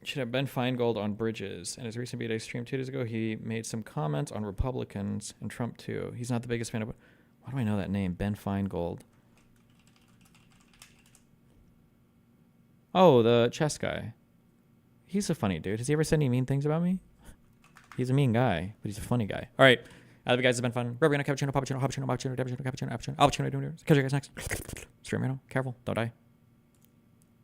Should have Ben Feingold on Bridges. In his recent B-Day stream 2 days ago, he made some comments on Republicans and Trump too. He's not the biggest fan of... Why do I know that name? Ben Feingold. Oh, the chess guy. He's a funny dude. Has he ever said any mean things about me? He's a mean guy, but he's a funny guy. All right. Other guys, it's been fun. Cappuccino, cappuccino, cappuccino, cappuccino, cappuccino, cappuccino, cappuccino. Catch you guys next. Stream right now. Careful. Don't die.